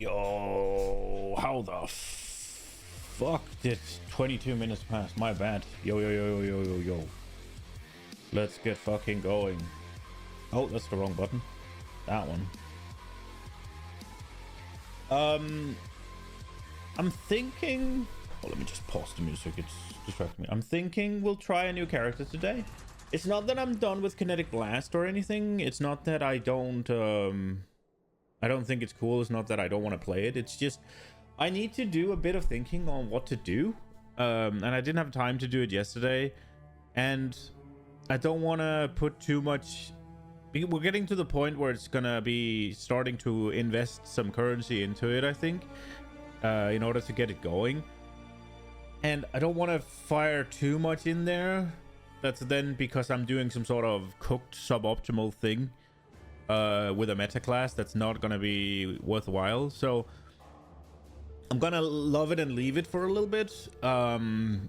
Yo, how the fuck did 22 minutes pass? My bad. Yo. Let's get fucking going. Oh, that's the wrong button. That one. I'm thinking... Oh, let me just pause the music. It's distracting me. I'm thinking we'll try a new character today. It's not that I'm done with Kinetic Blast or anything. It's not that I don't think it's cool. It's not that I don't want to play it. It's just I need to do a bit of thinking on what to do. And I didn't have time to do it yesterday. And I don't want to put too much... We're getting to the point where it's going to be starting to invest some currency into it, I think, in order to get it going. And I don't want to fire too much in there. That's then because I'm doing some sort of cooked suboptimal thing with a meta class that's not going to be worthwhile. So I'm going to love it and leave it for a little bit. I'm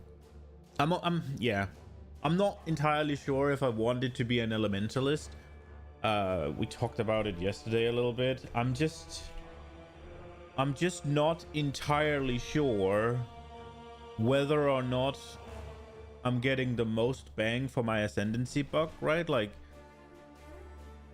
not entirely sure if I want it to be an elementalist. We talked about it yesterday a little bit. I'm just not entirely sure whether or not I'm getting the most bang for my ascendancy buck, right? Like,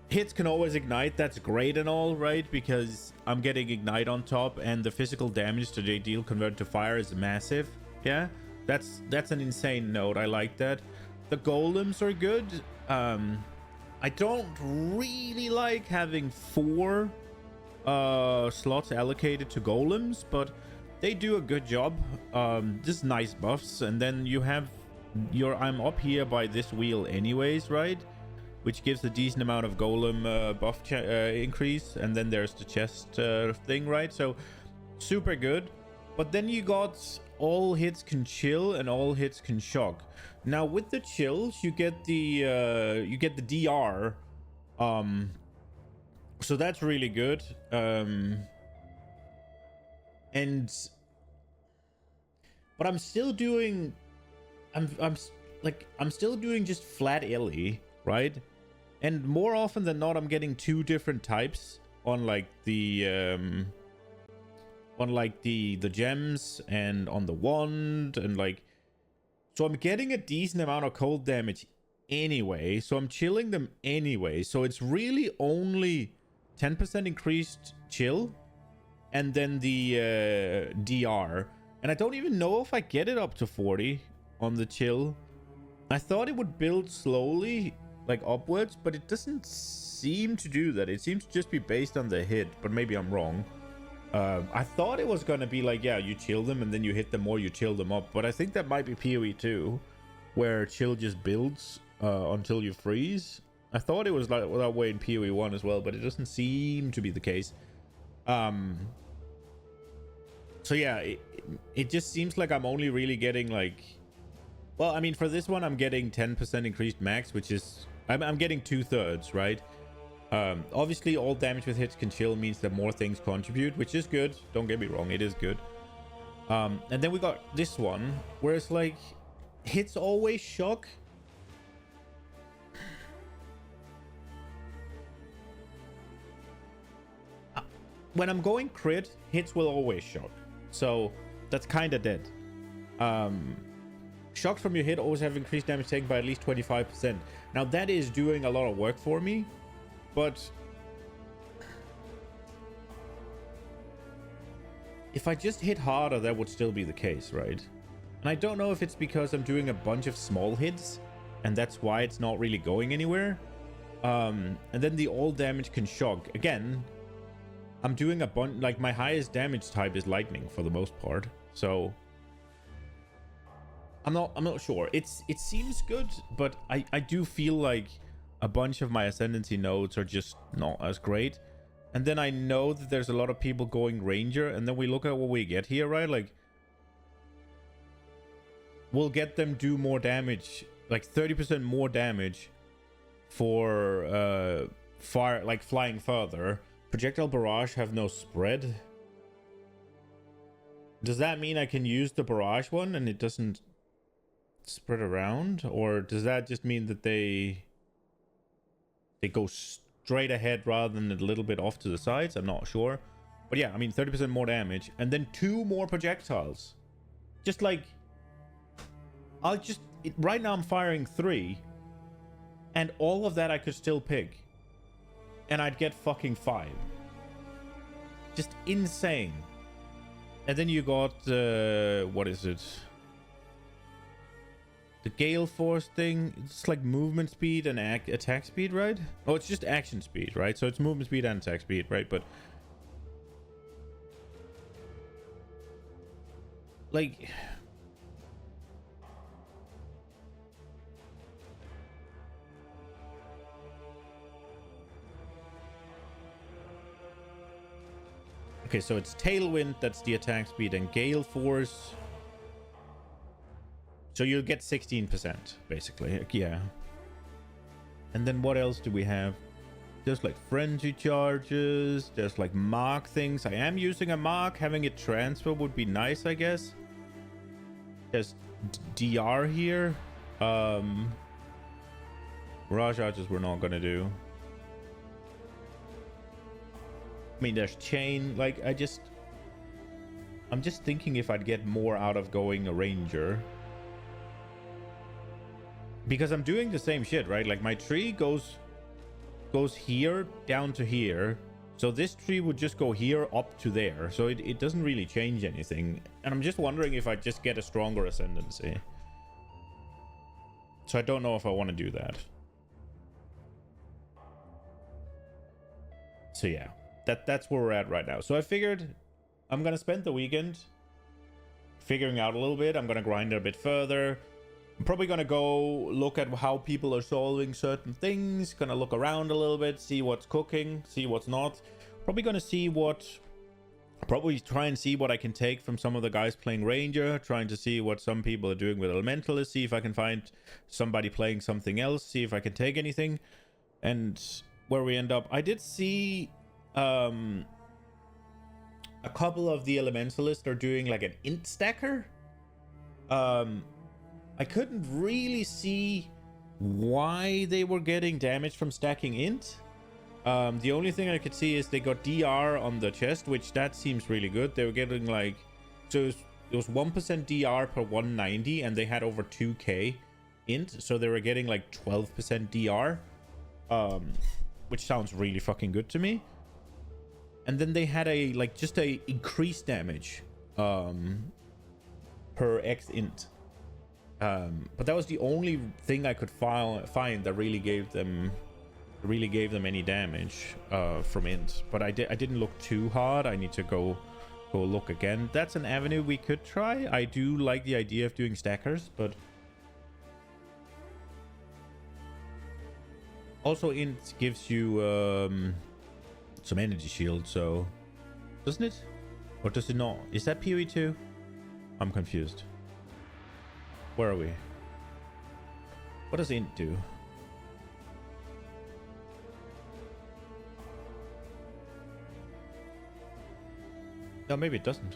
hits can always ignite. That's great and all, right? Because I'm getting ignite on top, and the physical damage that they deal converted to fire is massive. Yeah, that's an insane note. I like that. The golems are good. I don't really like having 4 slots allocated to golems, but they do a good job. Just nice buffs. And then you have I'm up here by this wheel anyways, right? Which gives a decent amount of golem buff increase. And then there's the chest thing, right? So super good. But then you got all hits can chill and all hits can shock. Now with the chills, you get the DR. So that's really good. But I'm still doing I'm still doing just flat illy, right? And more often than not, I'm getting 2 different types on like the gems and on the wand, and like, so I'm getting a decent amount of cold damage anyway, so I'm chilling them anyway. So it's really only 10% increased chill and then the DR. And I don't even know if I get it up to 40 on the chill. I thought it would build slowly, like upwards, but it doesn't seem to do that. It seems to just be based on the hit, but maybe I'm wrong. I thought it was gonna be like, yeah, you chill them and then you hit them more, you chill them up. But I think that might be PoE 2, where chill just builds until you freeze. I thought it was like that way in PoE 1 as well, but it doesn't seem to be the case. So yeah, it just seems like I'm only really getting like... Well, I mean, for this one, I'm getting 10% increased max, which is... I'm getting 2/3, right? Obviously, all damage with hits can chill means that more things contribute, which is good. Don't get me wrong, it is good. And then we got this one, where it's like, hits always shock. When I'm going crit, hits will always shock. So that's kind of dead. Shocks from your hit always have increased damage taken by at least 25%. Now that is doing a lot of work for me, but if I just hit harder, that would still be the case, right? And I don't know if it's because I'm doing a bunch of small hits and that's why it's not really going anywhere. And then the all damage can shock. Again, I'm doing a bunch, like my highest damage type is lightning for the most part. So I'm not sure. It seems good, but I do feel like a bunch of my ascendancy nodes are just not as great. And then I know that there's a lot of people going ranger, and then we look at what we get here, right? Like, we'll get them do more damage, like 30% more damage for fire, like flying further. Projectile barrage have no spread. Does that mean I can use the barrage one and it doesn't spread around? Or does that just mean that they go straight ahead rather than a little bit off to the sides? I'm not sure. But yeah, I mean, 30% more damage. And then 2 more projectiles. Just like... right now I'm firing 3. And all of that I could still pick. And I'd get fucking 5. Just insane. And then you got... what is it? The Gale Force thing. It's like movement speed and attack speed, right? Oh, it's just action speed, right? So it's movement speed and attack speed, right? But... like... okay, so it's Tailwind, that's the attack speed, and Gale Force. So you'll get 16%, basically. Yeah. And then what else do we have? There's like frenzy charges. There's like mark things. I am using a mark. Having it transfer would be nice, I guess. There's DR here. Barrage charges we're not gonna do. I mean, there's chain. Like, I'm just thinking if I'd get more out of going a ranger. Because I'm doing the same shit, right? Like, my tree goes here down to here. So this tree would just go here up to there. So it doesn't really change anything. And I'm just wondering if I just get a stronger ascendancy. So I don't know if I want to do that. So yeah, that's where we're at right now. So I figured I'm going to spend the weekend figuring out a little bit. I'm going to grind it a bit further. I'm probably going to go look at how people are solving certain things. Going to look around a little bit, see what's cooking, see what's not. Probably going to see probably try and see what I can take from some of the guys playing Ranger. Trying to see what some people are doing with Elementalist. See if I can find somebody playing something else. See if I can take anything. And where we end up. I did see a couple of the Elementalists are doing like an int stacker. I couldn't really see why they were getting damage from stacking int. The only thing I could see is they got DR on the chest, which that seems really good. They were getting like, so it was 1% DR per 190 and they had over 2k int, so they were getting like 12% DR, which sounds really fucking good to me. And then they had just a increased damage per X int. But that was the only thing I could find that really gave them any damage from int. But I didn't look too hard. I need to go look again. That's an avenue we could try. I do like the idea of doing stackers, but also int gives you some energy shield, so doesn't it? Or does it not? Is that PoE 2? I'm confused. Where are we? What does int do? No, maybe it doesn't.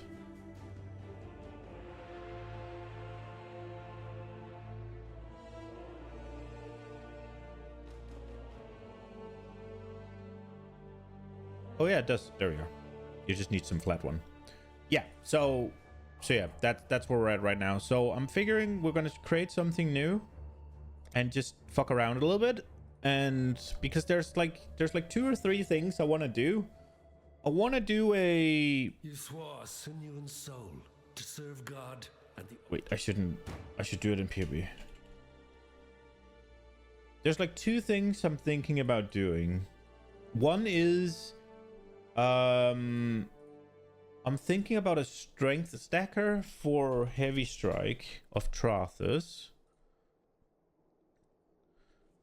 Oh yeah, it does. There we go. You just need some flat one. Yeah, so yeah, that's where we're at right now. So I'm figuring we're gonna create something new and just fuck around a little bit. And because there's like 2 or 3 things I want to do. I want to do a... You swore sinew and soul to serve God and the... Wait, I should do it in PoE. There's like 2 things I'm thinking about doing. One is I'm thinking about a strength stacker for heavy strike of Trathus.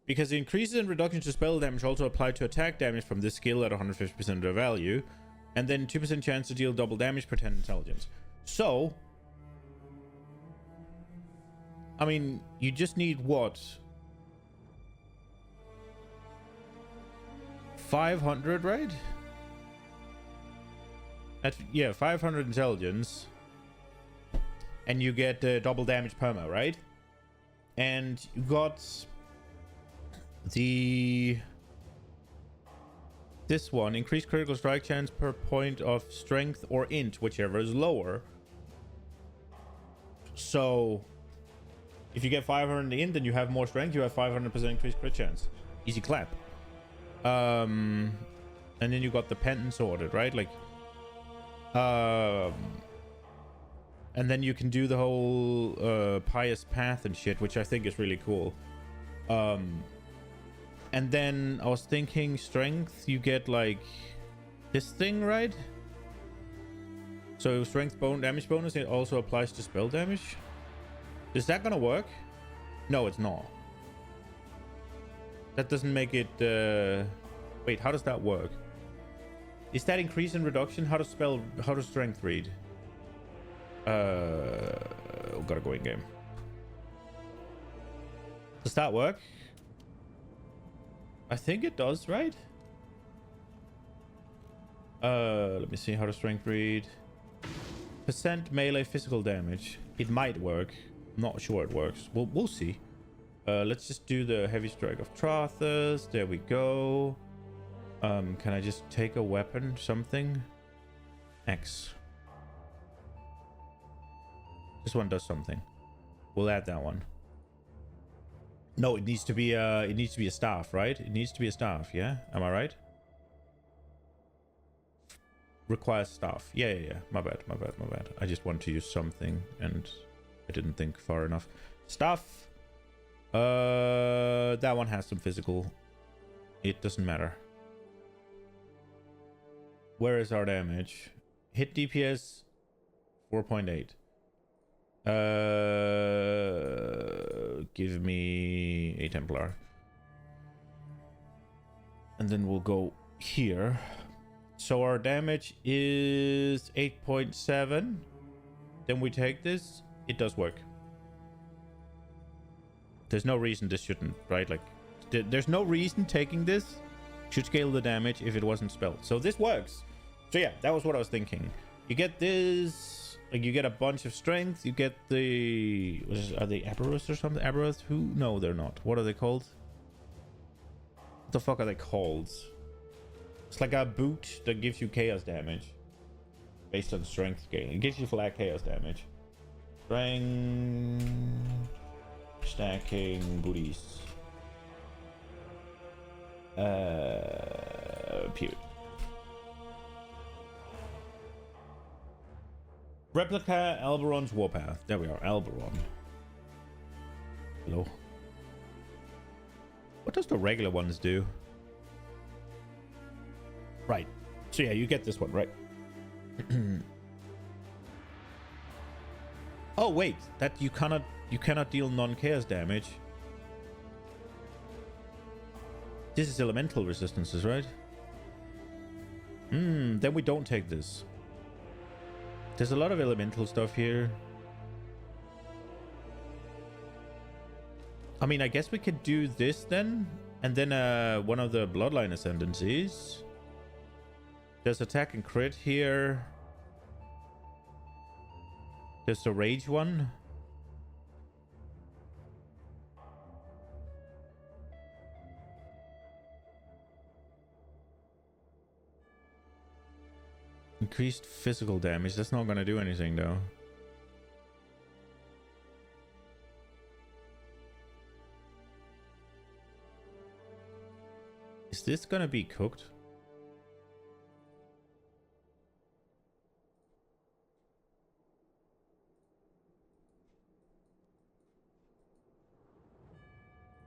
Because the increases and reductions to spell damage also apply to attack damage from this skill at 150% of their value. And then 2% chance to deal double damage per 10 intelligence. So, I mean, you just need what? 500, right? Yeah, 500 intelligence. And you get double damage perma, right? And you got the This one, increased critical strike chance per point of strength or int, whichever is lower. So if you get 500 int, then you have more strength, you have 500% increased crit chance. Easy clap. And then you got the penance sorted, right? Like, and then you can do the whole pious path and shit, which I think is really cool. And then I was thinking strength, you get like this thing, right? So strength damage bonus, it also applies to spell damage. Is that gonna work? No, it's not. That doesn't make it wait, how does that work? Is that increase and reduction? How does strength read? Gotta go in game. Does that work? I think it does, right? Let me see. How does strength read? Percent melee physical damage. It might work. I'm not sure it works. We'll see. Let's just do the heavy strike of Trothus. There we go. Can I just take a weapon? Something? X. This one does something. We'll add that one. No, it needs to be a staff, right? It needs to be a staff, yeah? Am I right? Requires staff. Yeah. My bad. I just want to use something and I didn't think far enough. Staff. That one has some physical. It doesn't matter. Where is our damage? Hit DPS 4.8. Give me a Templar. And then we'll go here. So our damage is 8.7. Then we take this. It does work. There's no reason this shouldn't, right? Like, there's no reason taking this should scale the damage if it wasn't spelled. So this works. So yeah, that was what I was thinking. You get this. Like, you get a bunch of strength. You get the... Are they Aberus or something? Aberus? Who? No, they're not. What are they called? What the fuck are they called? It's like a boot that gives you chaos damage. Based on strength scaling. It gives you flat chaos damage. Strength... Stacking booties. Period. Replica Alberon's Warpath. There we are, Alberon. Hello. What does the regular ones do? Right. So yeah, you get this one, right? Oh wait, that you cannot deal non-chaos damage. This is elemental resistances, right? Then we don't take this. There's a lot of elemental stuff here. I mean, I guess we could do this then. And then one of the bloodline ascendancies. There's attack and crit here. There's the rage one. Increased physical damage. That's not going to do anything, though. Is this going to be cooked?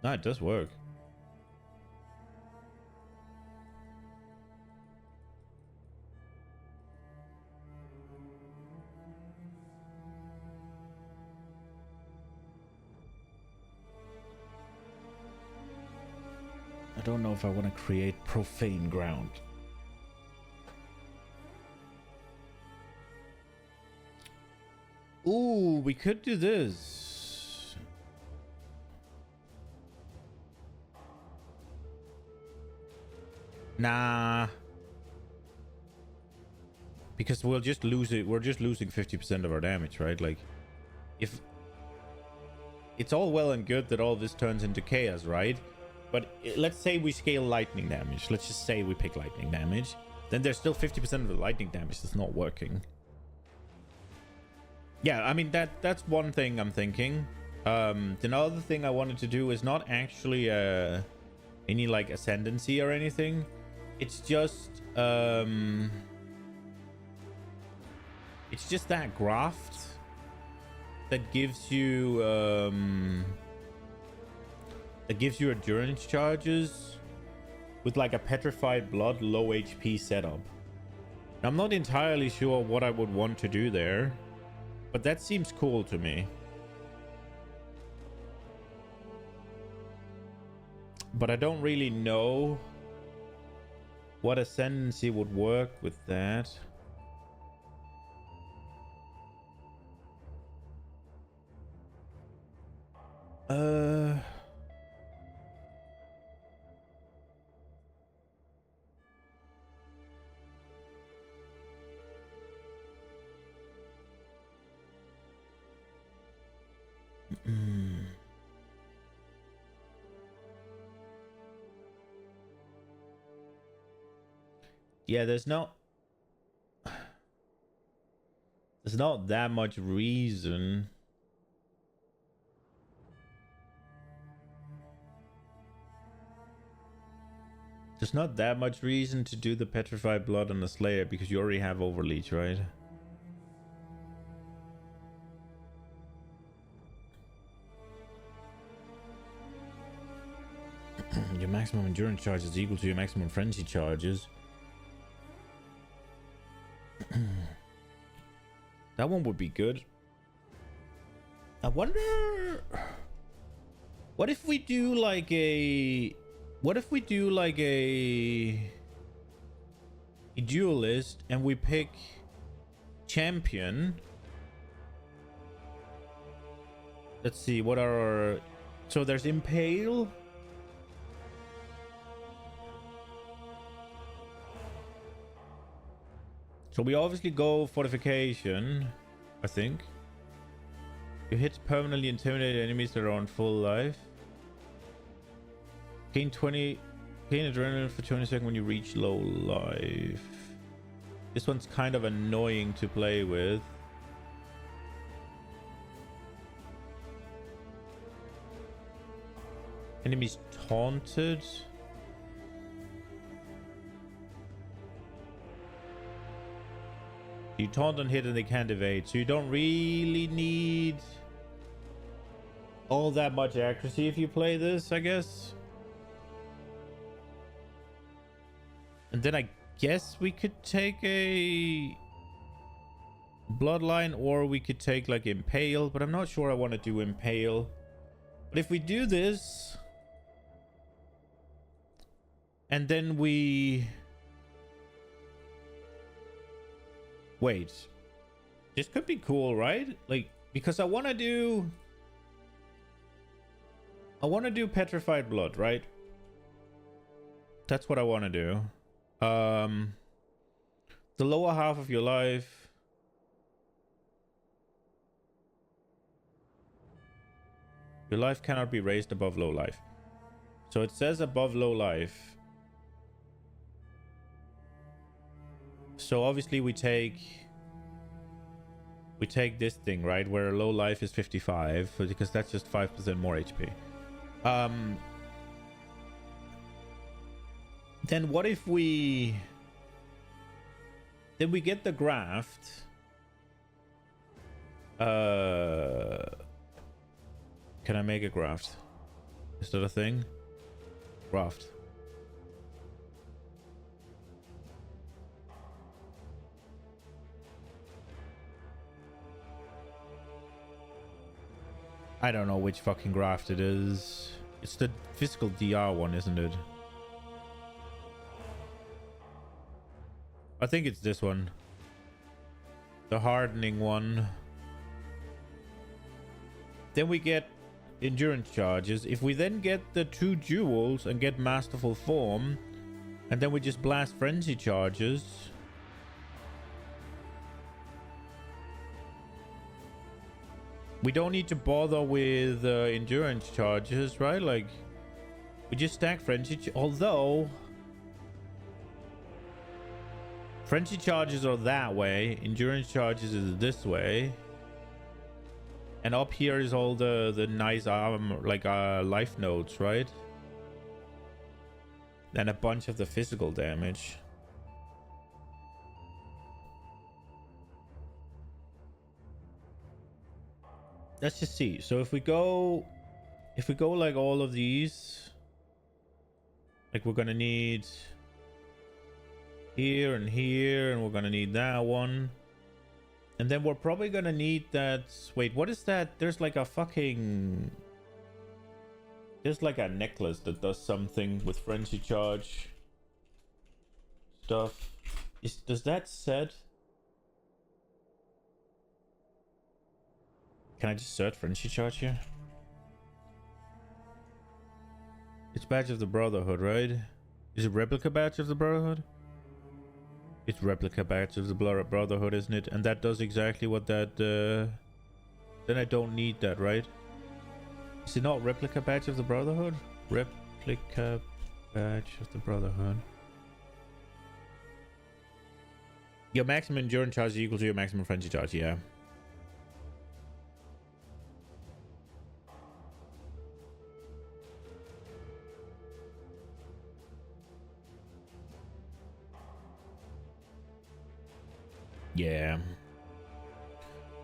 No, it does work. I don't know if I want to create profane ground. Ooh, we could do this. Nah. Because we'll just lose it. We're just losing 50% of our damage, right? Like, if... It's all well and good that all this turns into chaos, right? But let's say we scale lightning damage. Let's just say we pick lightning damage. Then there's still 50% of the lightning damage that's not working. Yeah, I mean, that's one thing I'm thinking. The other thing I wanted to do is not actually any like ascendancy or anything. It's just that graft that gives you endurance charges with like a petrified blood low HP setup. I'm not entirely sure what I would want to do there, but that seems cool to me. But I don't really know what ascendancy would work with that. Yeah, there's not that much reason. There's not that much reason to do the petrified blood on the Slayer because you already have overleech, right? Your maximum endurance charge is equal to your maximum frenzy charges. That one would be good. I wonder, what if we do like a duelist and we pick champion. Let's see, what are our... So there's impale. So we obviously go fortification, I think. You hit permanently intimidate enemies that are on full life. Gain adrenaline for 20 seconds when you reach low life. This one's kind of annoying to play with. Enemies taunted. You taunt and hit and they can't evade, so you don't really need all that much accuracy if you play this, I guess. And then I guess we could take a bloodline, or we could take like impale, but I'm not sure I want to do impale. But if we do this and then we... Wait, this could be cool, right? Like, because I want to do petrified blood, right? That's what I want to do. The lower half of your life. Your life cannot be raised above low life. So it says above low life. So obviously we take this thing, right, where low life is 55, because that's just 5% more HP. Then what if we get the graft? Can I make a graft? Is that a thing? Graft. I don't know which fucking graft it is. It's the physical DR one, isn't it? I think it's this one. The hardening one. Then we get endurance charges. If we then get the 2 jewels and get masterful form, and then we just blast frenzy charges. We don't need to bother with endurance charges, right? Like, We just stack frenzy, although frenzy charges are that way, endurance charges is this way, and up here is all the nice like life nodes, right? And a bunch of the physical damage. Let's just see. So if we go like all of these, like we're gonna need here and here, and we're gonna need that one, and then we're probably gonna need that. Wait, what is that? There's like a fucking, there's like a necklace that does something with frenzy charge stuff. Does that set? Can I just search frenzy charge here? It's Badge of the Brotherhood, right? Is it Replica Badge of the Brotherhood? It's Replica Badge of the Brotherhood, isn't it? And that does exactly what that... Then I don't need that, right? Is it not Replica Badge of the Brotherhood? Replica Badge of the Brotherhood. Your maximum endurance charge is equal to your maximum frenzy charge, yeah. Yeah.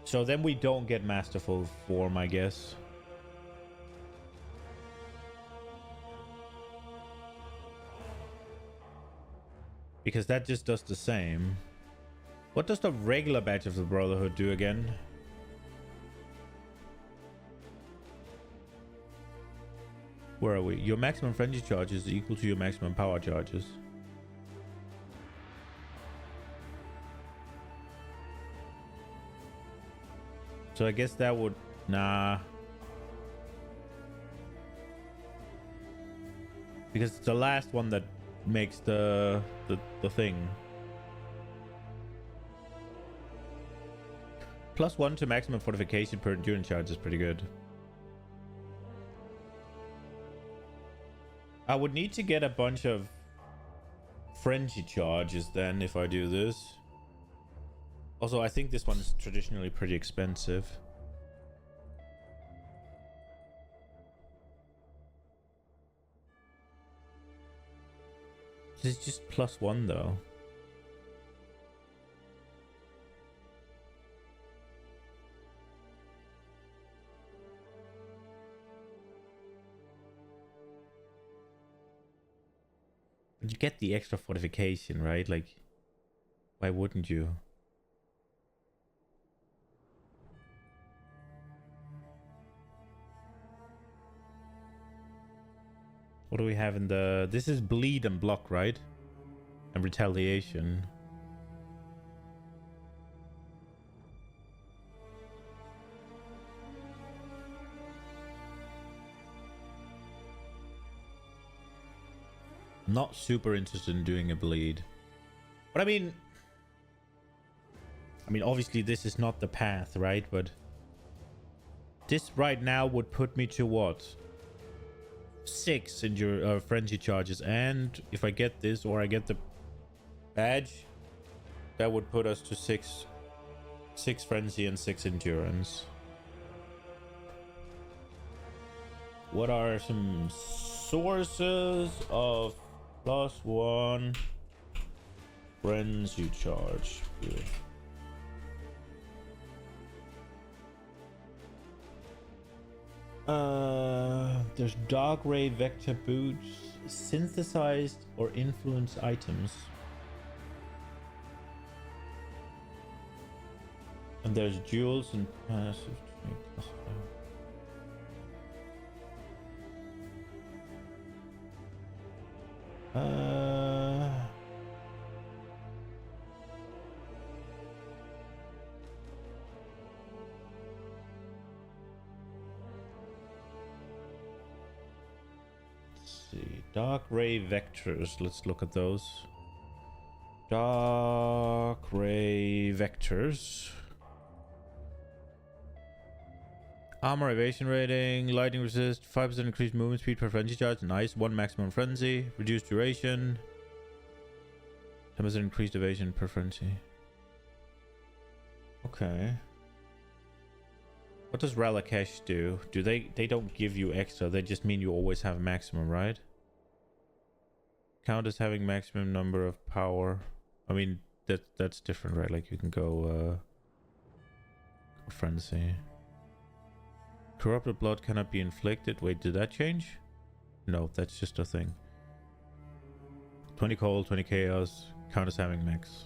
So then we don't get Masterful Form, I guess. Because that just does the same. What does the regular Badge of the Brotherhood do again? Where are we? Your maximum frenzy charge is equal to your maximum power charges. So I guess that would... Nah. Because it's the last one that makes the thing. +1 to maximum fortification per endurance charge is pretty good. I would need to get a bunch of frenzy charges then if I do this. Also, I think this one is traditionally pretty expensive. This is just +1 though. You get the extra fortification, right? Like, why wouldn't you? What do we have in the... This is bleed and block, right? And retaliation. Not super interested in doing a bleed. But I mean, obviously this is not the path, right? But this right now would put me to what? 6 in your frenzy charges, and if I get this or I get the badge, that would put us to 6 frenzy and 6 endurance. What are some sources of +1 frenzy charge here? There's Dark Ray Vector Boots, synthesized or influenced items. And there's jewels and passive. See, Dark Ray Vectors. Let's look at those. Dark Ray Vectors. Armor evasion rating, lightning resist, 5% increased movement speed per frenzy charge. Nice. 1 maximum frenzy, reduced duration, 10% increased evasion per frenzy. Okay. What does Ralakesh do? Do they don't give you extra, they just mean you always have maximum, right? Count as having maximum number of power. I mean, that's different, right? Like you can go frenzy. Corrupted blood cannot be inflicted. Wait, did that change? No, that's just a thing. 20 cold, 20 chaos. Count as having max.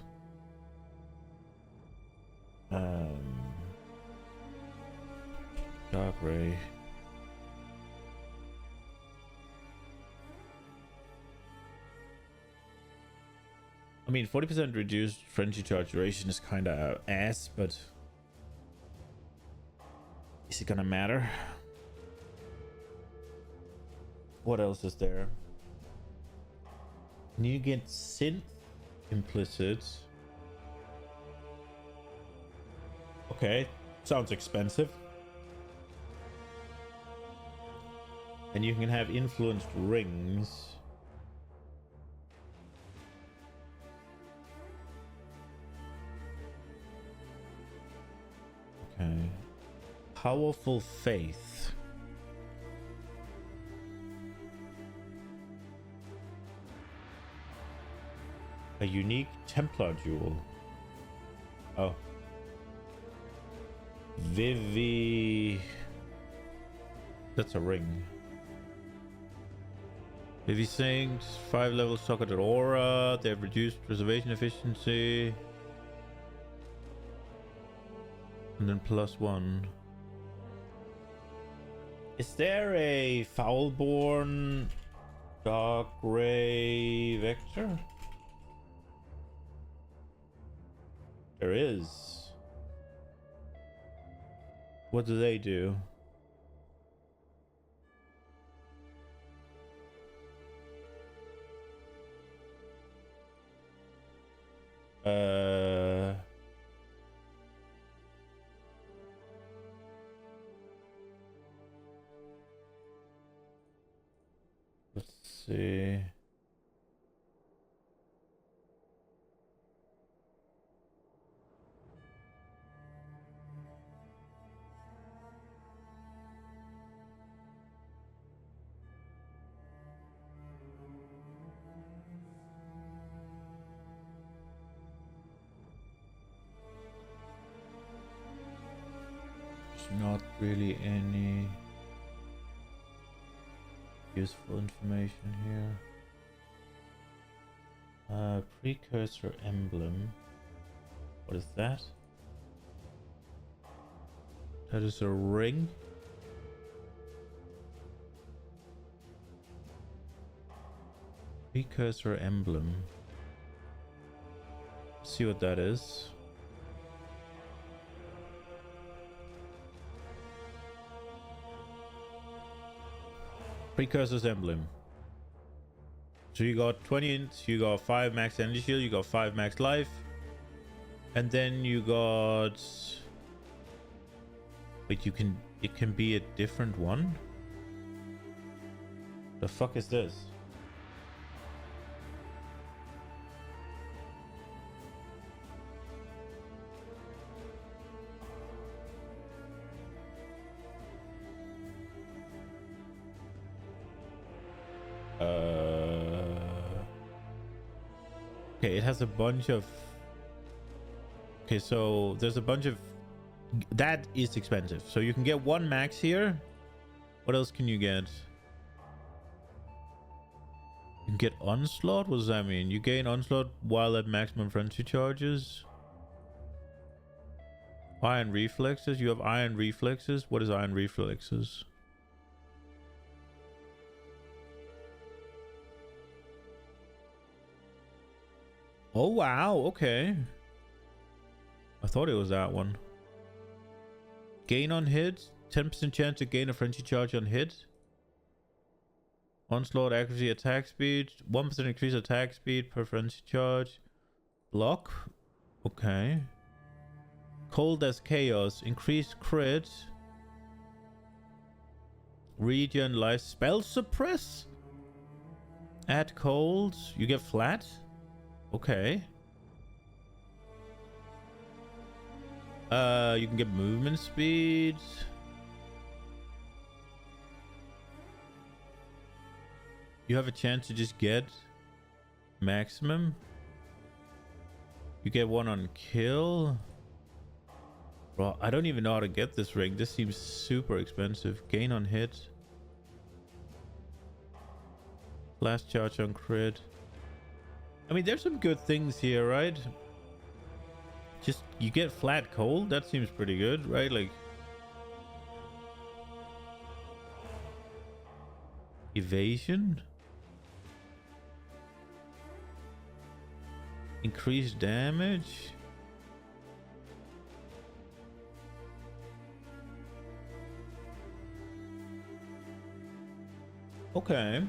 Dark ray. I mean, 40% reduced frenzy charge duration is kind of ass, but is it gonna matter? What else is there? Can you get synth implicit? Okay, sounds expensive. And you can have influenced rings. Okay. Powerful faith. A unique Templar jewel. Oh. Vivi. That's a ring. Vivi sinks, 5 levels socketed aura. They have reduced preservation efficiency. And then +1. Is there a Foulborn Dark Ray Vector? There is. What do they do? Let's see. There's not really any useful information here. Precursor emblem. What is that? That is a ring. Precursor emblem. See what that is. Precursor's emblem. So you got 20, you got 5 max energy shield, you got 5 max life, and then you got. Wait, it can be a different one? The fuck is this? Okay, it has a bunch of. Okay, so there's a bunch of. That is expensive. So you can get 1 max here. What else can you get? You can get onslaught? What does that mean? You gain onslaught while at maximum frenzy charges. Iron reflexes. You have iron reflexes. What is iron reflexes? Oh, wow. Okay. I thought it was that one. Gain on hit. 10% chance to gain a frenzy charge on hit. Onslaught, accuracy, attack speed. 1% increase attack speed per frenzy charge. Block. Okay. Cold as chaos. Increased crit. Regen life. Spell suppress. Add cold. You get flat. Okay. You can get movement speed. You have a chance to just get maximum. You get one on kill. Bro, I don't even know how to get this ring. This seems super expensive. Gain on hit. Last charge on crit. I mean, there's some good things here, right? Just, you get flat cold. That seems pretty good, right? Like, evasion. Increased damage. Okay.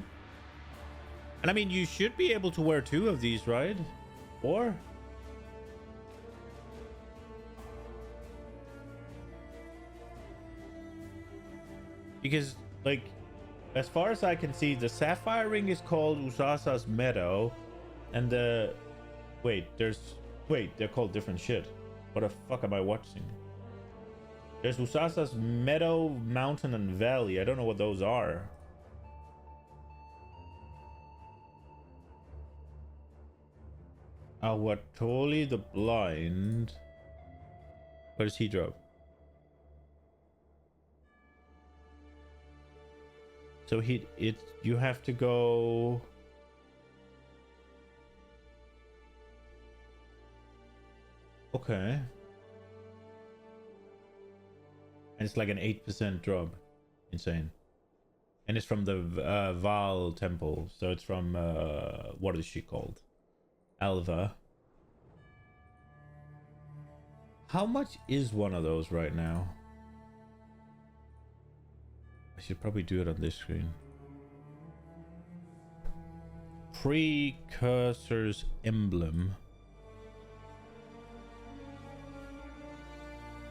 And I mean, you should be able to wear 2 of these, right? Or? Because, like, as far as I can see, the Sapphire Ring is called Usasa's Meadow. And the... Wait, they're called different shit. What the fuck am I watching? There's Usasa's Meadow, Mountain, and Valley. I don't know what those are. Awatoli the Blind. Where does he drop? So you have to go... Okay. And it's like an 8% drop. Insane. And it's from the Val Temple. So it's from, what is she called? Alva. How much is one of those right now? I should probably do it on this screen. Precursor's Emblem.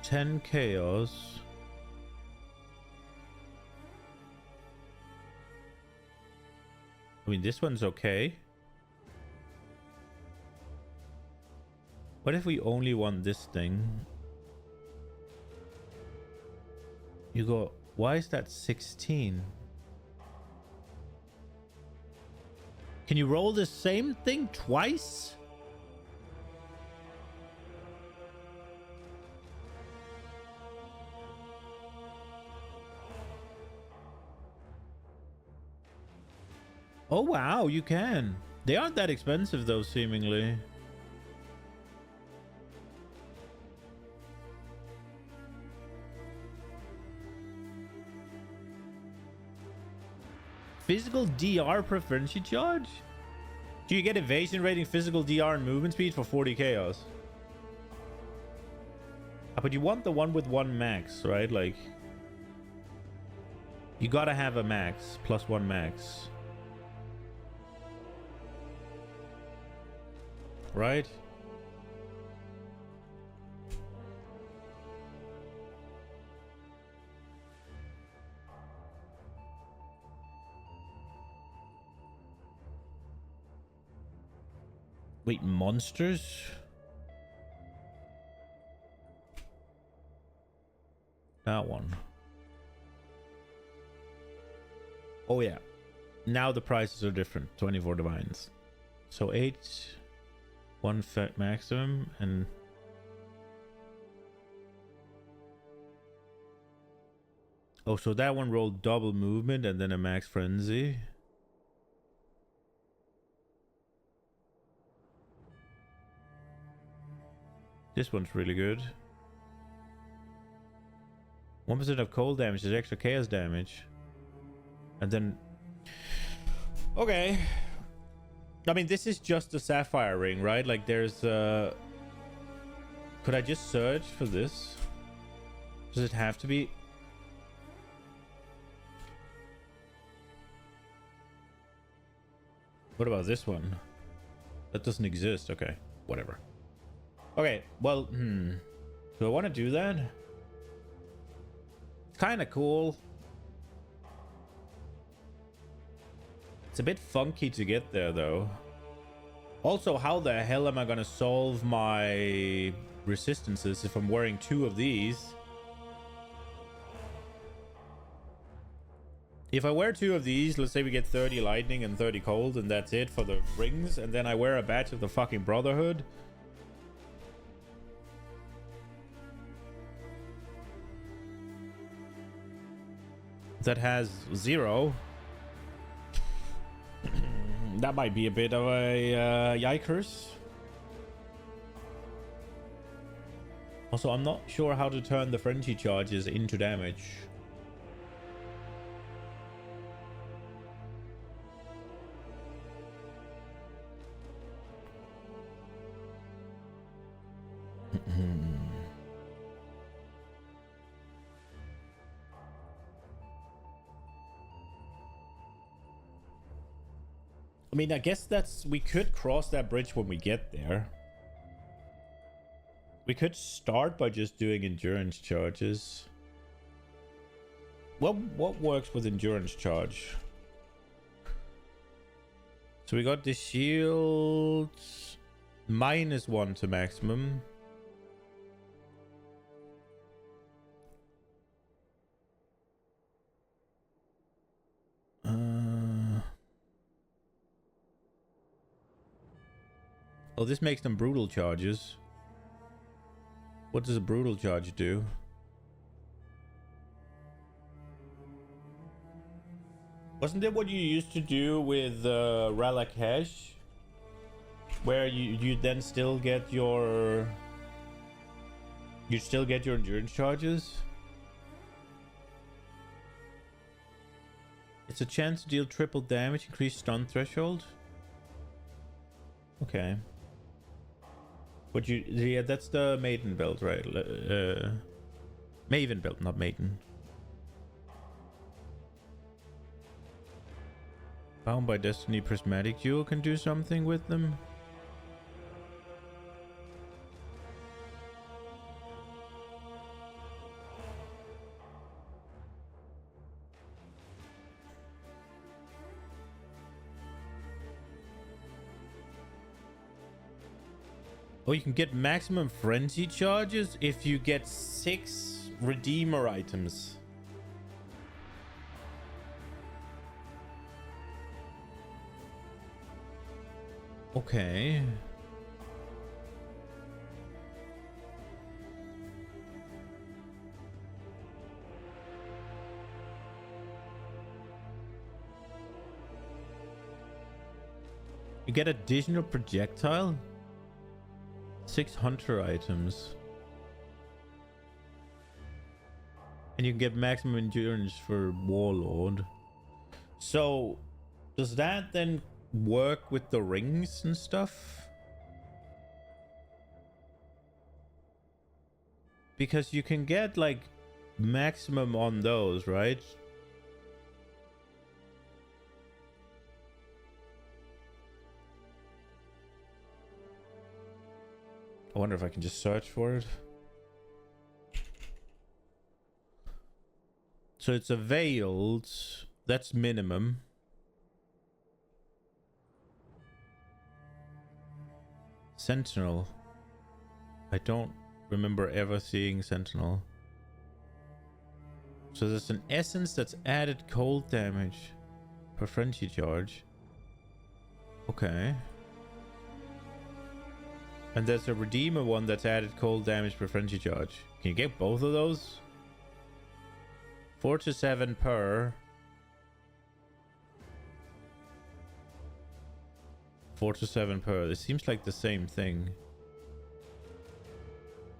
10 chaos. I mean, this one's okay. What if we only want this thing? You go, why is that 16? Can you roll the same thing twice? Oh wow, you can. They aren't that expensive though, seemingly. Physical DR preference you charge? Do you get evasion rating, physical DR, and movement speed for 40 chaos? But you want the one with 1 max, right? Like, you gotta have a max, plus 1 max. Right? Wait, monsters? That one. Oh yeah. Now the prices are different. 24 divines. So 8, 1 fat maximum, and oh, so that one rolled double movement and then a max frenzy. This one's really good. 1% of cold damage is extra chaos damage. And then... Okay. I mean, this is just a Sapphire Ring, right? Like, there's... Could I just search for this? Does it have to be... What about this one? That doesn't exist. Okay, whatever. Okay, well, do I want to do that? It's kind of cool. It's a bit funky to get there, though. Also, how the hell am I gonna solve my resistances if I'm wearing 2 of these? If I wear 2 of these, let's say we get 30 lightning and 30 cold, and that's it for the rings, and then I wear a badge of the fucking Brotherhood. That has 0. That might be a bit of a yikers. Also, I'm not sure how to turn the frenzy charges into damage. I mean, I guess we could cross that bridge when we get there. We could start by just doing endurance charges. What works with endurance charge? So we got the shield -1 to maximum. Oh, this makes them brutal charges. What does a brutal charge do? Wasn't it what you used to do with Ralakesh? Where you then still get your... You still get your endurance charges? It's a chance to deal triple damage, increase stun threshold. Okay. But yeah, that's the maiden build, right? Maven build, not maiden. Bound by Destiny Prismatic Jewel can do something with them. Oh, you can get maximum frenzy charges if you get 6 redeemer items. Okay. You get additional projectile? 6 hunter items. And you can get maximum endurance for Warlord. So, does that then work with the rings and stuff? Because you can get like maximum on those, right? I wonder if I can just search for it. So it's a veiled. That's minimum. Sentinel. I don't remember ever seeing Sentinel. So there's an essence that's added cold damage per frenzy charge. Okay. And there's a Redeemer one that's added cold damage per frenzy charge. Can you get both of those? 4 to 7 per. 4 to 7 per. This seems like the same thing.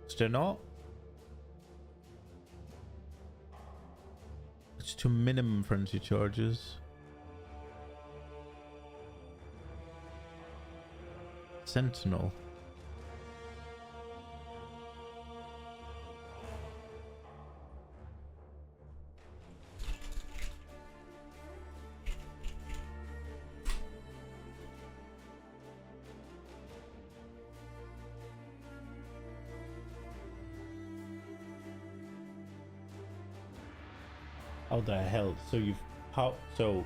Is there not? It's to minimum frenzy charges. Sentinel. How the hell? So you've... How... So...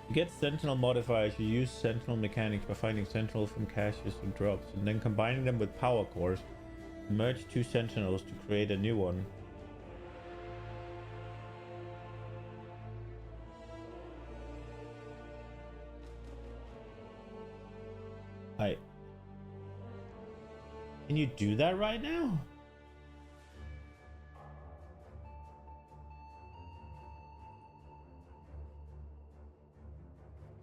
You get Sentinel modifiers. You use Sentinel mechanics by finding Sentinel from caches and drops, and then combining them with power cores. Merge two Sentinels to create a new one. Can you do that right now?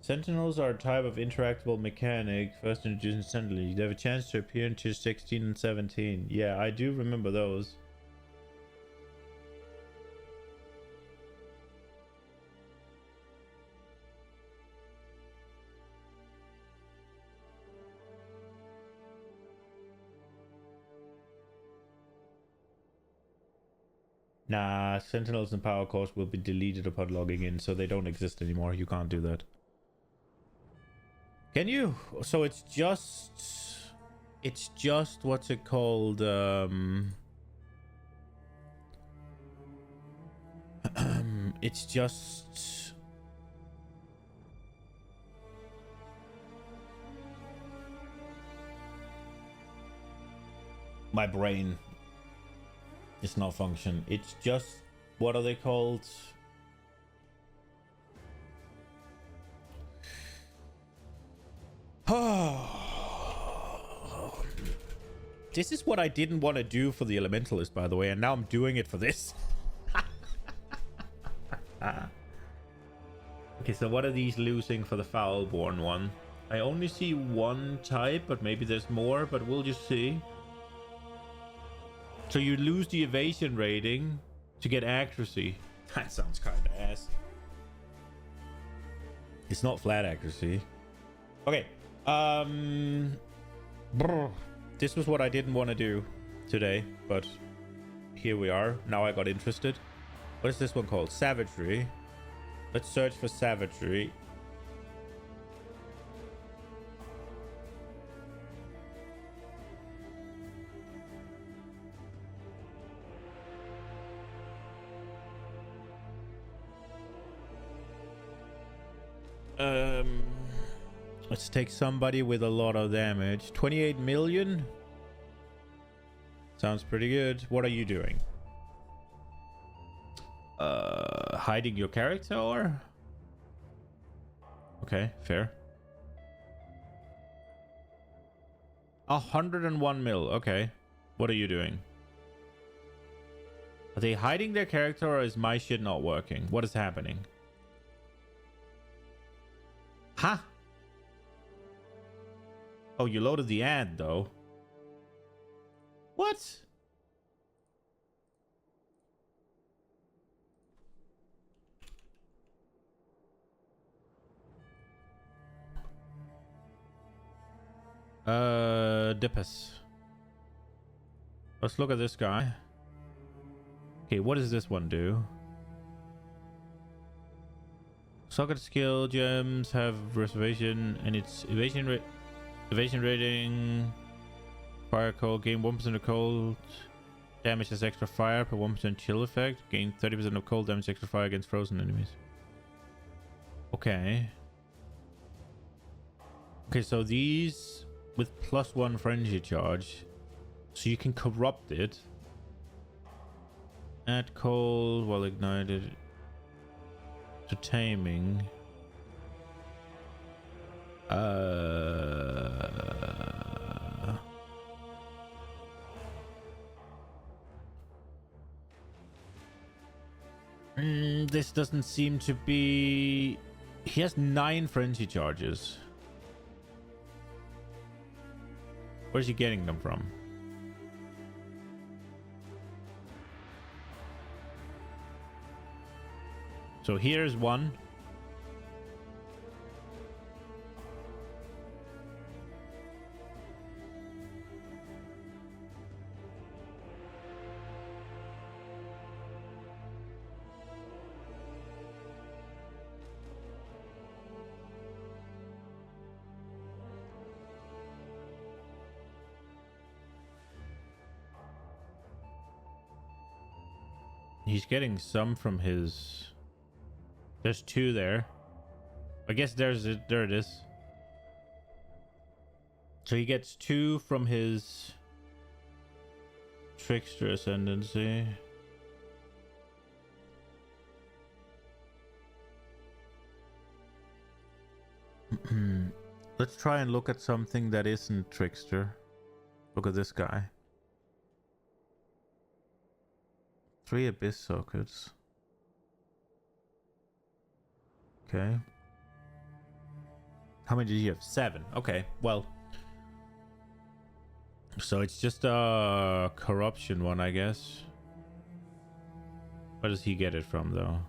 Sentinels are a type of interactable mechanic first introduced in Sentinel. You have a chance to appear in tier 16 and 17. Yeah, I do remember those. Nah, Sentinels and Power Cores will be deleted upon logging in, so they don't exist anymore. You can't do that. Can you? So it's just what's it called? It's just my brain is not function. It's just, what are they called? This is what I didn't want to do for the Elementalist, by the way, and now I'm doing it for this. Okay, so what are these losing for the Foulborn one? I only see one type, but maybe there's more, but we'll just see. So you lose the evasion rating to get accuracy. That sounds kind of ass. It's not flat accuracy. Okay. This was what I didn't want to do today, but here we are. Now I got interested. What is this one called? Savagery. Let's search for Savagery. Let's take somebody with a lot of damage. 28 million? Sounds pretty good. What are you doing? Hiding your character or? Okay, fair. 101 mil. Okay. What are you doing? Are they hiding their character or is my shit not working? What is happening? Huh? Oh, you loaded the ad though. What? Dippus. Let's look at this guy. Okay, what does this one do? Socket skill gems have reservation and its evasion rating. Fire cold, gain 1% of cold damage as extra fire per 1% chill effect. Gain 30% of cold damage extra fire against frozen enemies. Okay. Okay, so these with +1 frenzy charge. So you can corrupt it. Add cold while ignited to taming. This doesn't seem to be... He has 9 frenzy charges. Where's he getting them from? So here's one. He's getting some from his... There's 2 there. I guess there's it. There it is. So he gets 2 from his trickster ascendancy. Let's try and look at something that isn't trickster. Look at this guy. 3 abyss sockets. Okay. How many did you have? 7. Okay, well. So it's just a corruption one, I guess. Where does he get it from, though?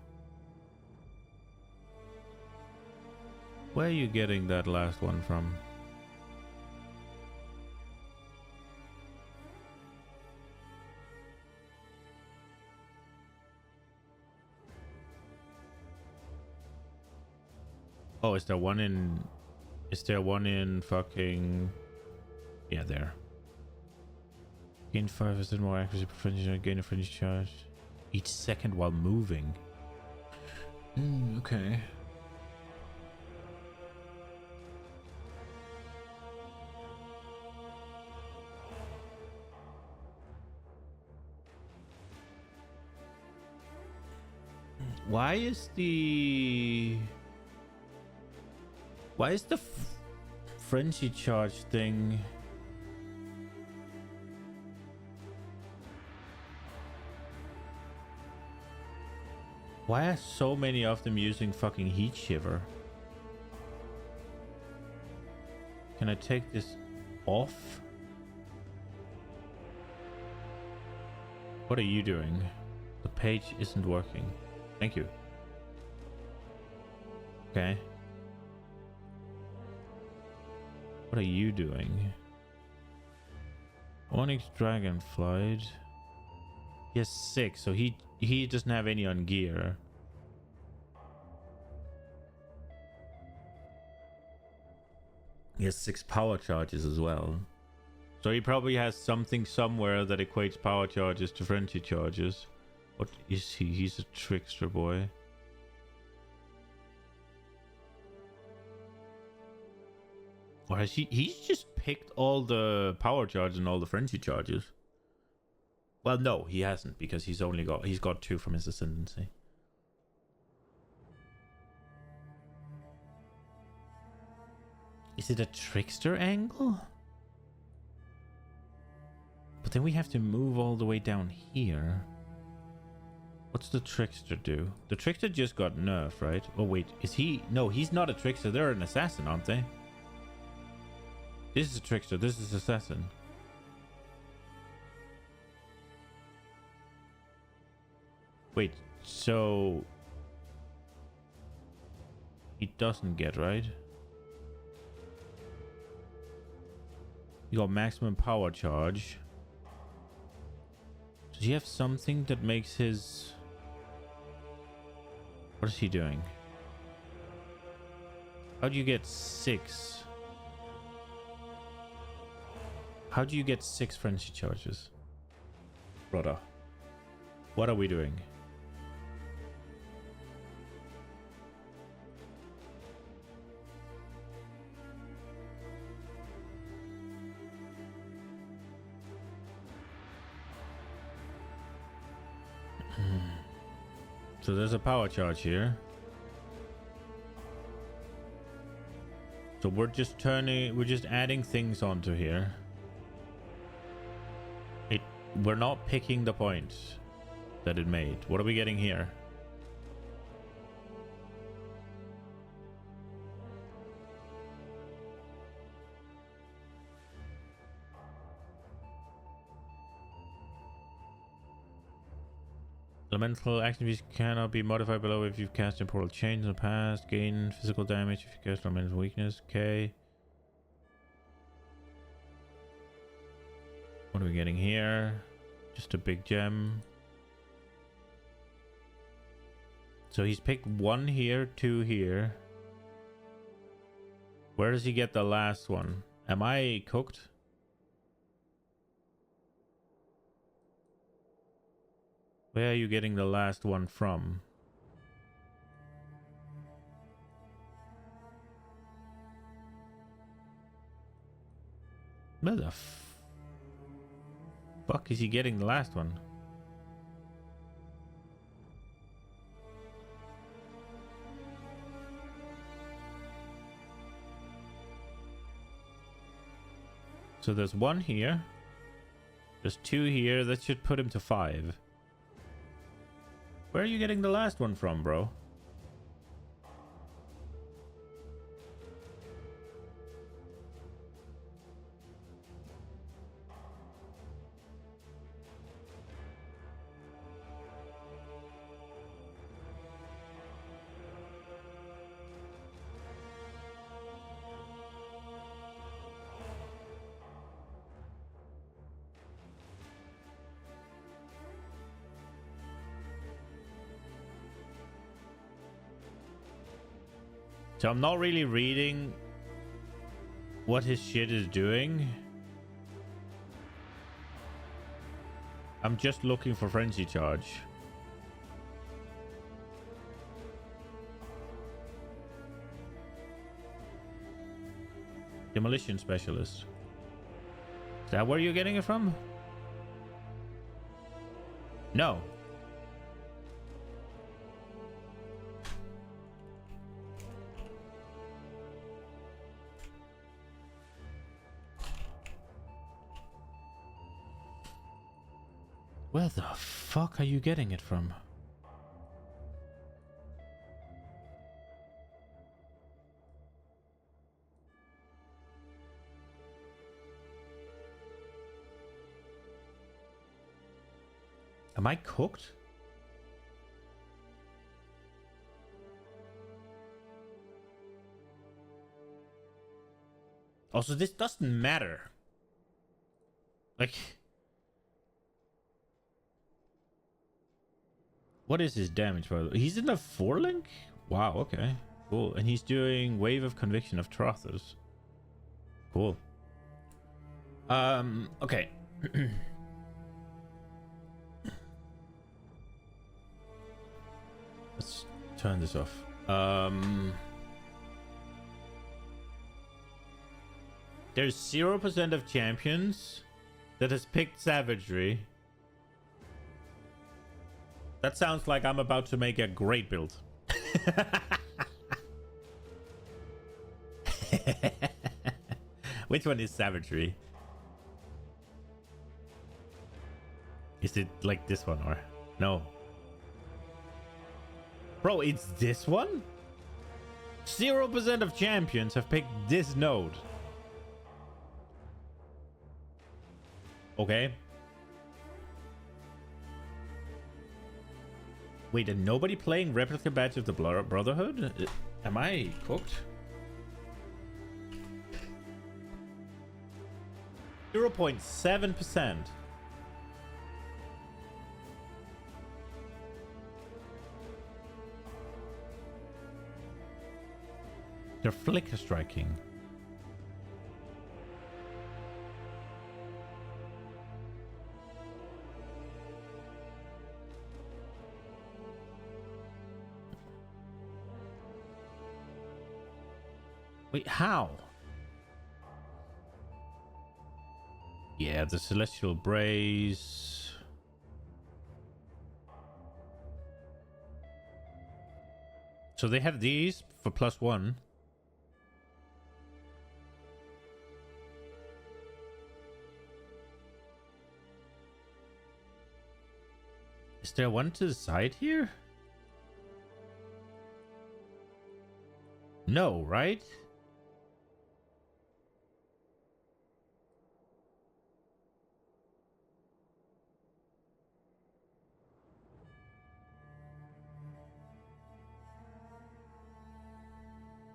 Where are you getting that last one from? Oh, is there one in... Is there one in fucking... Yeah, there. Gain 5% more accuracy, prevention, gain a fringe charge each second while moving. Okay. Why is the frenzy charge thing? Why are so many of them using fucking heat shiver? Can I take this off? What are you doing? The page isn't working. Thank you. Okay. What are you doing? Onyx Dragonflight. He has 6, so he doesn't have any on gear. He has 6 power charges as well. So he probably has something somewhere that equates power charges to frenzy charges. What is he? He's a trickster boy. Or has he's just picked all the power charges and all the frenzy charges. Well, no, he hasn't, because he's got 2 from his ascendancy. Is it a trickster angle? But then we have to move all the way down here. What's the trickster do? The trickster just got nerfed, right? Oh wait, is he? No, he's not a trickster. They're an assassin, aren't they? This is a trickster. This is assassin. Wait, so he doesn't get, right? You got maximum power charge. Does he have something that makes his... What is he doing? How do you get 6? How do you get 6 frenzy charges? Brother. What are we doing? So there's a power charge here. So we're just adding things onto here. We're not picking the points that it made. What are we getting here? Elemental activities cannot be modified below if you've cast Temporal Change in the past. Gain physical damage if you cast Elemental Weakness. Okay. What are we getting here? Just a big gem. So he's picked 1 here, 2 here. Where does he get the last one? Am I cooked? Where are you getting the last one from? Where the fuck is he getting the last one? So there's one here. There's two here. That should put him to 5. Where are you getting the last one from, bro? So I'm not really reading what his shit is doing. I'm just looking for frenzy charge. Demolition specialist. Is that where you're getting it from? No. Where the fuck are you getting it from? Am I cooked? Also, this doesn't matter. Like... What is his damage, by the way? He's in the 4-link? Wow, okay. Cool. And he's doing Wave of Conviction of Trothers. Cool. Okay. Let's turn this off. There's 0% of champions that has picked Savagery. That sounds like I'm about to make a great build. Which one is Savagery? Is it like this one or no? Bro, it's this one? 0% of champions have picked this node. Okay. Wait, and nobody playing Replica Badge of the Brotherhood? Am I cooked? 0.7%. They're flicker striking. Wait, how? Yeah, the Celestial Braze. So they have these for +1. Is there one to the side here? No, right?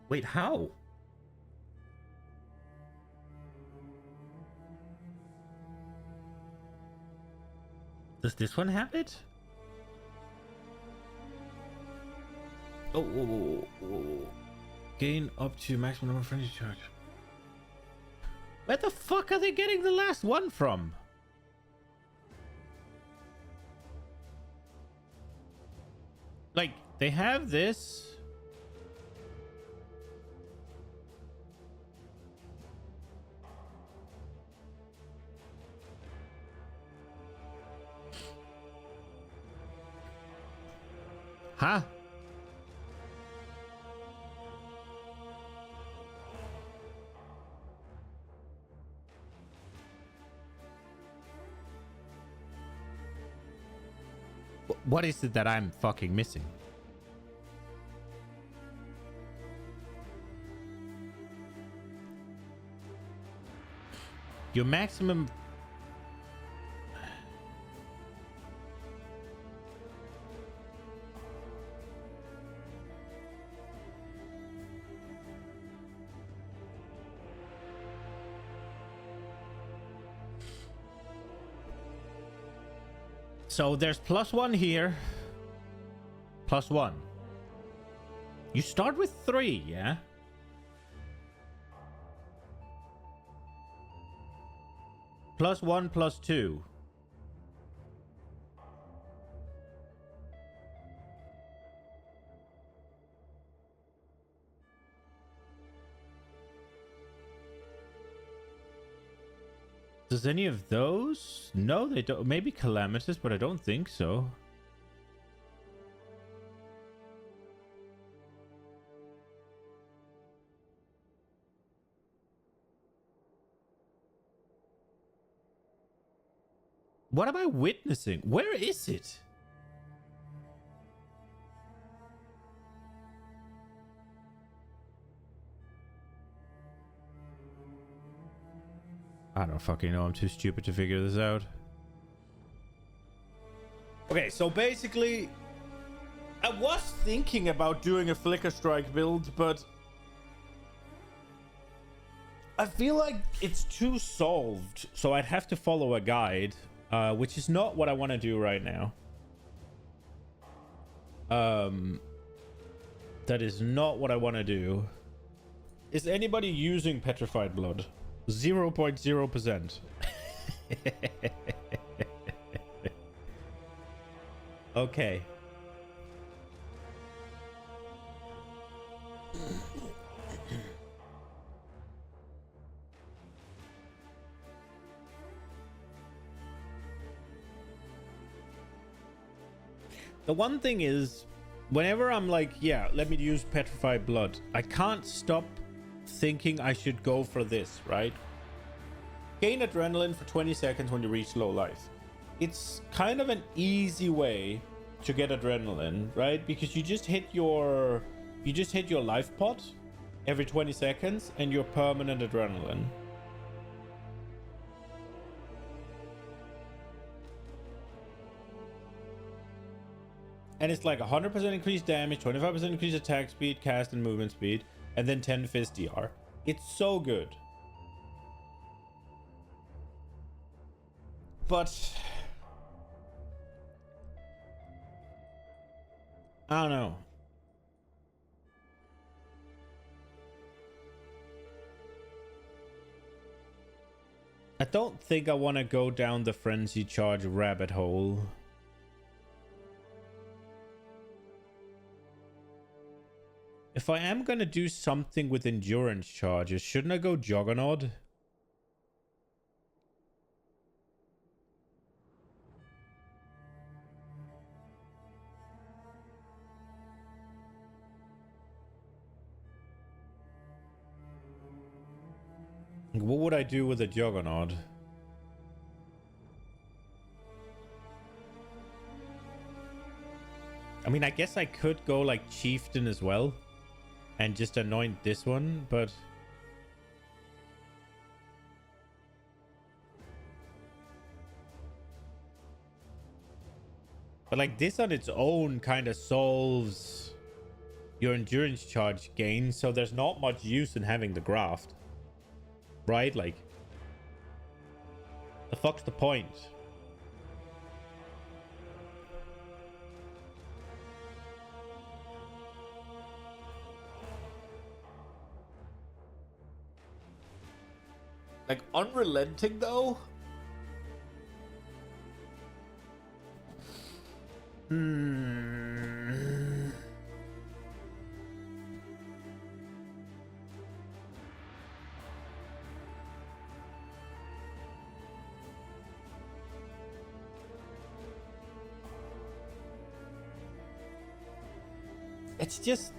Wait, how? Does this one have it? Oh, whoa, whoa, whoa. Gain up to maximum number of frenzy charge. Where the fuck are they getting the last one from? Like, they have this. Huh? What is it that I'm fucking missing? Your maximum... So there's +1 here. +1. You start with 3, yeah? +1, +2. Does any of those? No, they don't. Maybe Calamitous, but I don't think so. What am I witnessing? Where is it? I don't fucking know. I'm too stupid to figure this out. Okay, so basically, I was thinking about doing a Flicker Strike build, but I feel like it's too solved, so I'd have to follow a guide, which is not what I want to do right now. That is not what I want to do. Is anybody using Petrified Blood? 0.0%. Okay. The one thing is, whenever I'm like, yeah, let me use Petrified Blood, I can't stop thinking I should go for this, right? Gain adrenaline for 20 seconds when you reach low life. It's kind of an easy way to get adrenaline, right? Because you just hit your life pot every 20 seconds and you're permanent adrenaline. And it's like 100% increased damage, 25% increased attack speed, cast and movement speed, and then 10 fizz DR. It's so good. But I don't know. I don't think I want to go down the frenzy charge rabbit hole. If I am going to do something with endurance charges, shouldn't I go Juggernaut? What would I do with a Juggernaut? I mean, I guess I could go like Chieftain as well and just anoint this one, but like this on its own kind of solves your endurance charge gain, so there's not much use in having the graft, right? Like, the fuck's the point? Like, unrelenting though? It's just...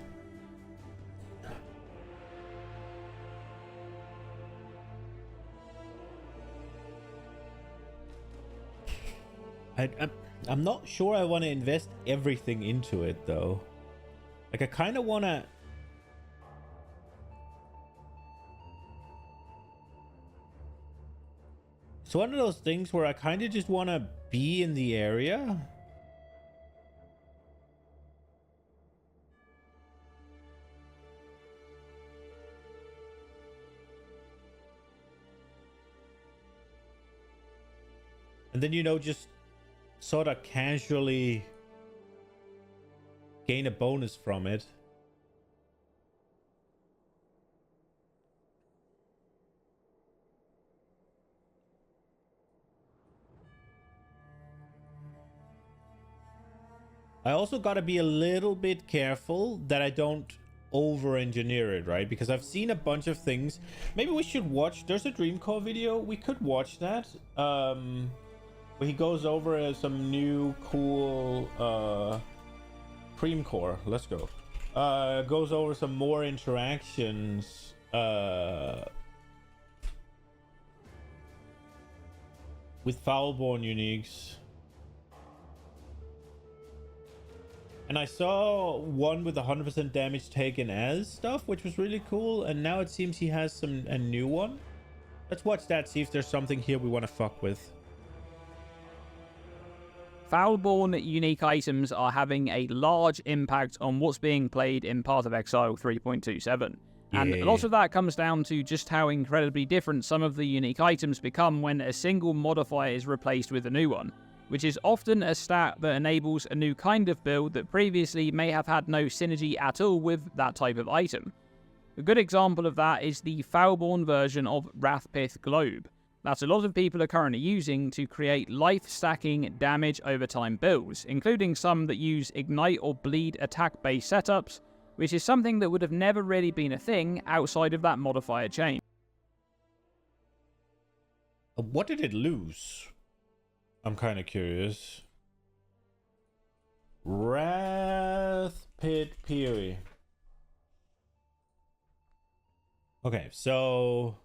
I'm not sure I want to invest everything into it, though. Like, I kind of want to... It's one of those things where I kind of just want to be in the area. And then, you know, just sort of casually gain a bonus from it. I also got to be a little bit careful that I don't over-engineer it, right? Because I've seen a bunch of things. Maybe we should watch... There's a Dreamcore video. We could watch that. Where he goes over some new cool Dreamcore. Let's go. Goes over some more interactions. With Foulborn uniques. And I saw one with 100% damage taken as stuff, which was really cool. And now it seems he has a new one. Let's watch that, see if there's something here we want to fuck with. Foulborn unique items are having a large impact on what's being played in Path of Exile 3.27. And a lot of that comes down to just how incredibly different some of the unique items become when a single modifier is replaced with a new one, which is often a stat that enables a new kind of build that previously may have had no synergy at all with that type of item. A good example of that is the Foulborn version of Wrathpith Globe, that a lot of people are currently using to create life-stacking damage over time builds, including some that use Ignite or Bleed attack-based setups, which is something that would have never really been a thing outside of that modifier chain. What did it lose? I'm kind of curious. Wrathpit Piri. Okay, so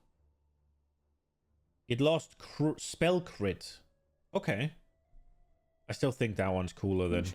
it lost spell crit. Okay. I still think that one's cooler than...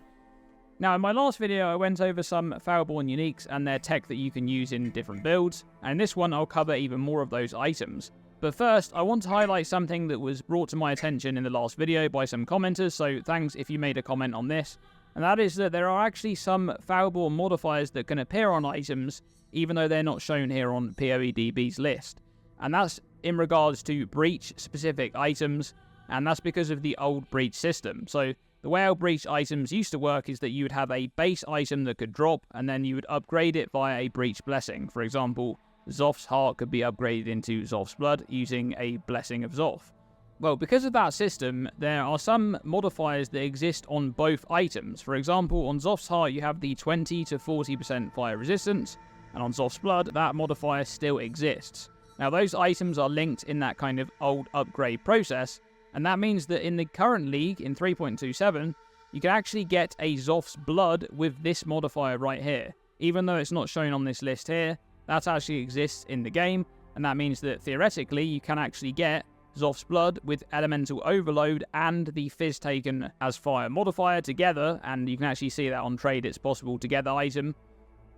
Now, in my last video, I went over some Foulborn uniques and their tech that you can use in different builds, and in this one I'll cover even more of those items. But first, I want to highlight something that was brought to my attention in the last video by some commenters, so thanks if you made a comment on this. And that is that there are actually some Foulborn modifiers that can appear on items, even though they're not shown here on PoEDB's list. And that's in regards to Breach-specific items, and that's because of the old Breach system. So the way our Breach items used to work is that you would have a base item that could drop, and then you would upgrade it via a Breach blessing. For example, Zoph's Heart could be upgraded into Zoph's Blood using a Blessing of Zoph. Well, because of that system, there are some modifiers that exist on both items. For example, on Zoph's Heart you have the 20 to 40% fire resistance, and on Zoph's Blood that modifier still exists. Now those items are linked in that kind of old upgrade process, and that means that in the current league, in 3.27, you can actually get a Zoph's Blood with this modifier right here. Even though it's not shown on this list here, that actually exists in the game, and that means that theoretically you can actually get Zoph's Blood with Elemental Overload and the Fizz taken as fire modifier together, and you can actually see that on trade, it's possible to get the item.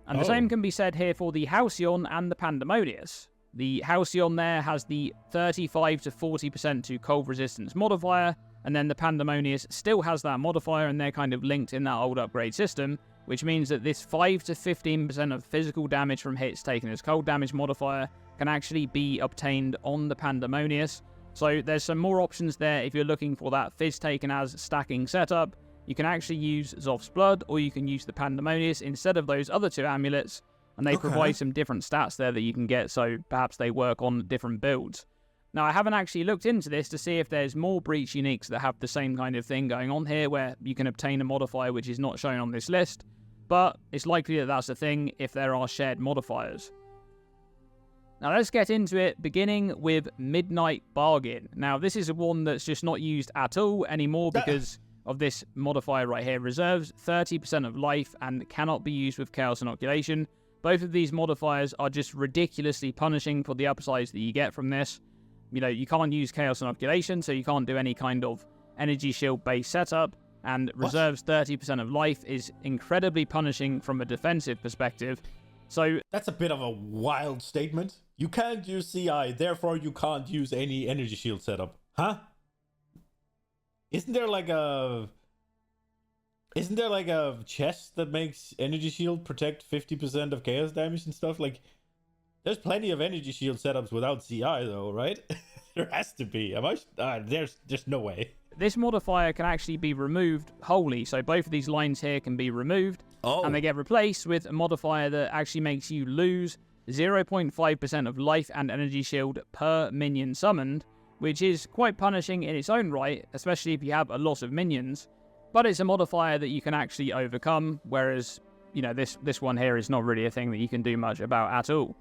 And the same can be said here for the Halcyon and the Pandemonius. The Halcyon there has the 35 to 40% to cold resistance modifier, and then the Pandemonius still has that modifier, and they're kind of linked in that old upgrade system, which means that this 5 to 15% of physical damage from hits taken as cold damage modifier can actually be obtained on the Pandemonius. So there's some more options there if you're looking for that Fizz taken as stacking setup. You can actually use Zoph's Blood, or you can use the Pandemonius instead of those other two amulets, and they provide some different stats there that you can get, so perhaps they work on different builds. Now, I haven't actually looked into this to see if there's more Breach uniques that have the same kind of thing going on here, where you can obtain a modifier which is not shown on this list, but it's likely that that's a thing if there are shared modifiers. Now let's get into it, beginning with Midnight Bargain. Now this is one that's just not used at all anymore because of this modifier right here reserves 30% of life and cannot be used with Chaos Inoculation. Both of these modifiers are just ridiculously punishing for the upsides that you get from this. You know, you can't use Chaos Inoculation, so you can't do any kind of energy shield based setup, and reserves 30% of life is incredibly punishing from a defensive perspective. So that's a bit of a wild statement. You can't use CI, therefore you can't use any energy shield setup. Huh? Isn't there like a chest that makes energy shield protect 50% of chaos damage and stuff? Like, there's plenty of energy shield setups without CI though, right? There has to be. There's just no way. This modifier can actually be removed wholly, so both of these lines here can be removed, and they get replaced with a modifier that actually makes you lose 0.5% of life and energy shield per minion summoned, which is quite punishing in its own right, especially if you have a lot of minions, but it's a modifier that you can actually overcome, whereas, you know, this one here is not really a thing that you can do much about at all.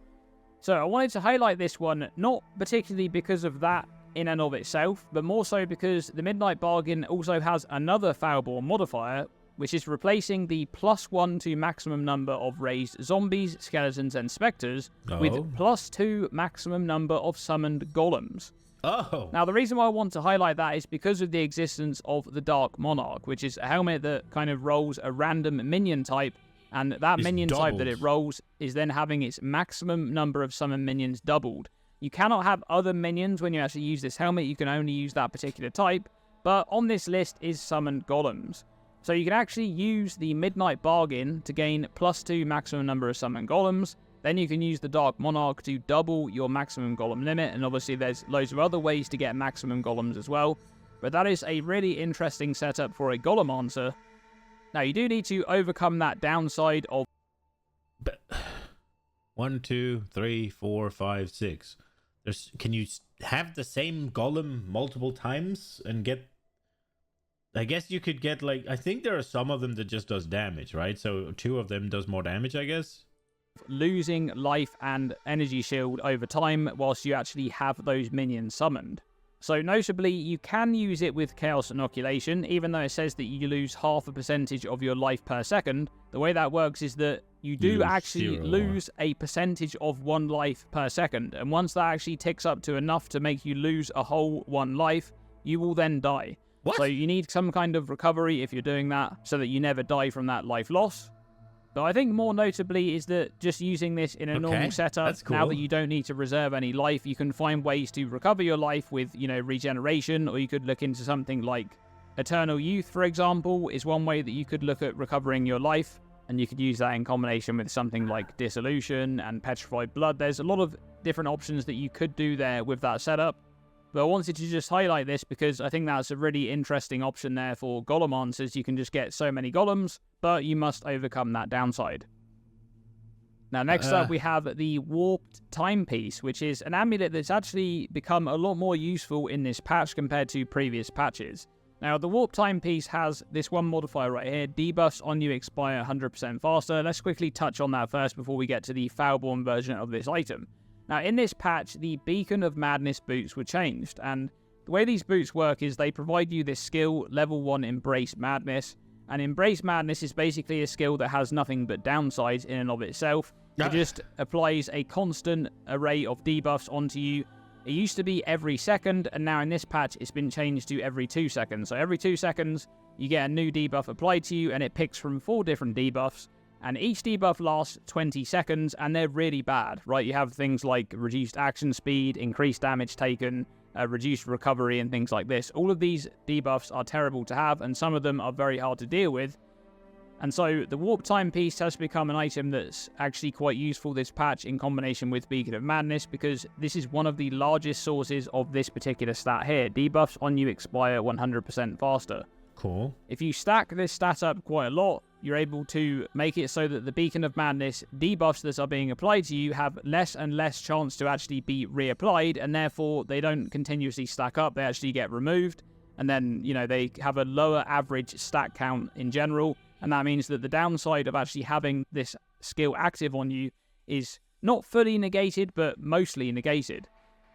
So I wanted to highlight this one, not particularly because of that in and of itself, but more so because the Midnight Bargain also has another Foulborn modifier, which is replacing the +1 to maximum number of raised zombies, skeletons, and spectres with +2 maximum number of summoned golems. Now, the reason why I want to highlight that is because of the existence of the Dark Monarch, which is a helmet that kind of rolls a random minion type, and that minion type that it rolls is then having its maximum number of summoned minions doubled. You cannot have other minions when you actually use this helmet, you can only use that particular type, but on this list is summoned golems. So you can actually use the Midnight Bargain to gain +2 maximum number of summoned golems, then you can use the Dark Monarch to double your maximum golem limit, and obviously there's loads of other ways to get maximum golems as well, but that is a really interesting setup for a Golemancer. Now you do need to overcome that downside of 1, 2, 3, 4, 5, 6. Can you have the same golem multiple times and get... I guess you could get, like, I think there are some of them that just does damage, right? So 2 of them does more damage, I guess? Losing life and energy shield over time whilst you actually have those minions summoned. So notably, you can use it with Chaos Inoculation, even though it says that you lose 0.5% of your life per second. The way that works is that you do actually lose a percentage of 1 life per second, and once that actually ticks up to enough to make you lose a whole 1 life, you will then die. What? So you need some kind of recovery if you're doing that, so that you never die from that life loss. But I think more notably is that just using this in a normal setup, now that you don't need to reserve any life, you can find ways to recover your life with, you know, regeneration, or you could look into something like Eternal Youth, for example, is one way that you could look at recovering your life, and you could use that in combination with something like Dissolution and Petrified Blood. There's a lot of different options that you could do there with that setup. But I wanted to just highlight this because I think that's a really interesting option there for Golemancers. You can just get so many golems, but you must overcome that downside. Now, next up, we have the Warped Timepiece, which is an amulet that's actually become a lot more useful in this patch compared to previous patches. Now, the Warped Timepiece has this one modifier right here, debuffs on you expire 100% faster. Let's quickly touch on that first before we get to the Foulborn version of this item. Now, in this patch, the Beacon of Madness boots were changed, and the way these boots work is they provide you this skill, level 1 Embrace Madness, and Embrace Madness is basically a skill that has nothing but downsides in and of itself. It just applies a constant array of debuffs onto you. It used to be every second, and now in this patch, it's been changed to every 2 seconds. So every 2 seconds, you get a new debuff applied to you, and it picks from 4 different debuffs. And each debuff lasts 20 seconds, and they're really bad, right? You have things like reduced action speed, increased damage taken, reduced recovery, and things like this. All of these debuffs are terrible to have, and some of them are very hard to deal with. And so the Warp Timepiece has become an item that's actually quite useful this patch in combination with Beacon of Madness, because this is one of the largest sources of this particular stat here. Debuffs on you expire 100% faster. Cool. If you stack this stat up quite a lot, you're able to make it so that the Beacon of Madness debuffs that are being applied to you have less and less chance to actually be reapplied, and therefore they don't continuously stack up, they actually get removed, and then, you know, they have a lower average stat count in general, and that means that the downside of actually having this skill active on you is not fully negated, but mostly negated.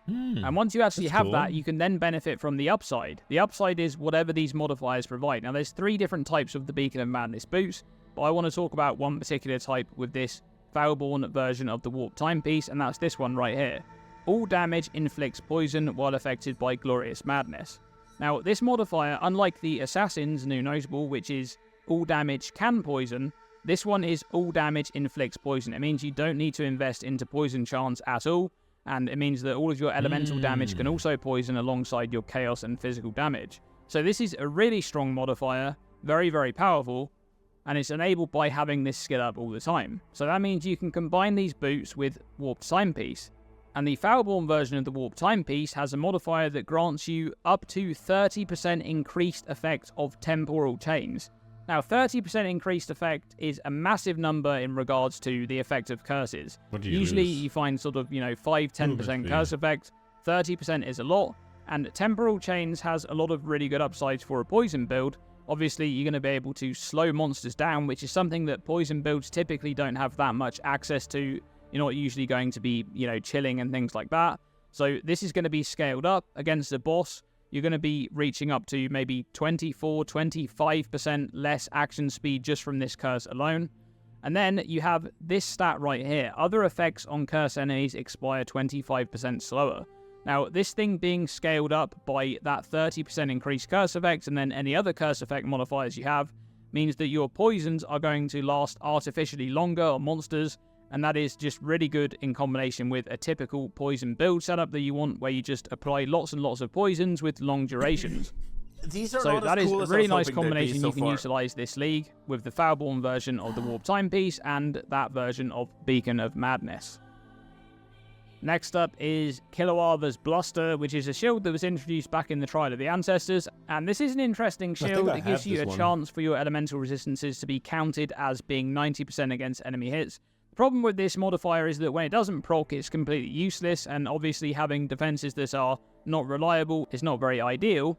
And once you actually that's have cool. that, you can then benefit from the upside. The upside is whatever these modifiers provide. Now, there's 3 different types of the Beacon of Madness boots, but I want to talk about one particular type with this Foulborn version of the Warp Timepiece, and that's this one right here. All damage inflicts poison while affected by Glorious Madness. Now, this modifier, unlike the Assassin's new notable, which is all damage can poison, this one is all damage inflicts poison. It means you don't need to invest into poison chance at all, and it means that all of your elemental damage can also poison alongside your chaos and physical damage. So this is a really strong modifier, very, very powerful, and it's enabled by having this skill up all the time. So that means you can combine these boots with Warped Timepiece. And the Foulborn version of the Warped Timepiece has a modifier that grants you up to 30% increased effect of temporal chains. Now, 30% increased effect is a massive number in regards to the effect of curses. Usually you find sort of, 5-10% curse effect, 30% is a lot, and temporal chains has a lot of really good upsides for a poison build. Obviously, you're going to be able to slow monsters down, which is something that poison builds typically don't have that much access to. You're not usually going to be, chilling and things like that. So this is going to be scaled up against the boss. You're going to be reaching up to maybe 24-25% less action speed just from this curse alone. And then you have this stat right here. Other effects on curse enemies expire 25% slower. Now, this thing being scaled up by that 30% increased curse effect and then any other curse effect modifiers you have means that your poisons are going to last artificially longer on monsters, and that is just really good in combination with a typical poison build setup that you want, where you just apply lots and lots of poisons with long durations. These are So not that as is cool a as I really was nice hoping they'd be combination so you can far. utilize this league with the Foulborn version of the Warp Timepiece and that version of Beacon of Madness. Next up is Kiloava's Bluster, which is a shield that was introduced back in the Trial of the Ancestors, and this is an interesting shield. It gives you a chance for your elemental resistances to be counted as being 90% against enemy hits. The problem with this modifier is that when it doesn't proc, it's completely useless, and obviously having defenses that are not reliable is not very ideal.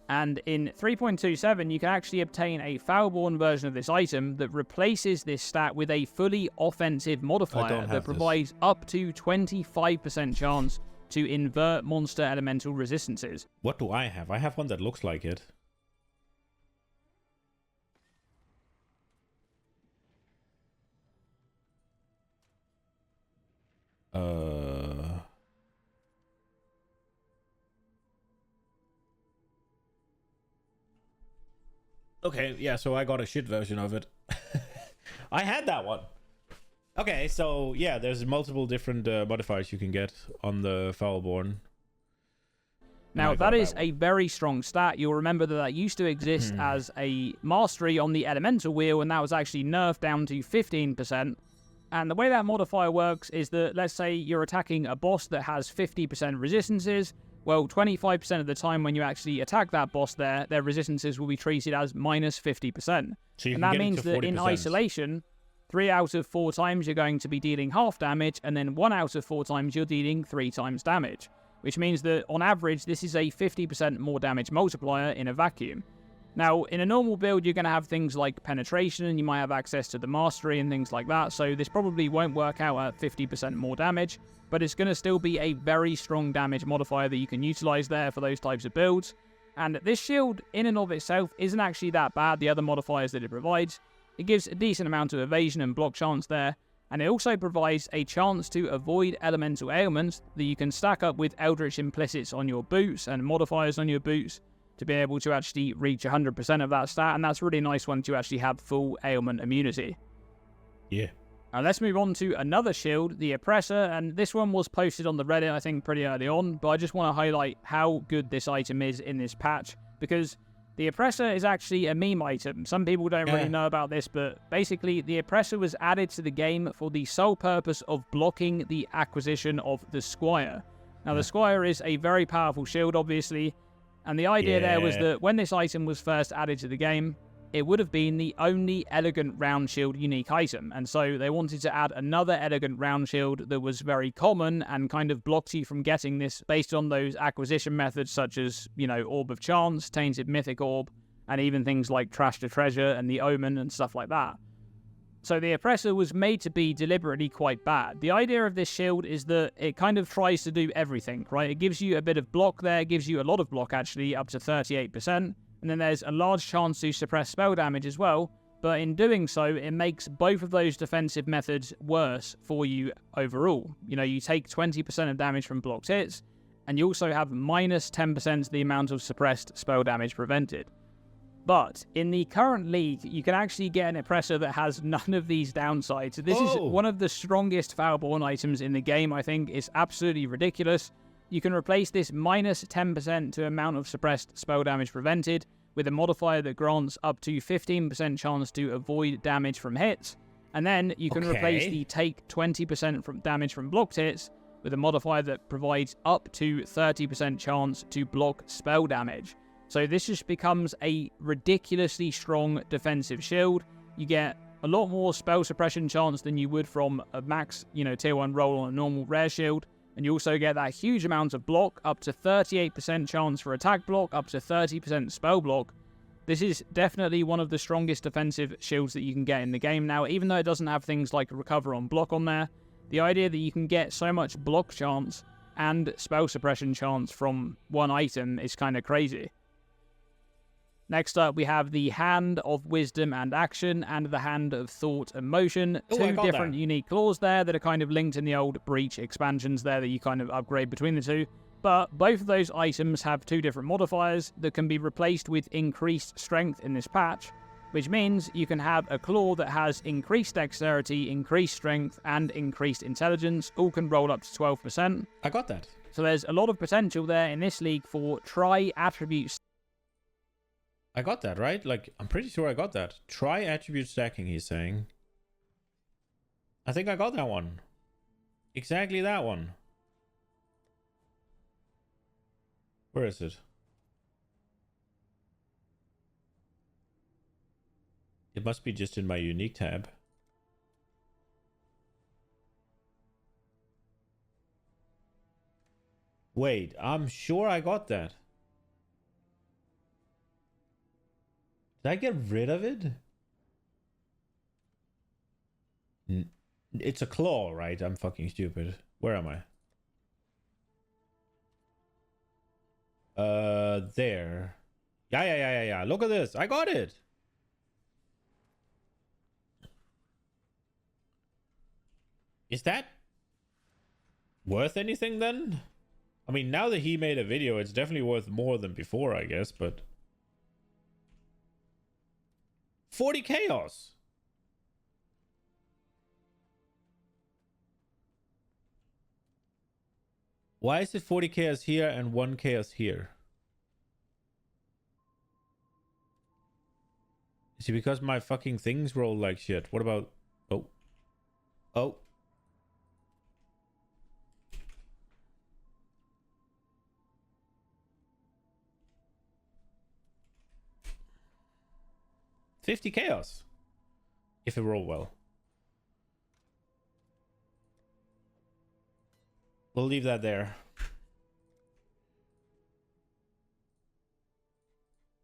And in 3.27, you can actually obtain a Foulborn version of this item that replaces this stat with a fully offensive modifier that provides up to 25% chance to invert monster elemental resistances. What do I have? I have one that looks like it. Okay, yeah, so I got a shit version of it. I had that one. Okay, so yeah, there's multiple different modifiers you can get on the Foulborn. Now, that is a very strong stat. You'll remember that that used to exist as a mastery on the elemental wheel, and that was actually nerfed down to 15%. And the way that modifier works is that, let's say you're attacking a boss that has 50% resistances. Well, 25% of the time when you actually attack that boss there, their resistances will be treated as minus 50%. And that means that in isolation, 3 out of 4 times you're going to be dealing half damage, and then 1 out of 4 times you're dealing 3 times damage. Which means that, on average, this is a 50% more damage multiplier in a vacuum. Now, in a normal build, you're going to have things like penetration, and you might have access to the mastery and things like that, so this probably won't work out at 50% more damage, but it's going to still be a very strong damage modifier that you can utilize there for those types of builds. And this shield, in and of itself, isn't actually that bad, the other modifiers that it provides. It gives a decent amount of evasion and block chance there, and it also provides a chance to avoid elemental ailments that you can stack up with Eldritch Implicits on your boots and modifiers on your boots to be able to actually reach 100% of that stat, and that's really nice once you actually have full ailment immunity. Yeah. Now let's move on to another shield, the Oppressor, and this one was posted on the Reddit, I think, pretty early on, but I just want to highlight how good this item is in this patch, because the Oppressor is actually a meme item. Some people don't really know about this, but basically the Oppressor was added to the game for the sole purpose of blocking the acquisition of the Squire. Now the Squire is a very powerful shield, obviously, and the idea there was that when this item was first added to the game, it would have been the only Elegant Round Shield unique item, and so they wanted to add another Elegant Round Shield that was very common and kind of blocks you from getting this based on those acquisition methods such as, Orb of Chance, Tainted Mythic Orb, and even things like Trash to Treasure and the Omen and stuff like that. So the Oppressor was made to be deliberately quite bad. The idea of this shield is that it kind of tries to do everything, right? It gives you a bit of block there, gives you a lot of block actually, up to 38%, and then there's a large chance to suppress spell damage as well, but in doing so, it makes both of those defensive methods worse for you overall. You know, you take 20% of damage from blocked hits, and you also have minus 10% the amount of suppressed spell damage prevented. But in the current league, you can actually get an Oppressor that has none of these downsides. This is one of the strongest Foulborn items in the game, I think. It's absolutely ridiculous. You can replace this minus 10% to amount of suppressed spell damage prevented with a modifier that grants up to 15% chance to avoid damage from hits. And then you can replace the take 20% from damage from blocked hits with a modifier that provides up to 30% chance to block spell damage. So this just becomes a ridiculously strong defensive shield. You get a lot more spell suppression chance than you would from a max, tier 1 roll on a normal rare shield. And you also get that huge amount of block, up to 38% chance for attack block, up to 30% spell block. This is definitely one of the strongest defensive shields that you can get in the game now, even though it doesn't have things like recover on block on there. The idea that you can get so much block chance and spell suppression chance from one item is kind of crazy. Next up, we have the Hand of Wisdom and Action and the Hand of Thought and Motion. Two different unique claws there that are kind of linked in the old Breach expansions there that you kind of upgrade between the two. But both of those items have two different modifiers that can be replaced with increased strength in this patch, which means you can have a claw that has increased dexterity, increased strength, and increased intelligence. All can roll up to 12%. I got that. So there's a lot of potential there in this league for tri-attribute. I got that, right? Like, I'm pretty sure I got that. Try attribute stacking, he's saying. I think I got that one. Exactly that one. Where is it? It must be just in my unique tab. Wait, I'm sure I got that. Did I get rid of it? It's a claw, right? I'm fucking stupid. Where am I? There. Yeah. Look at this. I got it. Is that worth anything then? I mean, now that he made a video, it's definitely worth more than before, I guess, but 40 chaos. Why is it 40 chaos here and 1 chaos here? Is it because my fucking things roll like shit? What about... Oh. 50 chaos. If it roll well. We'll leave that there.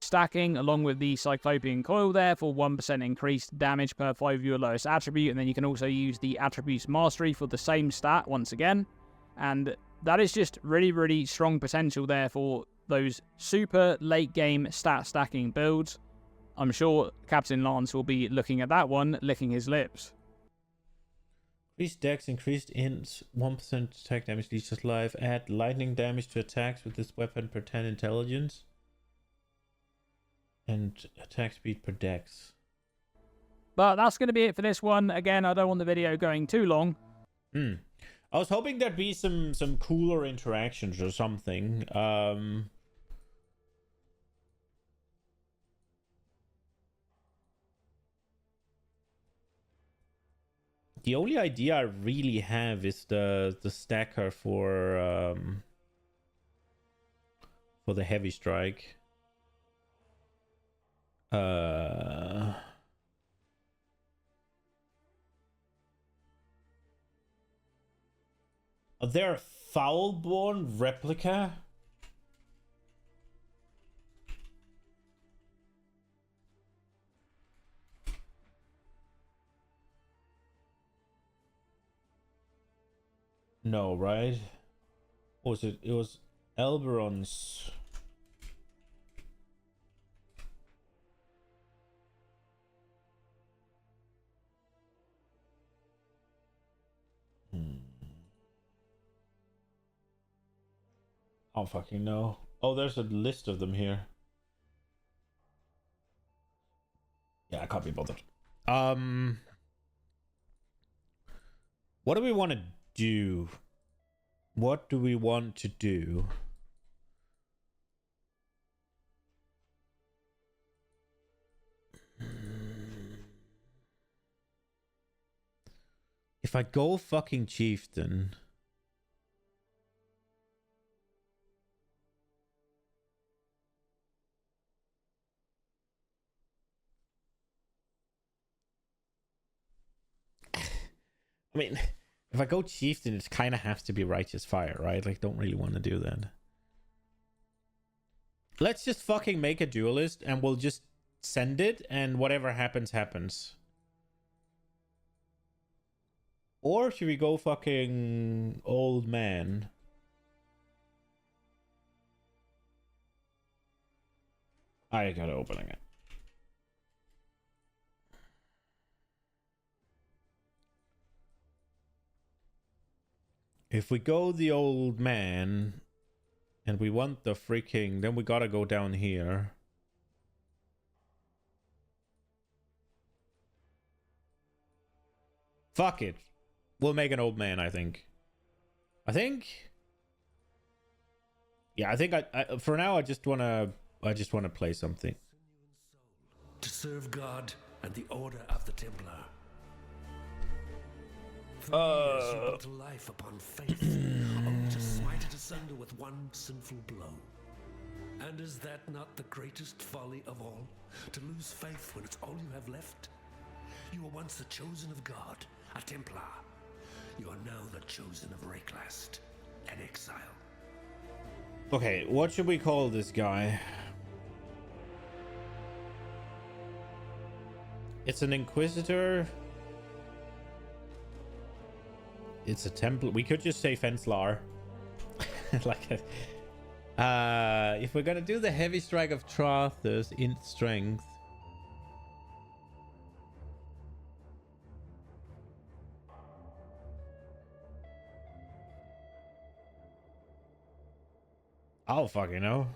Stacking along with the Cyclopean Coil there for 1% increased damage per 5 of your lowest attribute, and then you can also use the Attributes Mastery for the same stat once again. And that is just really, really strong potential there for those super late game stat stacking builds. I'm sure Captain Lance will be looking at that one, licking his lips. Increased dex, increased int, 1% attack damage leaves us life. Add lightning damage to attacks with this weapon per 10 intelligence. And attack speed per dex. But that's going to be it for this one. Again, I don't want the video going too long. I was hoping there'd be some cooler interactions or something. The only idea I really have is the stacker for the heavy strike. Are there a Foulborn replica? No, right? Or was it? It was Elberon's. I don't fucking know. Oh, there's a list of them here. Yeah, I can't be bothered. What do we want to do? What do we want to do? If I go fucking chieftain. I mean, if I go chieftain, it kind of has to be righteous fire, right? Like, don't really want to do that. Let's just fucking make a duelist and we'll just send it and whatever happens, happens. Or should we go fucking old man? I gotta open it. If we go the old man and we want the freaking, then we gotta go down here. Fuck it. We'll make an old man, I think. Yeah, I think I for now I just wanna play something. To serve God and the Order of the Templar. For years you built a life upon faith, only to smite it asunder with one sinful blow. And is that not the greatest folly of all? To lose faith when it's all you have left? You were once the chosen of God, a Templar. You are now the chosen of Rayclast, an exile. Okay, what should we call this guy? It's an Inquisitor. It's a Templar. We could just say Fenslar. Like a, if we're gonna do the heavy strike of Trothus in strength. I don't fucking know.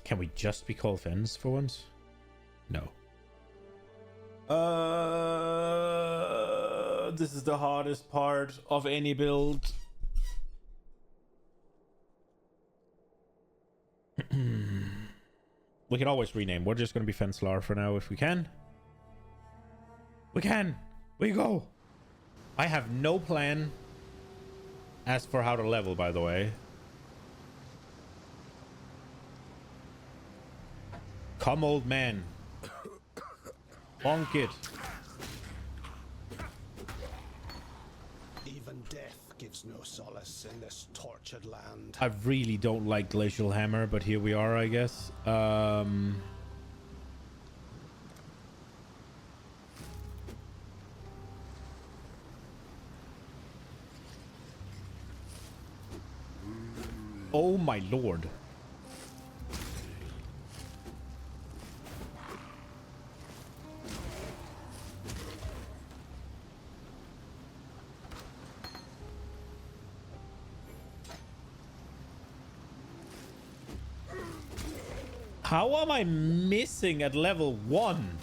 Can we just be called Fens for once? No. This is the hardest part of any build. We can always rename. We're just going to be Fenslar for now if we can. We can. We go. I have no plan as for how to level, by the way. Come, old man. Bonk it. Even death gives no solace in this tortured land. I really don't like Glacial Hammer, but here we are, I guess. Oh my lord. How am I missing at level 1?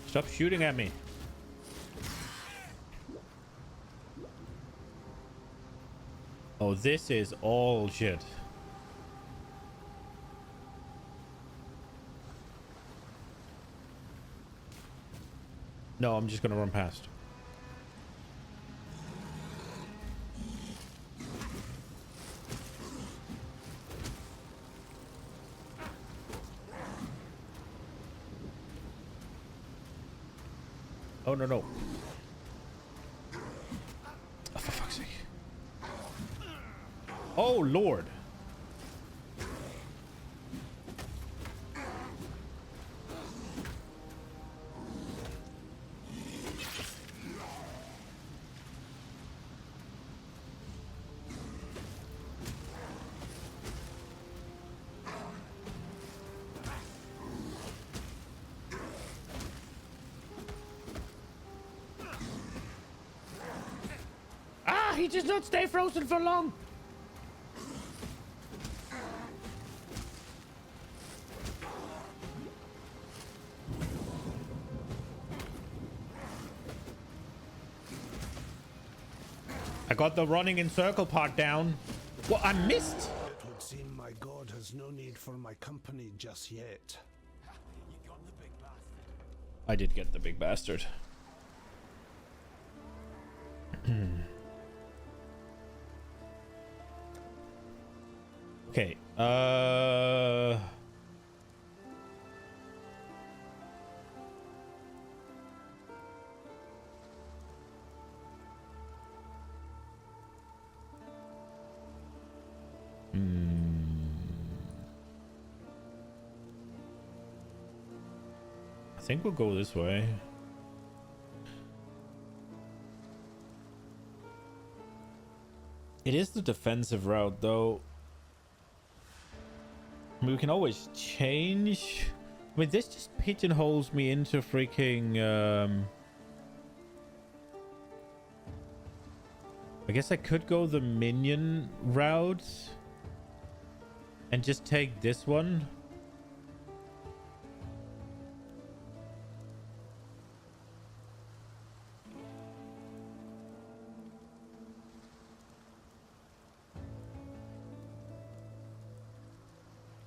Stop shooting at me. Oh, this is all shit. No, I'm just gonna run past. Oh, no, no. Oh, for fuck's sake. Oh, Lord. he does not stay frozen for long. I got the running in circle part down. What, I missed? It would seem my god has no need for my company just yet. I did get the big bastard. Okay. I think we'll go this way. It is the defensive route, though. I mean, we can always change. I mean, this just pigeonholes me into freaking... I guess I could go the minion route and just take this one.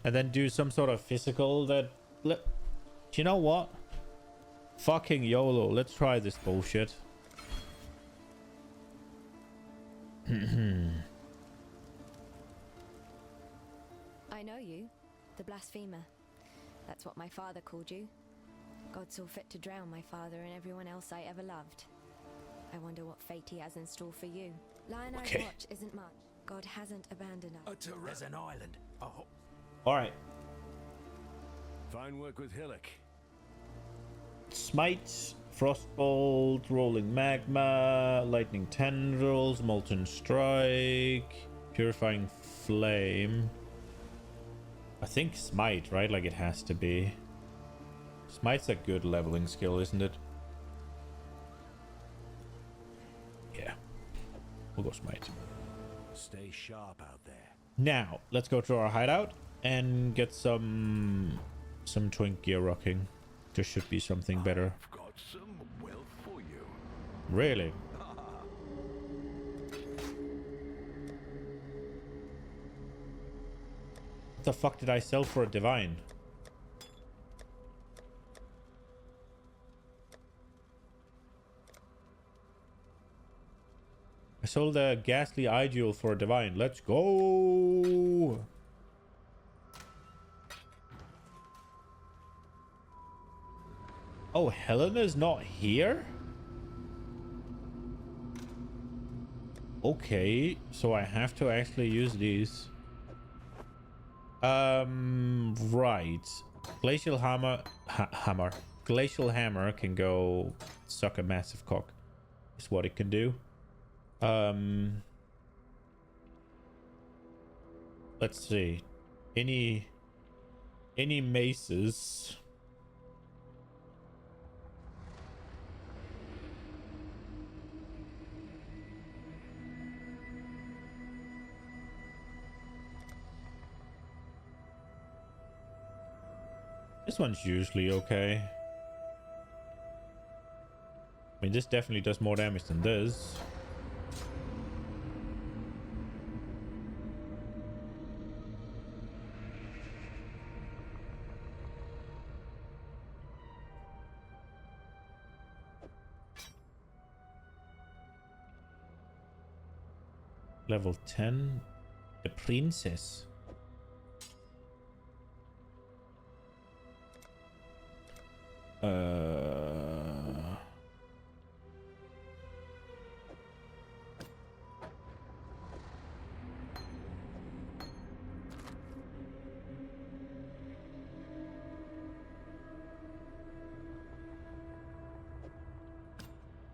And then do some sort of physical that... Do you know what? Fucking YOLO. Let's try this bullshit. I know you, the blasphemer. That's what my father called you. God saw fit to drown my father and everyone else I ever loved. I wonder what fate he has in store for you. Lion Eye's watch isn't much. God hasn't abandoned us. There's an island. Oh. All right. Fine work with Hillock. Smite, Frostbolt, Rolling Magma, Lightning Tendrils, Molten Strike, Purifying Flame. I think Smite, right? Like it has to be. Smite's a good leveling skill, isn't it? Yeah. We'll go Smite. Stay sharp out there. Now, let's go to our hideout and get some twink gear rocking. There should be something better. I've got some wealth for you. Really? What the fuck did I sell for a divine? I sold a ghastly eye jewel for a divine. Let's go! Oh, Helena's not here? Okay, so I have to actually use these. Right. Glacial hammer. Glacial hammer can go suck a massive cock. Is what it can do. Let's see. Any maces? This one's usually okay. I mean, this definitely does more damage than this. Level 10. The princess.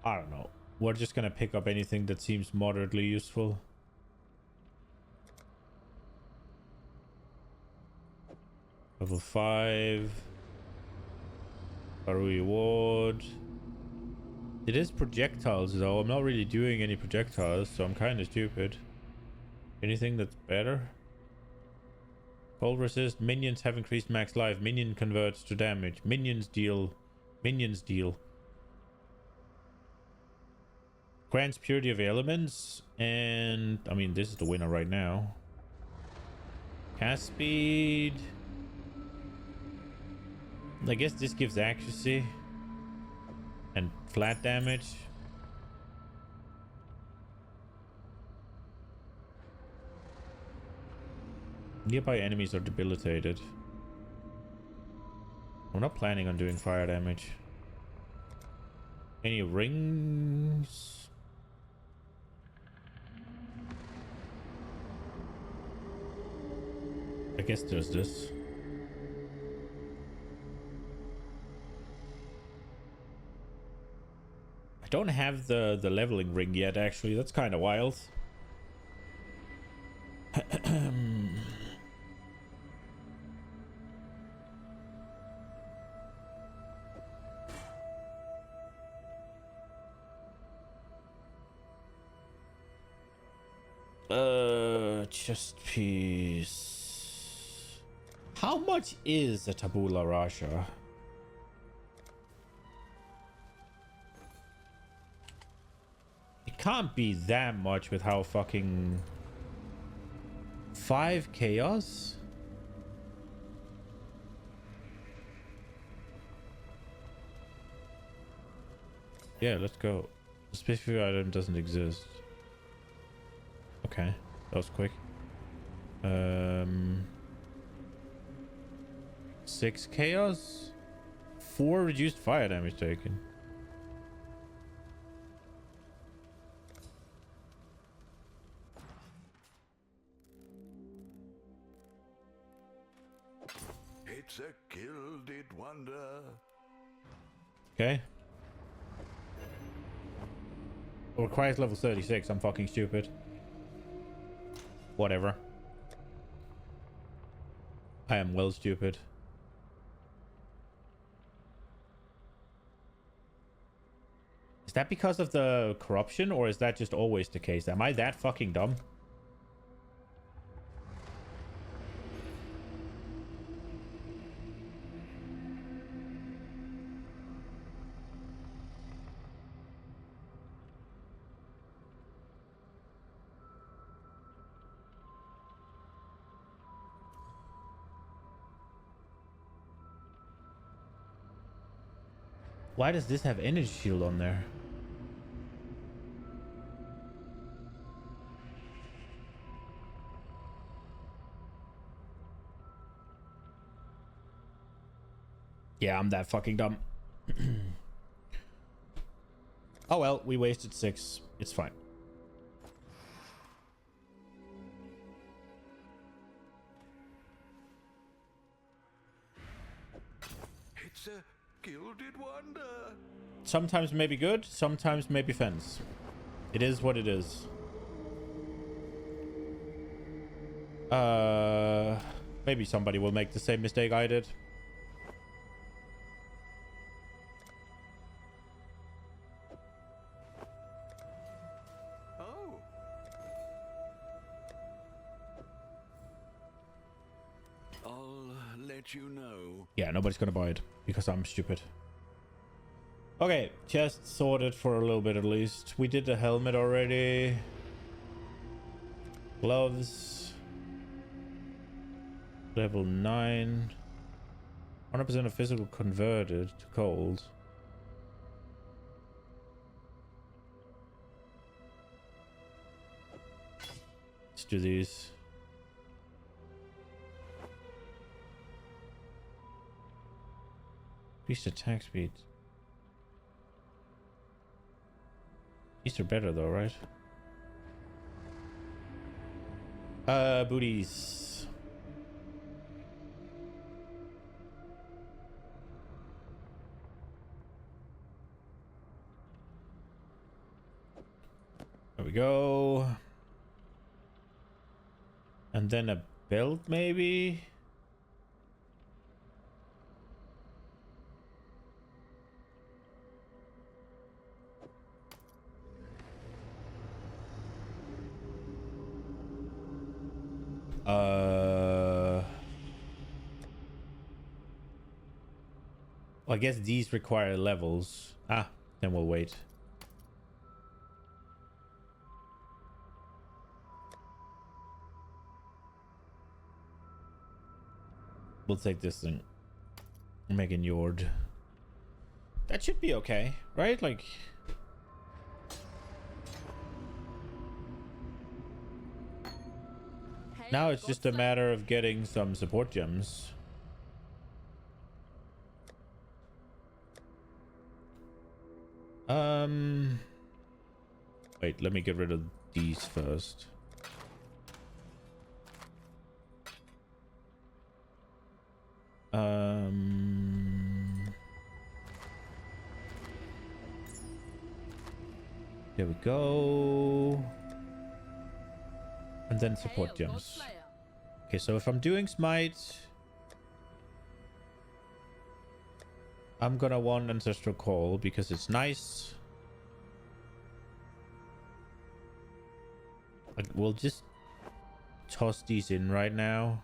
I don't know. We're just gonna pick up anything that seems moderately useful. Level 5. A reward. It is projectiles though. I'm not really doing any projectiles, so I'm kind of stupid. Anything that's better? Cold resist. Minions have increased max life. Minion converts to damage. Minions deal. Grants purity of elements. And I mean, this is the winner right now. Cast speed. I guess this gives accuracy. And flat damage. Nearby enemies are debilitated. I'm not planning on doing fire damage. Any rings? I guess there's this. I don't have the leveling ring yet, actually. That's kind of wild. Chest piece. How much is a tabula rasa? It can't be that much with how fucking 5 chaos. Yeah, let's go. The specific item doesn't exist. Okay, that was quick. 6 chaos, 4 reduced fire damage taken. It's a gilded wonder. Okay. It requires level 36. I'm fucking stupid. Whatever. I am well stupid. Is that because of the corruption, or is that just always the case? Am I that fucking dumb? Why does this have energy shield on there? Yeah, I'm that fucking dumb. Oh well, we wasted 6. It's fine. It's a gilded wonder. Sometimes maybe good, sometimes maybe fence. It is what it is. Maybe somebody will make the same mistake I did. Oh. I'll let you know. Yeah, nobody's gonna buy it because I'm stupid. Okay, chest sorted for a little bit at least. We did the helmet already. Gloves. Level 9. 100% of physical converted to cold. Let's do these. Increased attack speed. These are better though, right? Booties. There we go. And then a belt maybe? Well, I guess these require levels. Ah, then we'll wait. We'll take this thing. Megan Yord. That should be okay, right? Like... Now it's just a matter of getting some support gems. Wait, let me get rid of these first. There we go. And then support gems. Okay, so if I'm doing smite, I'm gonna want ancestral call because it's nice. Like, we'll just toss these in right now.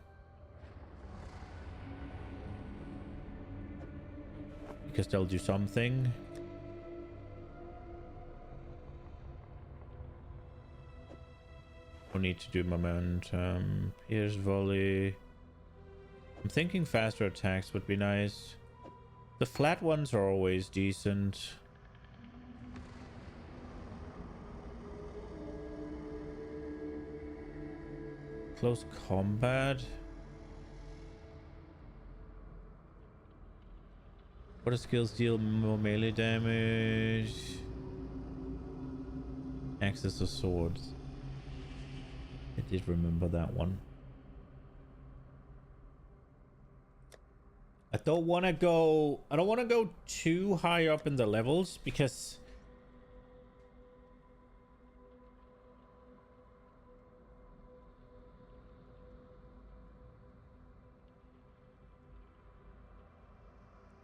Because they'll do something. We need to do momentum. Pierce volley. I'm thinking faster attacks would be nice. The flat ones are always decent. Close combat. What do skills deal more melee damage? Axes or swords. I did remember that one. I don't want to go too high up in the levels because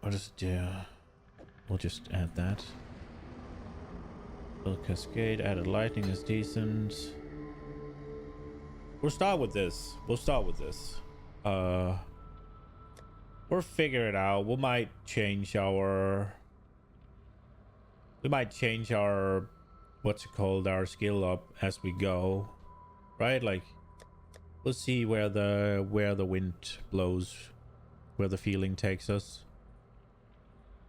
what does it do? We'll just add that. Build cascade, added lightning is decent. We'll start with this. We'll figure it out. We might change our what's it called, our skill up as we go. Right? Like, we'll see where the wind blows, where the feeling takes us.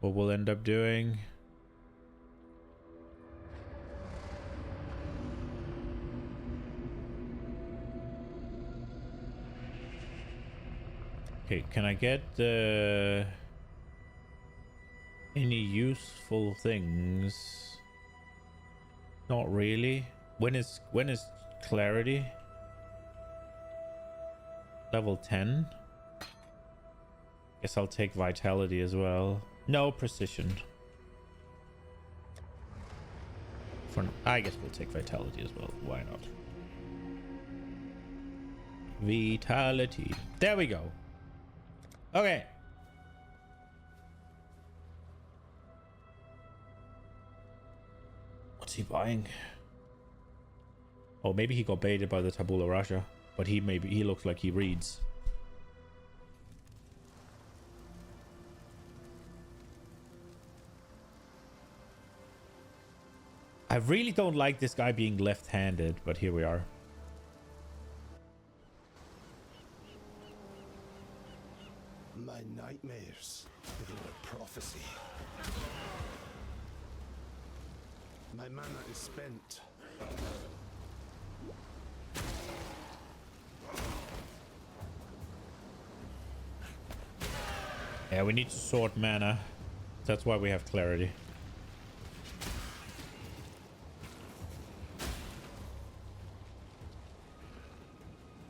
What we'll end up doing. Okay, can I get any useful things? Not really. When is clarity? Level 10. Guess I'll take vitality as well. No precision. I guess we'll take vitality as well. Why not? Vitality. There we go. Okay. What's he buying? Oh, maybe he got baited by the Tabula Rasa, but he looks like he reads. I really don't like this guy being left-handed, but here we are. My nightmares were a prophecy. My mana is spent. Yeah, we need to sort mana. That's why we have clarity.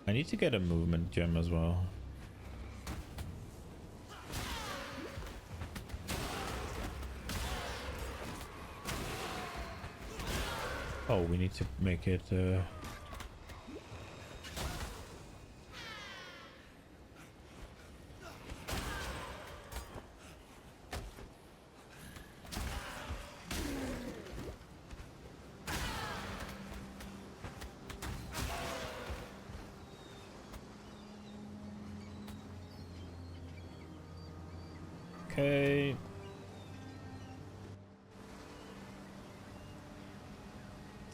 I need to get a movement gem as well. Oh, we need to make it Okay.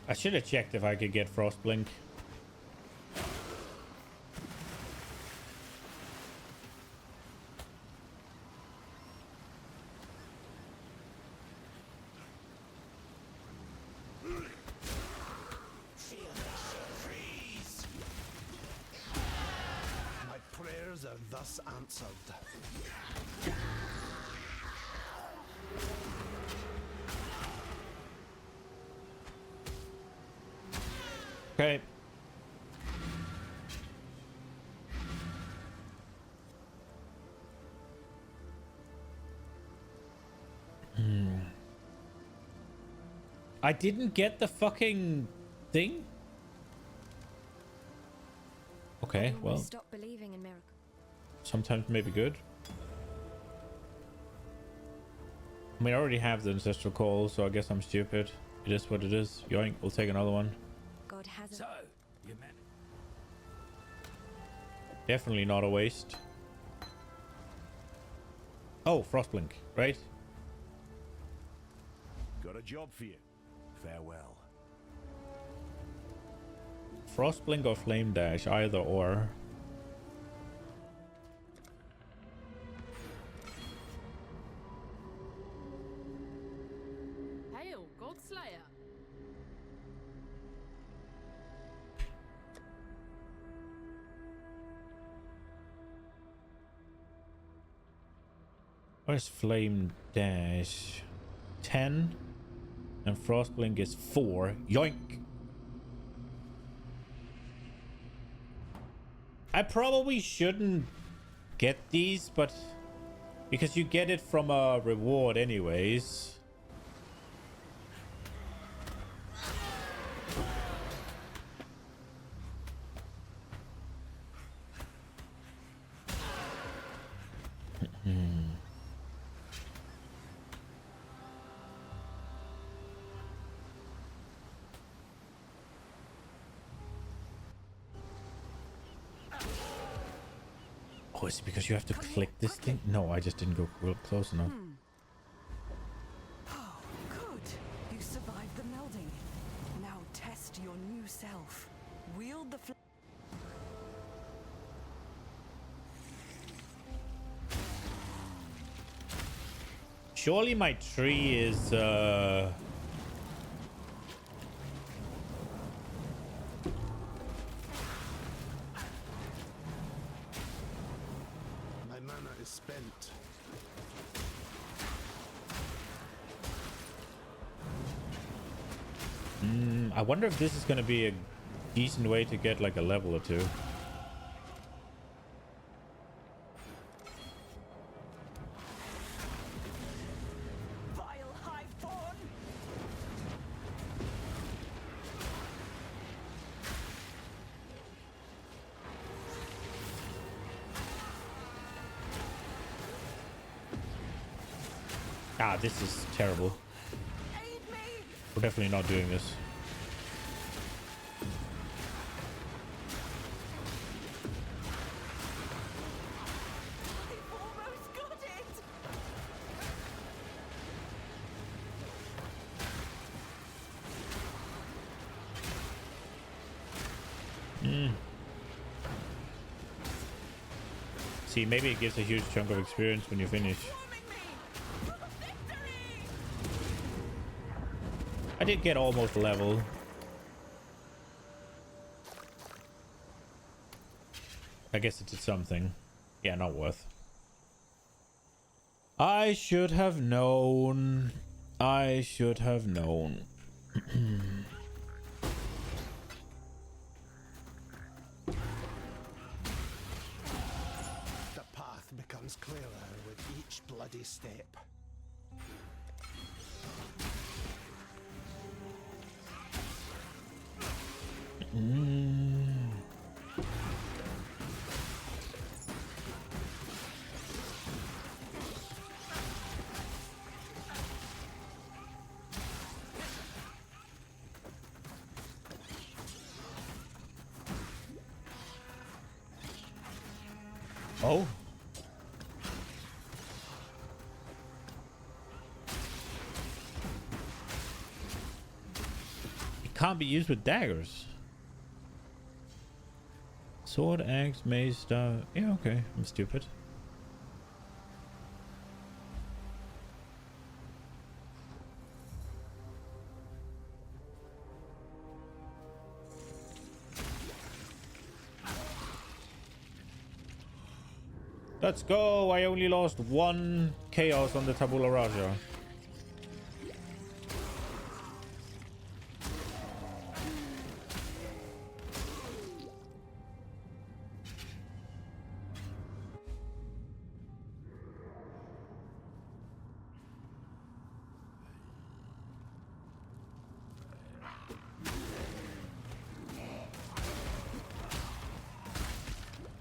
I should have checked if I could get Frostblink. My prayers are thus answered. Okay. I didn't get the fucking thing? Okay, Everyone well, stop believing in miracles. sometimes maybe good. I mean, I already have the ancestral call, so I guess I'm stupid. It is what it is. Yoink, we'll take another one. God hasn't. So, you man. Definitely not a waste. Oh, Frostblink, right? Got a job for you. Farewell. Frostblink or Flame Dash, either or. Hail, Godslayer! Where's Flame Dash? 10. And Frostblink is 4. Yoink! I probably shouldn't get these, but because you get it from a reward anyways. Oh, is it because you have to click this thing? No, I just didn't go close enough. Oh, good. You survived the melding. Now test your new self. Wield the Surely my tree is My mana is spent. I wonder if this is gonna be a decent way to get like a level or two. vile hive fawn. Ah, this is terrible. Aid me. We're definitely not doing this. We've almost got it. See, maybe it gives a huge chunk of experience when you finish. Swarming me. For the victory. I did get almost level. I guess it did something. Yeah, not worth. I should have known. I should have known. The path becomes clearer with each bloody step. Oh. can't be used with daggers. Sword, axe, mace, staff. Yeah, okay. I'm stupid. Let's go. I only lost 1 chaos on the Tabula Rasa.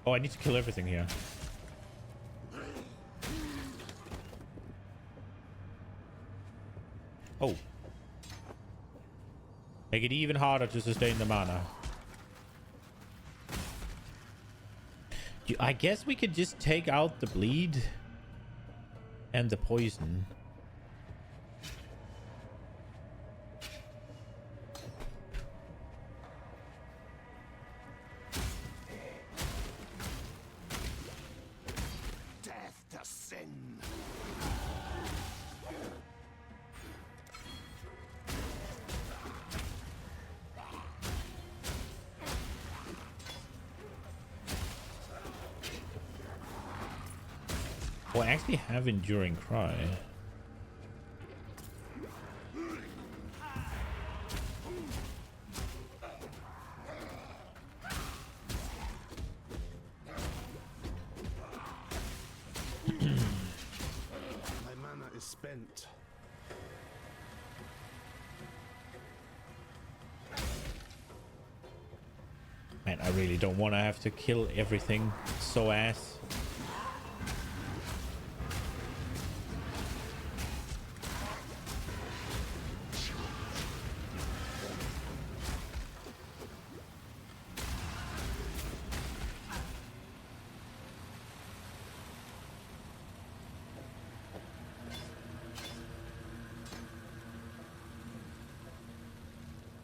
Oh, I need to kill everything here. Oh. Make it even harder to sustain the mana. I guess we could just take out the bleed and the poison. Death to sin. Oh, I actually have Enduring Cry. My mana is spent. Man, I really don't want to have to kill everything so ass.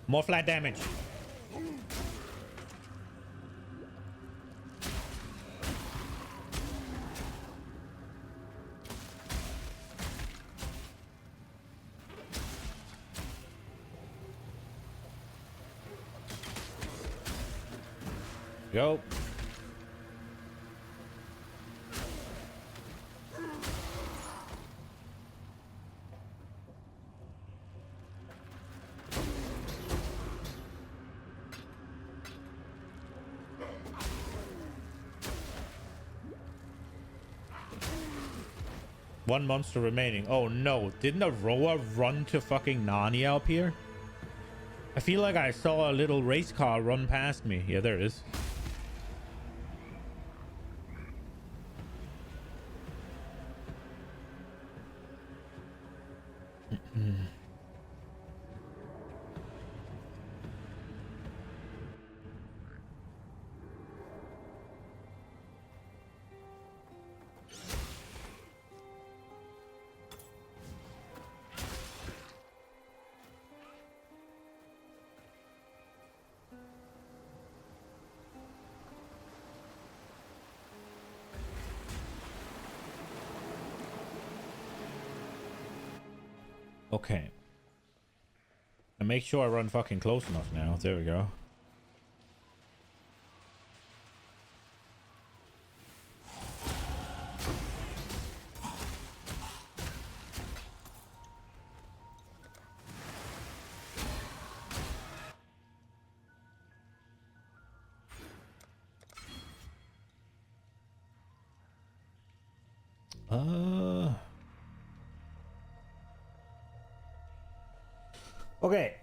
More flat damage. Go. One monster remaining. Oh no, didn't Aroa run to fucking Narnia up here? I feel like I saw a little race car run past me. Yeah, there it is. Okay. And make sure I run fucking close enough now. There we go. Okay.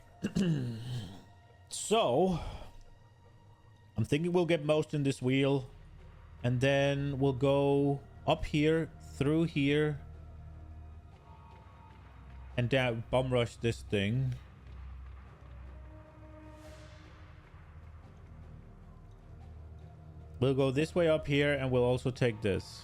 So I'm thinking we'll get most in this wheel, and then we'll go up here, through here, and down, bum rush this thing. We'll go this way up here, and we'll also take this.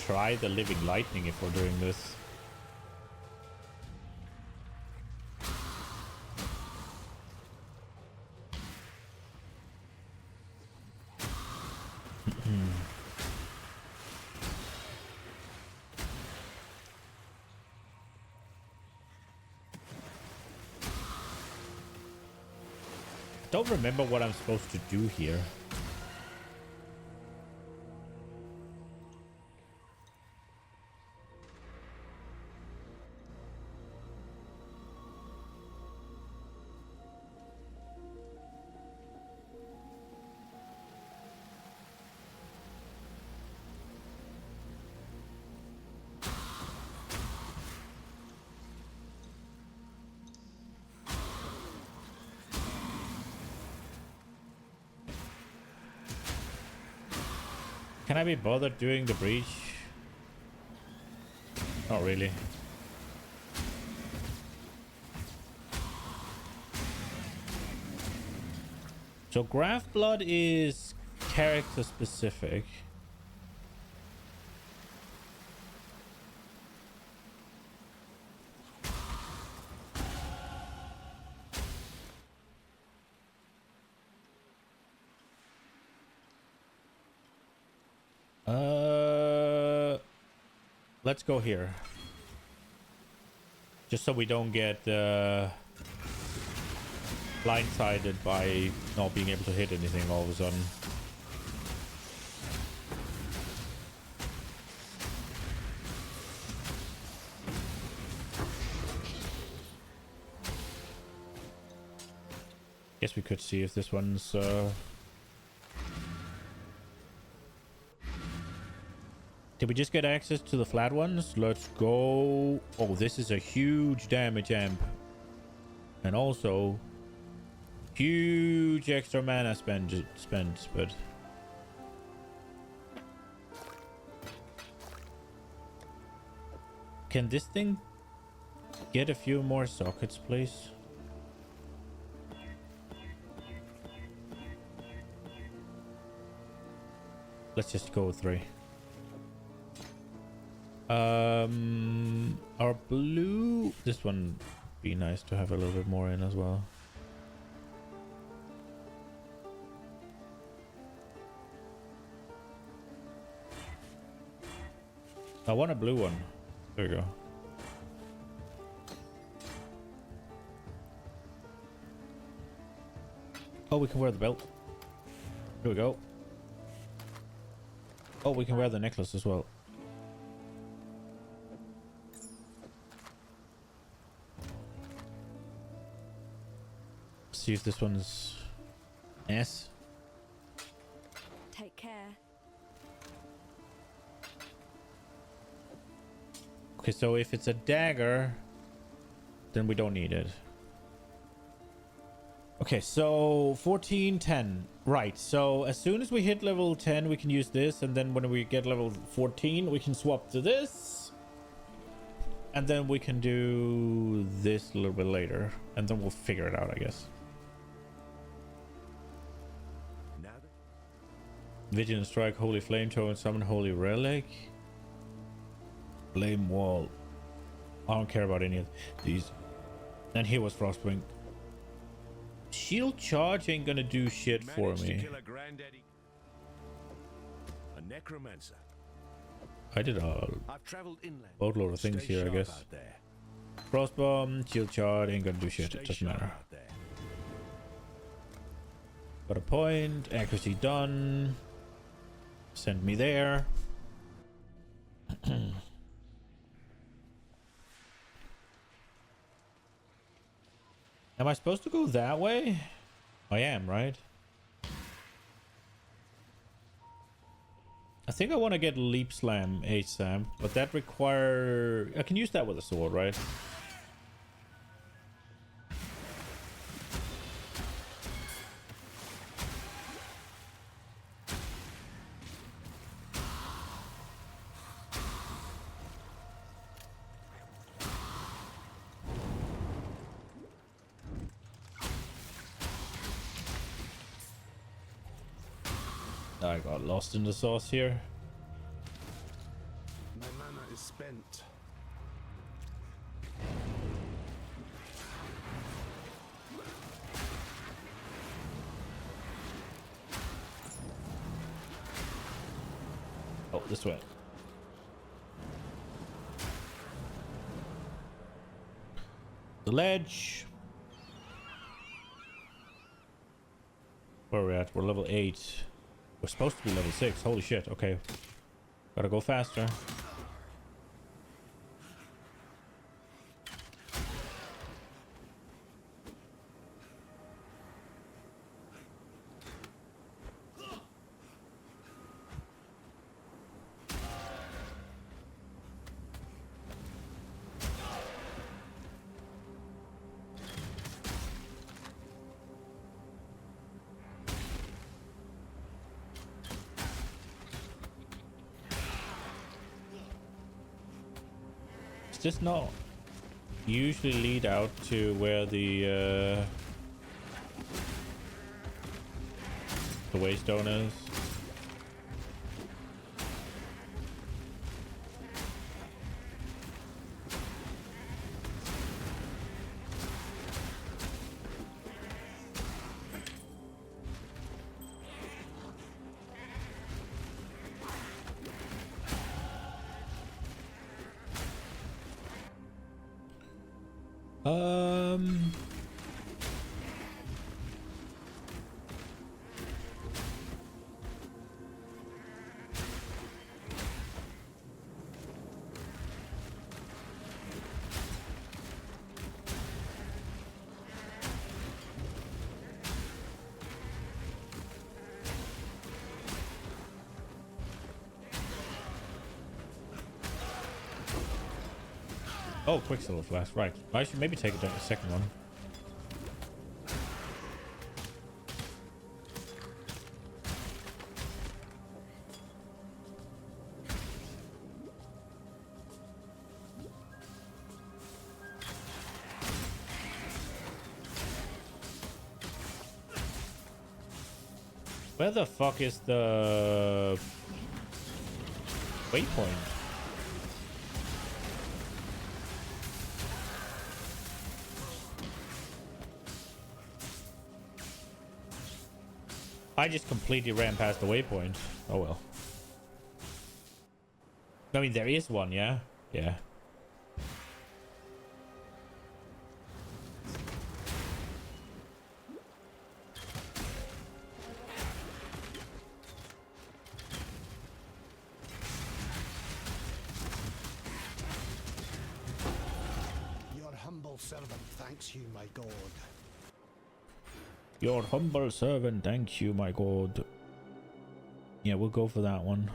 try the living lightning if we're doing this. Don't remember what I'm supposed to do here. Can I be bothered doing the breach? Not really. So Graph Blood is character specific. Let's go here. Just so we don't get blindsided by not being able to hit anything all of a sudden. Guess we could see if this one's did we just get access to the flat ones? Let's go. Oh, this is a huge damage amp. And also huge extra mana spent, but can this thing get a few more sockets, please? Let's just go with 3. Our blue, this one be nice to have a little bit more in as well. I want a blue one. There we go. Oh, we can wear the belt. Here we go. Oh, we can wear the necklace as well. See if this one's S. Take care. Okay, so if it's a dagger, then we don't need it. Okay, so 14, 10. Right, so as soon as we hit level 10, we can use this. And then when we get level 14, we can swap to this. And then we can do this a little bit later. And then we'll figure it out, I guess. Vigilant Strike, Holy Flame Toe, and Summon Holy Relic. Flame Wall. I don't care about any of these. And here was Frostwing. Shield Charge ain't gonna do shit for me. A necromancer. I did a I've traveled inland. boatload of things here, I guess. Frostbomb, Shield Charge ain't gonna do shit. It doesn't matter. Got a point. Accuracy done. Send me there. Am I supposed to go that way? I am, right? I think I want to get Leap Slam ASAP, but that require... I can use that with a sword, right? I got lost in the sauce here. spent. Oh, this way. The ledge. Where are we at? We're level 8. We're supposed to be level 6. Holy shit. Okay. Gotta go faster. Does this not usually lead out to where the waystone is? Oh, Quicksilver Flask. Right. I should maybe take a second one. Where the fuck is the waypoint? I just completely ran past the waypoint. Oh well. I mean, there is one, yeah? Yeah. Your humble servant thanks you, my god. Your humble servant, thank you, my god. Yeah, we'll go for that one.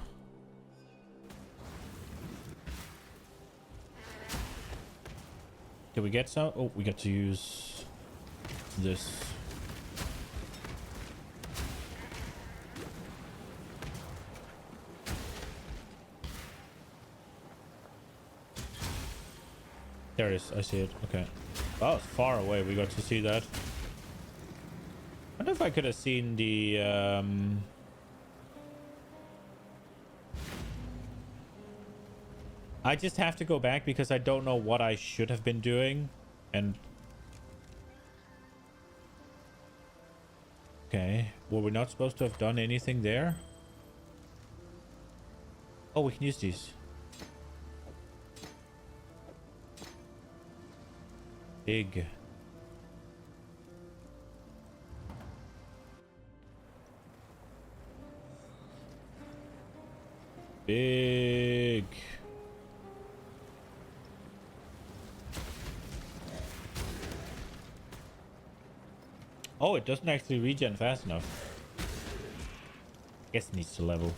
Did we get some? Oh, we get to use this. There it is. I see it. Okay. Oh, it's far away. We got to see that. I wonder if I could have seen the I just have to go back because I don't know what I should have been doing. And okay, were we not supposed to have done anything there? Oh, we can use these. Big. Big. Oh, it doesn't actually regen fast enough. Guess it needs to level.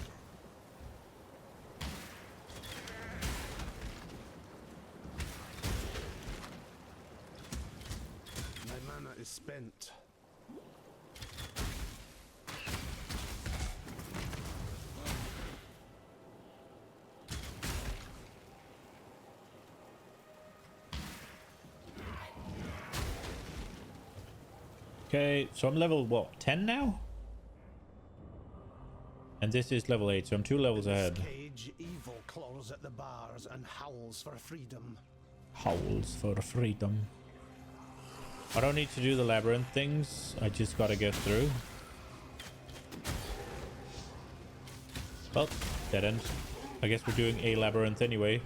My mana is spent. Okay, so I'm level, what, 10 now? And this is level 8, so I'm 2 levels ahead. Cage, evil claws at the bars and howls for freedom. Howls for freedom. I don't need to do the labyrinth things. I just gotta get through. Well, dead end. I guess we're doing a labyrinth anyway.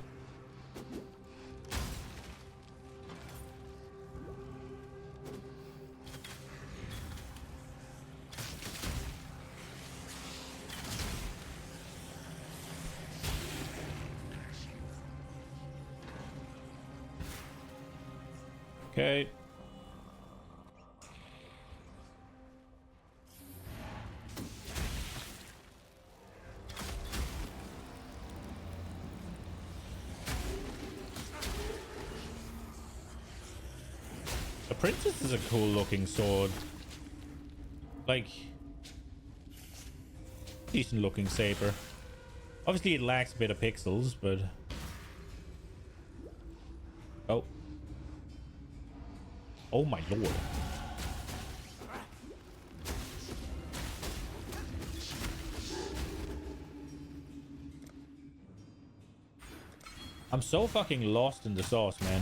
Okay. The princess is a cool looking sword. Like, decent looking saber. Obviously it lacks a bit of pixels, but... Oh. Oh my lord. I'm so fucking lost in the sauce, man.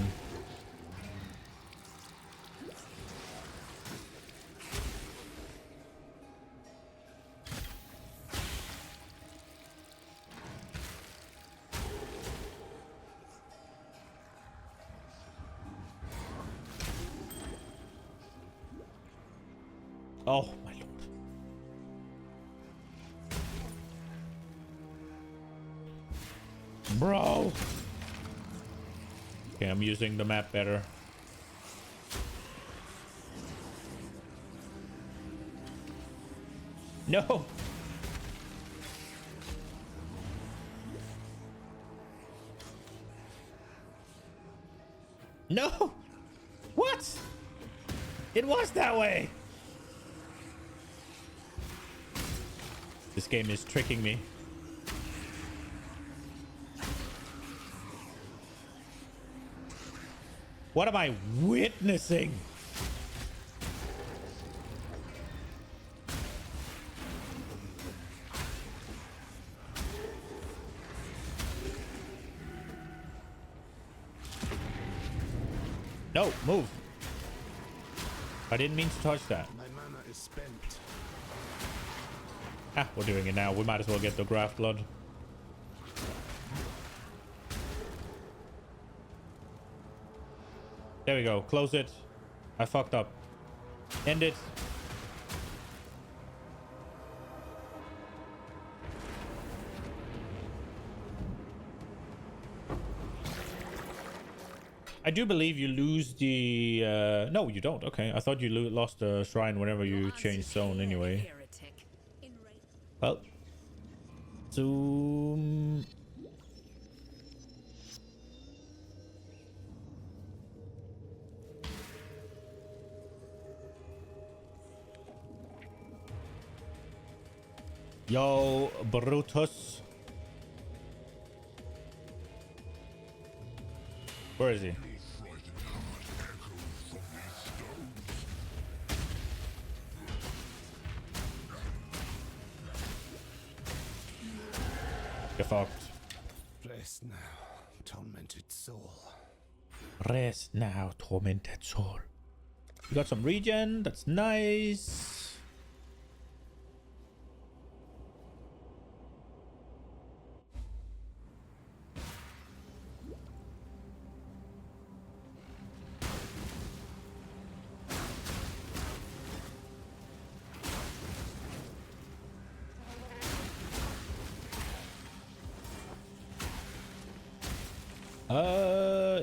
Oh my lord. Bro. Okay, I'm using the map better. No. No. What? It was that way. This game is tricking me. What am I witnessing? No, move. I didn't mean to touch that. My mana is spent. Ah, we're doing it now. We might as well get the graft blood. There we go. Close it. I fucked up. End it. I do believe you lose the... No, you don't. Okay. I thought you lost the shrine whenever you change zone anyway. Well. Zoom. Yo, Brutus. Where is he? Get fucked. Rest now, tormented soul. Rest now, tormented soul. You got some regen. That's nice.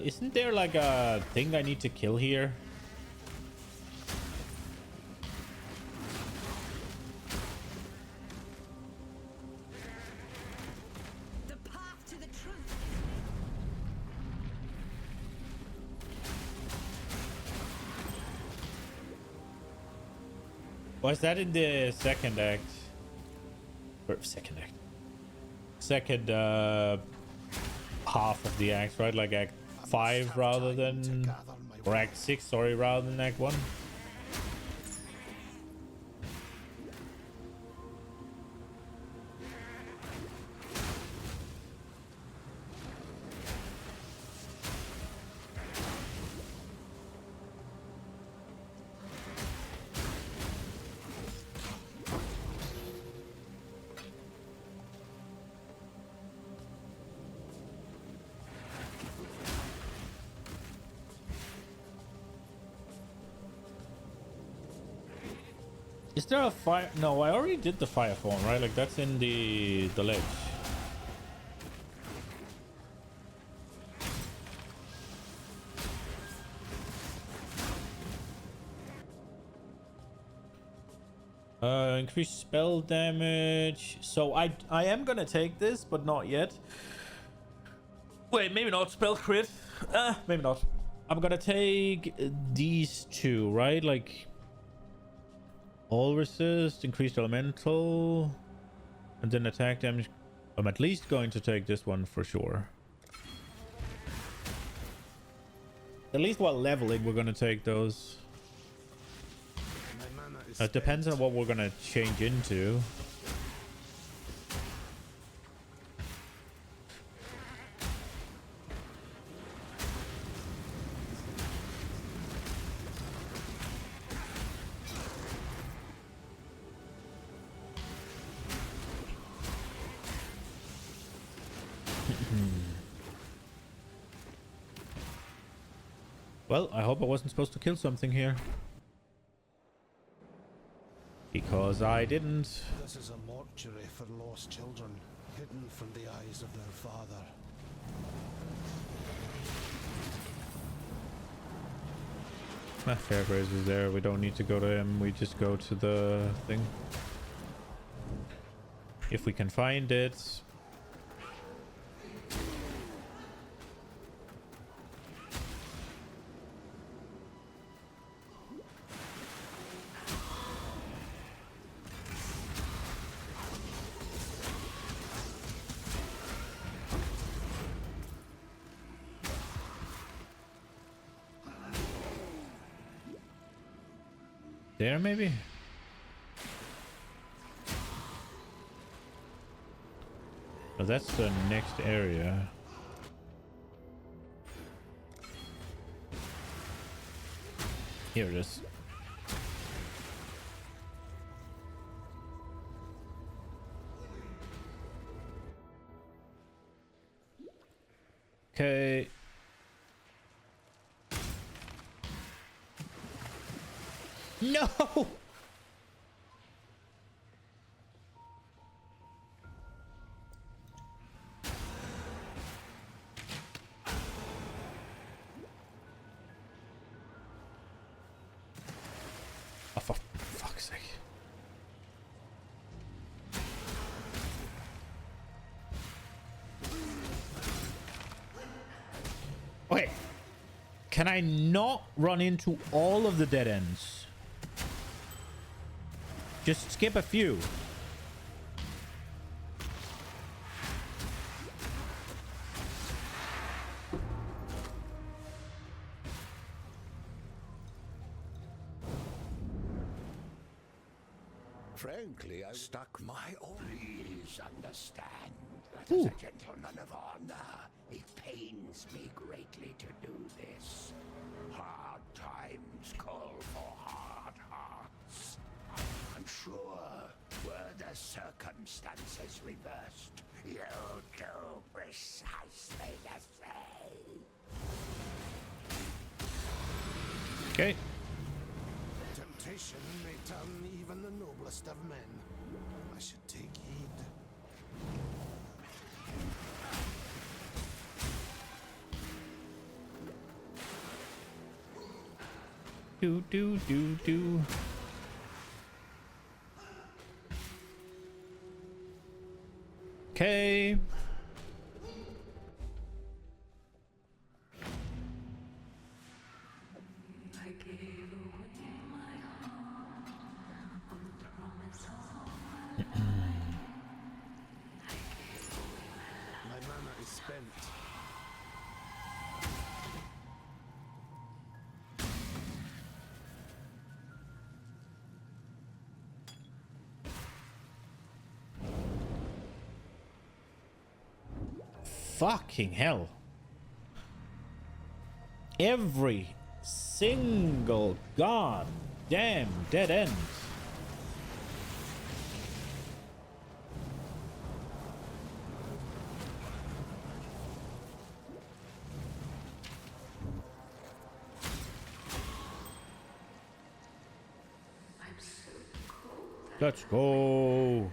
Isn't there like a thing I need to kill here? The path to the truth. Was that in the second act? Or second act? Second half of the act, right? Like act 5 rather than... Or act 6, sorry, rather than act 1. Is there a fire? No, I already did the fire form, right? Like that's in the ledge. Increase spell damage. So I am gonna take this, but not yet. Wait, maybe not. Spell crit. Maybe not. I'm gonna take these two, right? Like all resist, increased elemental, and then attack damage. I'm at least going to take this one for sure. At least while leveling, we're gonna take those. It depends on what we're gonna change into. Well, I hope I wasn't supposed to kill something here. Because I didn't. This is a mortuary for lost children, hidden from the eyes of their father. Fairgrace is there. We don't need to go to him. We just go to the thing. If we can find it. There, maybe? Oh, that's the next area. Here it is. Okay. No! Oh, for fuck's sake. Okay. Can I not run into all of the dead ends? Just skip a few. Frankly, I stuck my own. Please understand that as a gentleman of honor, it pains me greatly to do this. Hard times call for hard hearts. I'm sure, were the circumstances reversed, you'll do precisely the same. Okay. Temptation may turn even the noblest of men. I should take heed. Do. Okay. My mana is spent. Fucking hell. Every single goddamn dead end. Let's go.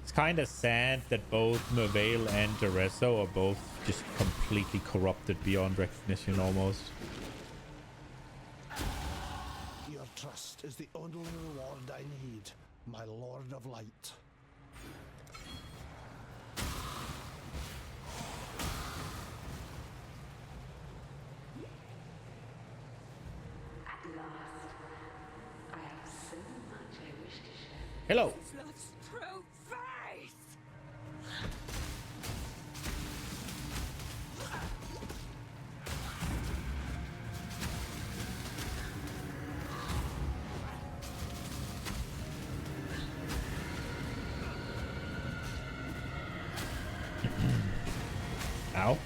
It's kind of sad that both Mervale and Deresso are both just completely corrupted beyond recognition almost. Your trust is the only reward I need, my Lord of Light. At last, I have so much I wish to share. Hello. This is love's true face! Ow.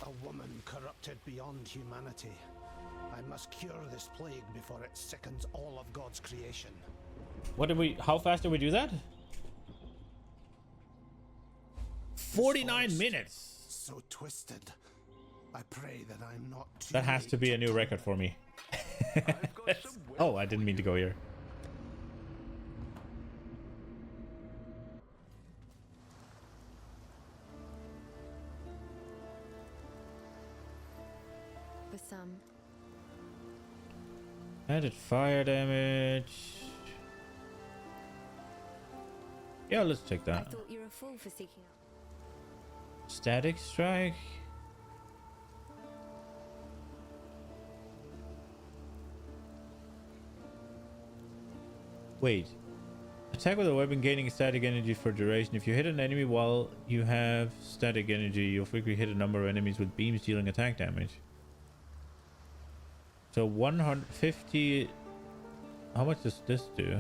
A woman corrupted beyond humanity. I must cure this plague before it sickens all of God's creation. What did we? How fast did we do that? 49 minutes. So twisted. I pray that I'm not too That has to be a new late record for me. Oh, I didn't mean to go here. For some, Added fire damage. Yeah, let's take I that. thought you were a fool for seeking out. Static strike. Wait. Attack with a weapon gaining static energy for duration. If you hit an enemy while you have static energy, you'll frequently hit a number of enemies with beams dealing attack damage. So 150. How much does this do?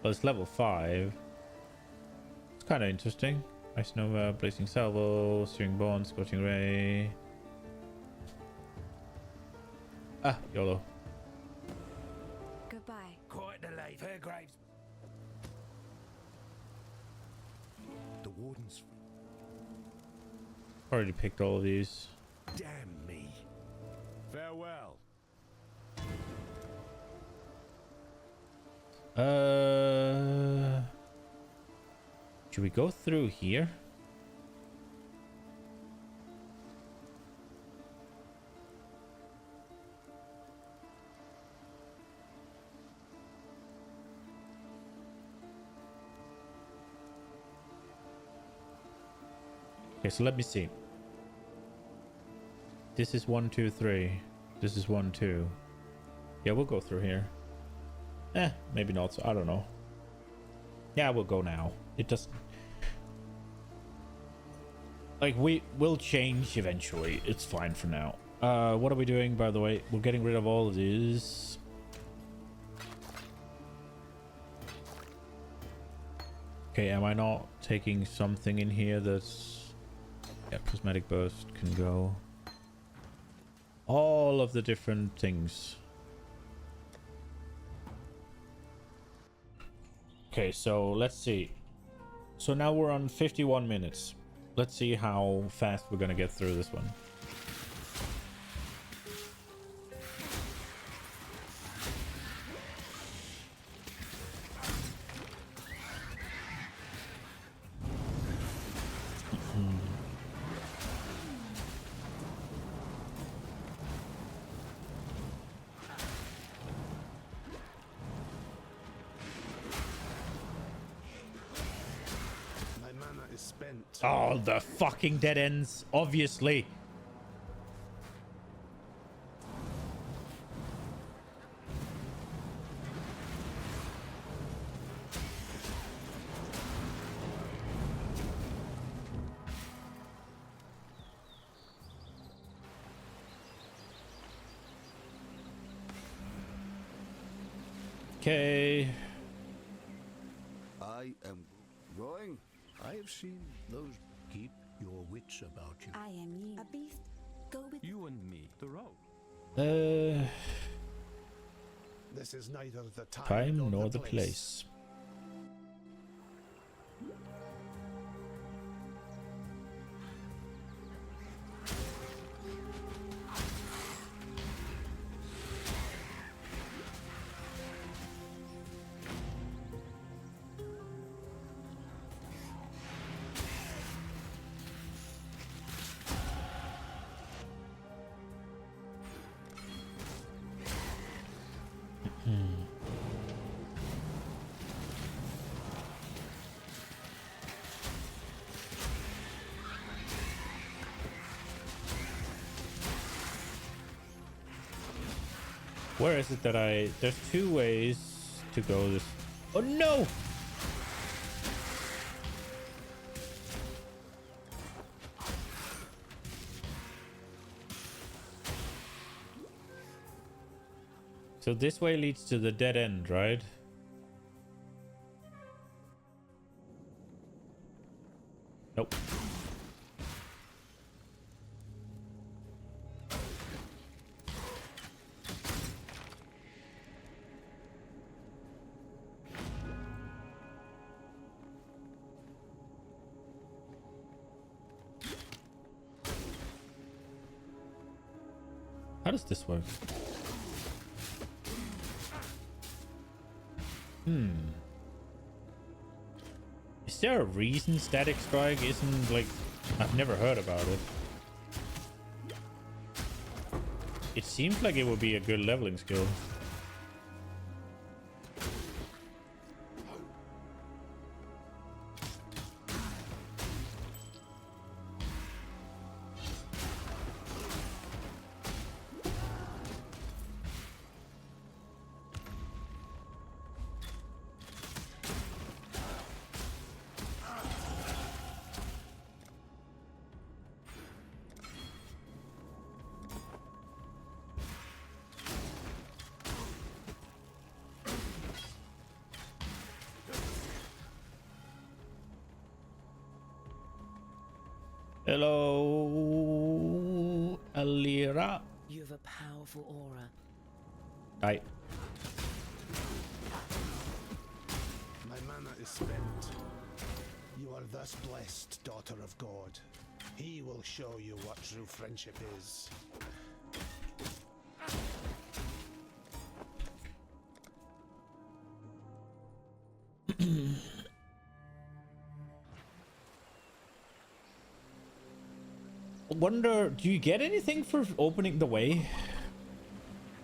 Well, it's level 5. It's kind of interesting. Ice Nova, Blazing Salvo, Searing Bond, Scorching Ray. Ah, YOLO. Goodbye. Quite the late. Fair graves. The warden's. Already picked all of these. Damn me. Farewell. Should we go through here? Okay, so let me see. This is 1, 2, 3. This is 1, 2. Yeah, we'll go through here. Maybe not. I don't know. Yeah, we'll go now. It doesn't... Like, we will change eventually. It's fine for now. What are we doing, by the way? We're getting rid of all of these. Okay, am I not taking something in here that's... Yeah, Prismatic Burst can go. All of the different things. Okay, so let's see. So now we're on 51 minutes. Let's see how fast we're gonna get through this one. My mana is spent. Oh, the fucking dead ends, obviously. Okay. I am going. I have seen those. Keep your wits about you. I am you. A beast. Go with You and me, the road. This is neither the Time nor the place. Where is it that there's two ways to go this. Oh no! So this way leads to the dead end, right? Nope. How does this work? Is there a reason Static Strike isn't like... I've never heard about it. It seems like it would be a good leveling skill. Hello, Alira. You have a powerful aura. Hi. My mana is spent. You are thus blessed, daughter of God. He will show you what true friendship is. Wonder, do you get anything for opening the way?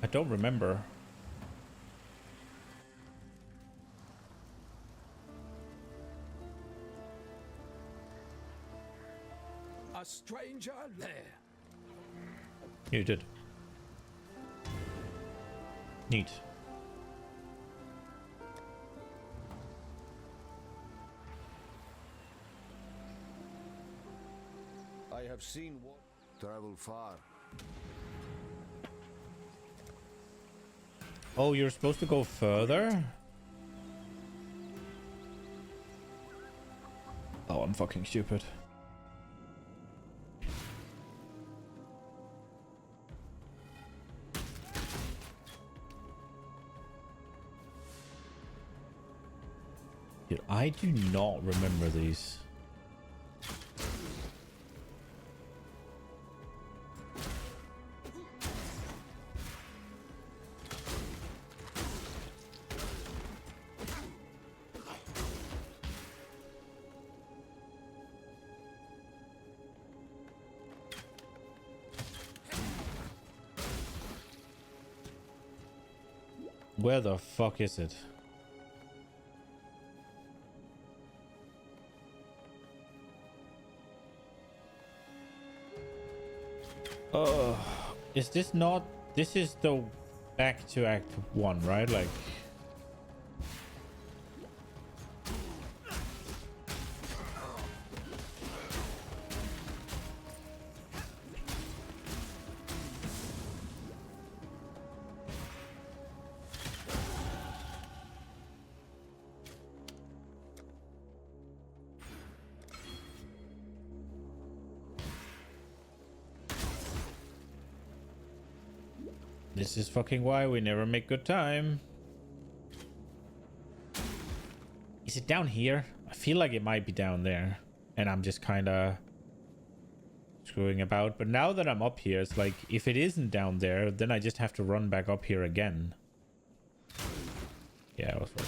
I don't remember. A stranger there. You did. Neat. I have seen what travel far. Oh, you're supposed to go further? Oh, I'm fucking stupid. Dude, I do not remember these. Where the fuck is it? Is this not... This is the back to Act 1, right? Like... This is fucking why we never make good time. Is it down here? I feel like it might be down there. And I'm just kind of screwing about. But now that I'm up here, it's like, if it isn't down there, then I just have to run back up here again. Yeah, I was right.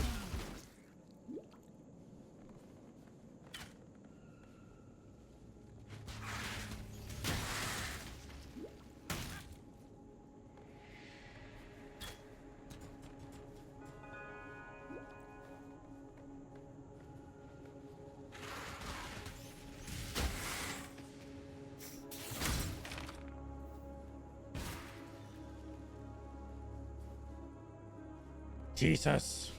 Jesus.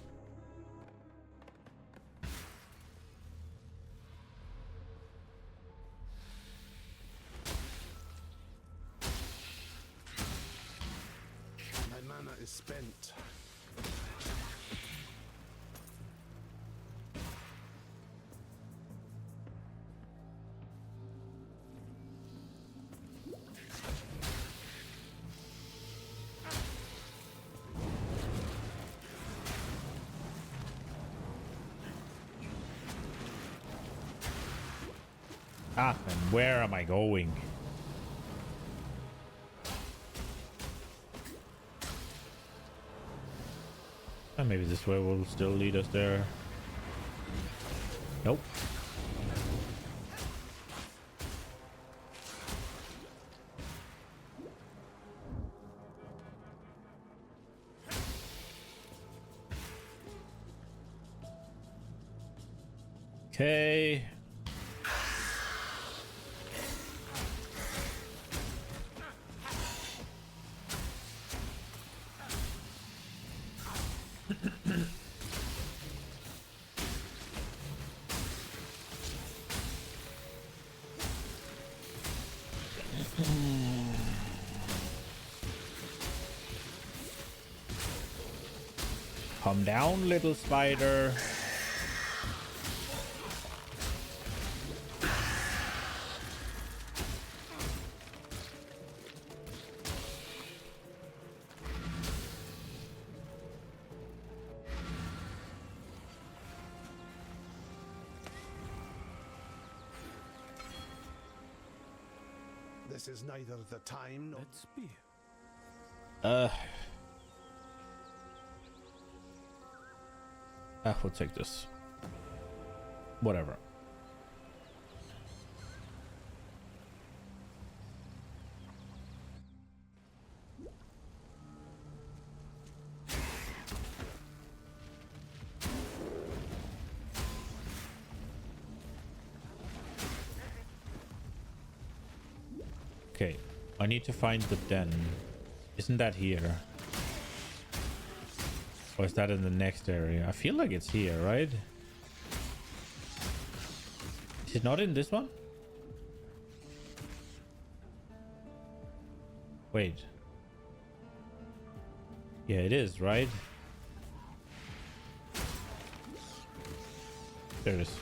My mana is spent. Ah, and where am I going? Maybe this way will still lead us there. Nope. Okay. Calm down, little spider. This is neither the time nor... Let's be. We'll take this. Whatever. Okay, I need to find the den. Isn't that here? Or is that in the next area? I feel like it's here, right? Is it not in this one? Wait. Yeah, it is, right? There it is.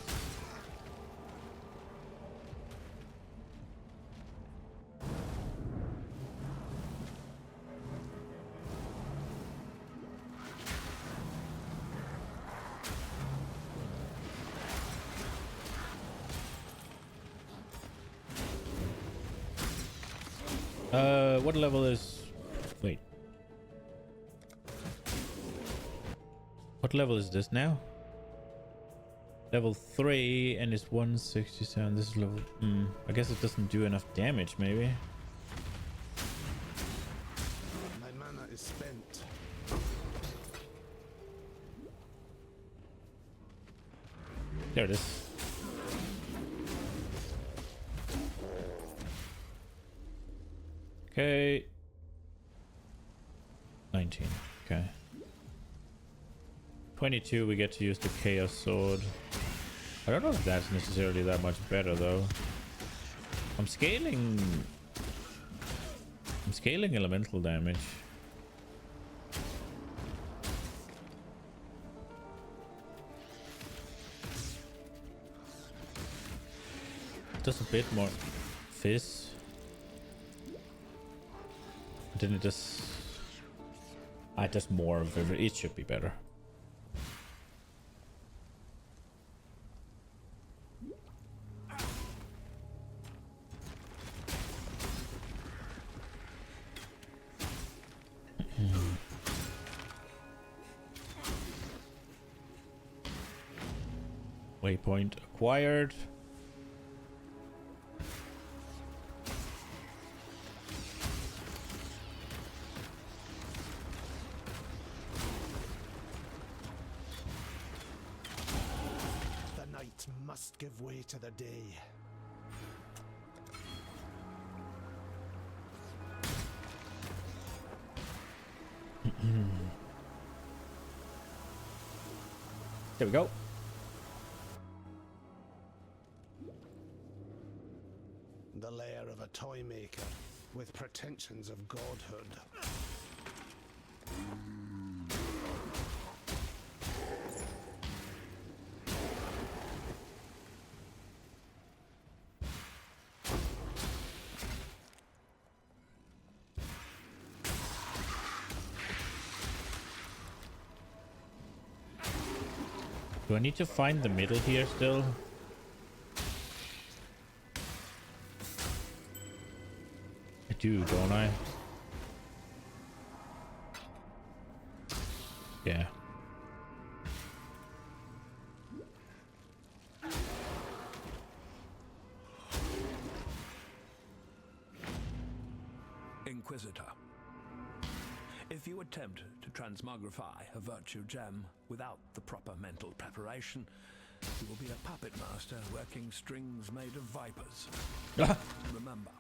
What level is... Wait. What level is this now? Level 3 and it's 167. This is level... I guess it doesn't do enough damage, maybe. My mana is spent. There it is. Okay. 19. Okay. 22, we get to use the Chaos Sword. I don't know if that's necessarily that much better, though. I'm scaling elemental damage. Just a bit more fizz. Didn't it just... Just more of it. It should be better. Waypoint acquired. The night must give way to the day. There we go. The lair of a toy maker with pretensions of godhood. Do I need to find the middle here still? I do, don't I? Yeah. Inquisitor. If you attempt to transmogrify a virtue gem without the proper mental preparation, you will be a puppet master working strings made of vipers. Remember,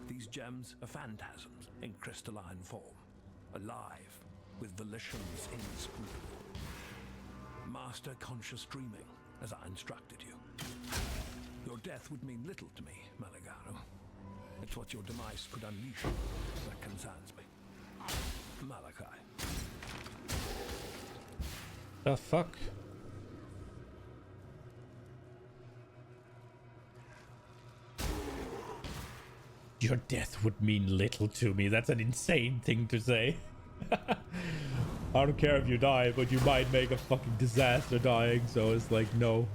these gems are phantasms in crystalline form, alive with volitions inscrutable. Master conscious dreaming, as I instructed you. Your death would mean little to me, Malagaro. It's what your demise could unleash that concerns me. Malachi. The fuck? Your death would mean little to me. That's an insane thing to say. I don't care if you die, but you might make a fucking disaster dying, so it's like, no.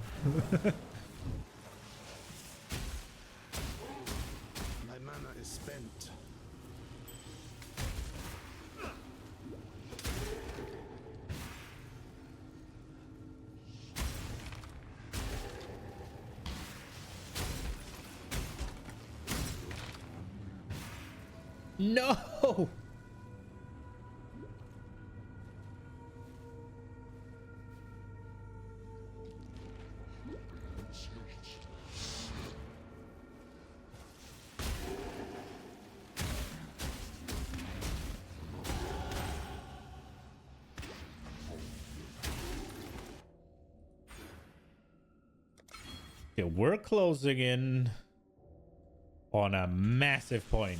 My mana is spent. No! Yeah, we're closing in on a massive point.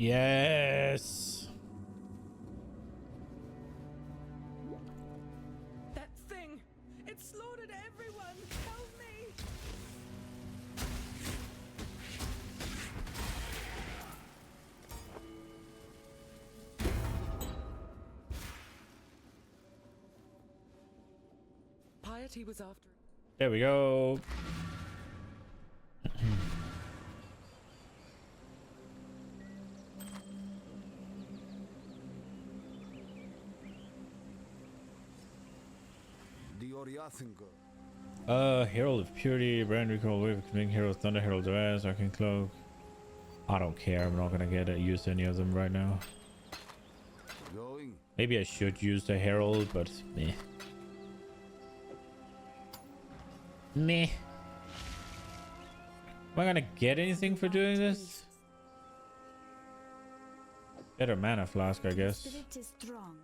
Yes. That thing! It slaughtered everyone! Help me! Piety was after... There we go. Herald of Purity, Brand Recall, Wave of King, Herald Thunder, Herald of Ass, Arcane Cloak. I don't care. I'm not gonna use any of them right now. Maybe I should use the Herald, but meh. Meh. Am I gonna get anything for doing this? Better mana flask, I guess. Spirit is strong.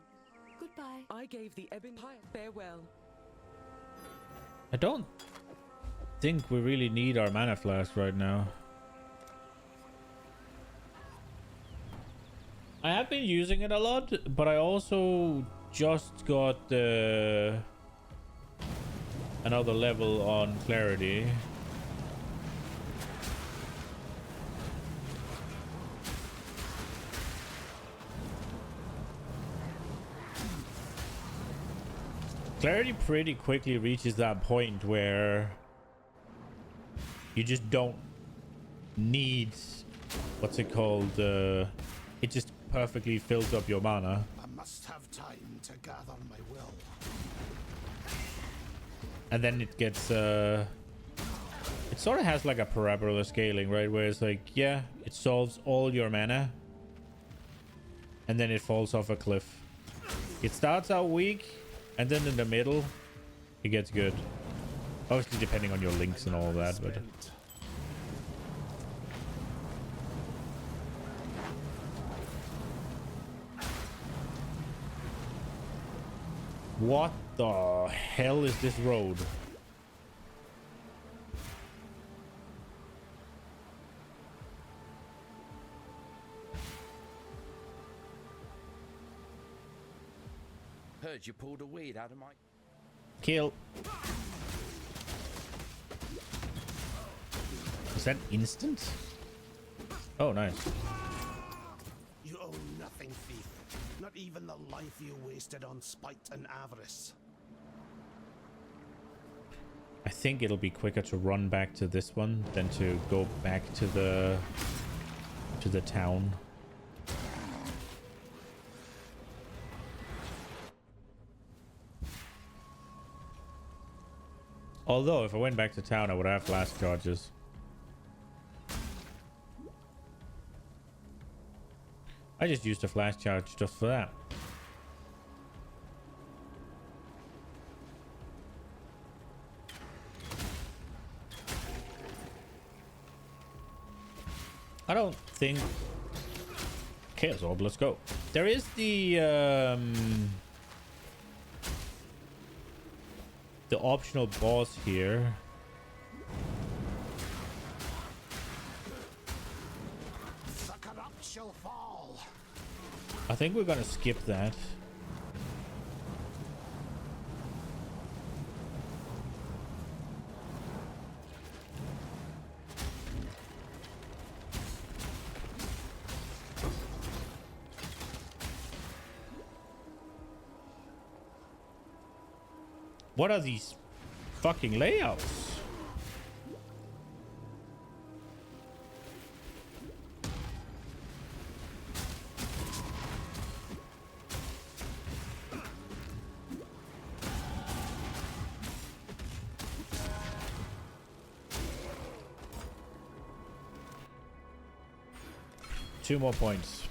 Goodbye. I gave the Ebon Farewell. I don't think we really need our mana flask right now. I have been using it a lot, but I also just got another level on clarity. Clarity pretty quickly reaches that point where you just don't need, what's it called, it just perfectly fills up your mana. I must have time to gather my will. And then it gets, it sort of has like a parabola scaling, right? Where it's like, yeah, it solves all your mana. And then it falls off a cliff. It starts out weak, and then in the middle, it gets good. Obviously, depending on your links and all of that, but... What the hell is this road? Heard you pulled a weed out of my... Kill. Is that instant? Oh, nice. You owe nothing, thief. Not even the life you wasted on spite and avarice. I think it'll be quicker to run back to this one than to go back to the town. Although, if I went back to town, I would have flash charges. I just used a flash charge just for that. I don't think... Chaos Orb, let's go. There is the optional boss here. The corrupt shall fall. I think we're gonna skip that. What are these fucking layouts? Two more points.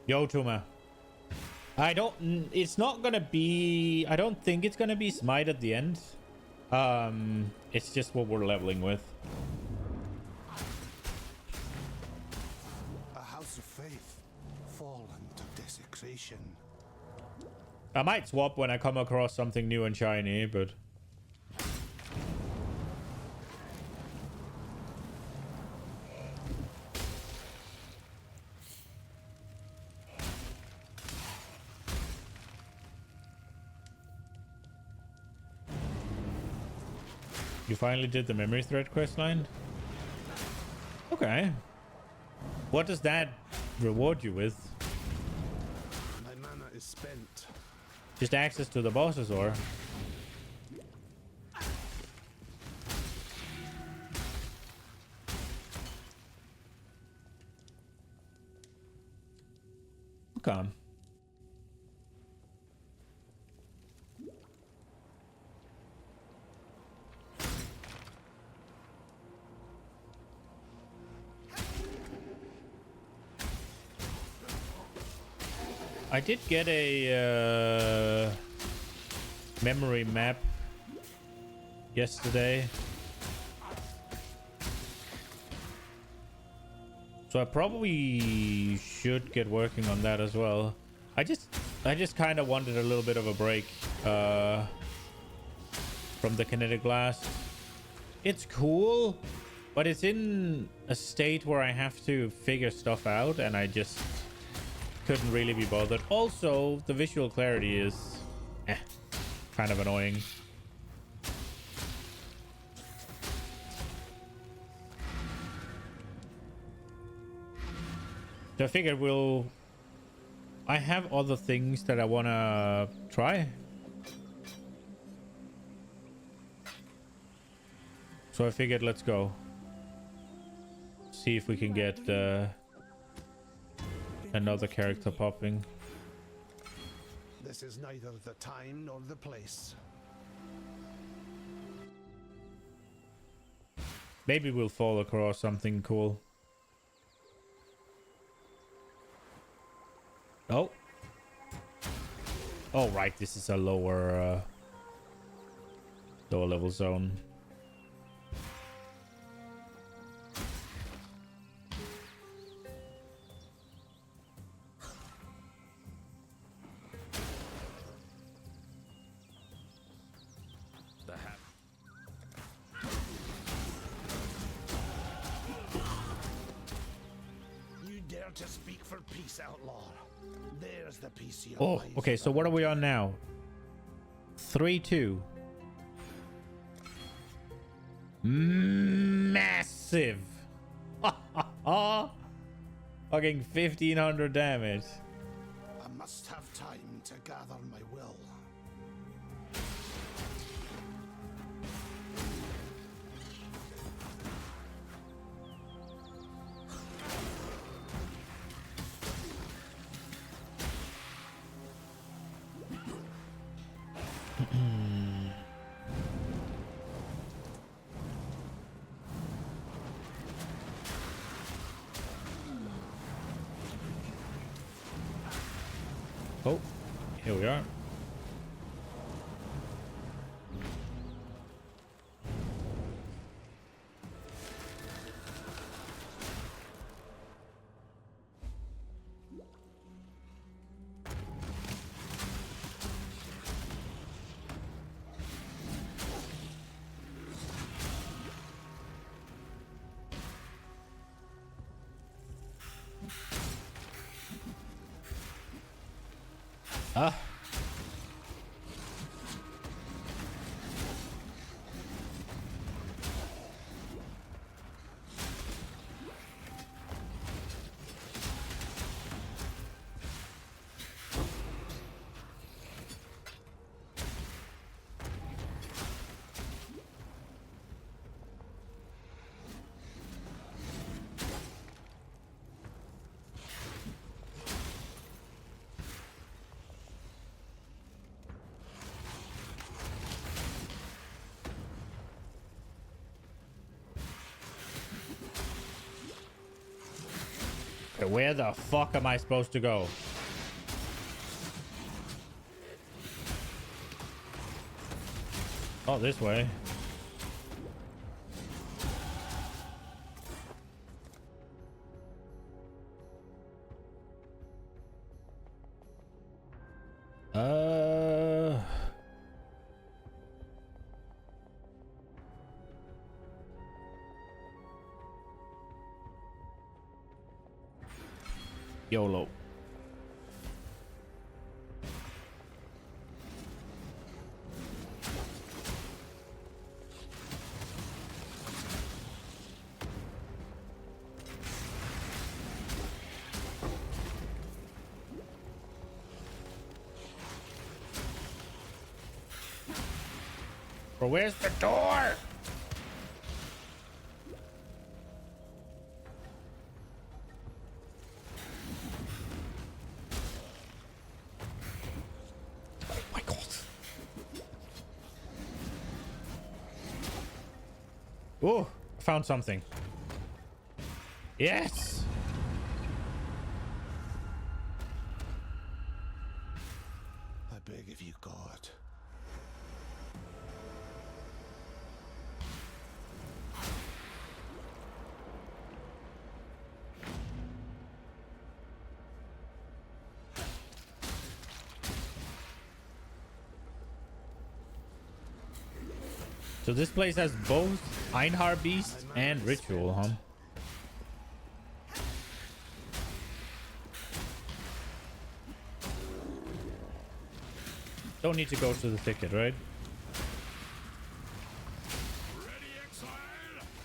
Yo, Tuma. It's not gonna be... I don't think it's gonna be Smite at the end. It's just what we're leveling with. A house of faith, fallen to desecration. I might swap when I come across something new and shiny, but... You finally did the memory thread quest line? Okay. What does that reward you with? My mana is spent. Just access to the bosses, or? Okay. I did get a memory map yesterday. So I probably should get working on that as well. I just kind of wanted a little bit of a break from the kinetic blast. It's cool, but it's in a state where I have to figure stuff out, and I just couldn't really be bothered. Also, the visual clarity is kind of annoying. So I figured I have other things that I want to try. So I figured let's go. See if we can get another character popping. This is neither the time nor the place. Maybe we'll fall across something cool. Oh. Oh, right. This is a lower level zone. You dare to speak for peace, outlaw? There's the piece you. Oh, okay. So what are we on now? 3-2. Massive. Fucking 1500 damage. I must have time to gather my will. Oh, here we are. Ah. Where the fuck am I supposed to go? Oh, this way. YOLO. Bro, where's the door? Oh, I found something. Yes. I beg of you, God. So this place has both Einhar Beast and Ritual, huh? Don't need to go to the thicket, right? Ready, Exile?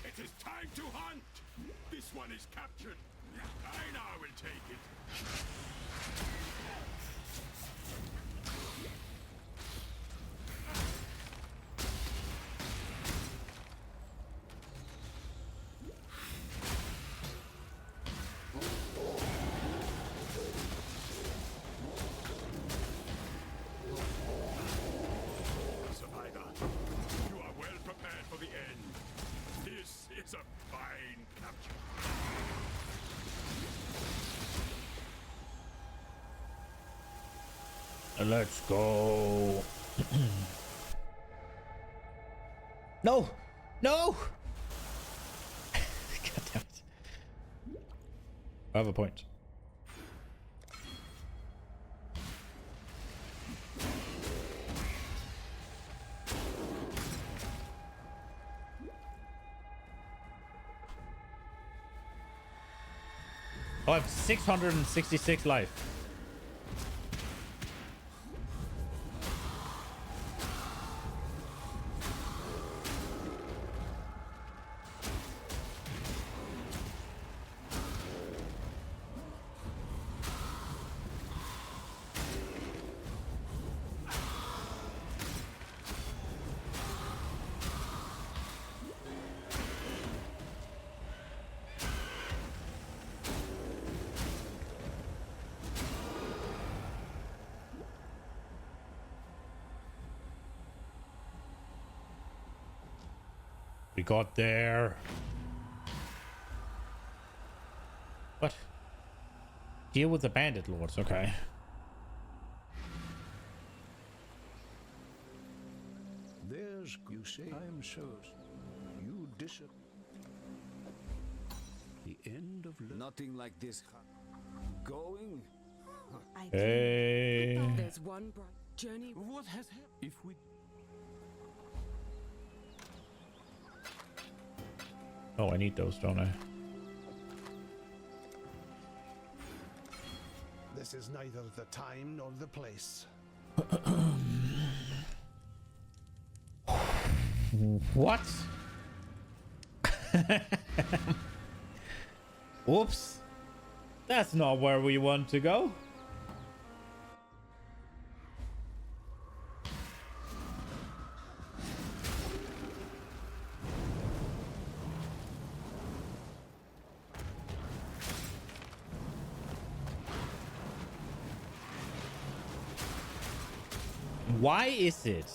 It is time to hunt! This one is captured. I now will take it. Survivor, you are well prepared for the end. This is a fine capture. Let's go. No! No! God damn it. I have a point. Oh, I have 666 life. We got there. What? Deal with the bandit lords, okay. There's, you say, I'm sure. You disappear. The end of nothing like this. Going? Hey. There's one bright journey. What has happened? If we Oh, I need those, don't I? This is neither the time nor the place. What? Whoops. That's not where we want to go. Why is it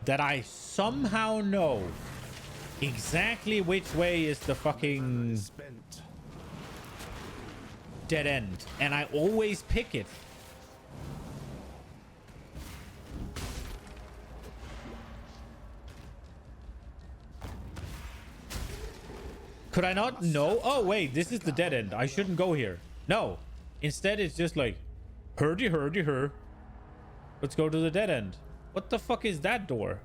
that I somehow know exactly which way is the fucking Spent. dead end, and I always pick it? Could I not know? Oh, wait, this is the dead end. I shouldn't go here. No. Instead, it's just like, hurdy, hurdy, her. Let's go to the dead end. What the fuck is that door?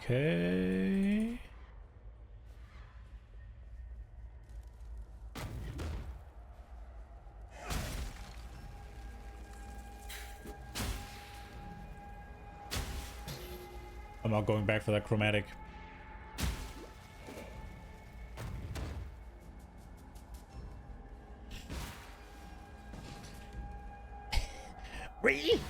Okay. I'm not going back for that chromatic. Really?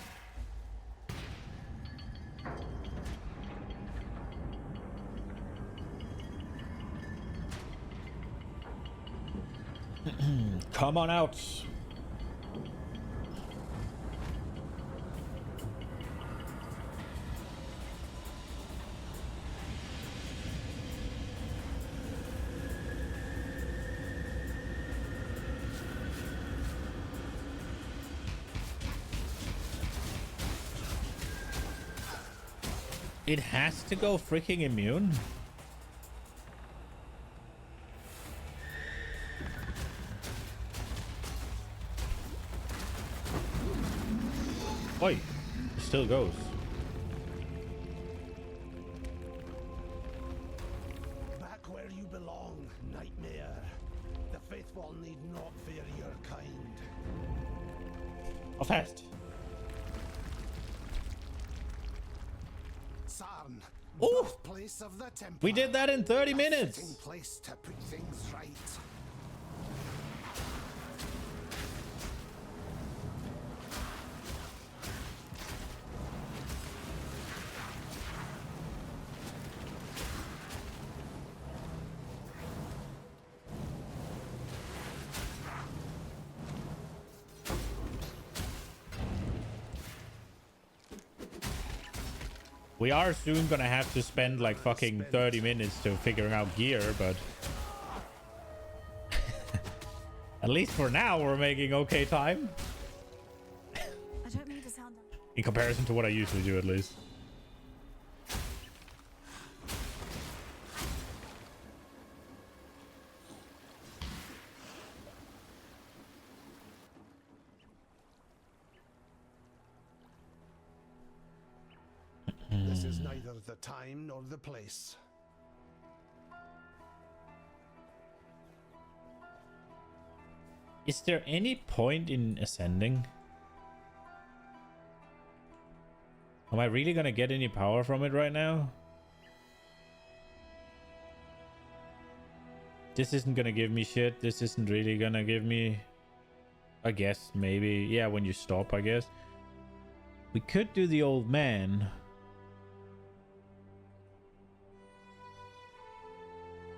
Come on out. It has to go freaking immune. Oi, it still goes. Back where you belong, Nightmare. The faithful need not fear your kind. How fast? Sarn, Ooh! birthplace of the Templar. We did that in 30 minutes. Fitting place to put things right. We are soon gonna have to spend like fucking 30 minutes to figuring out gear, but at least for now we're making okay time. I don't mean to sound In comparison to what I usually do, at least. This is neither the time nor the place. Is there any point in ascending? Am I really gonna get any power from it right now? This isn't gonna give me shit. This isn't really gonna give me... I guess, maybe. Yeah, when you stop, I guess. We could do the old man.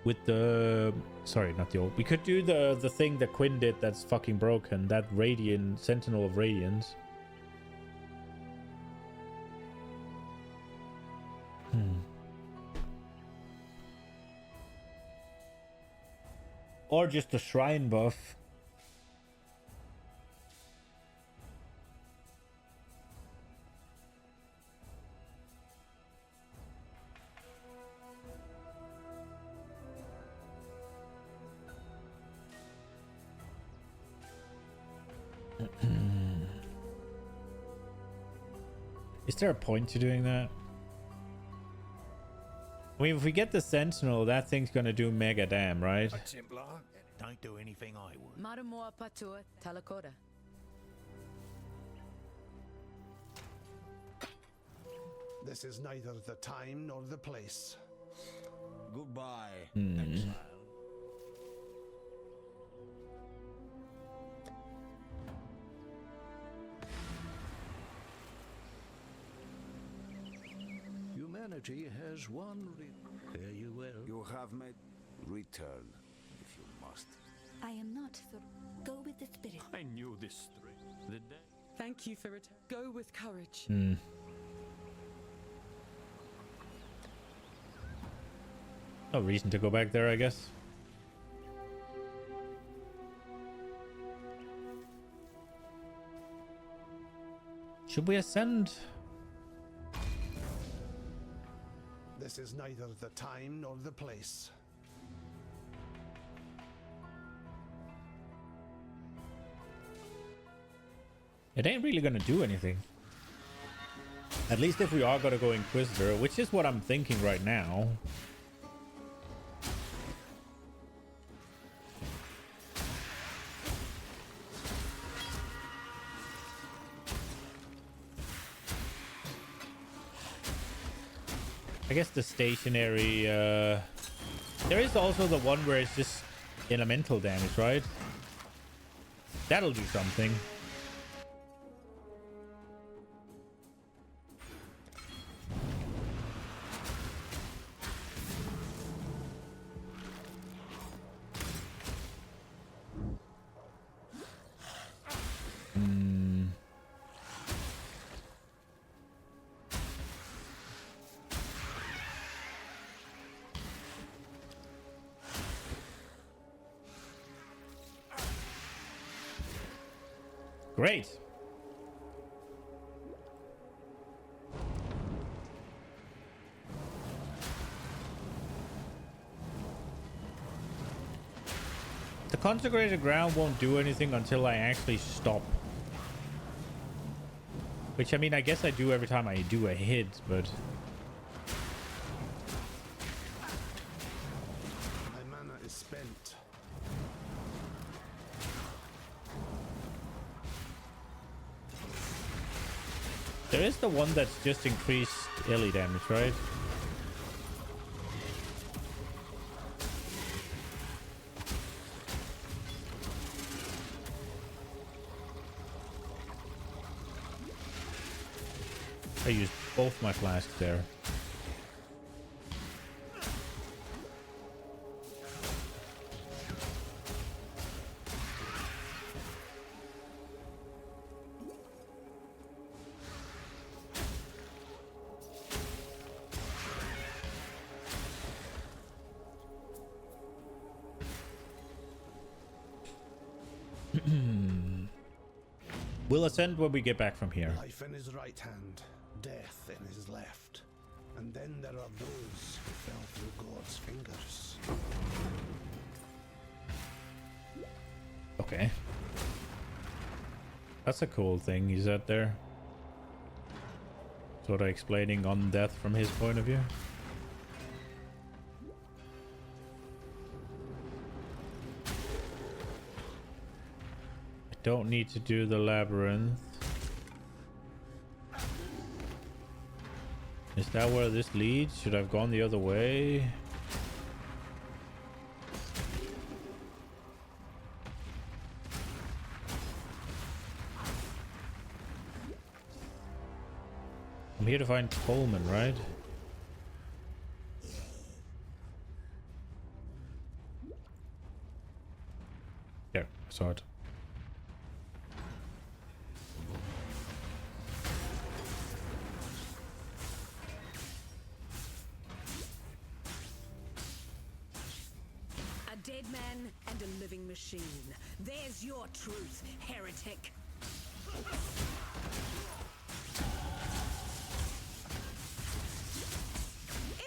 With the... Sorry, not the old... We could do the thing that Quinn did that's fucking broken. That Radiant... Sentinel of Radiance. Or just a shrine buff. Is there a point to doing that? I mean, if we get the Sentinel, that thing's gonna do mega damn, right? A Templar don't do anything I would. Maramoa Patua Talakota. This is neither the time nor the place. Goodbye, Hmm. Humanity has one. Fare you well. You have made return if you must. I am not the... Go with the spirit. I knew this string. The day. Thank you for it. Go with courage. Hmm. No reason to go back there, I guess. Should we ascend? This is neither the time nor the place. It ain't really gonna do anything. At least if we are gonna go Inquisitor, which is what I'm thinking right now. I guess the stationary... There is also the one where it's just elemental damage, right? That'll do something. Great. consecrated ground won't do anything until I actually stop. Which, I mean, I guess I do every time I do a hit, but... My mana is spent. There is the one that's just increased melee damage, right? I used both my flasks there. We'll ascend when we get back from here. Life in his right hand, death in his left. And then there are those who fell through God's fingers. Okay. That's a cool thing he said there. Sort of explaining on death from his point of view. Don't need to do the labyrinth. Is that where this leads? Should I have gone the other way? I'm here to find Coleman, right? There, I saw it. Dead man and a living machine. There's your truth, heretic.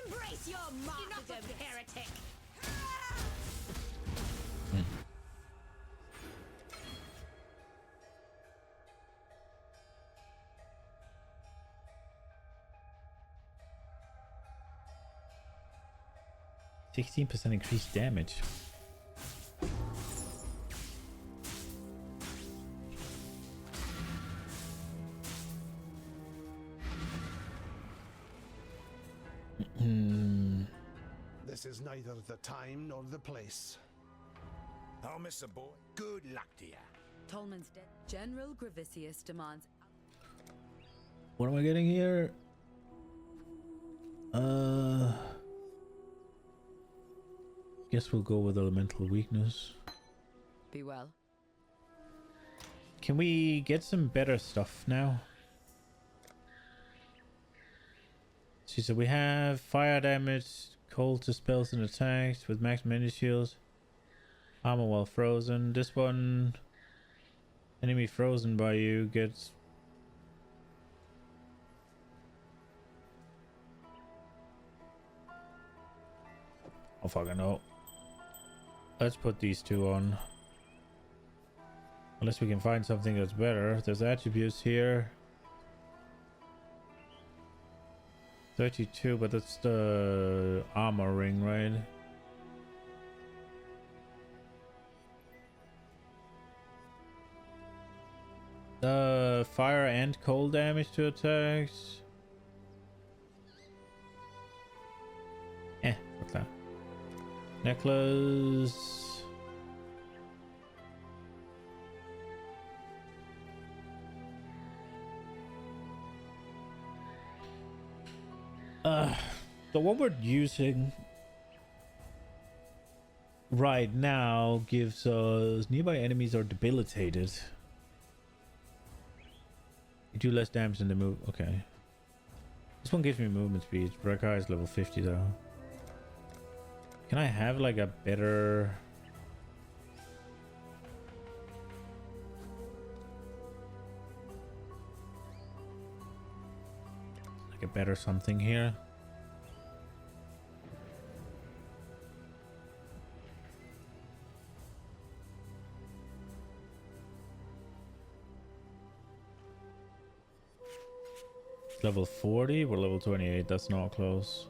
Embrace your martyrdom, heretic. 16% increased damage. This is neither the time nor the place. I'll miss a boy. Good luck to you. Tolman's dead. General Gravicius demands. What am I getting here? Guess we'll go with elemental weakness. Be well. Can we get some better stuff now? See, so we have fire damage, cold to spells and attacks with max mini shields, armor while frozen. This one, enemy frozen by you gets oh fucking no. Let's put these two on. Unless we can find something that's better. There's attributes here. 32, but that's the armor ring, right? Fire and cold damage to attacks. Fuck that. Necklace. The one we're using right now gives us nearby enemies are debilitated. You do less damage than the move. Okay. This one gives me movement speed. Rekka is level 50 though. Can I have like a better... like a better something here? Level 40, we're level 28, that's not close.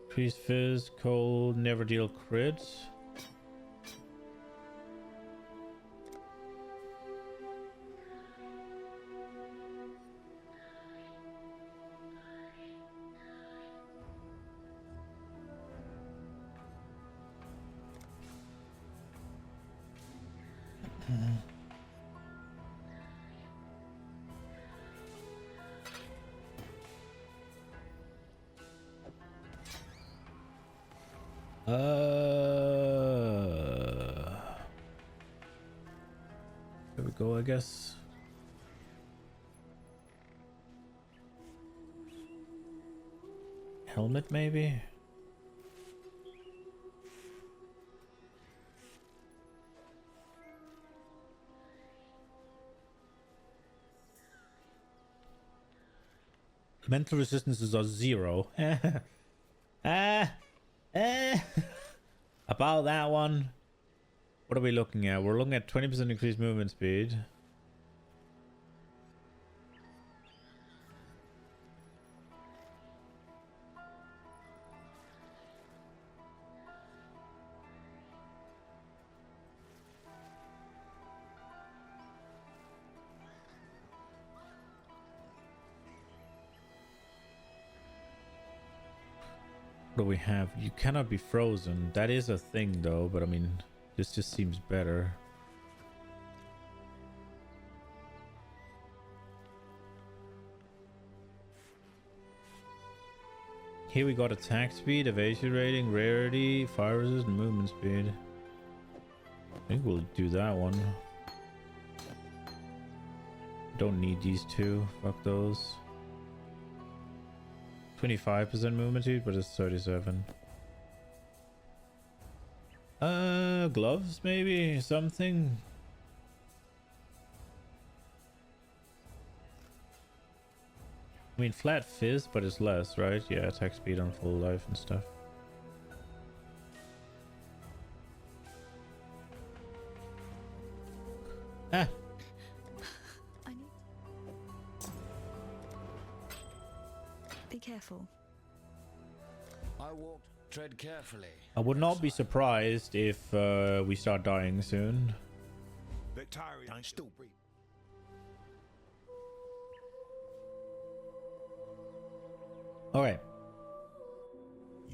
Increase fizz, cold, never deal crit. There we go, I guess. Helmet, maybe? Mental resistances are 0. About that one. What are we looking at? We're looking at 20% increased movement speed. What do we have? You cannot be frozen. That is a thing though, but I mean, this just seems better. Here we got attack speed, evasion rating, rarity, fire resist, and movement speed. I think we'll do that one. Don't need these two. Fuck those. 25% movement speed, but it's 37. Gloves maybe? Something? I mean, flat fizz, but it's less, right? Yeah, attack speed on full life and stuff. Ah! Be careful. I walked. Tread carefully. I would not be surprised if we start dying soon. Victorian, stupid. Okay.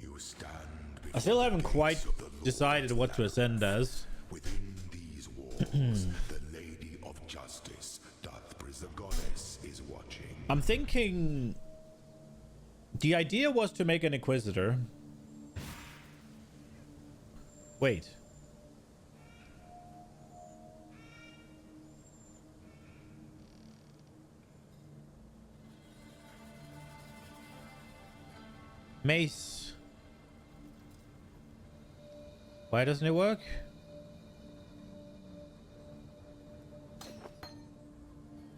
You stand I still haven't quite decided what to ascend as. within these walls. The Lady of Justice doth the goddess is watching. I'm thinking the idea was to make an Inquisitor. Wait. Mace. Why doesn't it work?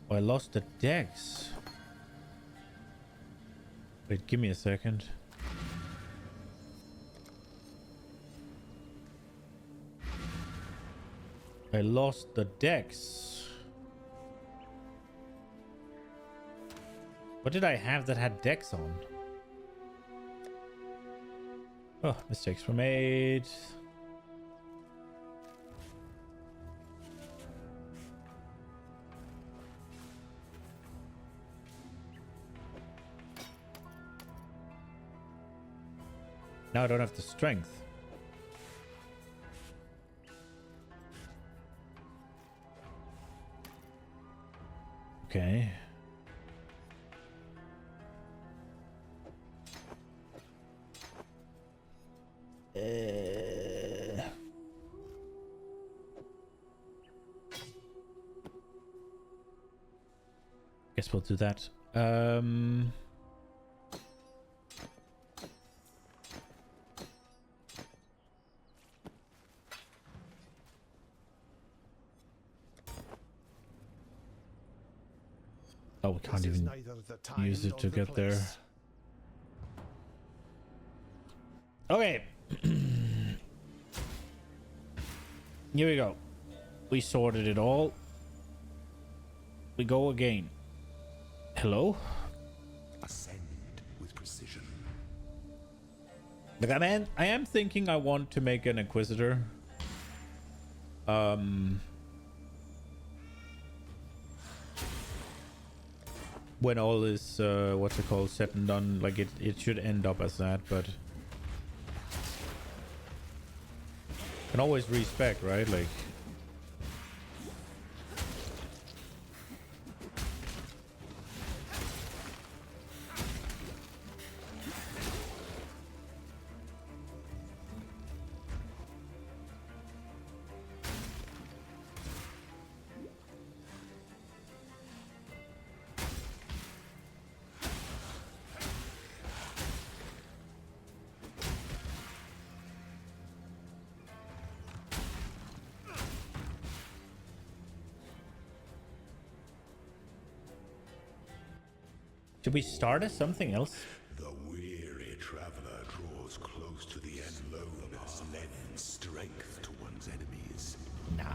Oh, I lost the dex. Wait, give me a second. I lost the dex. What did I have that had dex on? Oh, mistakes were made. Now I don't have the strength. Okay. Guess we'll do that. Oh, we can't even use it to get there. Okay. Here we go. We sorted it all. We go again. Hello? Ascend with precision. Look, I am thinking I want to make an Inquisitor. When all is what's it called, said and done, like it should end up as that, but can always respec, right? Like should we start as something else? The weary traveler draws close to the end. Slowness lends strength to one's enemies. Nah,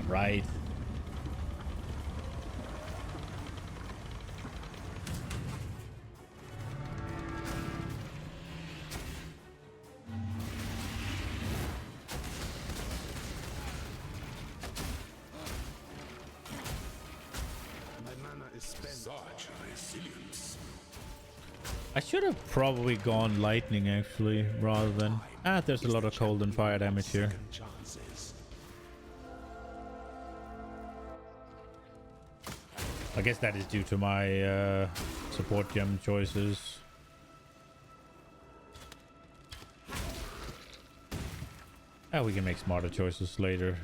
right. My mana is spent. Such resilience. I should have probably gone lightning actually, rather than there's a lot of cold and fire damage here. Second chances. I guess that is due to my support gem choices. We can make smarter choices later.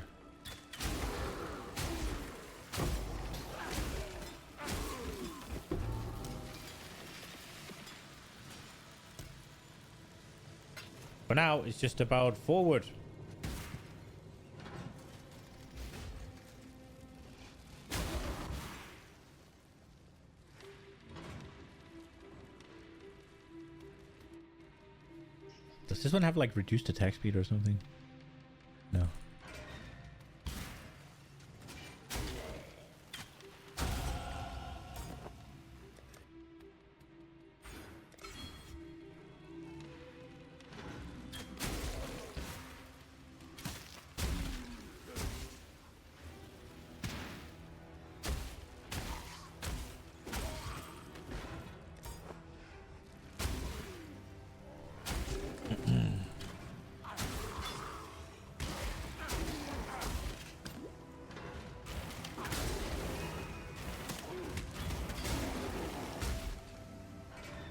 For now, it's just about forward. Does this one have like reduced attack speed or something? No.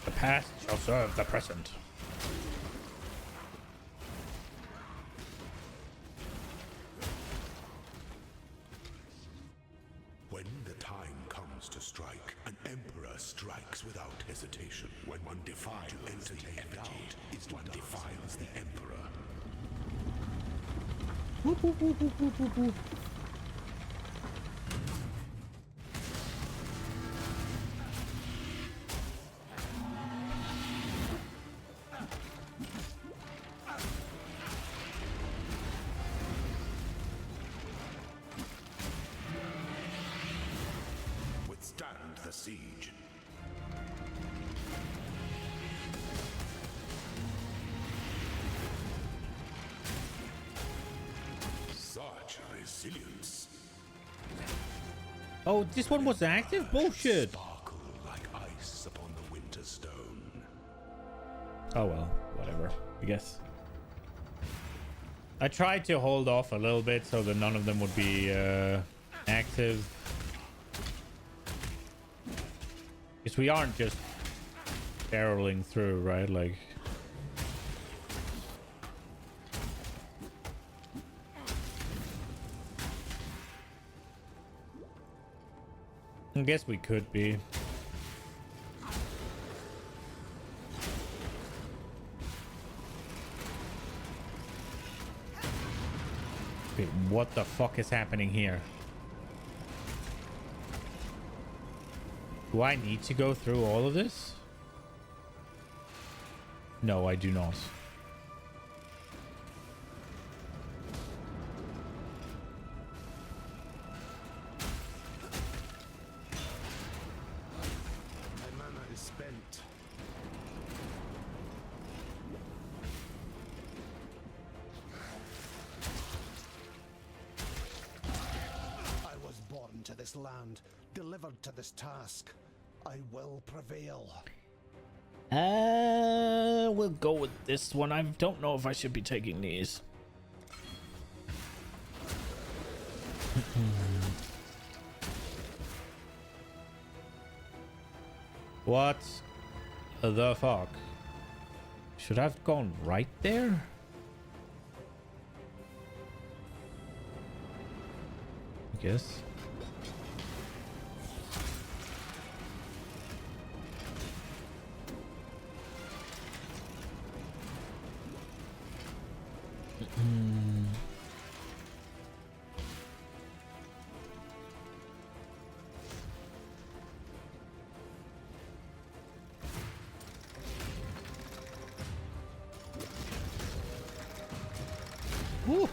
The past shall serve the present. When the time comes to strike, an emperor strikes without hesitation. When one defiles the effigy, is one defiles the emperor. Whoop, whoop, whoop, whoop, whoop, whoop, whoop. Withstand the siege. Such resilience. Oh, this one was active? Bullshit. Sparkle like ice upon the winter stone. Oh well, whatever, I guess. I tried to hold off a little bit so that none of them would be active. Because we aren't just barreling through, right? Like... I guess we could be. Wait, what the fuck is happening here? Do I need to go through all of this? No, I do not. this land, delivered to this task, I will prevail. We'll go with this one. I don't know if I should be taking these. What the fuck? Should I have gone right there? I guess. Woo.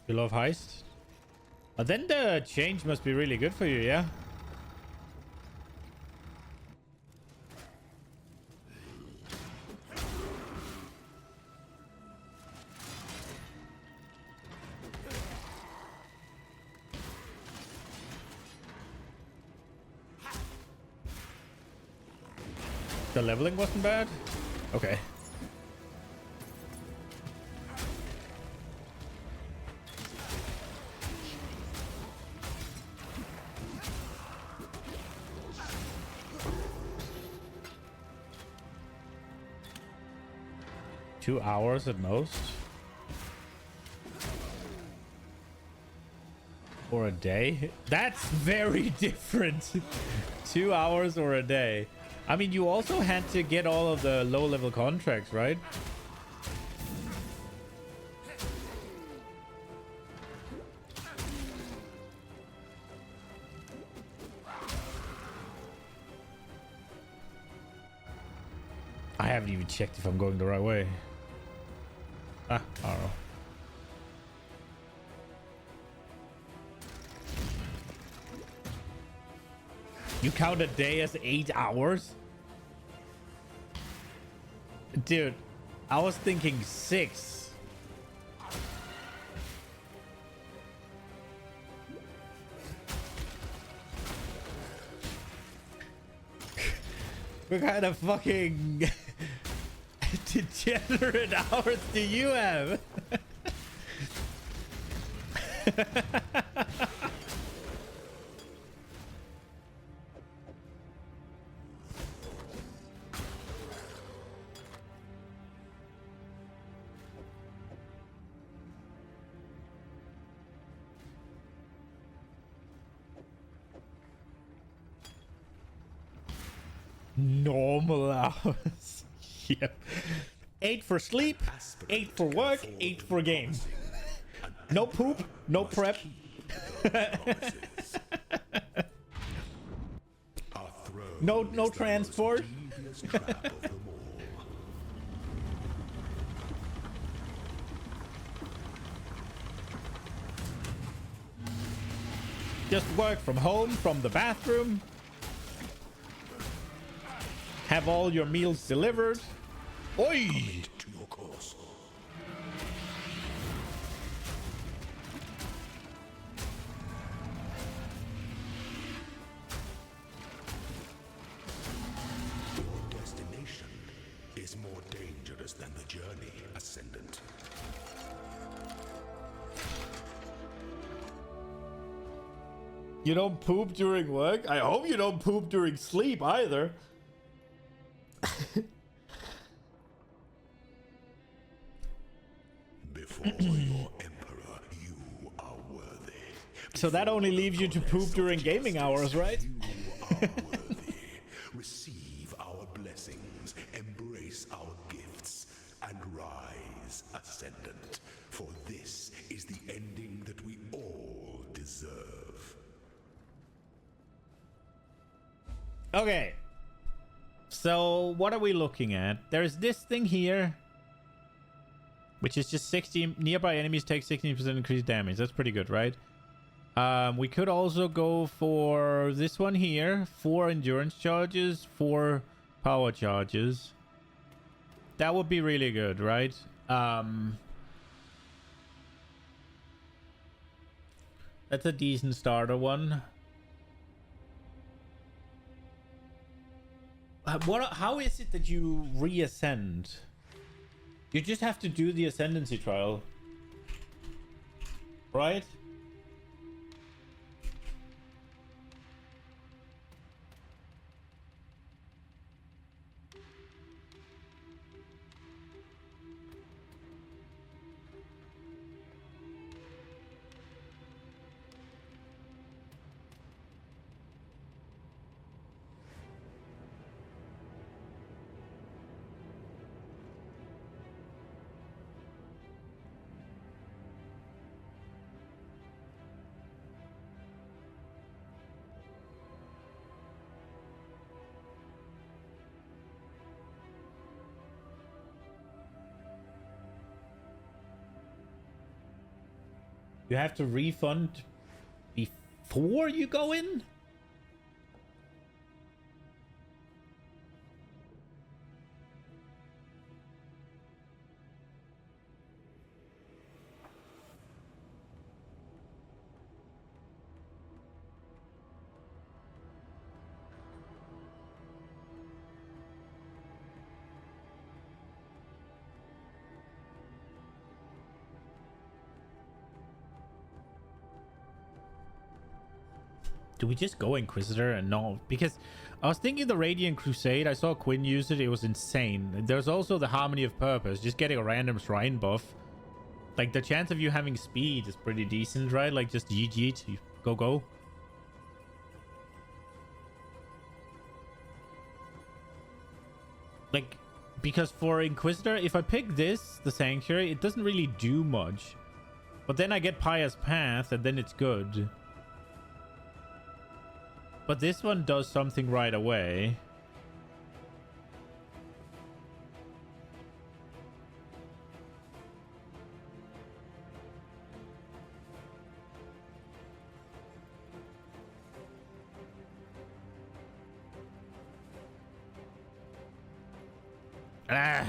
You love heist? Then the change must be really good for you, yeah? The leveling wasn't bad? Okay. Two hours at most? Or a day? That's very different. 2 hours or a day. I mean, you also had to get all of the low-level contracts, right? I haven't even checked if I'm going the right way. I don't know. You count a day as 8 hours? Dude, I was thinking 6. What kind of fucking degenerate hours do you have? Normal hours. Yep. 8 for sleep, 8 for work, 8 for game. No poop, no prep. No transport. Just work from home, from the bathroom. Have all your meals delivered. Oi! To your course. Your destination is more dangerous than the journey, Ascendant. You don't poop during work? I hope you don't poop during sleep either. Before your emperor, you are worthy. So that only leaves you to poop during gaming hours, right? You are worthy. Receive our blessings, embrace our gifts, and rise, Ascendant. For this is the ending that we all deserve. Okay. So what are we looking at? There's this thing here, which is just 60 nearby enemies take 16% increased damage. That's pretty good, right? We could also go for this one here. 4 endurance charges, 4 power charges. That would be really good, right? That's a decent starter one. How is it that you reascend? You just have to do the ascendancy trial, right? You have to refund before you go in? Do we just go Inquisitor and no? Because I was thinking the Radiant Crusade. I saw Quinn use it. It was insane. There's also the Harmony of Purpose. Just getting a random shrine buff. Like, the chance of you having speed is pretty decent, right? Like, just GG to go. Like, because for Inquisitor, if I pick this, the Sanctuary, it doesn't really do much. But then I get Pious Path, and then it's good. But this one does something right away. Ah.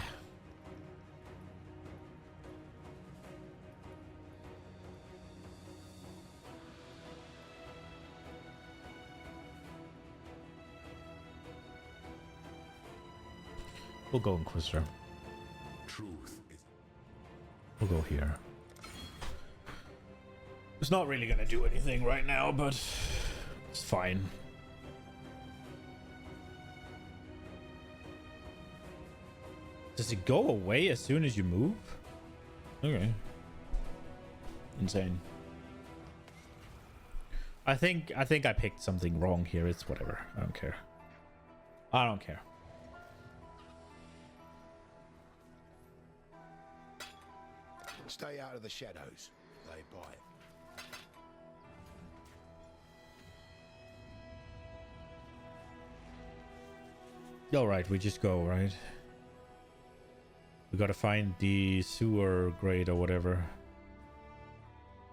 We'll go Inquisitor. Truth is... We'll go here. It's not really gonna do anything right now, but it's fine. Does it go away as soon as you move? Okay. Insane. I think I picked something wrong here. It's whatever. I don't care. I don't care. Stay out of the shadows. They bite. All right, we just go, right? We gotta find the sewer grade or whatever.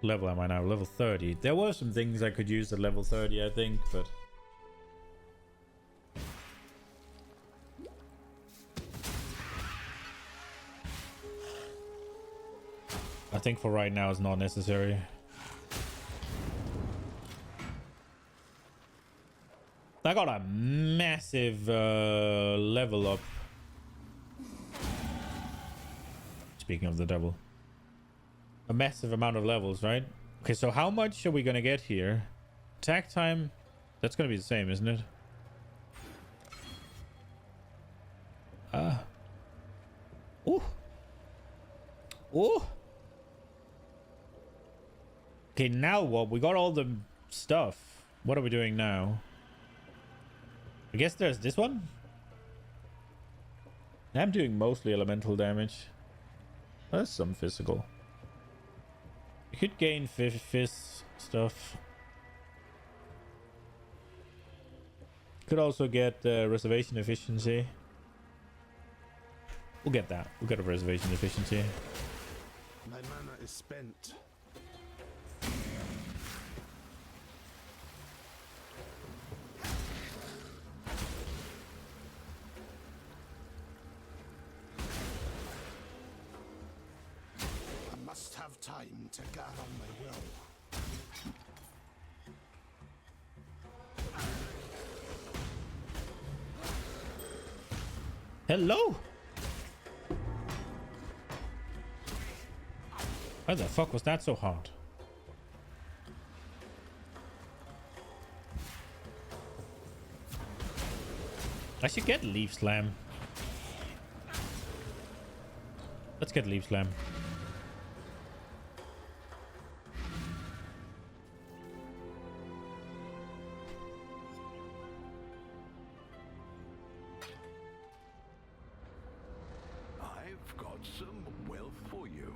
Level am I now? Level 30. There were some things I could use at level 30, I think, but... I think for right now it's not necessary. I got a massive level up. Speaking of the devil. A massive amount of levels, right? Okay, so how much are we gonna get here? Attack time, that's gonna be the same, isn't it? Ooh. Ooh. Okay, now what? We got all the stuff. What are we doing now? I guess there's this one. I'm doing mostly elemental damage. That's some physical. You could gain fizz stuff. Could also get reservation efficiency. We'll get that. We'll get a reservation efficiency. My mana is spent. have time to gather my will. Hello? Why the fuck was that so hard? I should get Leaf Slam. Let's get Leaf Slam. I've got some wealth for you.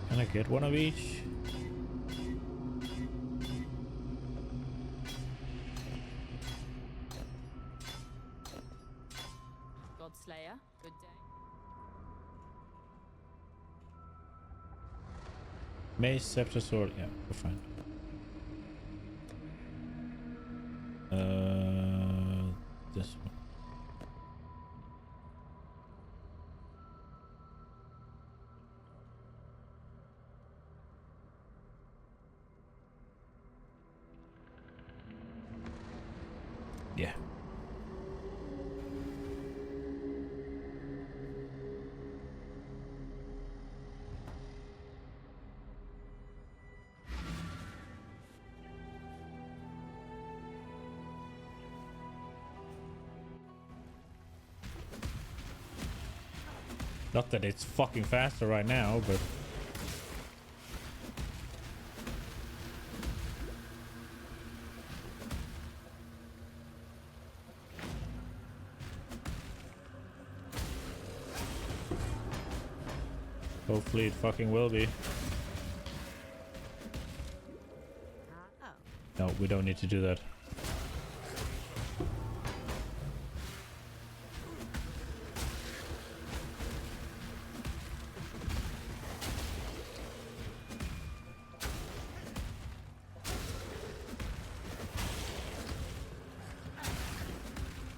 Can I get one of each? Godslayer, good day. Mace, Scepter, Sword. Yeah, we're fine. This one. Yeah. Not that it's fucking faster right now, but... hopefully it fucking will be. No, we don't need to do that.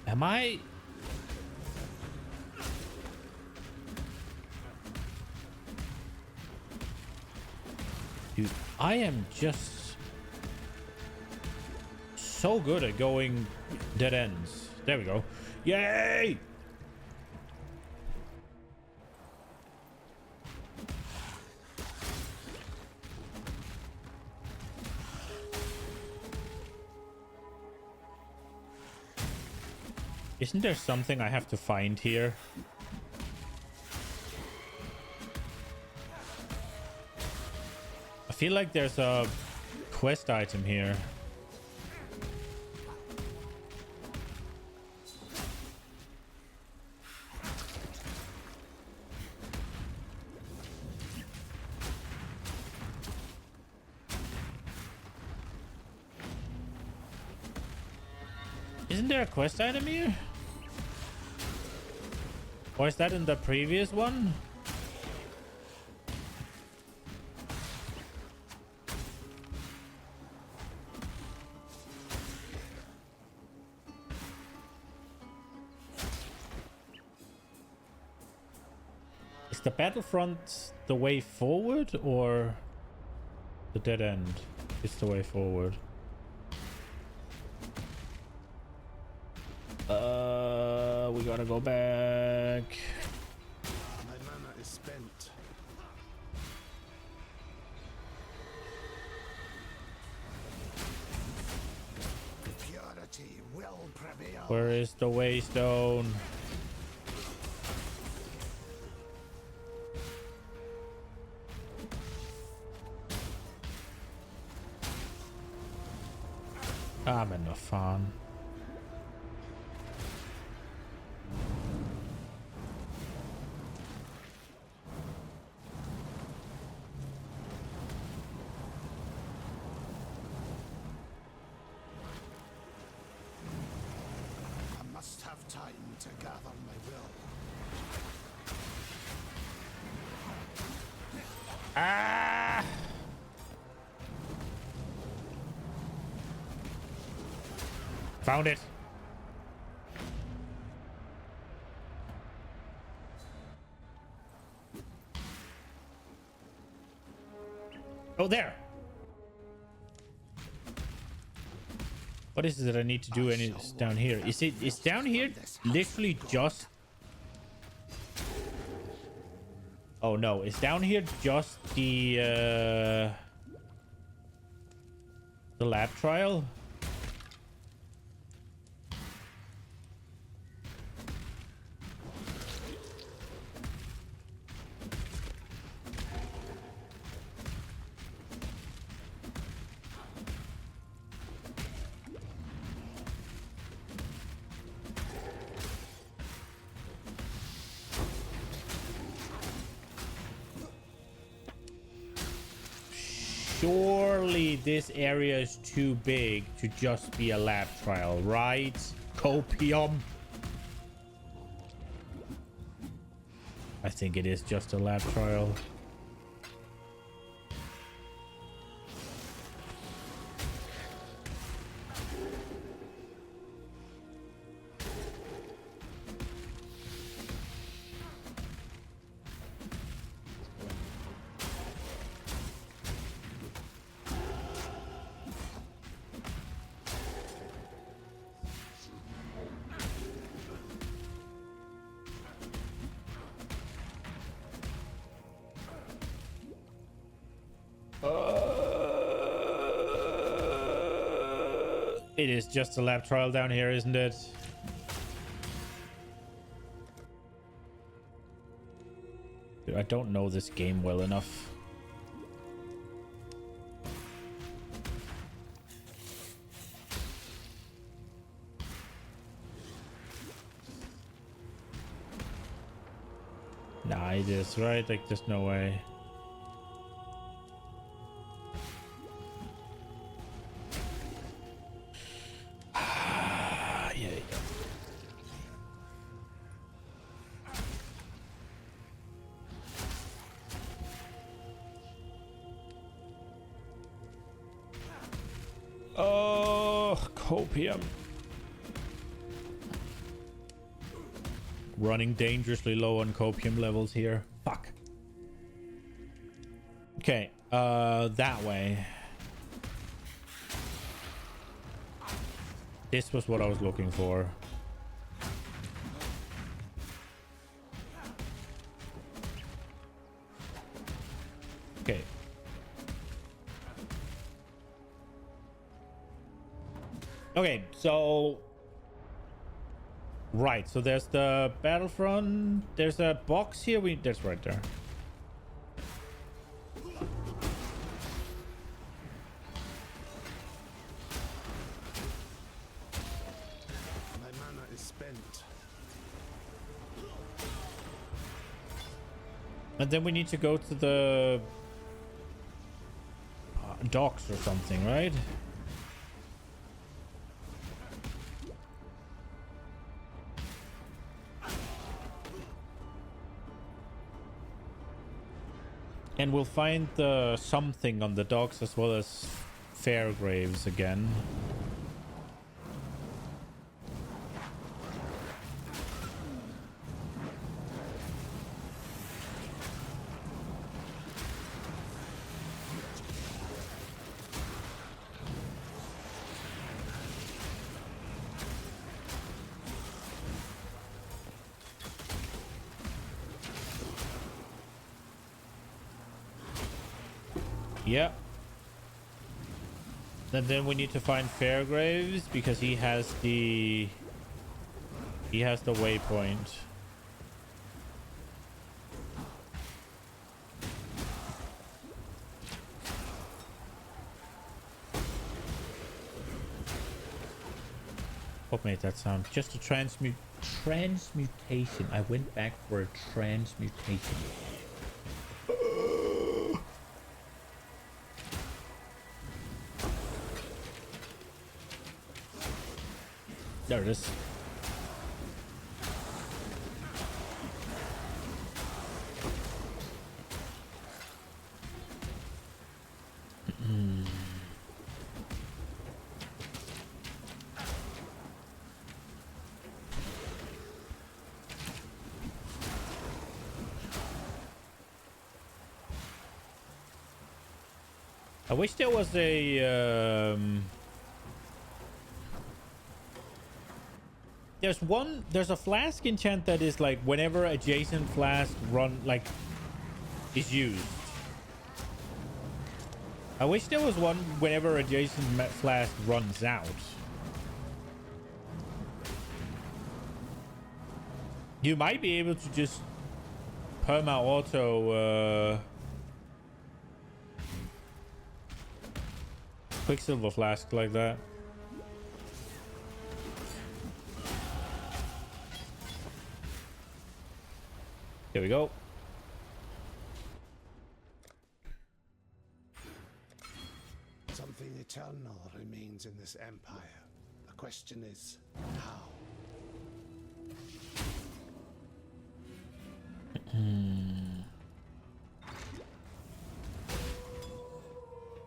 Am I... Dude, I am just so good at going dead ends. There we go. Yay! Isn't there something I have to find here? I feel like there's a quest item here. Isn't there a quest item here? Or is that in the previous one? Is the Battlefront the way forward or the dead end is the way forward? We gotta go back. My mana is spent. Purity will prevail. Where is the Waystone? I'm in the fun. To gather my will. Ah! Found it. Oh, there. What is it that I need to do? And it's down here. Is down here literally just... Oh no, is down here just the lab trial? Surely this area is too big to just be a lab trial, right? Copium. I think it is just a lab trial. It is just a lab trial down here, isn't it? Dude, I don't know this game well enough. Nah, it is, right? Like, there's no way. Copium. Running dangerously low on copium levels here. Fuck. Okay, that way. This was what I was looking for. Okay. Okay, so... Right, so there's the battlefront. There's a box here. That's right there. My mana is spent. And then we need to go to the... docks or something, right? And we'll find the something on the docks as well as Fairgraves again. Yep. And then we need to find Fairgraves because he has the waypoint. What made that sound? Just a transmutation. I went back for a transmutation. There it is. I wish there was a there's a flask enchant that is like whenever adjacent flask is used. I wish there was one whenever adjacent flask runs out. You might be able to just perma auto Quicksilver flask like that. Here we go. Something eternal remains in this empire. The question is, how?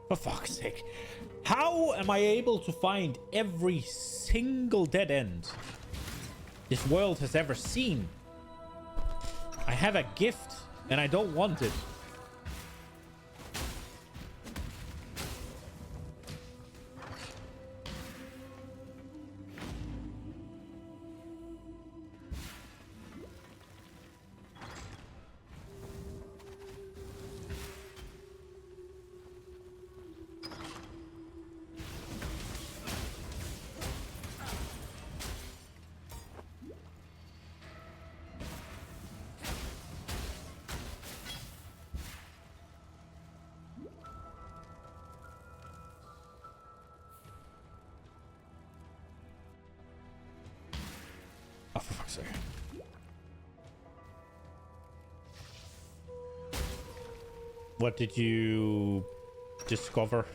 For fuck's sake. How am I able to find every single dead end this world has ever seen? I have a gift and I don't want it. Oh, for fuck's sake. What did you discover?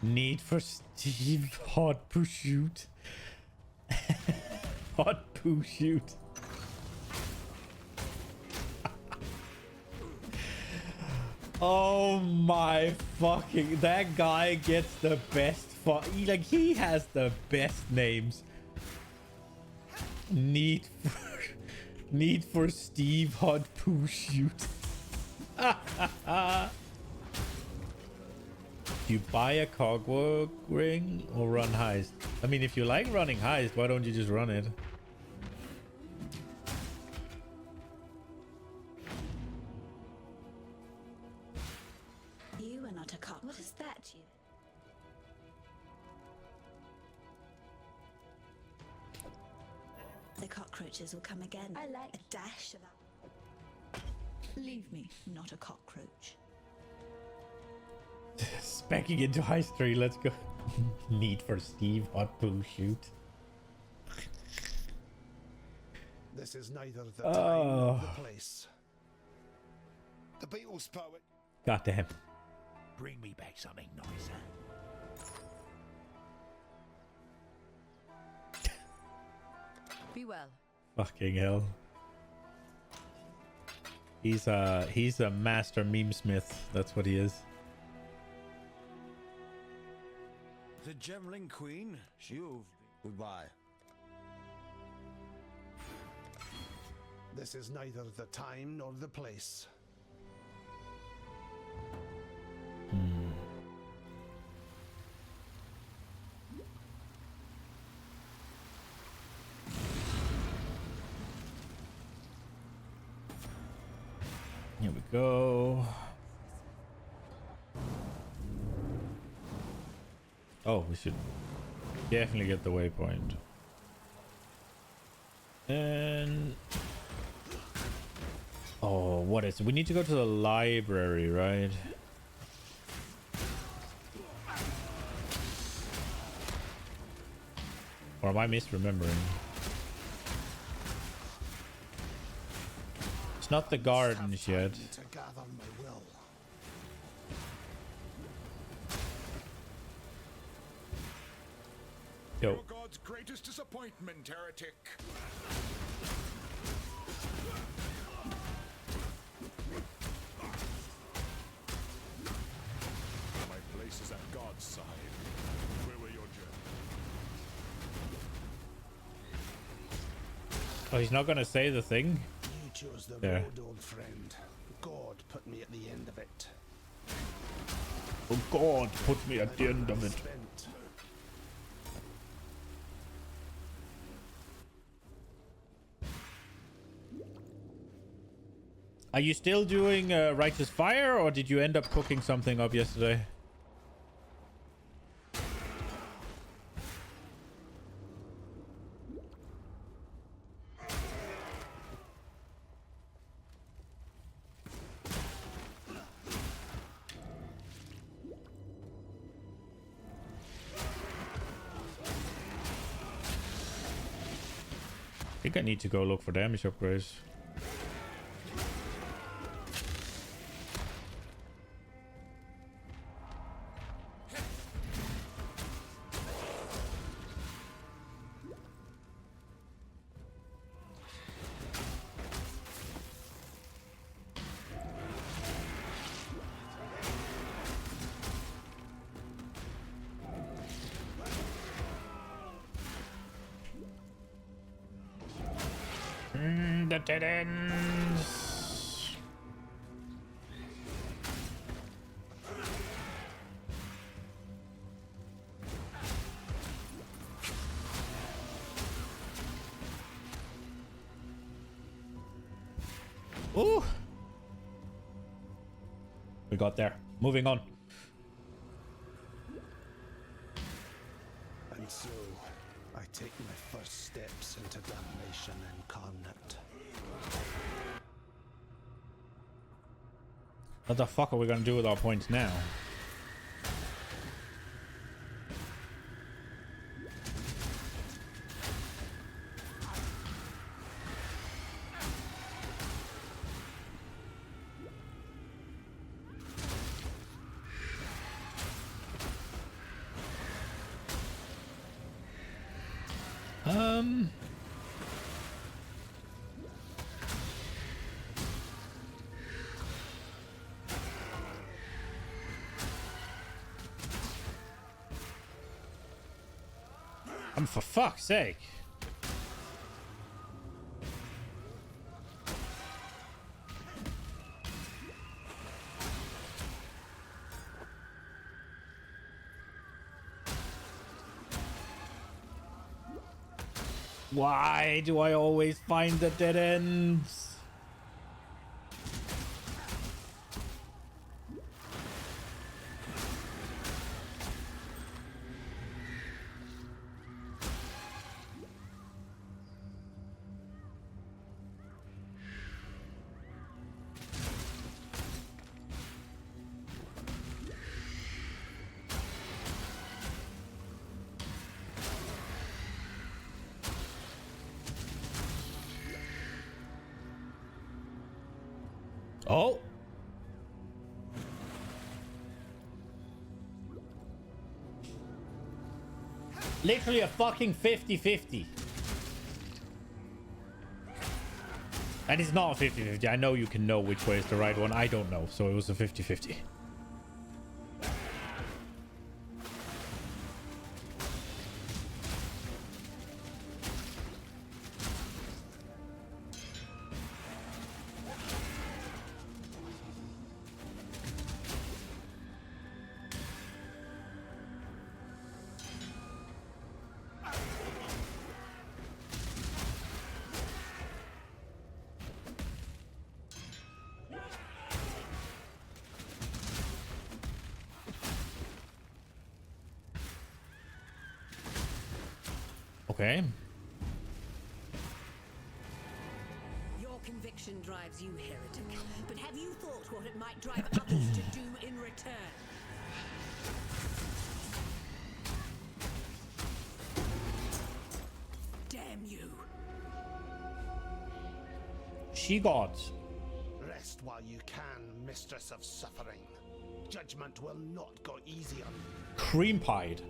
Need for Steve Hot Pursuit. Hot Pursuit. Oh my fucking, that guy gets the best he has the best names. Need for Steve Hot Pursuit. Do you buy a cogwork ring or run heist? I mean, if you like running heist, why don't you just run it? You are not a cock. What is that, you? The cockroaches will come again. I like a dash of that. Leave me, not a cockroach. Specking into heist 3, let's go. Need for Steve Hot Pursuit. This is neither the time nor the place. The Beatles poet. Goddamn. Bring me back something nicer. Be well. Fucking hell. He's a master meme smith. That's what he is. The Gemling Queen, you've... Goodbye. This is neither the time nor the place. Here we go. Oh, we should definitely get the waypoint. And oh, what is it? We need to go to the library, right? Or am I misremembering? It's not the gardens yet. To gather my will. Yo. You're God's greatest disappointment, heretic. Oh, he's not gonna say the thing? You chose the There. road, old friend. God put me at the end of it. Oh, God put me at the end of it. Spent. Are you still doing Righteous Fire, or did you end up cooking something up yesterday? I think I need to go look for damage upgrades. The dead ends. Ooh. We got there. Moving on. And so, I take my first steps into damnation incarnate. What the fuck are we gonna do with our points now? For fuck's sake. Why do I always find the dead ends? Oh. Literally a fucking 50-50. And it's not a 50-50. I know you can know which way is the right one. I don't know. So it was a 50-50. Okay. Your conviction drives you, heretic. But have you thought what it might drive others to do in return? Damn you. She got. Rest while you can, mistress of suffering. Judgment will not go easy on you. Cream pied.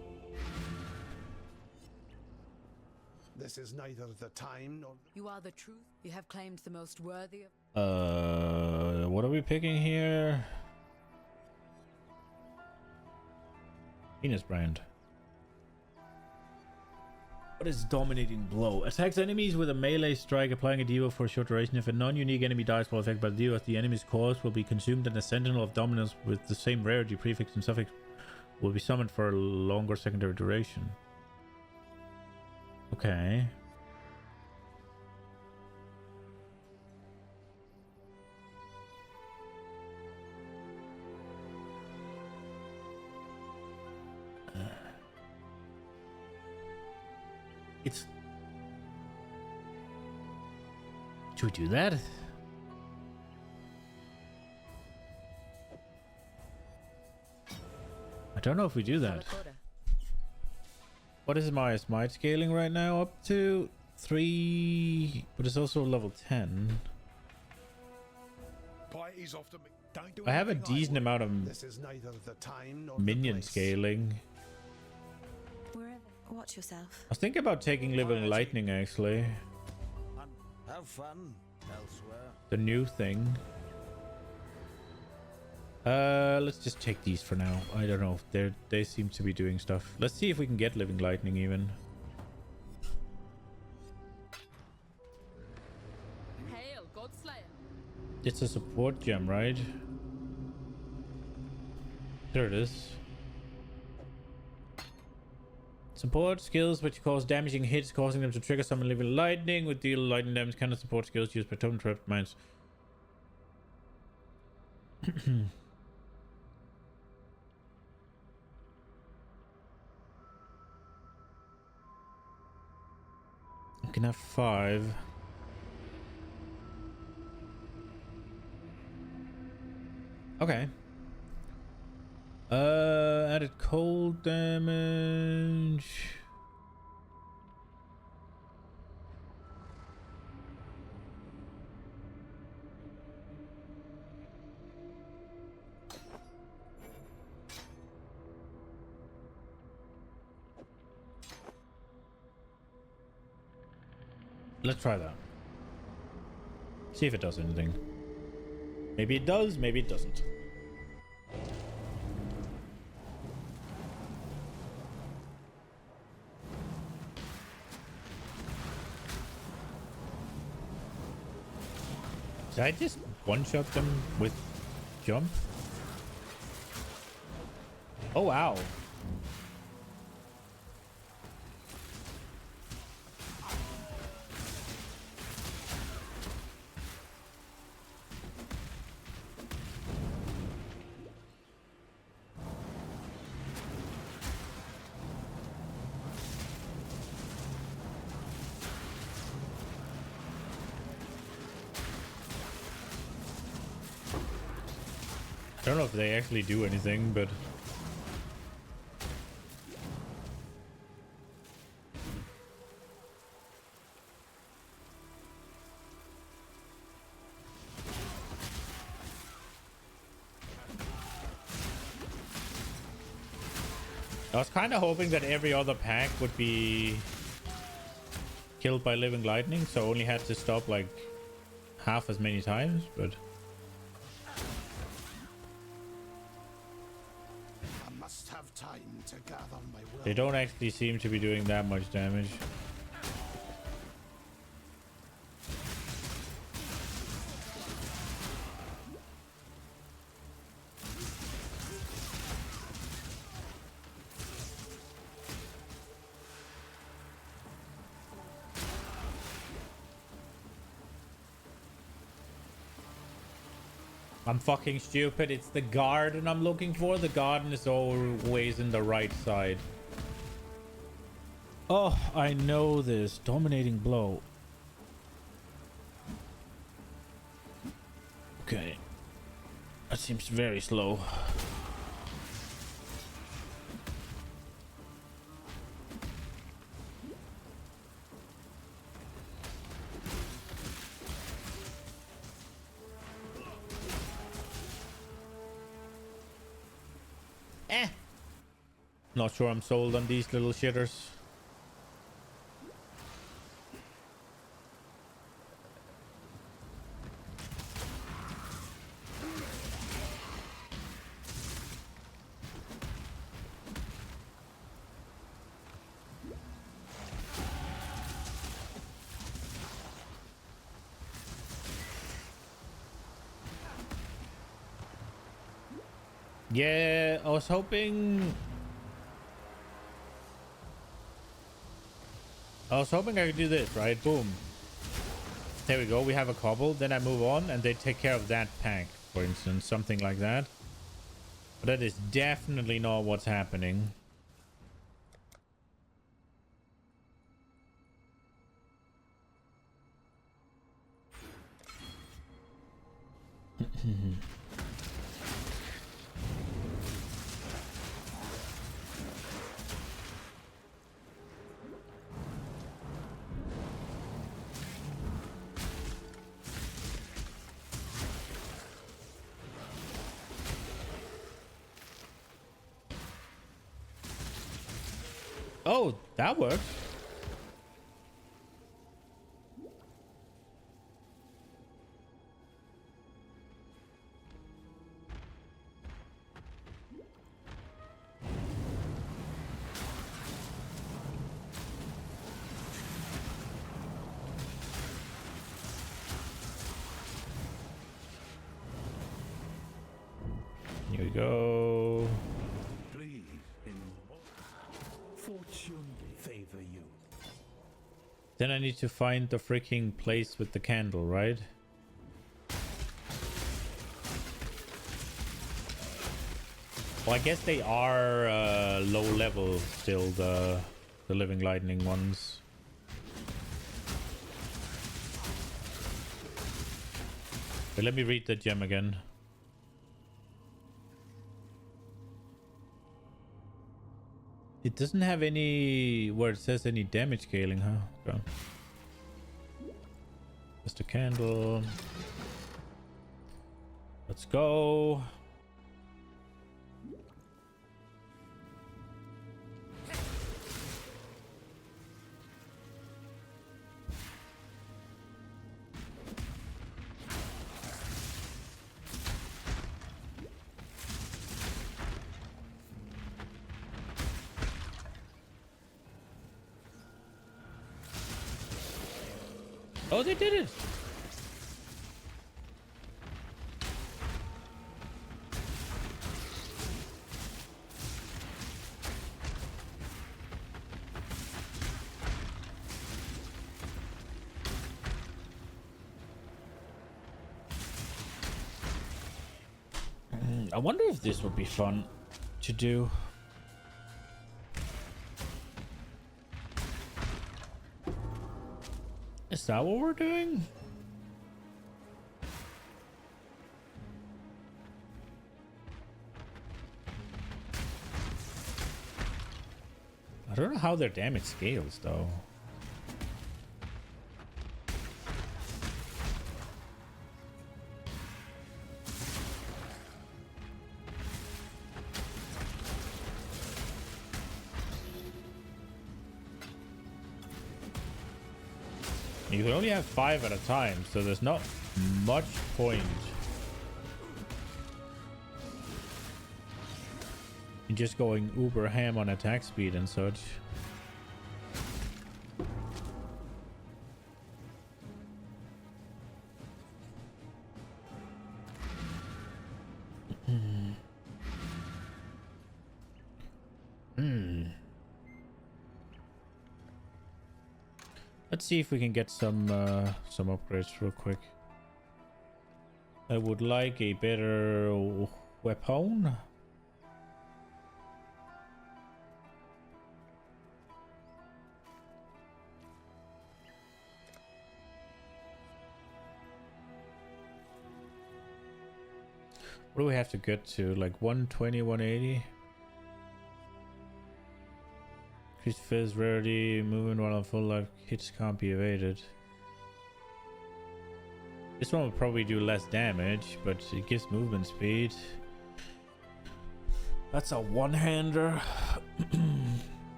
This is neither the time nor... You are the truth. You have claimed the most worthy of... What are we picking here? Venus brand. What is dominating blow? Attacks enemies with a melee strike, applying a debuff for a short duration. If a non-unique enemy dies while affected by the debuff, the enemy's corpse will be consumed and a sentinel of dominance with the same rarity, prefix, and suffix will be summoned for a longer secondary duration. Okay. Should we do that? I don't know if we do that. What is my smite scaling right now? Up to 3, but it's also level 10. I have a decent amount of minion scaling. Watch yourself. I was thinking about taking Living Lightning actually. Have fun elsewhere. The new thing. Let's just take these for now. I don't know. They seem to be doing stuff. Let's see if we can get Living Lightning even. Hail, Godslayer. It's a support gem, right? There it is. Support skills which cause damaging hits, causing them to trigger summon Living Lightning. With deal lightning damage, cannot support skills used by totem trapped mines. I can have 5. Okay. Added cold damage. Let's try that. See if it does anything. Maybe it does, maybe it doesn't. Did I just one-shot them with jump? Oh, wow. I don't know if they actually do anything, but I was kind of hoping that every other pack would be killed by Living Lightning, so I only had to stop like half as many times, but Time to gather my will. they don't actually seem to be doing that much damage. I'm fucking stupid. It's the garden I'm looking for. The garden is always in the right side. Oh, I know this. Dominating blow. Okay. That seems very slow. Not sure I'm sold on these little shitters. Yeah, I was hoping I could do this, right? Boom. There we go. We have a couple. Then I move on and they take care of that pack, for instance. Something like that. But that is definitely not what's happening. Oh, that works. Here we go. Please, in fortune favor you. Then I need to find the freaking place with the candle, right? Well, I guess they are low level still, the living lightning ones. But let me read the gem again. It doesn't have any where it says any damage scaling, huh? Okay. Just a candle. Let's go. Oh, they did it! I wonder if this would be fun to do. Is that what we're doing? I don't know how their damage scales though. You can only have 5 at a time, so there's not much point in just going uber ham on attack speed and such. Let's see if we can get some upgrades real quick. I would like a better weapon. What do we have to get to? Like 120, 180? Increased phase rarity, movement while on full life, hits can't be evaded. This one will probably do less damage, but it gives movement speed. That's a one-hander.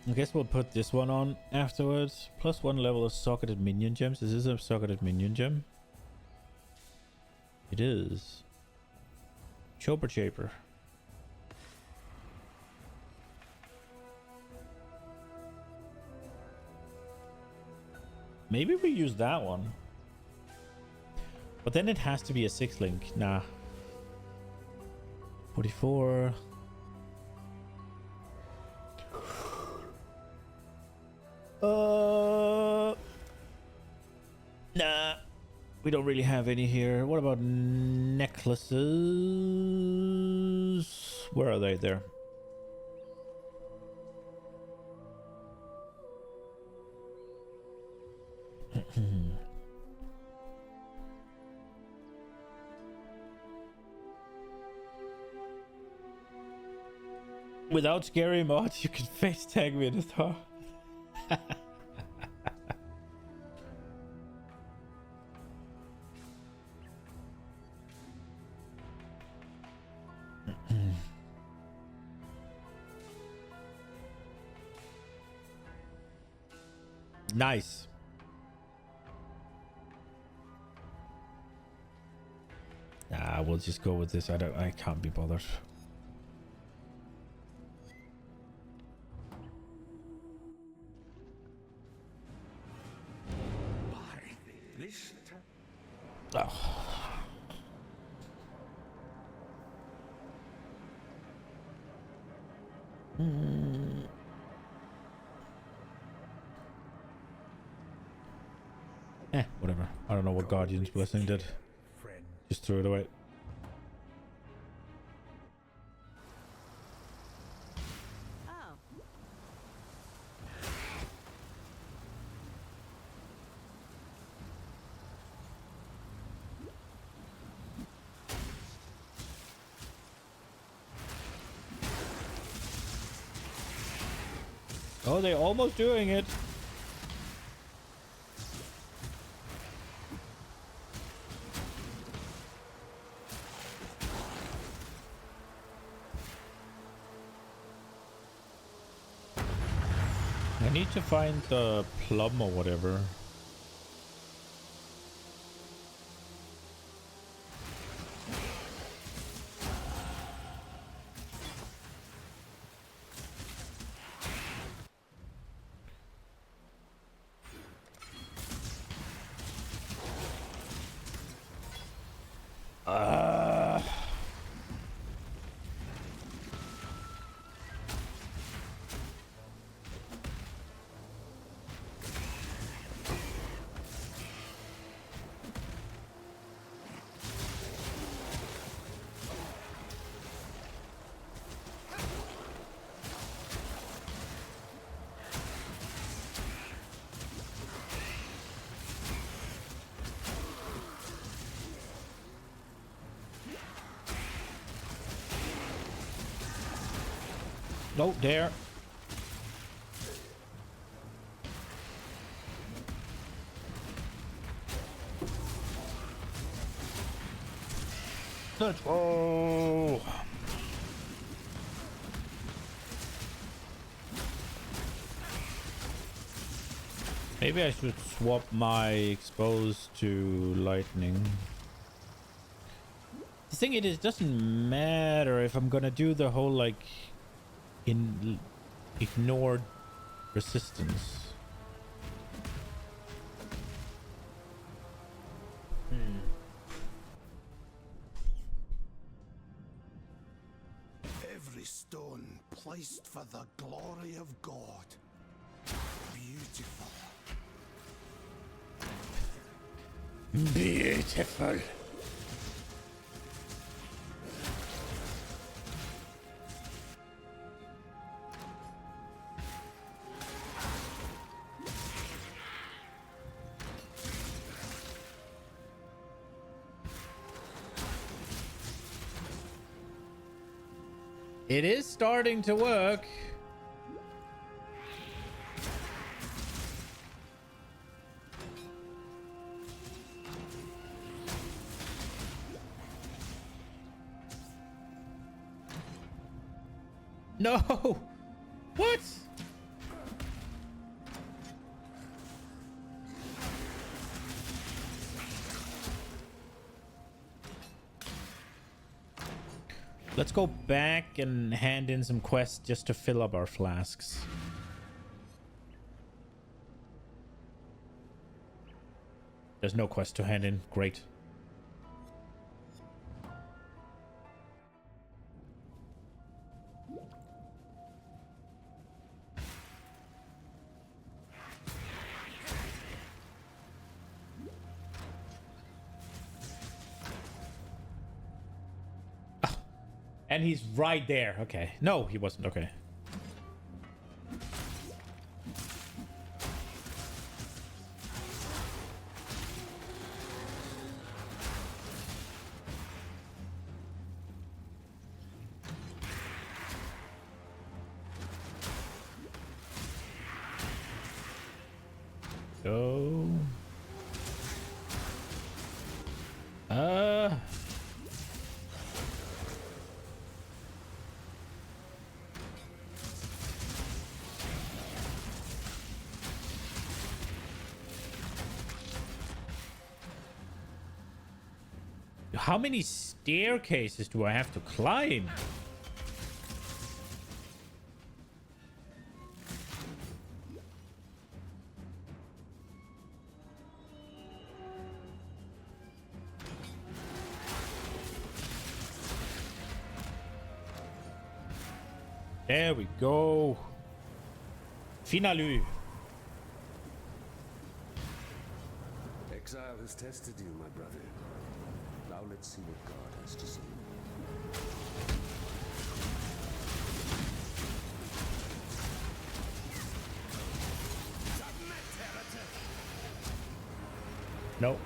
I guess we'll put this one on afterwards. Plus 1 level of socketed minion gems. Is this a socketed minion gem? It is. Chopper Chaper. Maybe we use that one. But then it has to be a 6 link. Nah. 44. Nah. We don't really have any here. What about necklaces? Where are they? There. Without scary mods, you can face tag me in the thought. Nice. Nah, we'll just go with this. I can't be bothered. Oh. Whatever. I don't know what Guardian's Blessing did. Just threw it away. Oh, they're almost doing it. I need to find the plum or whatever. Oh, there. Let's go. Maybe I should swap my exposed to lightning. The thing it doesn't matter if I'm gonna do the whole like ignored resistance. Every stone placed for the glory of God. Beautiful. Beautiful. It is starting to work. No! What? Let's go back and hand in some quests just to fill up our flasks. There's no quest to hand in. Great. And he's right there. Okay. No, he wasn't. Okay. So... How many staircases do I have to climb? There we go. Finally. Exile has tested you, my brother. Now let's see what God has to say. Nope.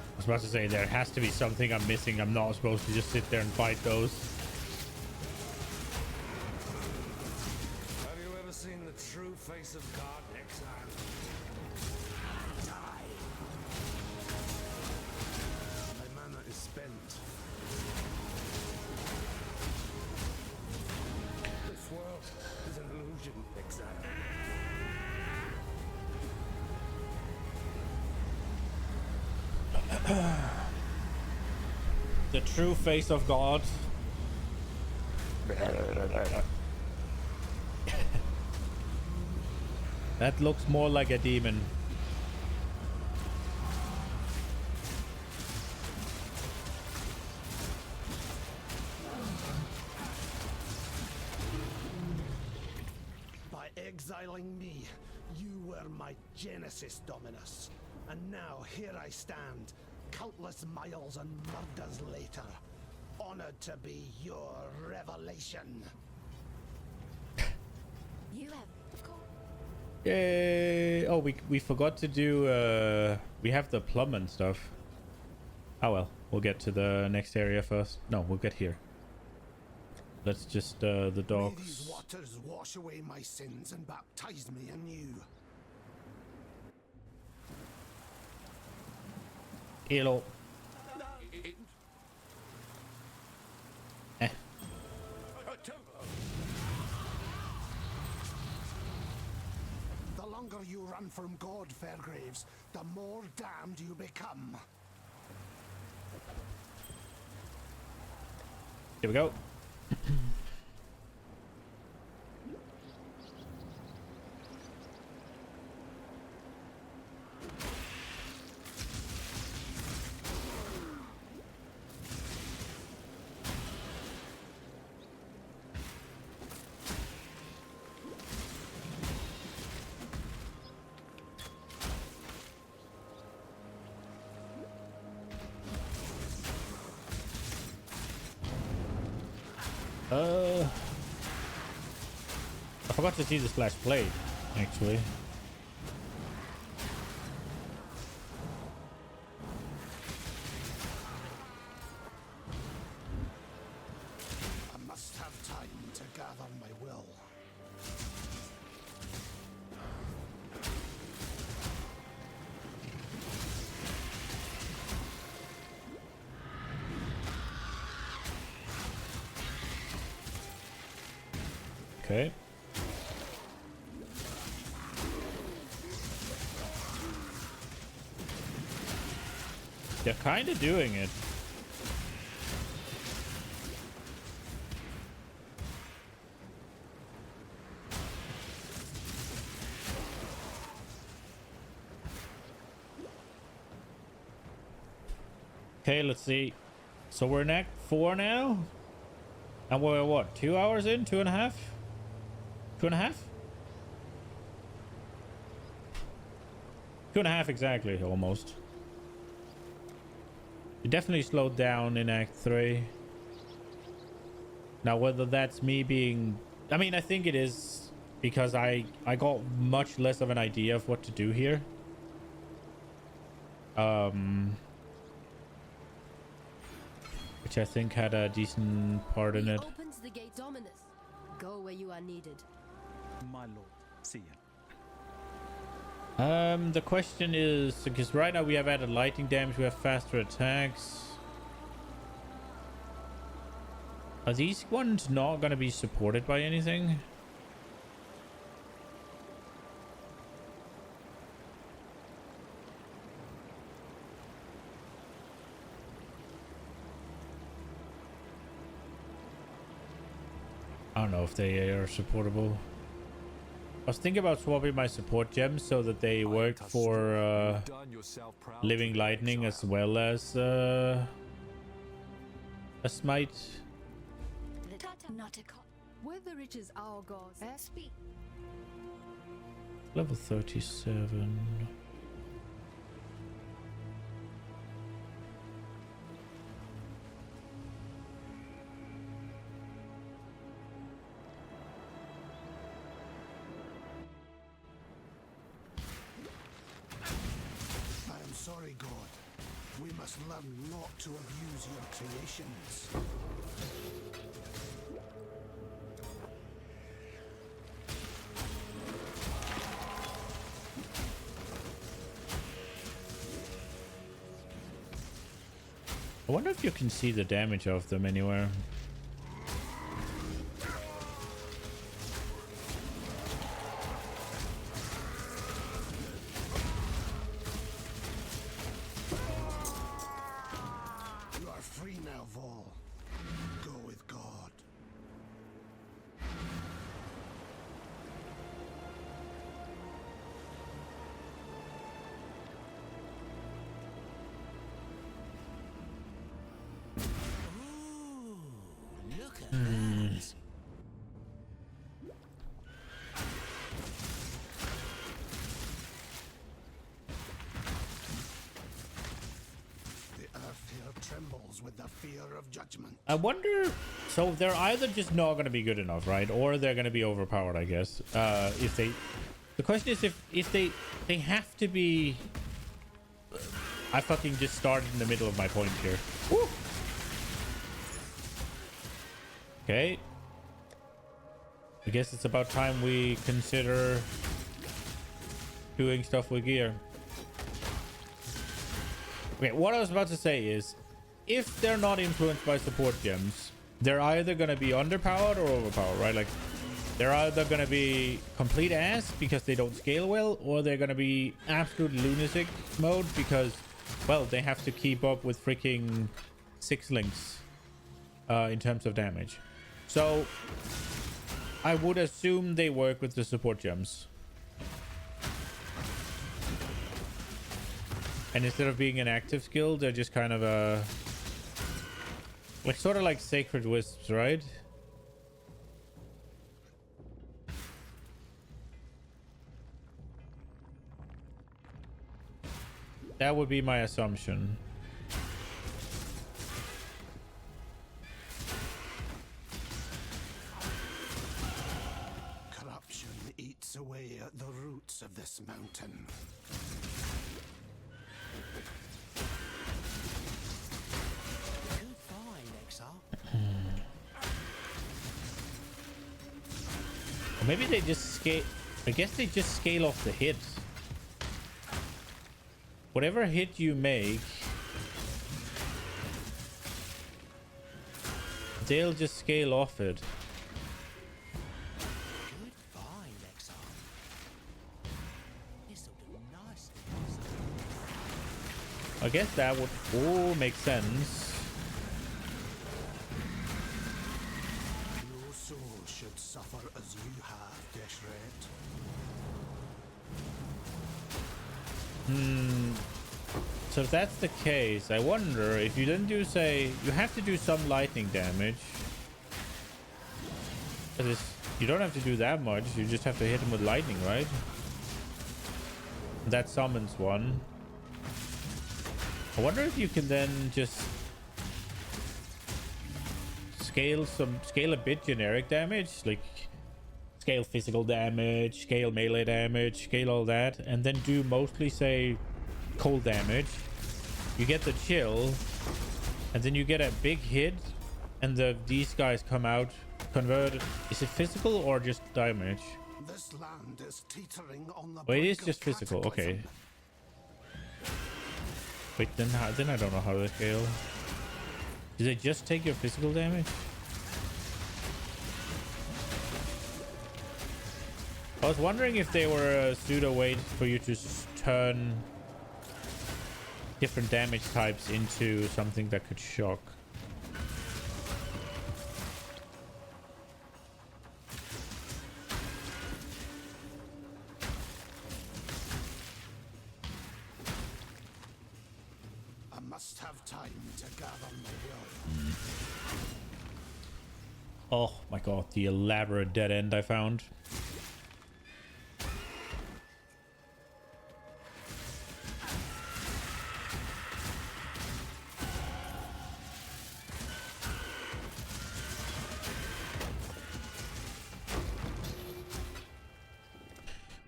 I was about to say, there has to be something I'm missing. I'm not supposed to just sit there and fight those. Have you ever seen the true face of God, Exile? Die! My mana is spent. This world is an illusion, Exile. The true face of God. That looks more like a demon. By exiling me, you were my Genesis Dominus. And now here I stand, countless miles and murders later, honored to be your revelation. You have, of course. Yay! Oh, we forgot to do. We have the plum and stuff. Oh well, we'll get to the next area first. No, we'll get here. Let's just the May dogs. these waters wash away my sins and baptize me anew. Hello. Eh. The longer you run from God, Fairgraves, the more damned you become. Here we go. I forgot to see the splash blade, actually. I must have time to gather my will. Okay. They're kind of doing it. Okay, let's see. So we're in Act 4 now? And we're what, 2 hours in? 2.5? 2.5? 2.5 exactly, almost. It definitely slowed down in Act 3. Now, whether that's me being... I mean, I think it is because I got much less of an idea of what to do here. Which I think had a decent part in it. Opens the gate, Dominus. Go where you are needed. My lord, see you. The question is, because right now we have added lightning damage, we have faster attacks. Are these ones not going to be supported by anything? I don't know if they are supportable. I was thinking about swapping my support gems so that they work for living lightning as well as a smite. Whether it is our gods, speak. Level 37. Sorry, God. We must learn not to abuse your creations. I wonder if you can see the damage of them anywhere. With the fear of judgment. I wonder, so they're either just not going to be good enough, right? Or they're going to be overpowered, I guess. If they, the question is if they have to be. I fucking just started in the middle of my point here. Woo! Okay. I guess it's about time we consider doing stuff with gear. Okay, what I was about to say is, if they're not influenced by support gems, they're either going to be underpowered or overpowered, right? Like, they're either going to be complete ass because they don't scale well, or they're going to be absolute lunatic mode because, well, they have to keep up with freaking 6 links in terms of damage. So, I would assume they work with the support gems. And instead of being an active skill, they're just kind of a... like, sort of like Sacred Wisps, right? That would be my assumption. Corruption eats away at the roots of this mountain. Maybe they just scale... I guess they just scale off the hit. Whatever hit you make, they'll just scale off it. I guess that would all make sense. Your soul should suffer as you have, Deshret. So if that's the case, I wonder if you didn't do, say, you have to do some lightning damage. You don't have to do that much. You just have to hit him with lightning, right? That summons one. I wonder if you can then just scale a bit generic damage, like scale physical damage, scale melee damage, scale all that, and then do mostly, say, cold damage. You get the chill, and then you get a big hit, and these guys come out converted. Is it physical or just damage? This land is teetering on the Wait, it is brink just of physical. cataclysm. Okay. Wait, then I don't know how they scale. Do they just take your physical damage? I was wondering if they were a pseudo way for you to turn different damage types into something that could shock. I must have time to gather my will. Oh my god, the elaborate dead end I found.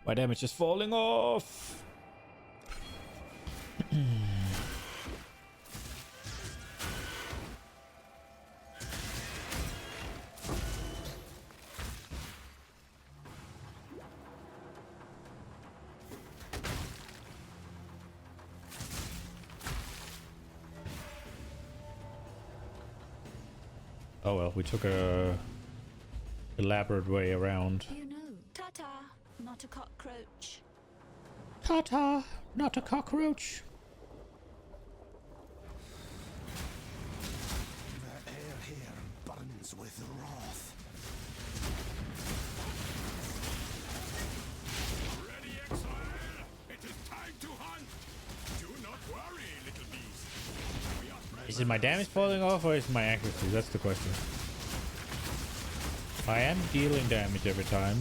My damage is falling off. Oh well, we took a elaborate way around. You know, ta-ta, not a cockroach. Ta-ta, not a cockroach. The air here burns with wrath. Ready, Exile? It is time to hunt. Do not worry, little beast. We are Is it my damage falling off or is it my accuracy? That's the question. I am dealing damage every time.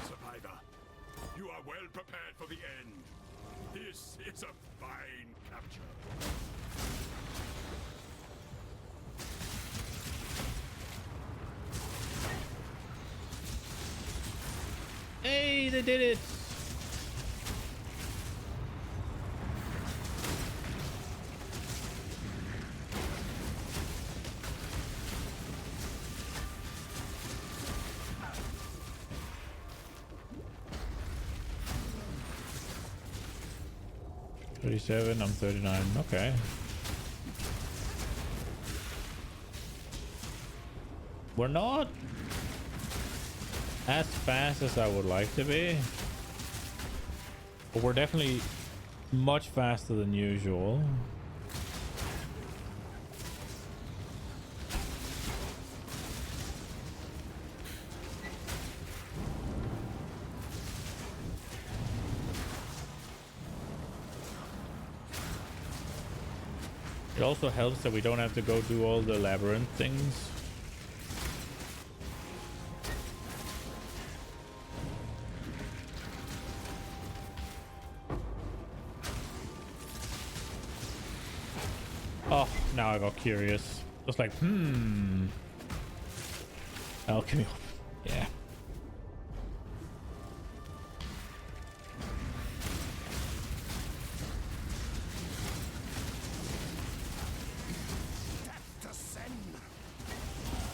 Survivor, you are well prepared for the end. This is a fine capture. Hey, they did it! $37, I'm 39. Okay. We're not as fast as I would like to be, but we're definitely much faster than usual. It also helps that we don't have to go do all the labyrinth things. Oh, now I got curious. Just like, alchemy. Yeah.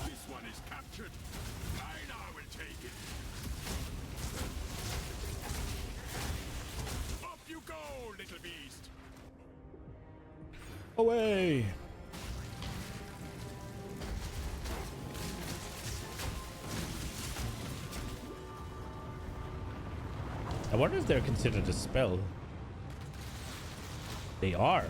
This one is captured. I now will take it. Up you go, little beast. Away. I wonder if they're considered a spell. They are.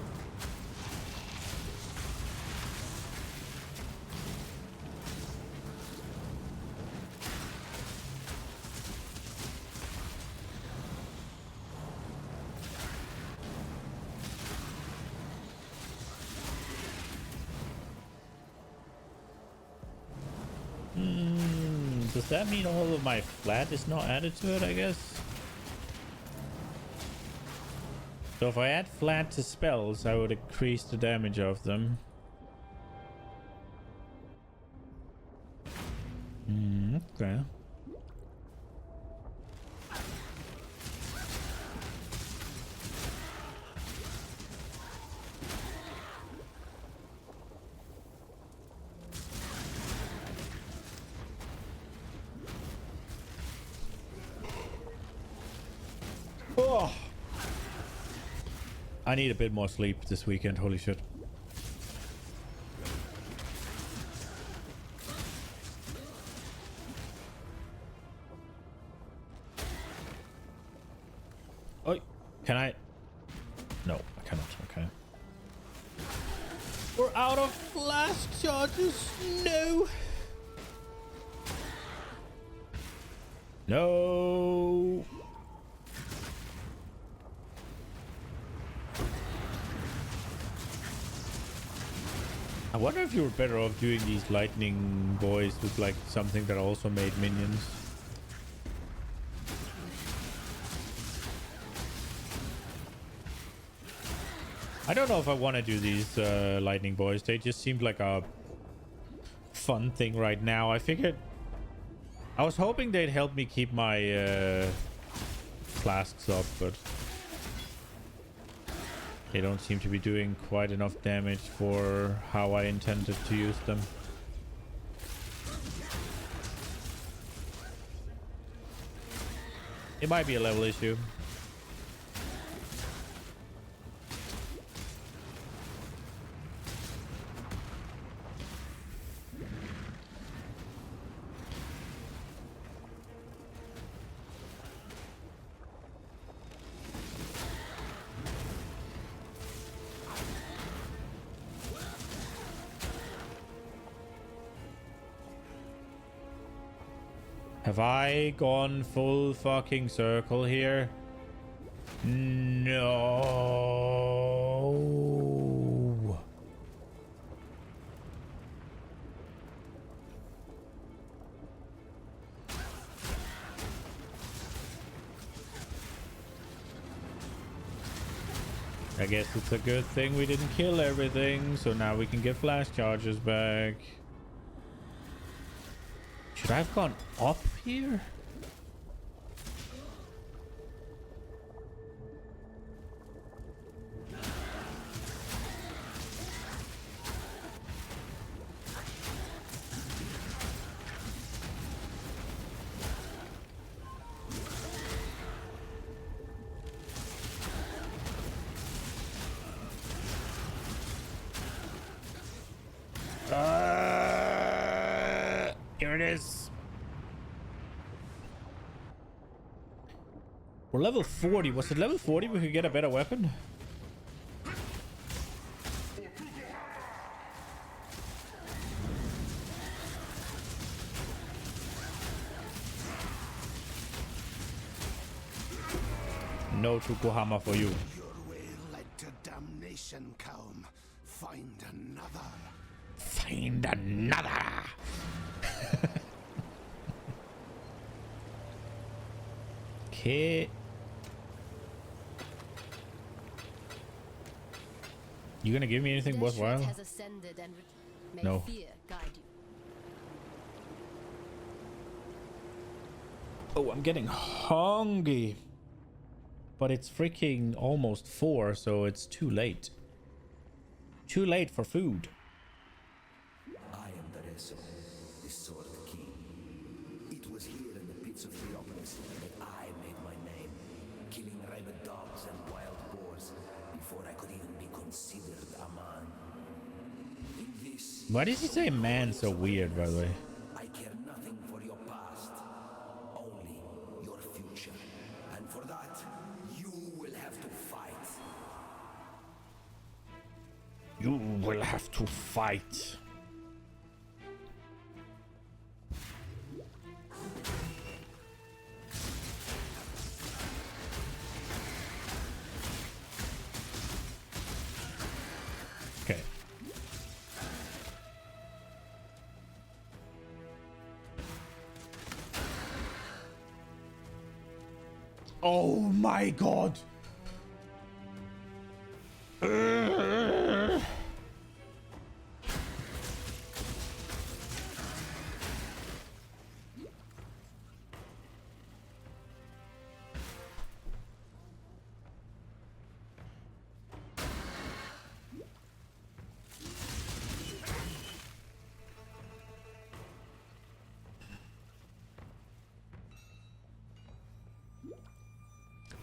Does that mean all of my flat is not added to it, I guess? So if I add flat to spells, I would increase the damage of them. Okay. Oh, I need a bit more sleep this weekend. Holy shit. Oh, can I? No, I cannot. Okay. We're out of flask charges. No. No. I wonder if you were better off doing these lightning boys with like something that also made minions. I don't know if I want to do these lightning boys. They just seemed like a fun thing right now. I figured I was hoping they'd help me keep my flasks up, but they don't seem to be doing quite enough damage for how I intended to use them. It might be a level issue. Have I gone full fucking circle here? No. I guess it's a good thing we didn't kill everything, so now we can get flash charges back. Should I have gone up here? Here it is. We're level 40. Was it level 40 we could get a better weapon? No Tukuhama for you. Your way led to damnation, Kaum. Find another. Find another. Okay. You gonna give me anything worthwhile? No. Oh, I'm getting hungry. But it's freaking almost 4, so it's too late. Too late for food. I am the Reso, the Sword King. It was here in the pits of Heliopolis that I made my name, killing rabid dogs and wild boars before I could even be considered a man. In this, Why does he say man so weird, by the way? I care nothing for your past, only your future. And for that, you will have to fight. You will have to fight. Okay. Oh my god.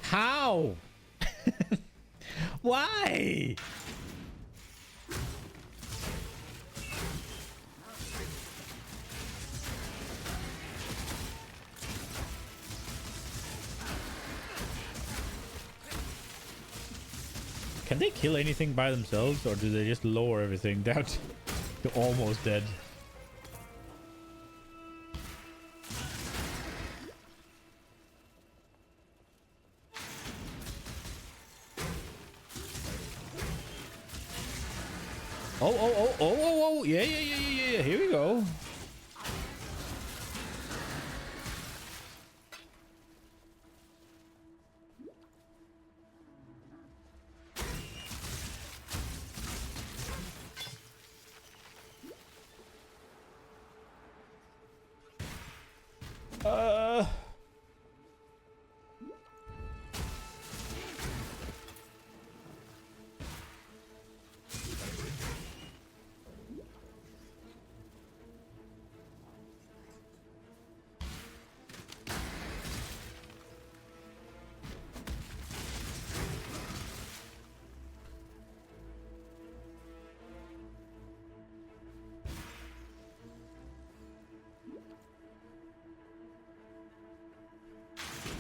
How? Why? Can they kill anything by themselves, or do they just lower everything down to almost dead? Oh, yeah. Here we go.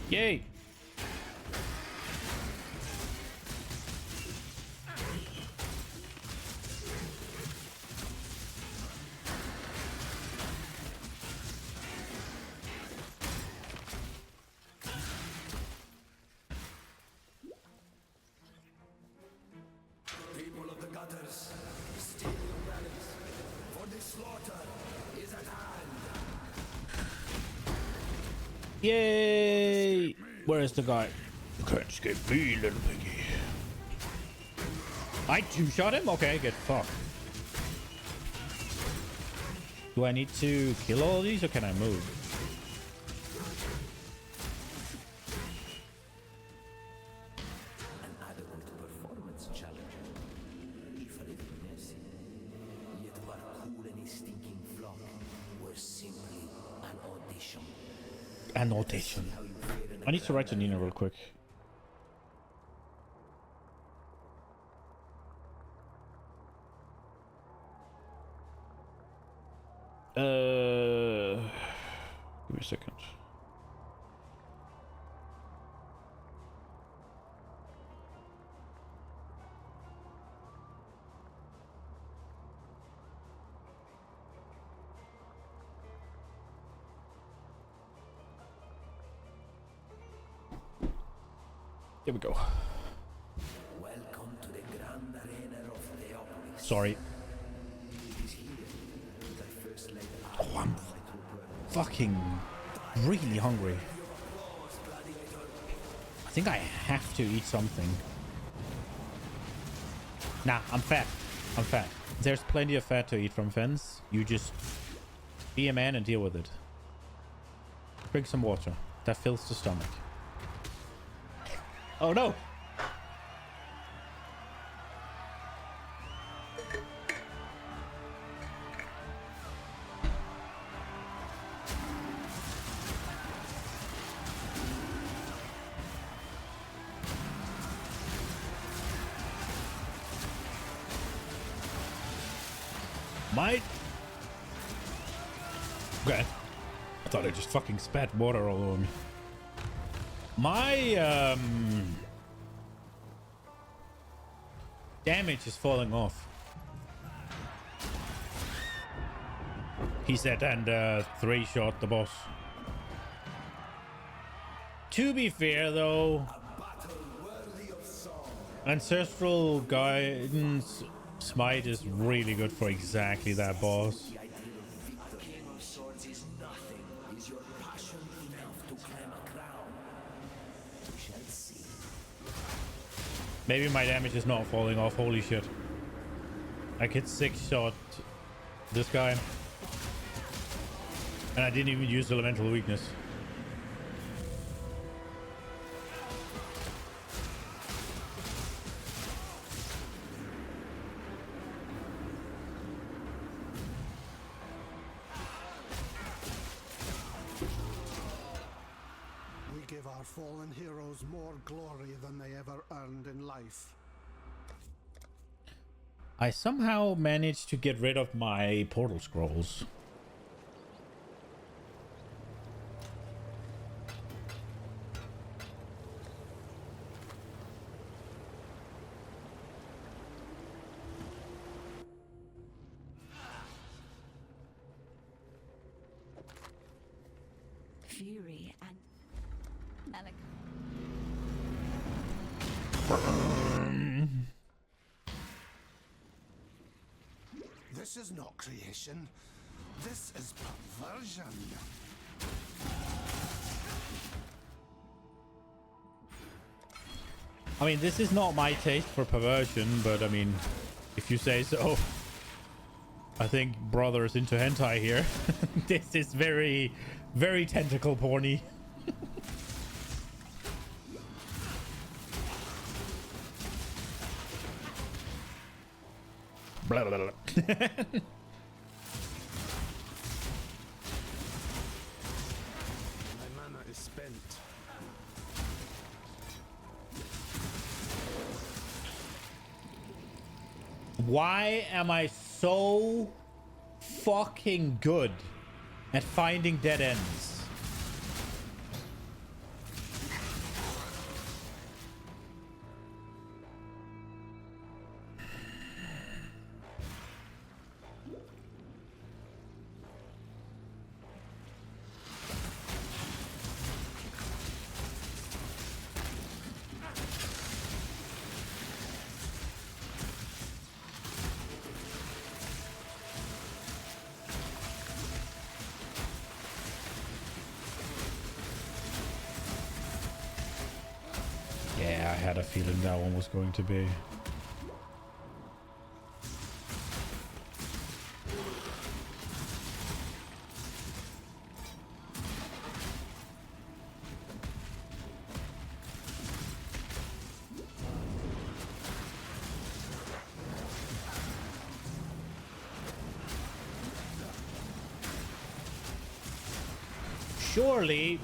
Yay! People of the gutters, steel your bellies, for the slaughter is at hand. Yay! Where is the guy? You can't escape me, little piggy. I two-shot him? Okay, get fucked. Do I need to kill all of these, or can I move? An adequate performance challenge. If a little messy, yet what cool any stinking flock was simply an audition. An audition. I need to write to Nina real quick. Give me a second. Here we go. Welcome to the Grand Arena of Theopolis. Sorry. Oh, I'm fucking really hungry. I think I have to eat something. Nah, I'm fat. I'm fat. There's plenty of fat to eat from Fence. You just be a man and deal with it. Drink some water. That fills the stomach. Oh no! Okay. I thought I just fucking spat water all over me. My damage is falling off. He said, and three-shot the boss. To be fair, though, Ancestral Guidance Smite is really good for exactly that boss. Maybe my damage is not falling off. Holy shit. I could 6-shot this guy. And I didn't even use elemental weakness. We give our fallen heroes more glory than they ever earned in life. I somehow managed to get rid of my portal scrolls. Fury and Malak. This is not creation. This is perversion. I mean, this is not my taste for perversion, but I mean, if you say so. I think brother's into hentai here. This is very, very tentacle porny. Blah, blah, blah. My mana is spent. Why am I so fucking good at finding dead ends? Yeah, I had a feeling that one was going to be. Surely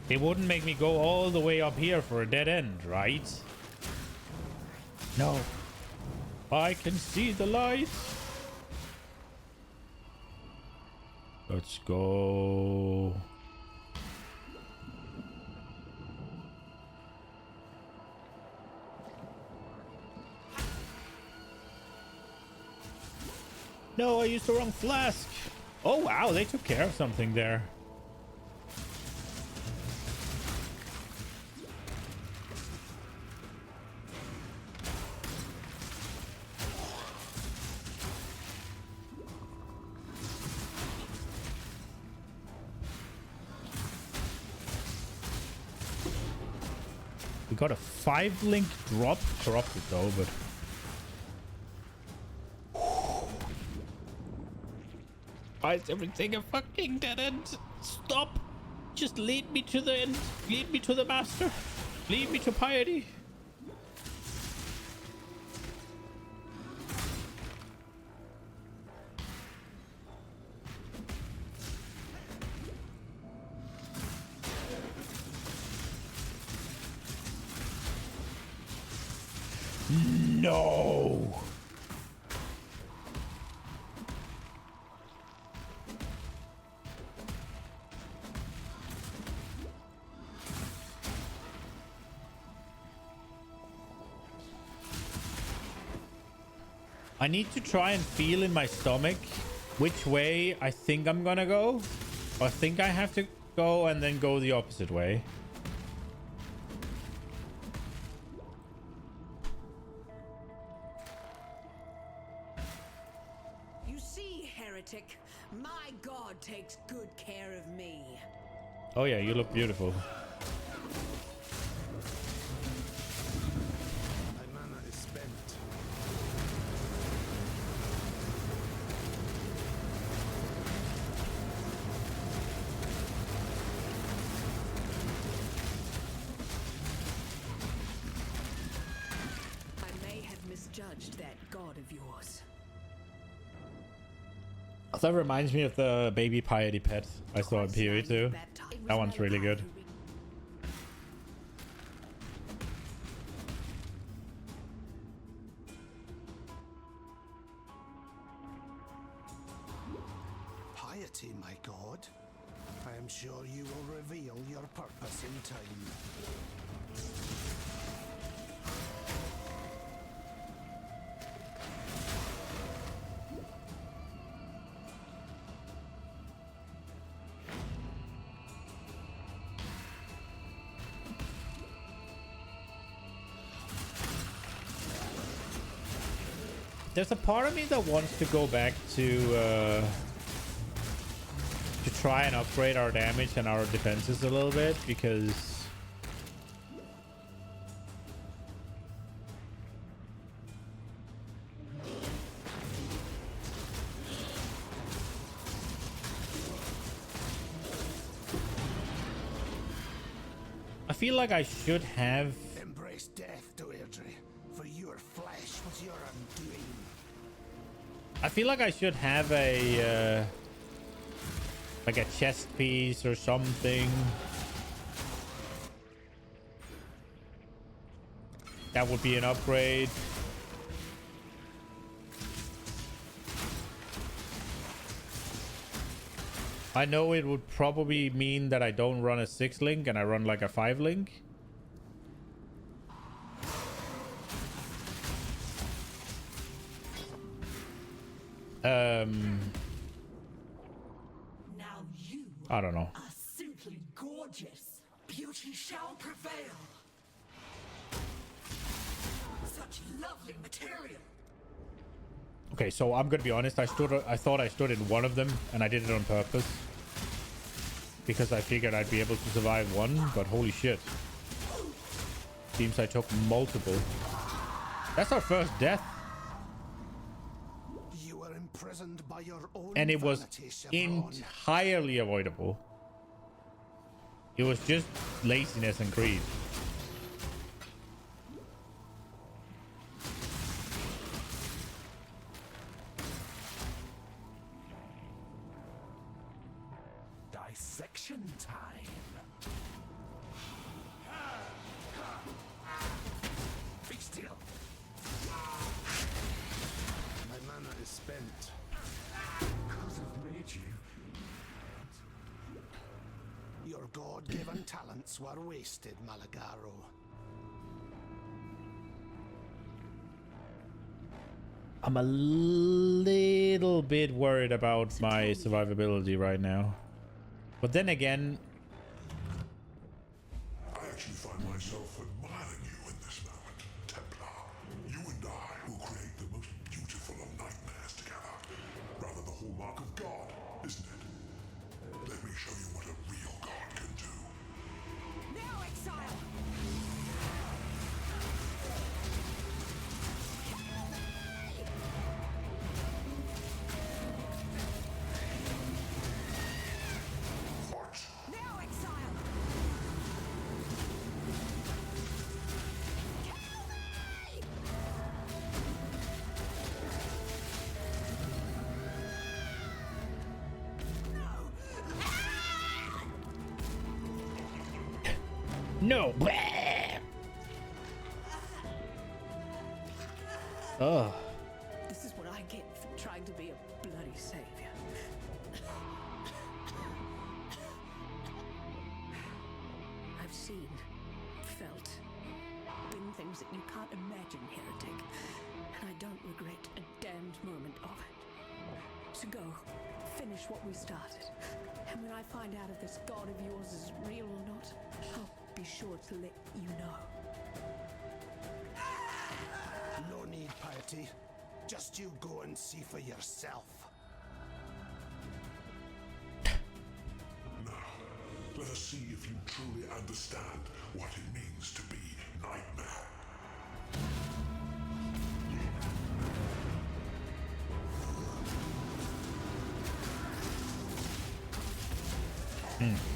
they wouldn't make me go all the way up here for a dead end, right? No. I can see the light. Let's go. No, I used the wrong flask. Oh, wow, they took care of something there. We got a 5-link drop. Corrupted though, but... Why is everything a fucking dead end? Stop! Just lead me to the end. Lead me to the master. Lead me to piety. No! I need to try and feel in my stomach which way I think I'm gonna go. I think I have to go and then go the opposite way. You see, heretic, my God takes good care of me. Oh yeah, you look beautiful. god of yours. That reminds me of the baby piety pet I saw in PoE too. That one's really good. Piety, my god. I am sure you will reveal your purpose in time. There's a part of me that wants to go back to try and upgrade our damage and our defenses a little bit, because I feel like I should have. Embrace death, Deirdre, for your flesh was your undoing. I feel like I should have a like a chest piece or something that would be an upgrade. I know it would probably mean that I don't run a 6-link and I run like a 5-link. I don't know. Are simply gorgeous. Beauty shall prevail. Such lovely material. Okay, so I'm gonna be honest. I thought I stood in one of them, and I did it on purpose because I figured I'd be able to survive one. But holy shit! Seems I took multiple. That's our first death. You were imprisoned by your own And it was vanity, Chevron. entirely avoidable. It was just laziness and greed. Dissection time. Be still. My mana is spent. Because I've made you. Your God-given talents were wasted, Malagaro. I'm a little bit worried about my survivability right now. But then again, I actually find myself admiring you in this moment, Templar. You and I will create the most beautiful of nightmares together. Rather the hallmark of God, isn't it? Let me show you what a real God can do. Now, Exile! Now, Exile! no. Oh. This is what I get for trying to be a bloody savior. I've seen, felt, been things that you can't imagine, heretic. And I don't regret a damned moment of it. So go, finish what we started. And when I find out if this god of yours is real or not, I'll be sure to let you know. No need, Piety. Just you go and see for yourself. Now, let us see if you truly understand what it means to be Nightmare.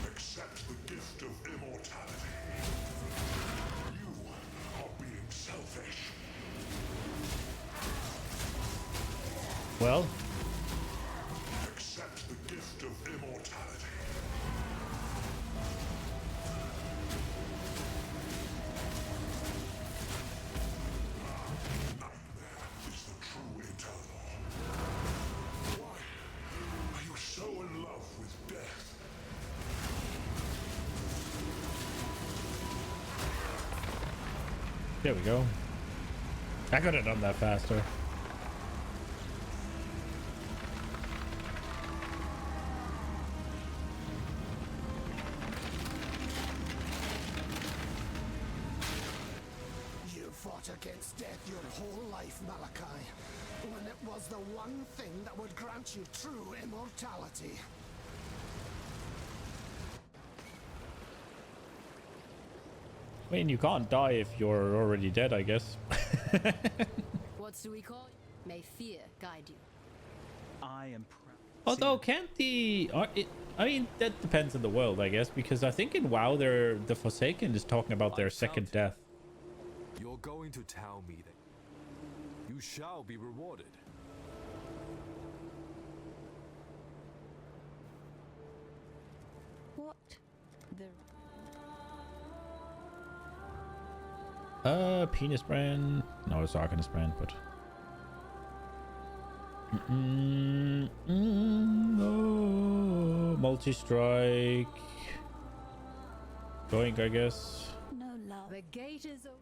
Accept the gift of immortality. You are being selfish. Well, Accept the gift of immortality. Nightmare is the true eternal. Why are you so in love with death? there we go. I could have done that faster. You fought against death your whole life, Malachi, when it was the one thing that would grant you true immortality. I mean, you can't die if you're already dead, I guess. What do we call you? May fear guide you. I am proud. Although, can't the... I mean, that depends on the world, I guess, because I think in WoW, the Forsaken is talking about their second death. You're going to tell me that you shall be rewarded. What? The... Penis brand. No, it's Arcanist brand, but... Oh, multi-strike. Going, I guess. No love. The gate is open.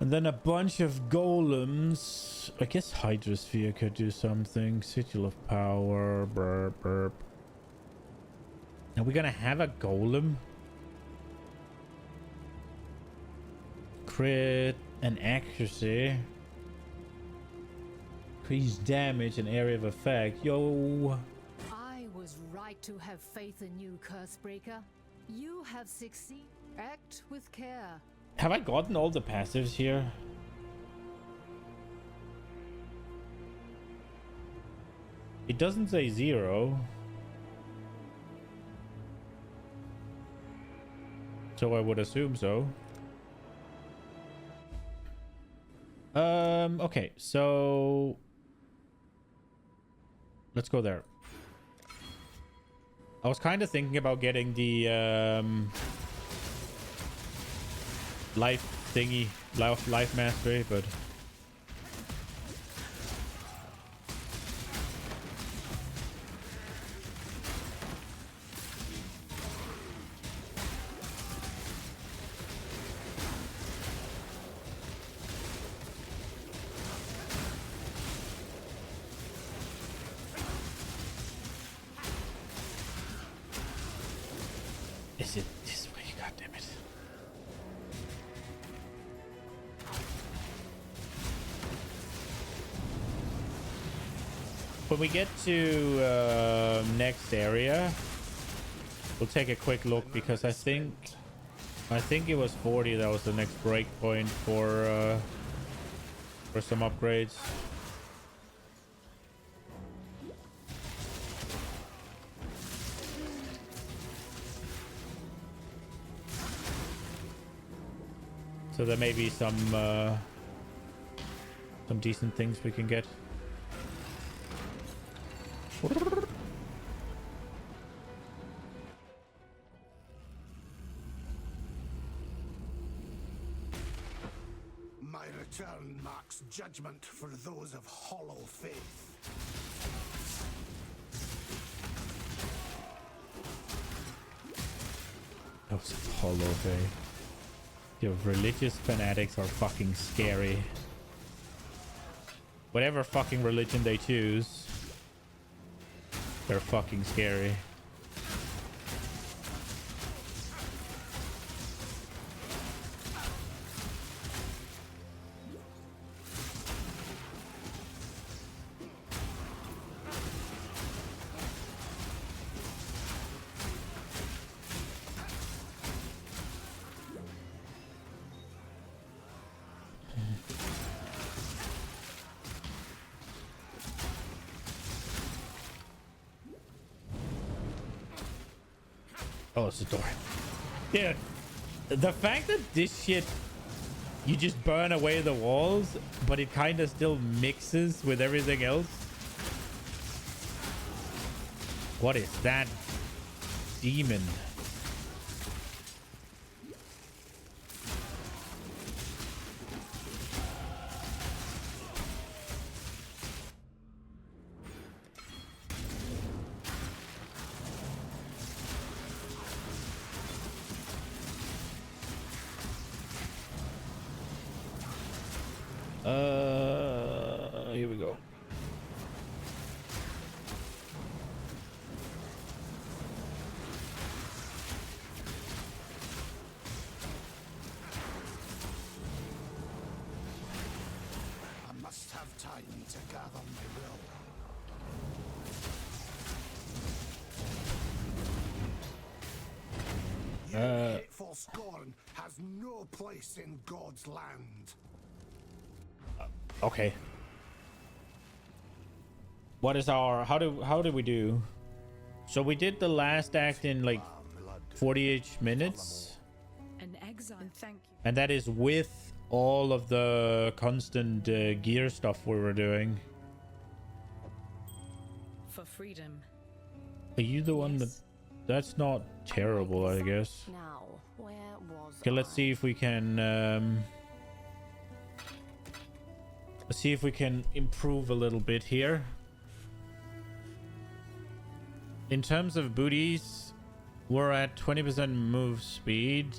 And then a bunch of golems. I guess Hydrosphere could do something. Sigil of Power. Burp, burp. Are we gonna have a golem? Crit and accuracy. Increased damage and area of effect. Yo. I was right to have faith in you, Cursebreaker. You have succeeded. Act with care. Have I gotten all the passives here? It doesn't say 0. So I would assume so. Okay, so let's go there. I was kind of thinking about getting the life thingy, life mastery, but is it this way? God damn it. When we get to next area, we'll take a quick look because I think it was 40 that was the next breakpoint for some upgrades. So there may be some decent things we can get. My return marks judgment for those of hollow faith. Those hollow faith. Your religious fanatics are fucking scary. Whatever fucking religion they choose, they're fucking scary. Oh, it's a door. Yeah. The fact that this shit you just burn away the walls, but it kind of still mixes with everything else. What is that demon? Here we go. I must have time to gather my will. Your hateful scorn has no place in God's land. Okay. What is our how do we do? So we did the last act in like 48 minutes. An exile. Thank you. And that is with all of the constant gear stuff we were doing. For freedom. Are you the one that... That's not terrible, I guess. Now, where was Okay, let's see if we can... let's see if we can improve a little bit here. In terms of booties, we're at 20% move speed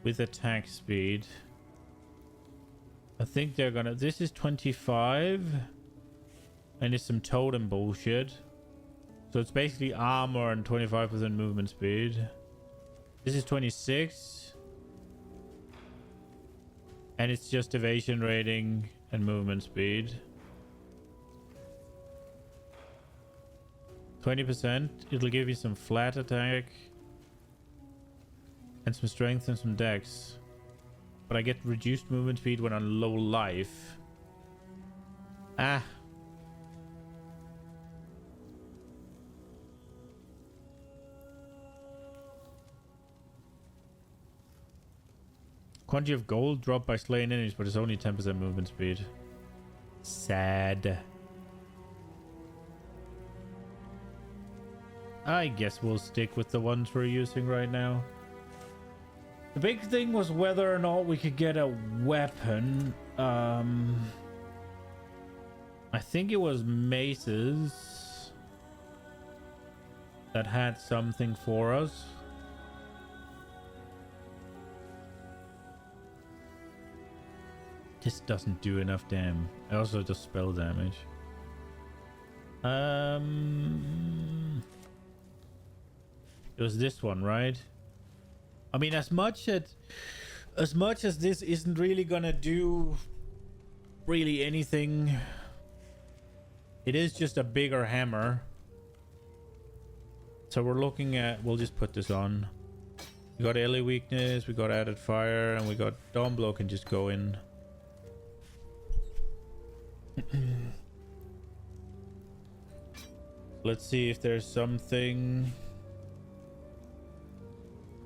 with attack speed. I think they're gonna... This is 25. And it's some totem bullshit. So it's basically armor and 25% movement speed. This is 26. And it's just evasion rating and movement speed. 20%. It'll give you some flat attack. And some strength and some dex. But I get reduced movement speed when on low life. Ah. Quantity of gold dropped by slaying enemies, but it's only 10% movement speed. Sad. I guess we'll stick with the ones we're using right now. The big thing was whether or not we could get a weapon. I think it was maces that had something for us. This doesn't do enough damage. I also just spell damage. It was this one, right? I mean, as much as this isn't really gonna do really anything, it is just a bigger hammer. So we're looking at... We'll just put this on. We got LA weakness, we got added fire, and we got Dawn Blow can just go in. Let's see if there's something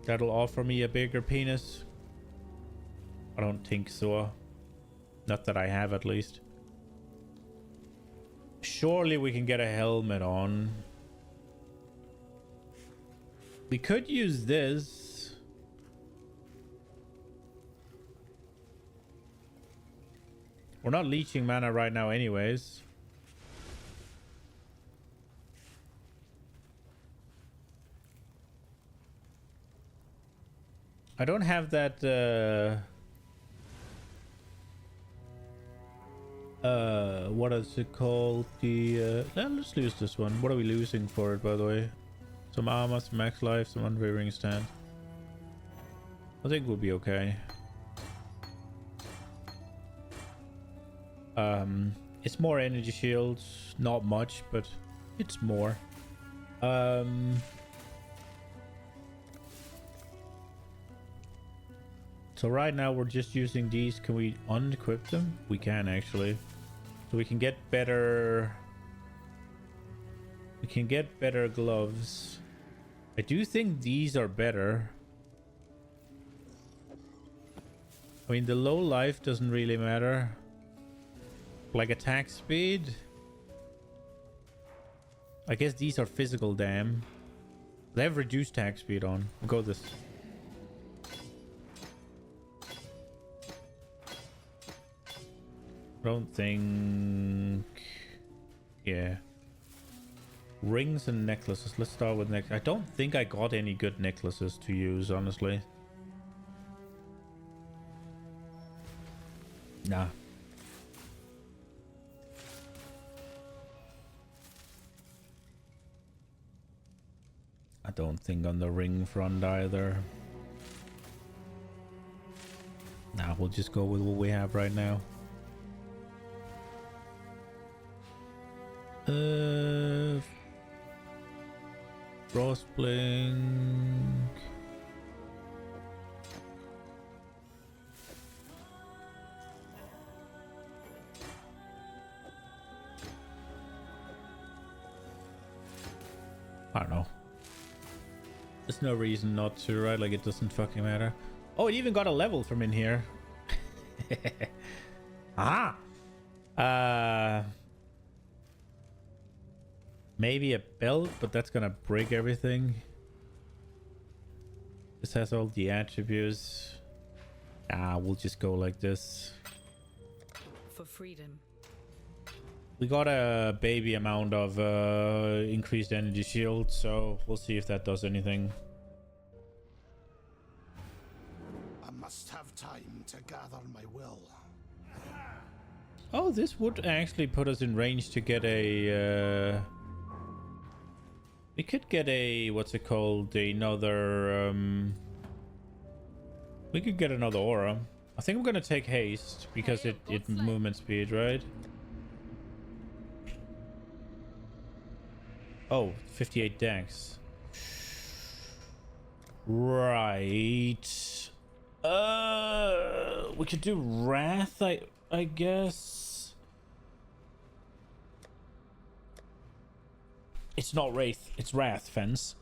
that'll offer me a bigger penis. I don't think so. Not that I have, at least. Surely we can get a helmet on. We could use this. We're not leeching mana right now anyways. I don't have that what is it called? The let's lose this one. What are we losing for it, by the way? Some armor, some max life, some unwavering stand. I think we'll be okay. It's more energy shields, not much, but it's more. So right now we're just using these. Can we unequip them? We can, actually. So we can get better... We can get better gloves. I do think these are better. I mean, the low life doesn't really matter. Like attack speed. I guess these are physical, damn. They have reduced attack speed on. We'll go this. Don't think... Yeah. Rings and necklaces. Let's start with I don't think I got any good necklaces to use, honestly. Nah. I don't think on the ring front either. Nah, we'll just go with what we have right now. Frostblink. I don't know. There's no reason not to, right? Like, it doesn't fucking matter. Oh, it even got a level from in here. Ah! Maybe a belt, but that's gonna break everything. This has all the attributes. Ah, we'll just go like this. For freedom. We got a baby amount of increased energy shield, so we'll see if that does anything. I must have time to gather my will. Oh, this would actually put us in range to get a... We could get a... What's it called? Another... We could get another aura. I think I'm gonna take haste, because it movement speed, right? Oh, 58 dex. Right. We could do Wrath, I guess. It's not Wraith, it's Wrath, Fence.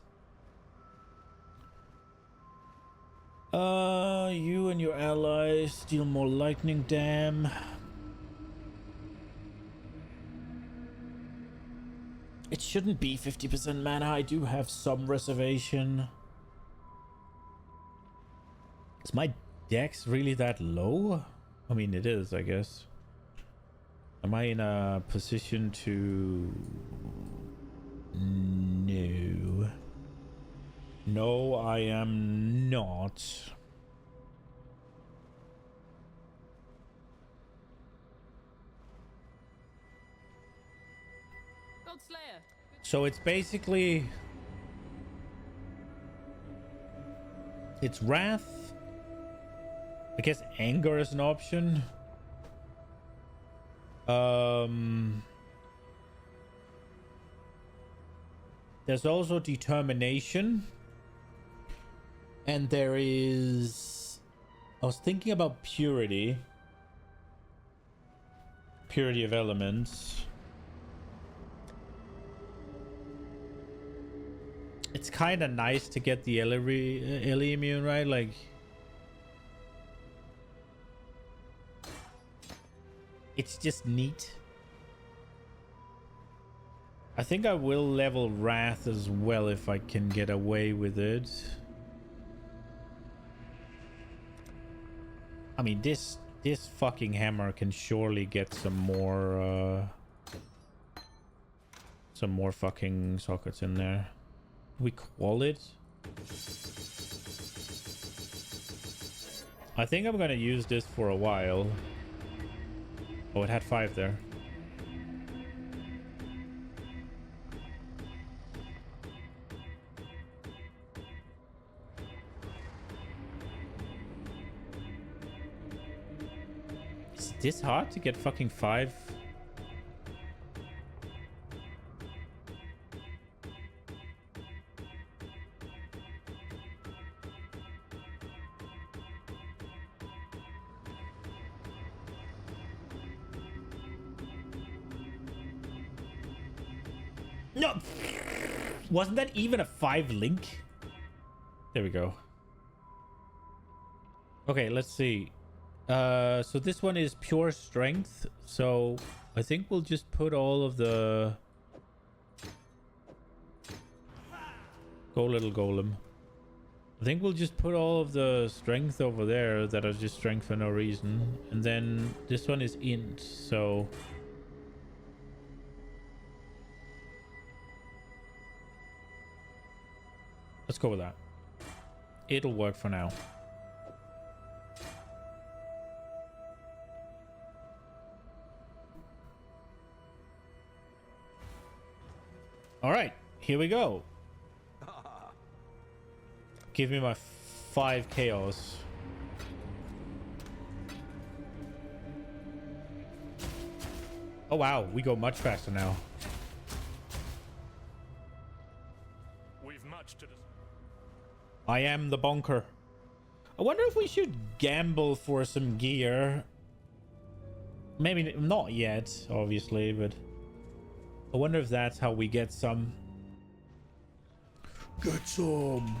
You and your allies deal more lightning dam. It shouldn't be 50% mana. I do have some reservation. Is my dex really that low? I mean, it is, I guess. Am I in a position to... No. No, I am not. So it's basically... It's Wrath. I guess Anger is an option. There's also Determination. And there is... I was thinking about Purity. Purity of Elements. It's kind of nice to get the Ellie immune, right? Like... It's just neat. I think I will level Wrath as well if I can get away with it. I mean, this fucking hammer can surely get some more fucking sockets in there. We qual it. I think I'm gonna use this for a while. Oh, it had 5 there. Is this hard to get fucking 5? No! Wasn't that even a 5 link? There we go. Okay, let's see. So this one is pure strength. So I think we'll just put all of the... Go, little golem. I think we'll just put all of the strength over there that are just strength for no reason. And then this one is int, so... Let's go with that. It'll work for now. All right, here we go. Give me my 5 chaos. Oh wow, we go much faster now. We've much to I am the bonker. I wonder if we should gamble for some gear. Maybe not yet, obviously, but I wonder if that's how we get some. Get some.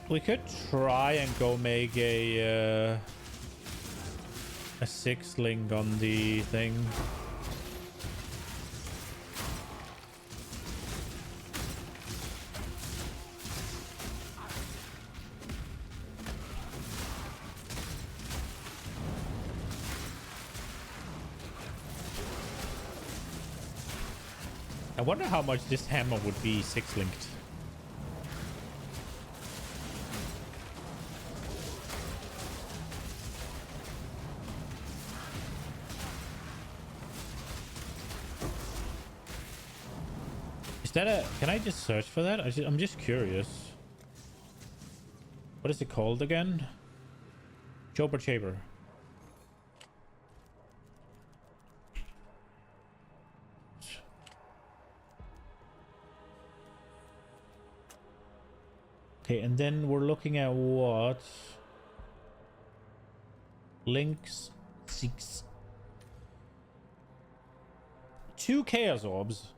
We could try and go make a 6 link on the thing. I wonder how much this hammer would be 6 linked. Can I just search for that? I'm just curious. What is it called again? Jober Chaber. Okay, and then we're looking at what? Links 6. 2 Chaos Orbs.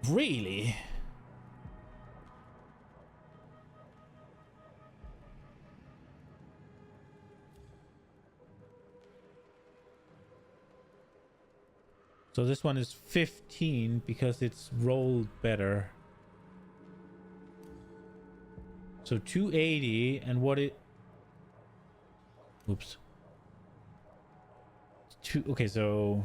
Really? So this one is 15 because it's rolled better. So 280 and what it... Oops. Okay, so...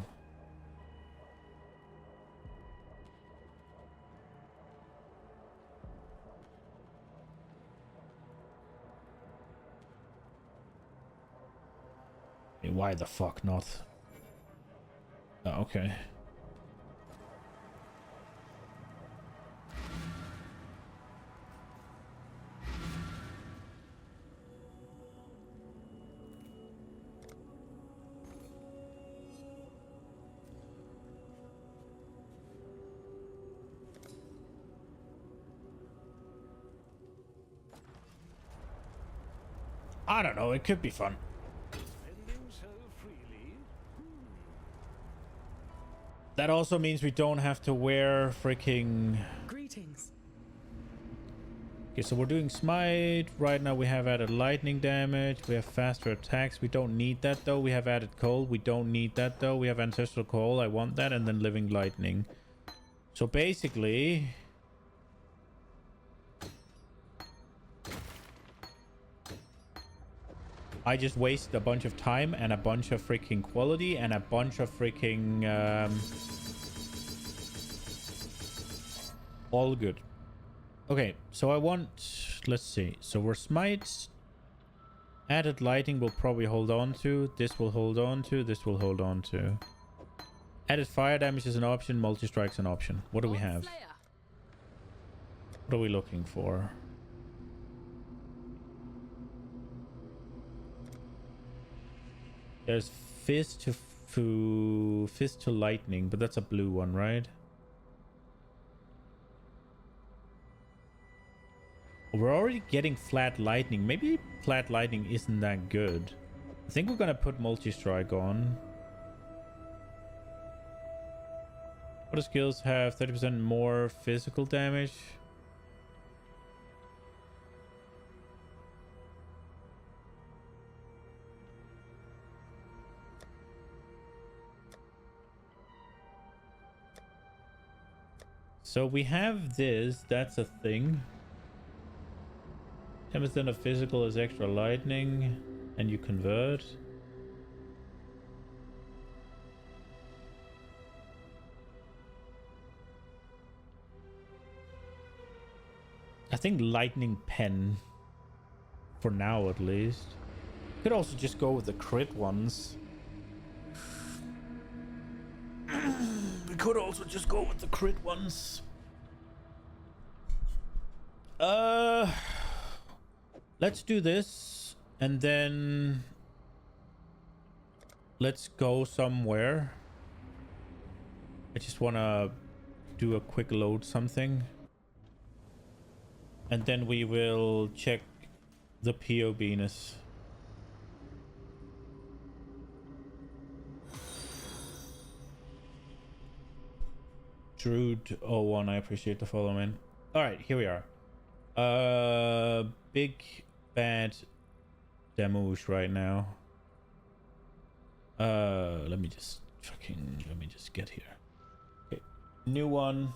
Why the fuck not? Oh, okay. I don't know, it could be fun. That also means we don't have to wear freaking... Greetings. Okay, so we're doing smite. Right now we have added lightning damage. We have faster attacks. We don't need that though. We have added cold. We don't need that though. We have ancestral cold. I want that. And then living lightning. So basically... I just wasted a bunch of time and a bunch of freaking quality and a bunch of freaking... all good. Okay, so I want... Let's see. So we're smite. Added lighting will probably hold on to. This will hold on to. This will hold on to. Added fire damage is an option. Multi-strike's an option. What do we have? What are we looking for? There's fist to lightning, but that's a blue one, right? We're already getting flat lightning. Maybe flat lightning isn't that good. I think we're gonna put multi-strike on. What do skills have 30% more physical damage? So we have this, that's a thing. 10% of physical is extra lightning, and you convert. I think lightning pen, for now at least. Could also just go with the crit ones. We could also just go with the crit ones. Let's do this, and then let's go somewhere. I just want to do a quick load something. And then we will check the POBness. Druid01, I appreciate the follow, man. Alright, here we are. Big bad Damouche right now. Let me just get here. Okay, new one.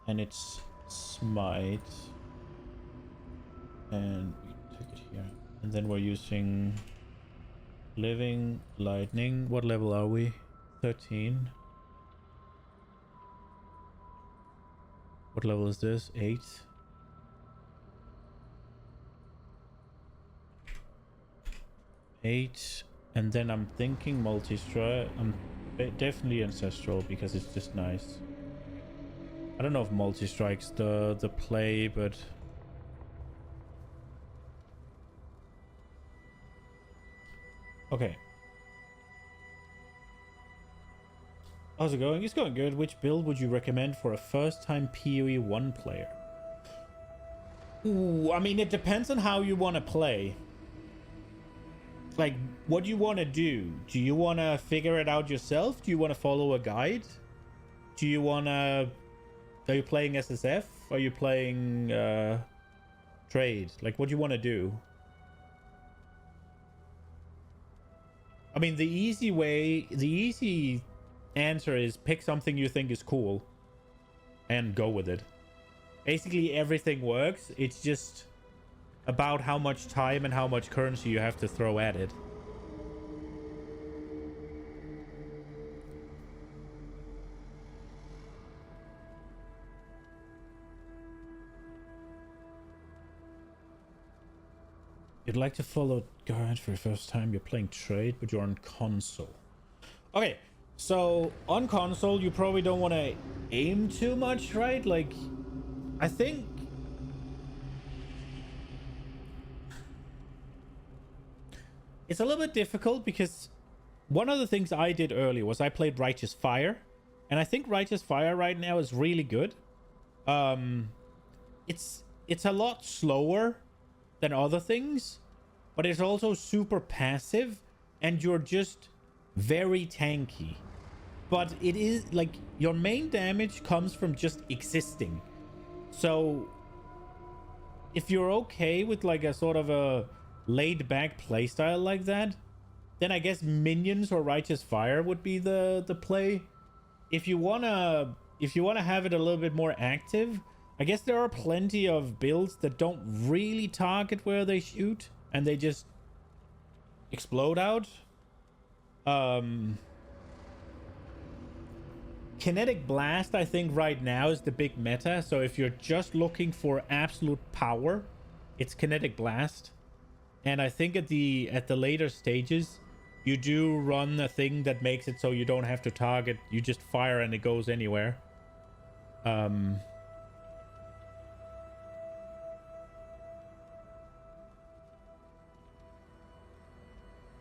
And it's Smite. And we take it here. And then we're using Living Lightning. What level are we? 13. What level is this? 8. And then I'm thinking multi-strike. I'm definitely ancestral because it's just nice. I don't know if multi-strike's the play, but okay. How's it going? It's going good. Which build would you recommend for a first-time PoE 1 player? Ooh, I mean, it depends on how you want to play. Like, what do you want to do? Do you want to figure it out yourself? Do you want to follow a guide? Do you want to... Are you playing SSF? Are you playing trade? Like, what do you want to do? I mean, the easy answer is pick something you think is cool and go with it. Basically, everything works. It's just about how much time and how much currency you have to throw at it. You'd like to follow guide for the first time. You're playing trade, but you're on console. Okay, so on console, you probably don't want to aim too much, right? Like, I think it's a little bit difficult because one of the things I did earlier was I played Righteous Fire, and I think Righteous Fire right now is really good. It's a lot slower than other things, but it's also super passive, and you're just very tanky. But it is like your main damage comes from just existing. So if you're okay with like a sort of a laid back playstyle like that, then I guess Minions or Righteous Fire would be the play. If you wanna have it a little bit more active, I guess there are plenty of builds that don't really target where they shoot and they just explode out. Kinetic Blast, I think right now is the big meta. So if you're just looking for absolute power, it's Kinetic Blast. And I think at the later stages, you do run a thing that makes it so you don't have to target. You just fire and it goes anywhere.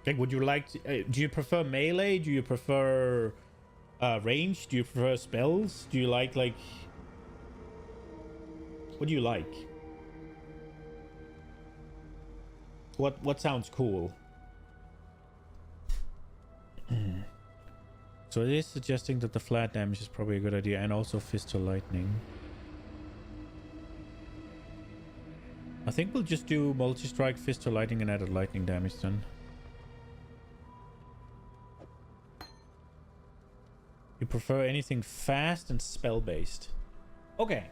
Like, would you like to, do you prefer melee? Do you prefer range? Do you prefer spells? Do you like what do you like? What sounds cool? So it is suggesting that the flat damage is probably a good idea, and also Fist to Lightning. I think we'll just do multi-strike, Fist to Lightning, and added lightning damage then. You prefer anything fast and spell-based. Okay.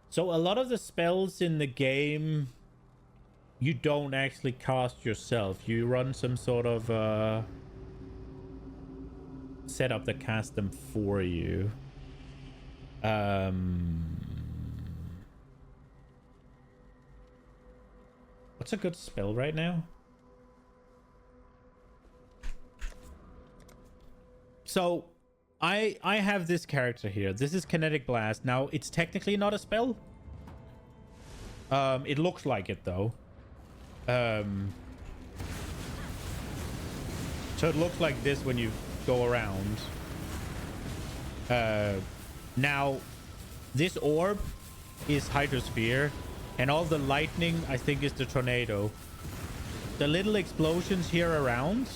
So a lot of the spells in the game, you don't actually cast yourself. You run some sort of setup that casts them for you. What's a good spell right now? So I have this character here. This is Kinetic Blast. Now, it's technically not a spell. It looks like it, though. So it looks like this when you go around. Now, this orb is Hydrosphere, and all the lightning, I think, is the tornado. The little explosions here around,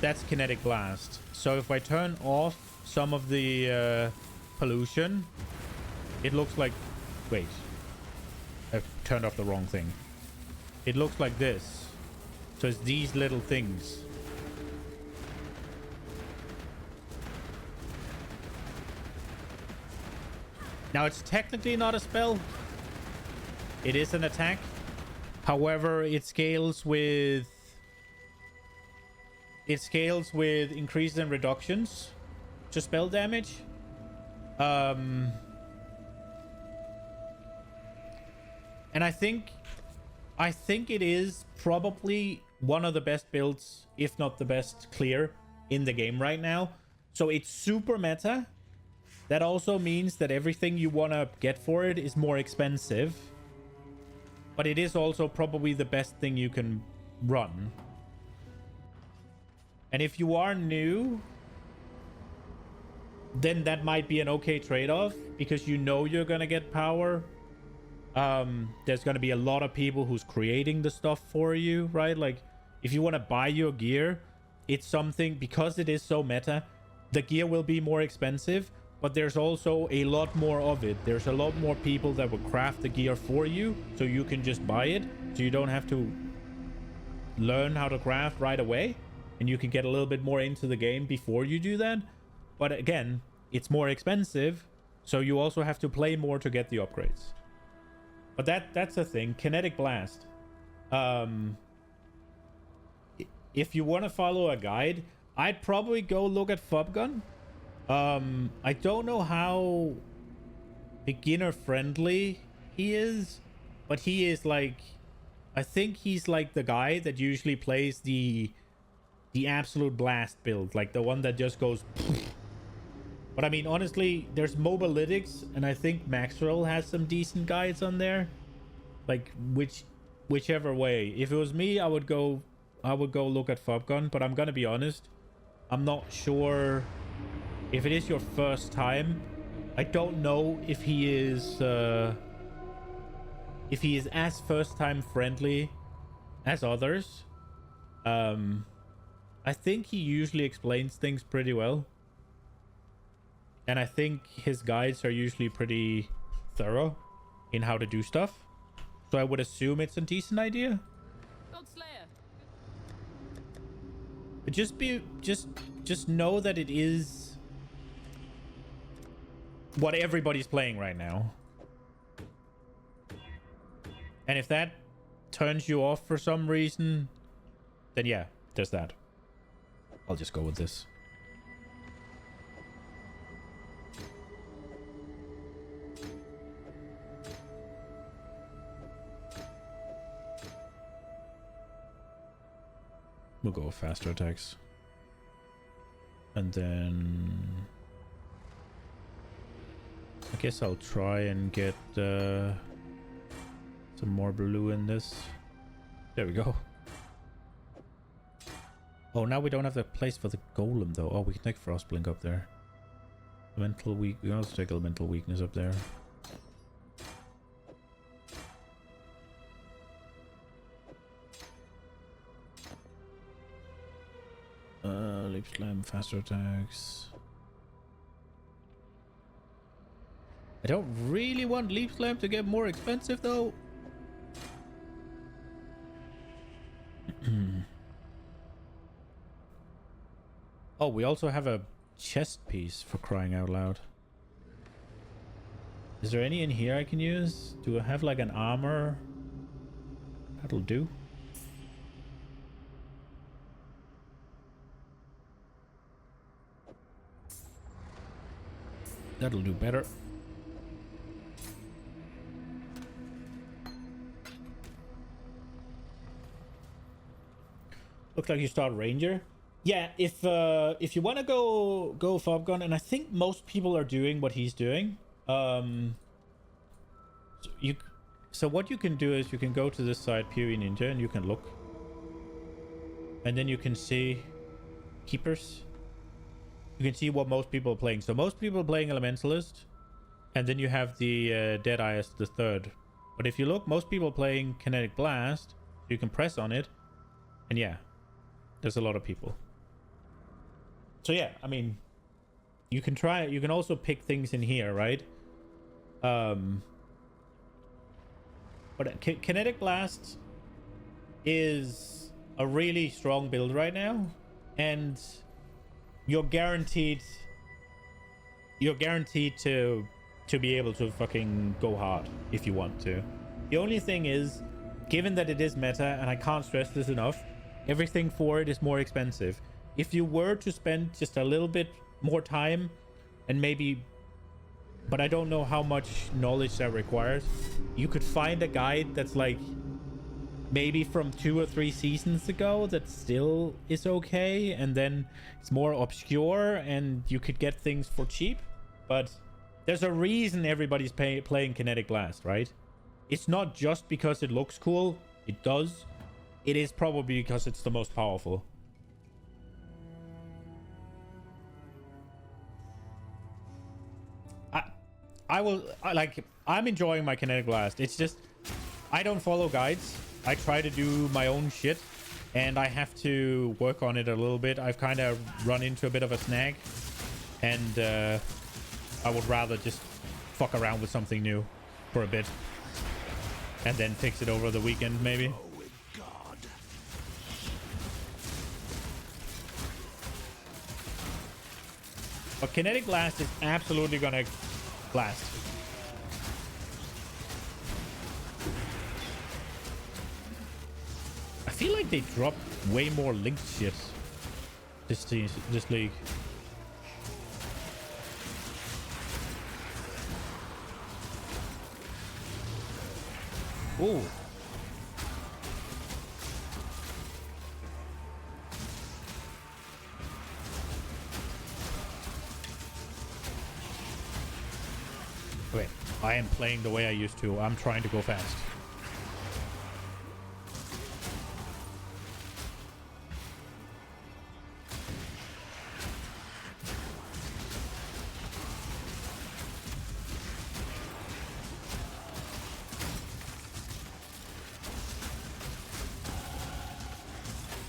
that's Kinetic Blast. So if I turn off some of the pollution, it looks like... Wait. I've turned off the wrong thing. It looks like this. So it's these little things. Now, it's technically not a spell. It is an attack. However, it scales with... It scales with increases and reductions to spell damage. And I think it is probably one of the best builds, if not the best clear in the game right now. So it's super meta. That also means that everything you want to get for it is more expensive. But it is also probably the best thing you can run. And if you are new, then that might be an okay trade-off, because you know you're going to get power. There's going to be a lot of people who's creating the stuff for you, right? Like, if you want to buy your gear, it's something, because it is so meta, the gear will be more expensive, but there's also a lot more of it. There's a lot more people that will craft the gear for you, so you can just buy it, so you don't have to learn how to craft right away, and you can get a little bit more into the game before you do that. But again, it's more expensive, so you also have to play more to get the upgrades. But that's the thing. Kinetic Blast. If you want to follow a guide, I'd probably go look at Fubgun. I don't know how beginner friendly he is, but he is like, I think he's like the guy that usually plays the absolute blast build, like the one that just goes. But I mean, honestly, there's Mobalytics, and I think Maxwell has some decent guides on there. Like whichever way. If it was me, I would go look at Fubgun, but I'm gonna be honest, I'm not sure if it is your first time. I don't know if he is as first time friendly as others. I think he usually explains things pretty well. And I think his guides are usually pretty thorough in how to do stuff. So I would assume it's a decent idea. But just know that it is what everybody's playing right now. And if that turns you off for some reason, then yeah, there's that. I'll just go with this. We'll go with faster attacks. And then I guess I'll try and get some more blue in this. There we go. Oh, now we don't have the place for the golem though. Oh, we can take Frostblink up there. Mental weak. We can also take elemental weakness up there. Leap slam, faster attacks. I don't really want leap slam to get more expensive though. Oh, we also have a chest piece, for crying out loud. Is there any in here I can use? Do I have like an armor? That'll do. That'll do better. Looks like you start ranger. Yeah, if you want to go fob gun, and I think most people are doing what he's doing. So what you can do is you can go to this side, PoE Ninja, and you can look, and then you can see keepers. You can see what most people are playing. So most people are playing Elementalist, and then you have the Deadeye as the third. But if you look, most people are playing Kinetic Blast. You can press on it, and yeah, there's a lot of people. So yeah, I mean, you can try it. You can also pick things in here, right? But Kinetic Blast is a really strong build right now, and you're guaranteed to be able to fucking go hard if you want to. The only thing is, given that it is meta, and I can't stress this enough, everything for it is more expensive. If you were to spend just a little bit more time and maybe, but I don't know how much knowledge that requires, you could find a guide that's like maybe from 2 or 3 seasons ago that still is okay, and then it's more obscure and you could get things for cheap. But there's a reason everybody's playing Kinetic Blast, right? It's not just because it looks cool. It does. It is probably because it's the most powerful. I'm enjoying my Kinetic Blast. It's just, I don't follow guides. I try to do my own shit, and I have to work on it a little bit. I've kind of run into a bit of a snag, and I would rather just fuck around with something new for a bit and then fix it over the weekend maybe. But Kinetic Blast is absolutely gonna blast. I feel like they drop way more linked shit this league. Ooh. Wait, I am playing the way I used to. I'm trying to go fast.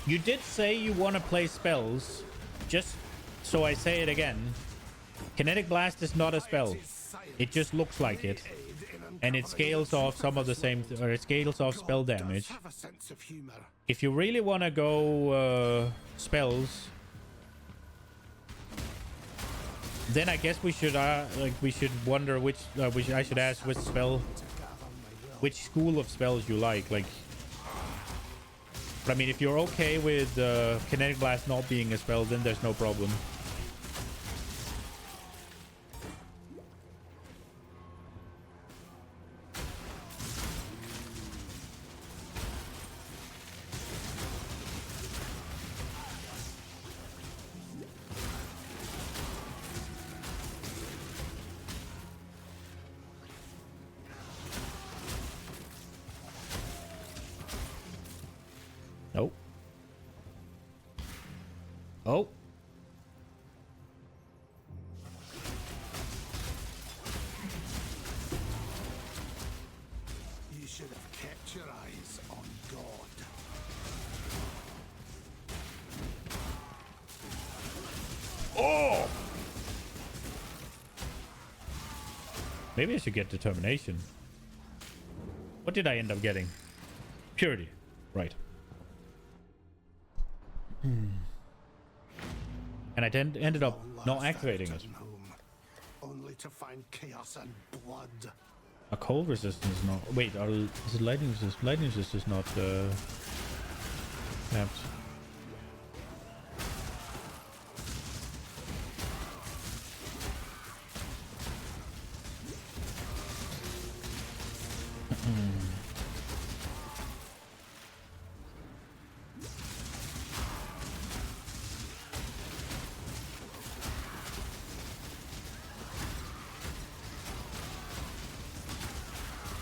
You did say you want to play spells. Just so I say it again, Kinetic Blast is not a spell. It just looks like it. And it scales off some of the same, or it scales off spell damage. If you really want to go spells, then I guess we should wonder which I should ask which school of spells you like. But I mean, if you're okay with Kinetic Blast not being a spell, then there's no problem. Nope. Oh. You should have kept your eyes on God. Maybe I should get determination. What did I end up getting? Purity. Right. And I ended up not activating it. Only to find chaos and blood. A cold resistance is not. Wait, is it lightning resist? Lightning resist is not mapped.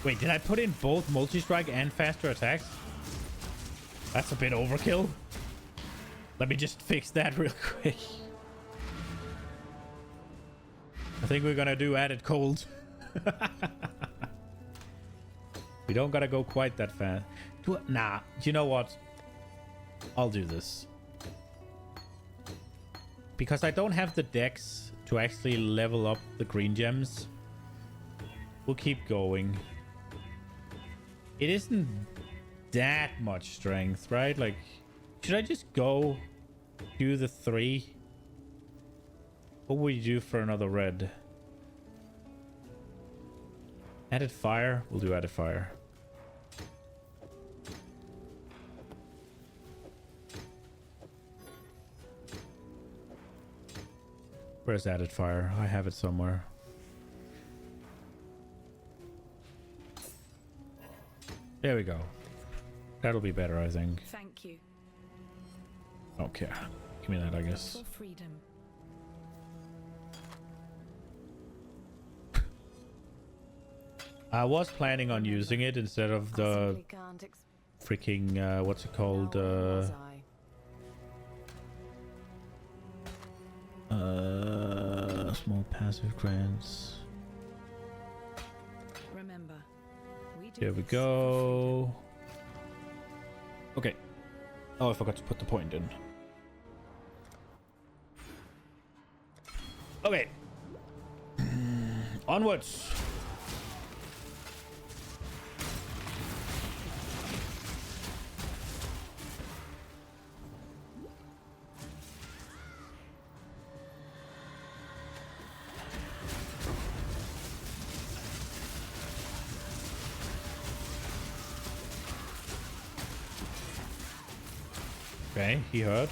Wait, did I put in both multi-strike and faster attacks? That's a bit overkill. Let me just fix that real quick. I think we're gonna do added cold. We don't gotta go quite that fast. Nah, you know what? I'll do this. Because I don't have the dex to actually level up the green gems. We'll keep going. It isn't that much strength, right? Like, should I just go do the 3? What would you do for another red? Added fire? We'll do added fire. Where's added fire? I have it somewhere. There we go. That'll be better, I think. Thank you. Okay. Give me that, I guess. For freedom. I was planning on using it instead of the freaking what's it called? Small passive grants. Remember, There we go. Okay. Oh, I forgot to put the point in. Okay. Onwards. Okay, he heard.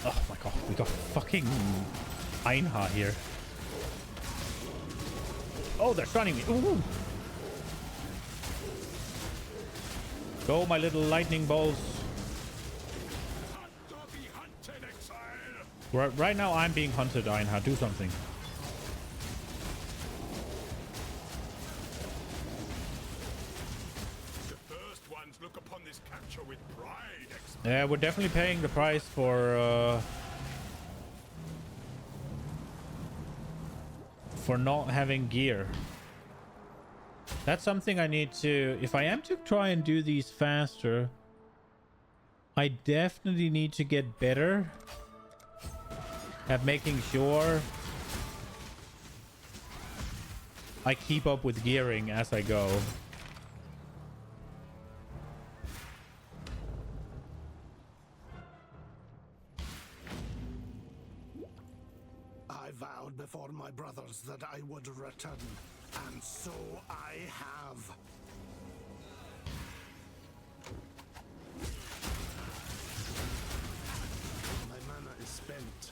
Oh my god, we got fucking Einhar here. Oh, they're stunning me. Ooh. Go, my little lightning balls. Right now, I'm being hunted, Einhar. Do something. The first ones look upon this capture with pride. Yeah, we're definitely paying the price for not having gear. That's something I need to... If I am to try and do these faster, I definitely need to get better at making sure I keep up with gearing as I go. I vowed before my brothers that I would return, and so I have. My mana is spent.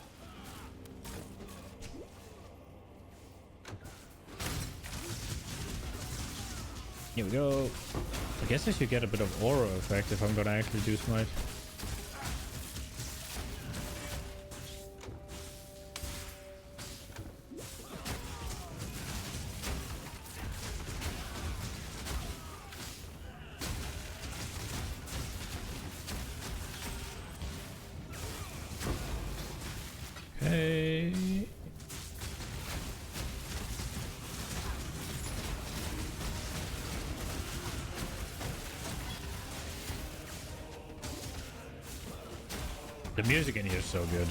Here we go. I guess I should get a bit of aura effect if I'm gonna actually do smite. Okay. The music in here is so good.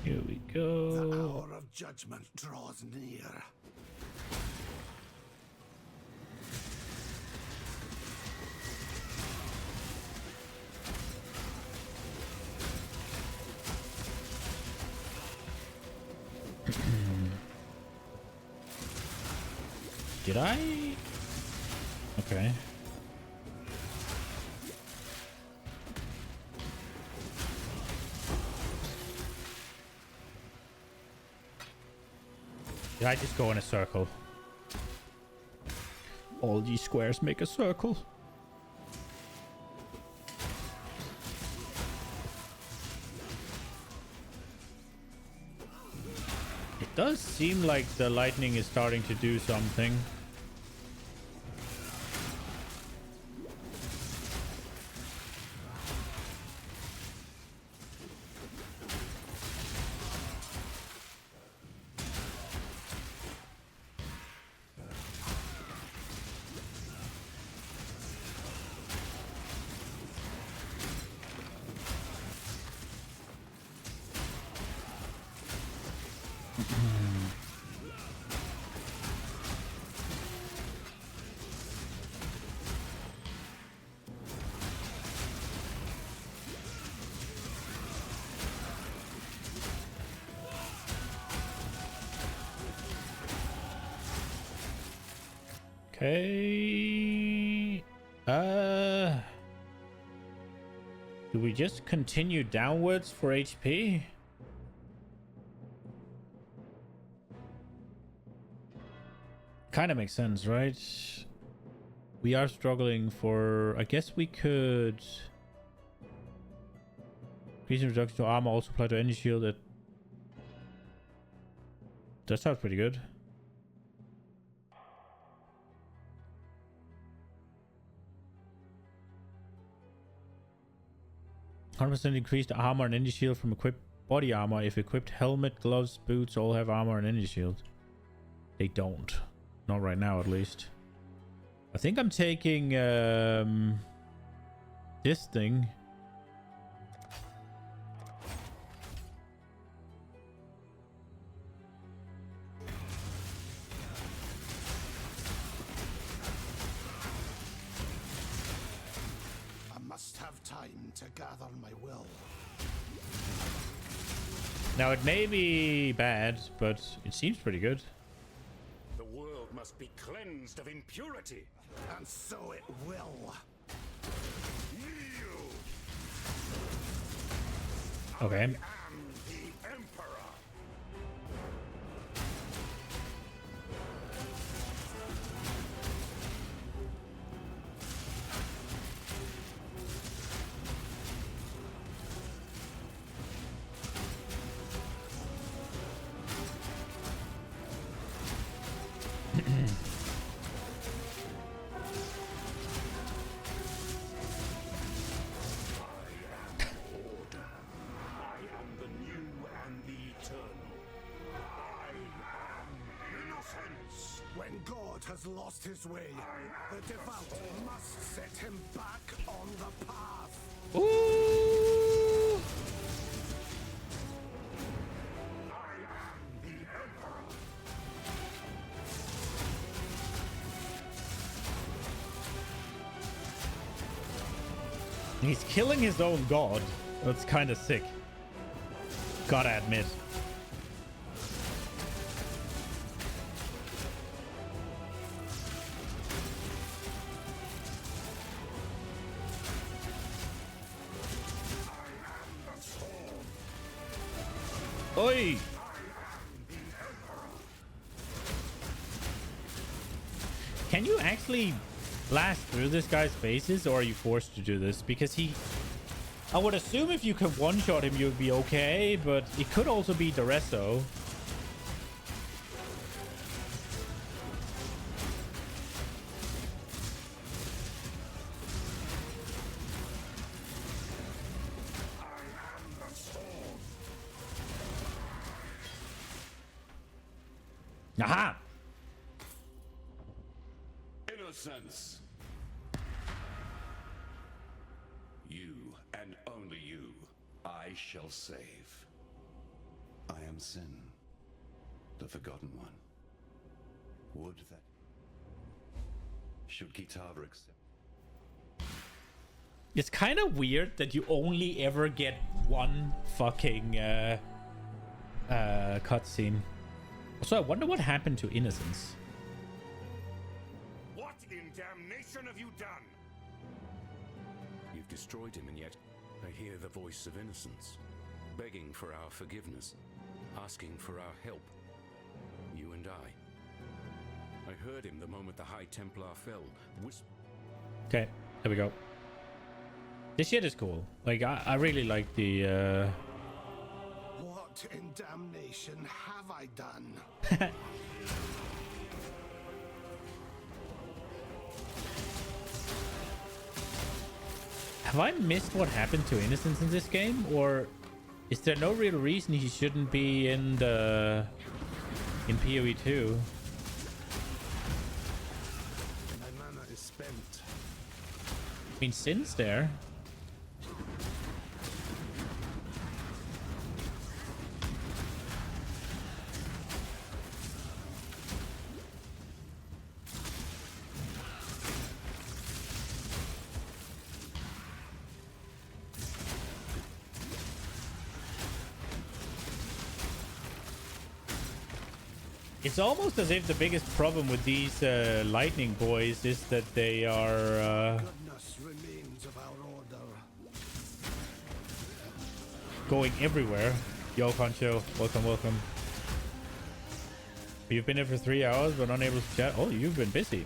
Here we go. The hour of judgment draws near. Did I? Okay. Did I just go in a circle? All these squares make a circle. It does seem like the lightning is starting to do something. Okay. Do we just continue downwards for HP? Kind of makes sense, right? We are struggling for... I guess we could... Increase reduction to armor, also apply to any shield. That sounds pretty good. 100% increased armor and energy shield from equipped body armor. If equipped helmet, gloves, boots all have armor and energy shield. They don't. Not right now, at least. I think I'm taking this thing. Time to gather my will. Now it may be bad, but it seems pretty good. The world must be cleansed of impurity. And so it will. Okay. I am the Emperor. When God has lost his way, the devout must set him back on the path. Ooh. He's killing his own god. That's kind of sick. Gotta admit. Oi! Can you actually blast through this guy's faces, or are you forced to do this? Because I would assume if you could one-shot him, you would be okay, but it could also be Deresso. Aha! Innocence. You and only you, I shall save. I am Sin, the Forgotten One. Would that... Should Kitava accept... It's kind of weird that you only ever get one fucking cutscene. So I wonder what happened to Innocence. What in damnation have you done? You've destroyed him, and yet I hear the voice of innocence, begging for our forgiveness, asking for our help. You and I. I heard him the moment the High Templar fell. Okay, there we go. This shit is cool. Like, I really like the... What in damnation have I done? Have I missed what happened to Innocence in this game? Or is there no real reason he shouldn't be in the... in PoE 2? My mana is spent. I mean, Sin's there. It's almost as if the biggest problem with these lightning boys is that they are Goodness remains of our order. going everywhere. Yo, Concho, welcome, welcome. You've been here for 3 hours but unable to chat. Oh, you've been busy.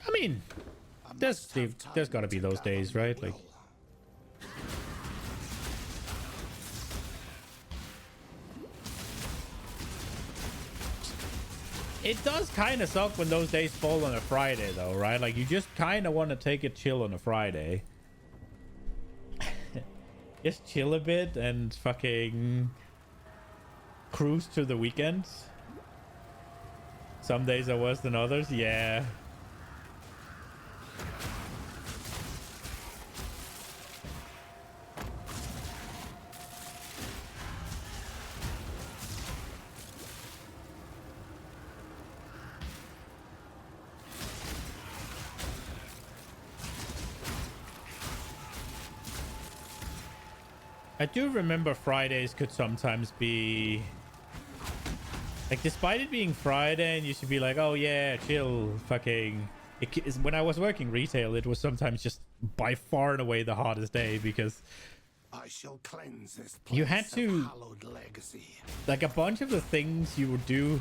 I mean, there's got to be those days, right? Like. It does kind of suck when those days fall on a Friday, though, right? Like, you just kind of want to take it chill on a Friday. Just chill a bit and fucking cruise to the weekends. Some days are worse than others. Yeah. I do remember Fridays could sometimes be like, despite it being Friday and you should be like, oh yeah, chill, fucking. When I was working retail, it was sometimes just by far and away the hardest day because I shall cleanse this place you had to, hallowed legacy. like, a bunch of the things you would do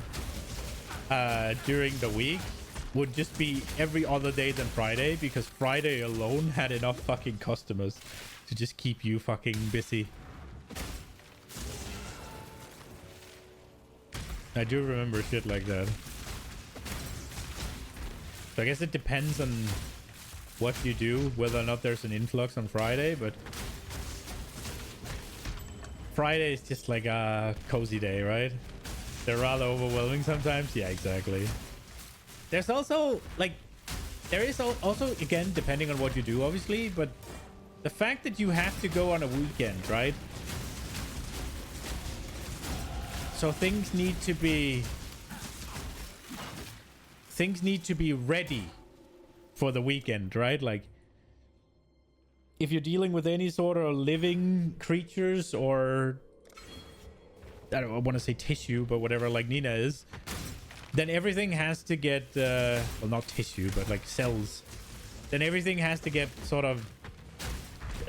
during the week would just be every other day than Friday, because Friday alone had enough fucking customers to just keep you fucking busy. I do remember shit like that. So I guess it depends on what you do, whether or not there's an influx on Friday, but Friday is just like a cozy day, right? They're rather overwhelming sometimes. Yeah, exactly. There's also, like, there is also, again, depending on what you do, obviously, but the fact that you have to go on a weekend, right? So things need to be ready for the weekend, right? Like, if you're dealing with any sort of living creatures or, I don't want to say tissue, but whatever, like Nina is, then everything has to get, well, not tissue, but like cells. Then everything has to get sort of,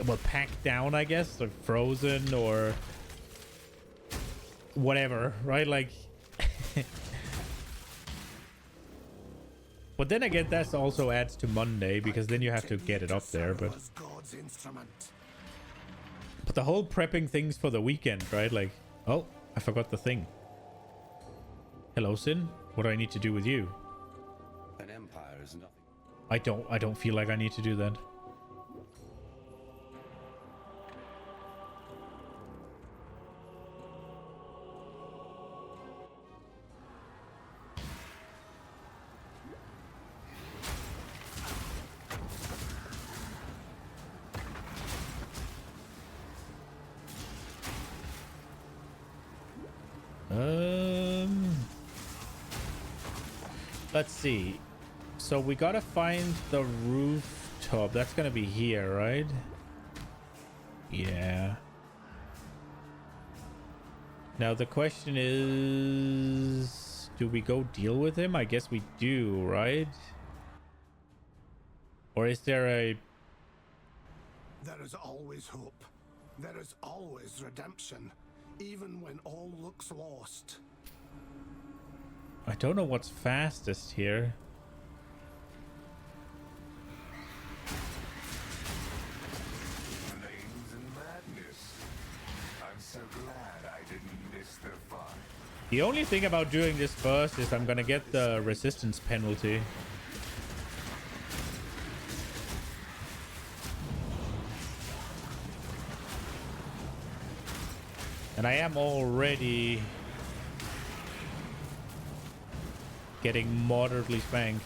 well, packed down, I guess, or frozen, or whatever, right? Like, but then again, that also adds to Monday because then you have to get it up there. But the whole prepping things for the weekend, right? Like, oh, I forgot the thing. Hello, Sin. What do I need to do with you? An empire is nothing. I don't feel like I need to do that. Let's see. So we gotta find the rooftop. That's gonna be here, right? Yeah. Now the question is, do we go deal with him? I guess we do, right? Or is there a... There is always hope. There is always redemption, even when all looks lost. I don't know what's fastest here. Flames and madness. I'm so glad I didn't miss the fun. The only thing about doing this first is I'm gonna get the resistance penalty. And I am already getting moderately spanked.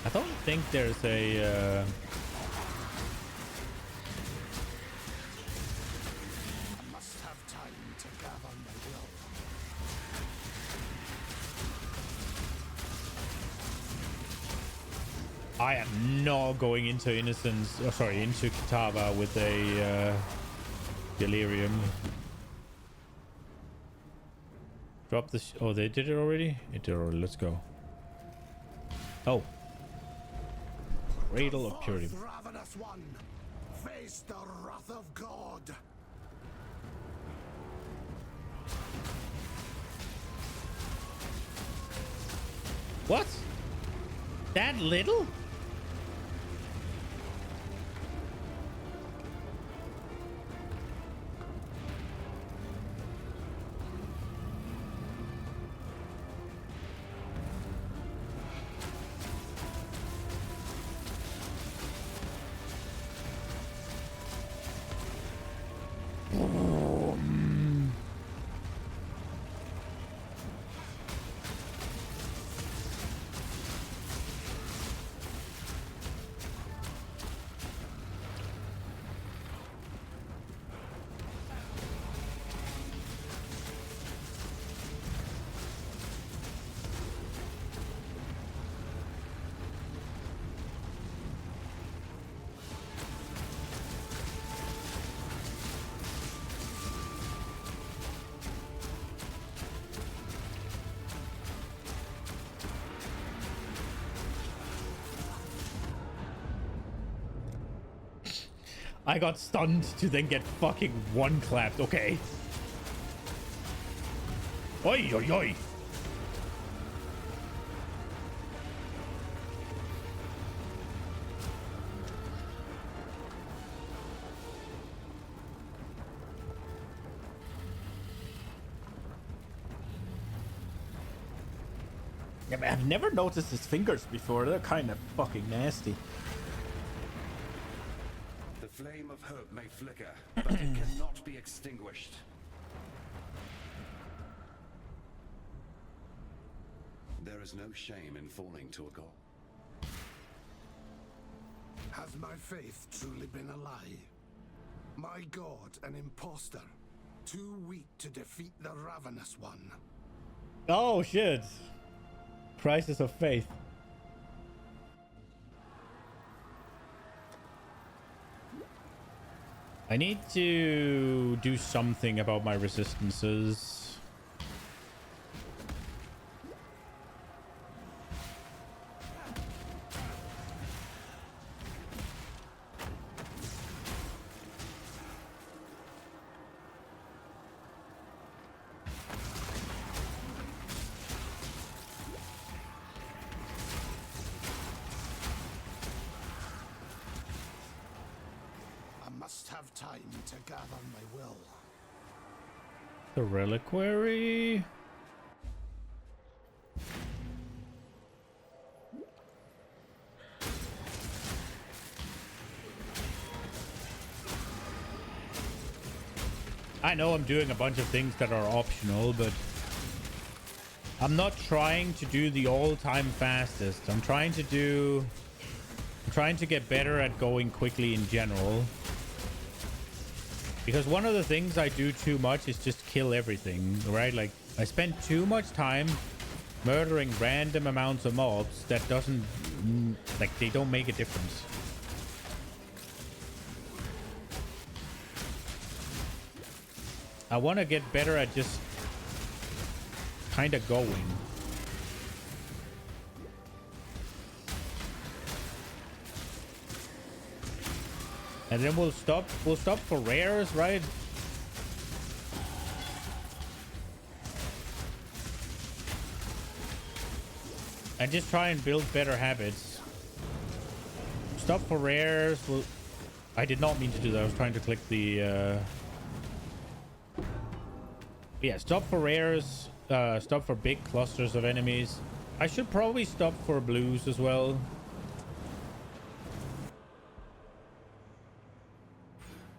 I don't think there's a... I am not going into Innocence, oh, sorry, into Kitava with a Delirium. Drop this. Oh, they did it already? It did already. Let's go. Oh. Cradle of Purity. Ravenous one, face the wrath of God. What? That little? I got stunned to then get fucking one clapped. Okay. Oi, oi, oi. Yeah, man, I've never noticed his fingers before. They're kind of fucking nasty. The flame of hope may flicker, but it cannot be extinguished. There is no shame in falling to a god. Has my faith truly been a lie? My god an imposter, too weak to defeat the Ravenous One? Oh, shit. Crisis of faith. I need to do something about my resistances. Must have time to gather my will. The reliquary. I know I'm doing a bunch of things that are optional, but I'm not trying to do the all-time fastest. I'm trying to get better at going quickly in general. Because one of the things I do too much is just kill everything, right? Like, I spend too much time murdering random amounts of mobs that doesn't, like, they don't make a difference. I want to get better at just kind of going. And then we'll stop for rares, right? And just try and build better habits. Stop for rares. I did not mean to do that. I was trying to click the yeah, stop for rares, stop for big clusters of enemies. I should probably stop for blues as well.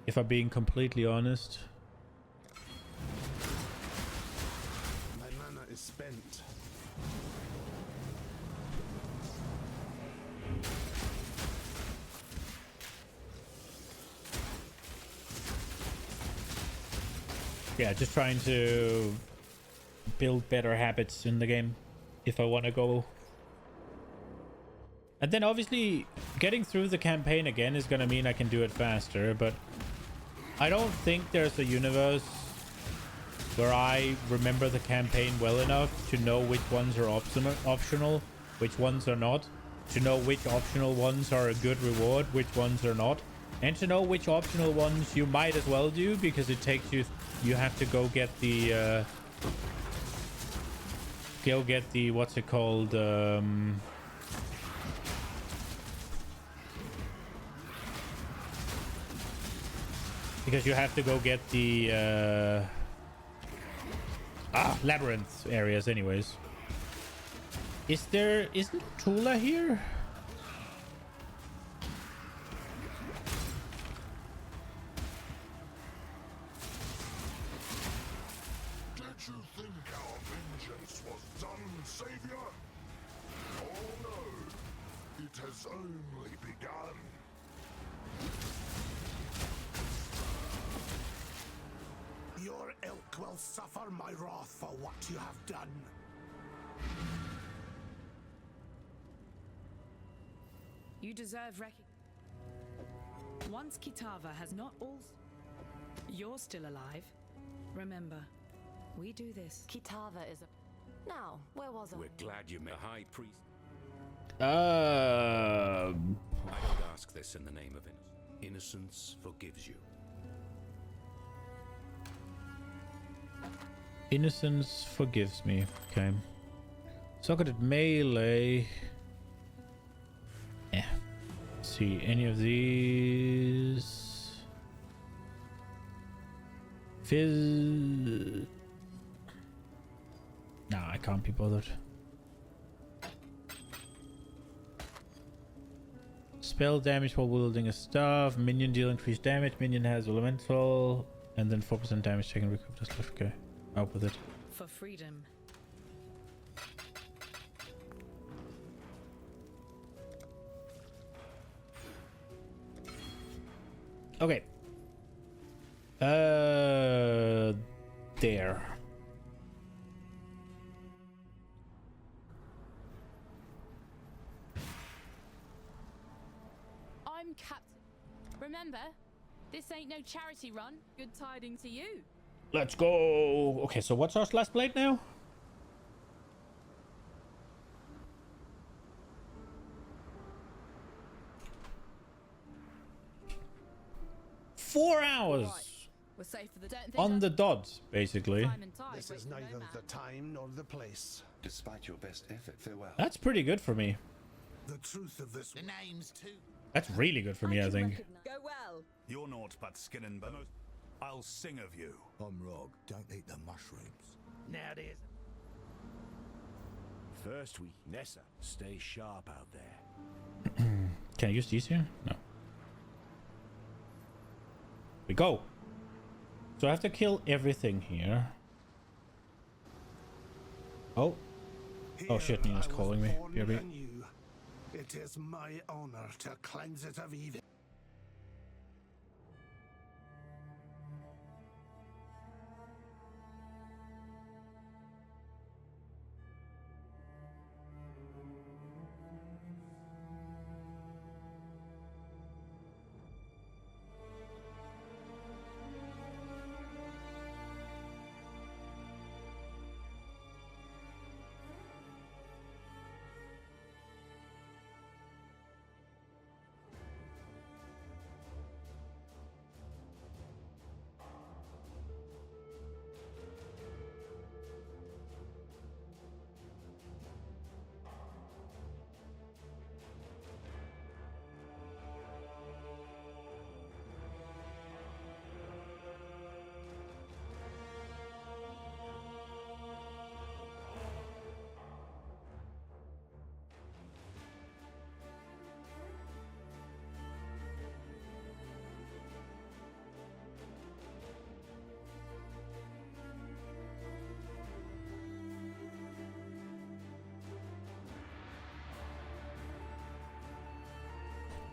If I'm being completely honest. My mana is spent. Yeah, just trying to build better habits in the game if I want to go. And then obviously getting through the campaign again is going to mean I can do it faster, but I don't think there's a universe where I remember the campaign well enough to know which ones are optional, which ones are not, to know which optional ones are a good reward, which ones are not, and to know which optional ones you might as well do because it takes you, you have to go get the, what's it called, because you have to go get the labyrinth areas anyways. Isn't Tula here? Did you think our vengeance was done, Savior? Oh no, it has only begun. Your ilk will suffer my wrath for what you have done. You deserve recognition. Once Kitava has not all... You're still alive. Remember, we do this. Kitava is a... Now, where was I? We're glad you met High Priest. I don't ask this in the name of innocence. Innocence forgives you. Innocence forgives me. Okay. Socketed melee. Yeah. See any of these? Fizz. Nah, I can't be bothered. Spell damage while wielding a staff. Minion deal increased damage. Minion has elemental. And then 4% damage taken. Recoup this life. Okay. Out with it. For freedom. Okay. There. I'm Captain. Remember, This ain't no charity run. Good tidings to you. Let's go. Okay, so what's our last blade now? 4 4 hours. Right. We're safe for the On the dot, basically. This is neither the time nor the place. Despite your best effort, farewell. That's pretty good for me. The truth of this. The names too. That's really good for me, I think. Go well. You're naught but skin and bone. I'll sing of you. I'm Rog. Don't eat the mushrooms. Now it is. First we Nessa, stay sharp out there. Can I use these here? No. We go. So I have to kill everything here. Oh. Oh shit, Nina's calling me. BRB. It is my honor to cleanse it of evil.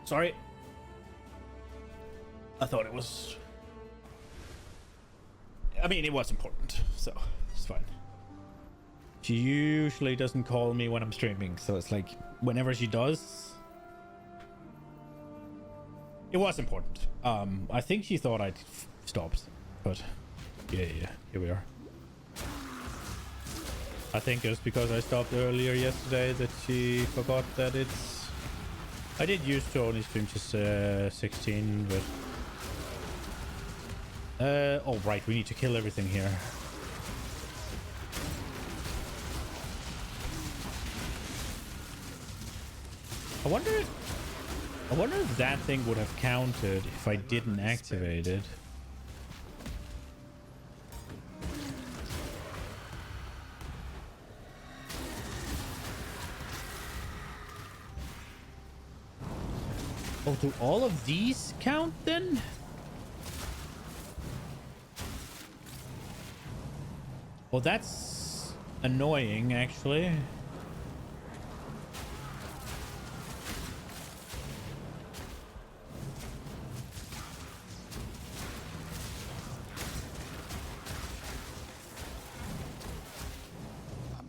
Sorry. I thought it was... I mean, it was important, so it's fine. She usually doesn't call me when I'm streaming, so it's like, whenever she does... It was important. I think she thought I'd stopped, but... Yeah, here we are. I think it was because I stopped earlier yesterday that she forgot that it's... I did used to only stream just 16, but... oh right, we need to kill everything here. I wonder if that thing would have counted if I didn't activate it. Oh, do all of these count then? Well, that's annoying, actually. I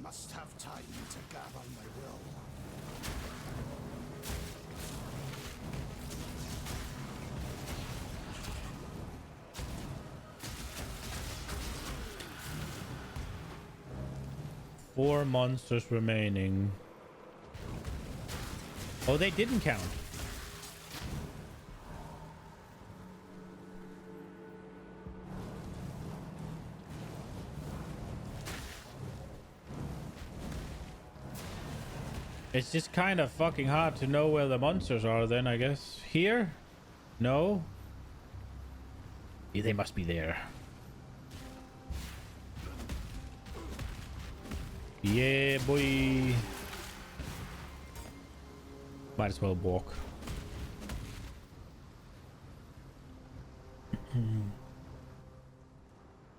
must have time to gather my will. 4 monsters remaining. Oh, they didn't count. It's just kind of fucking hard to know where the monsters are then, I guess. Here? No? Yeah, they must be there. Yeah, boy. Might as well walk.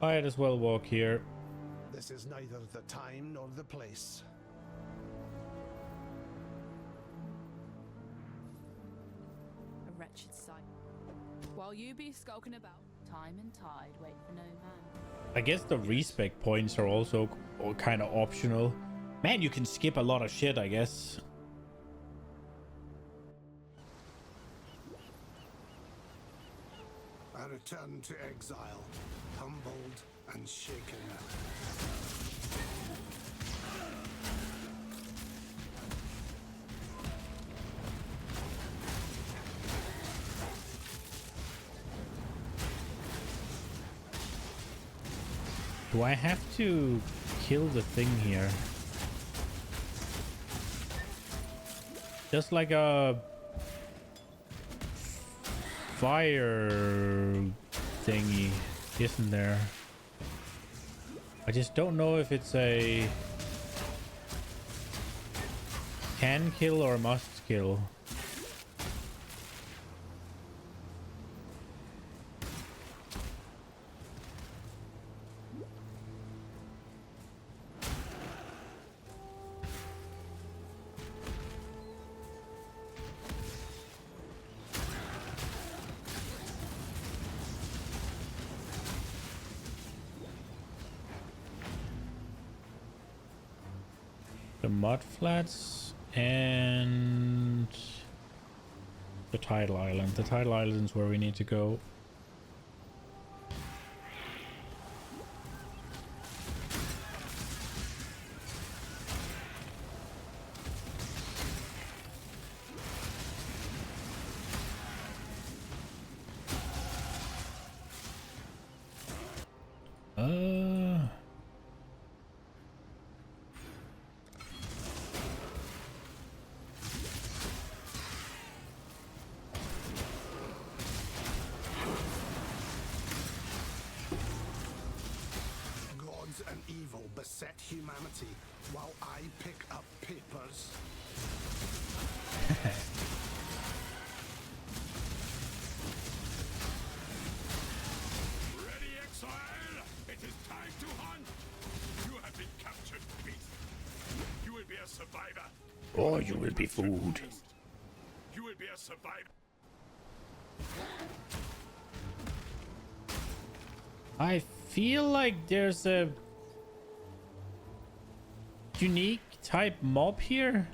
Might as well walk here. This is neither the time nor the place. A wretched sight. While you be skulking about, time and tide wait for no man. I guess the respec points are also kind of optional. Man, you can skip a lot of shit, I guess. I return to exile, humbled and shaken. Do I have to kill the thing here? Just like a fire thingy, isn't there? I just don't know if it's a can kill or must kill. The mud flats and the tidal island. The tidal island is where we need to go. Gods and evil beset humanity while I pick up papers. Ready, Exile? It is time to hunt! You have been captured, beast. You will be a survivor. Or you will be food. You will be a survivor. I feel like there's a unique type mob here.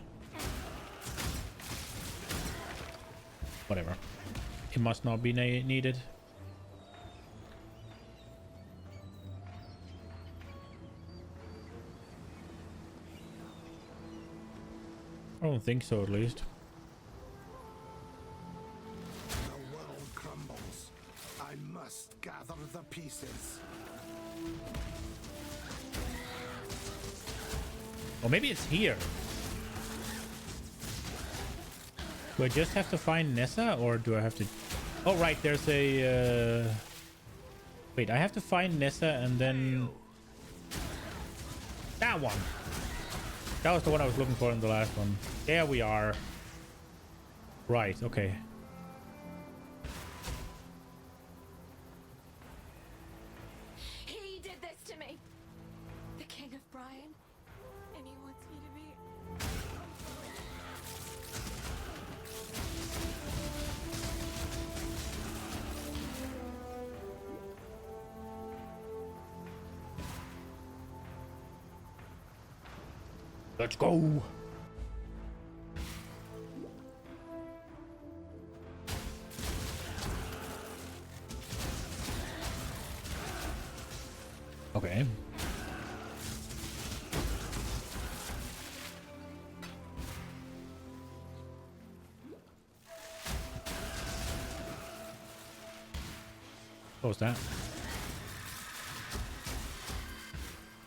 Whatever. It must not be needed. I don't think so, at least. The world crumbles. I must gather the pieces. Or maybe it's here. Do I just have to find Nessa, or do I have to... Oh, right, there's a... Wait, I have to find Nessa and then... That one! That was the one I was looking for in the last one. There we are. Right, okay. He did this to me. The King of Brian. And he wants me to be... Let's go! Okay. What was that?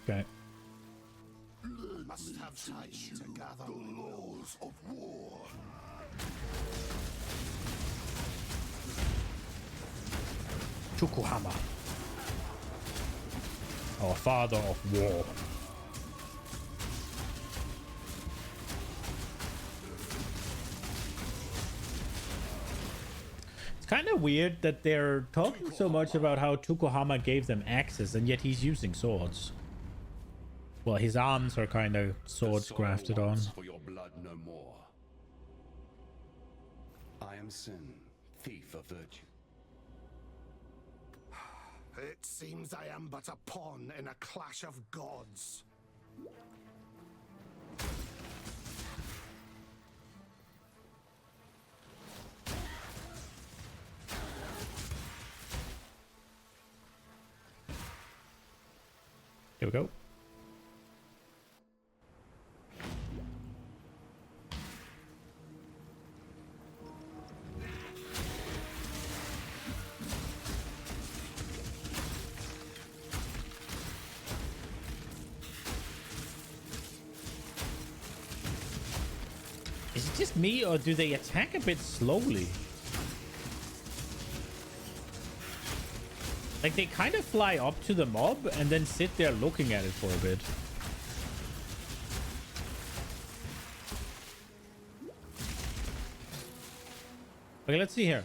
Okay. Must have time to gather laws of war. Tukuhama. Our father of war. It's kind of weird that they're talking so much about how Tukuhama gave them axes, and yet he's using swords. Well, his arms are kind of swords grafted on. For your blood no more. I am sin, thief of virtue. It seems I am but a pawn in a clash of gods. Here we go. Is it just me, or do they attack a bit slowly? Like, they kind of fly up to the mob and then sit there looking at it for a bit. Okay, let's see here.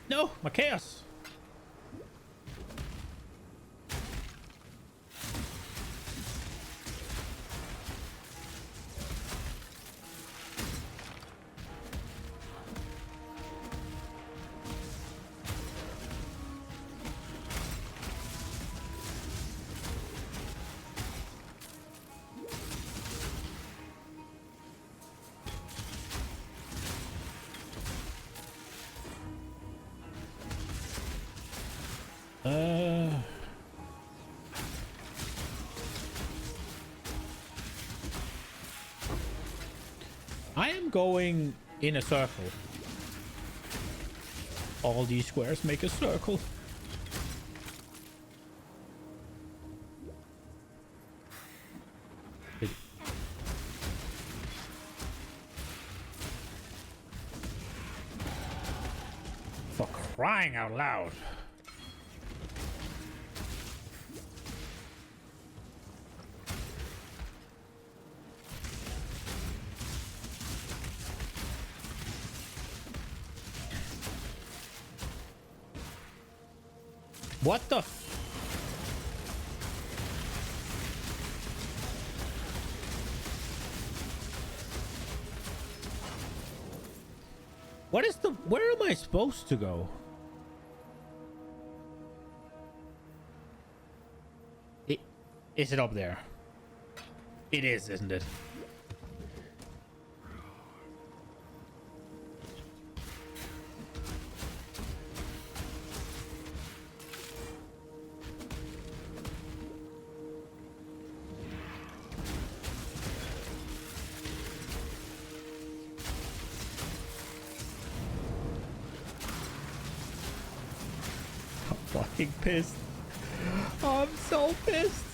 No, my chaos. I am going in a circle. All these squares make a circle. For crying out loud. What the f— What is the— where am I supposed to go? Is it up there? It is, isn't it? Fucking pissed. Oh, I'm so pissed.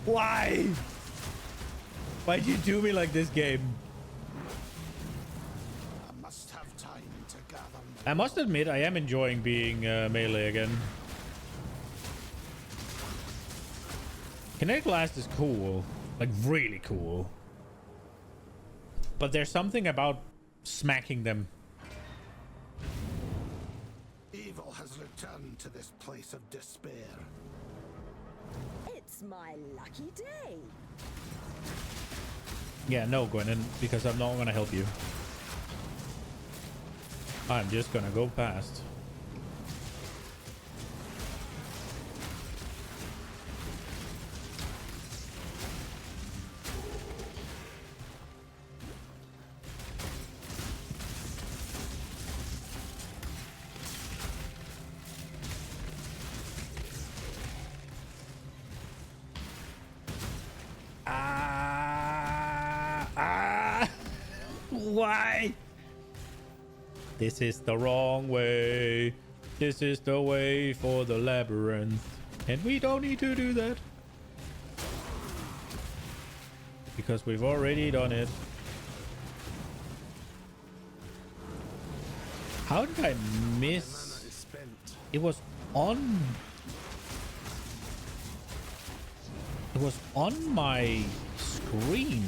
Why? Why'd you do me like this, game? I must have time to gather. I must admit, I am enjoying being melee again. Kinetic Blast is cool. Like, really cool. But there's something about smacking them. Evil has returned to this place of despair. It's my lucky day. Yeah, no, Gwennon, because I'm not gonna help you. I'm just gonna go past. Why? This is the wrong way. This is the way for the labyrinth. And we don't need to do that. Because we've already done it. How did I miss? It was on... It was on my screen.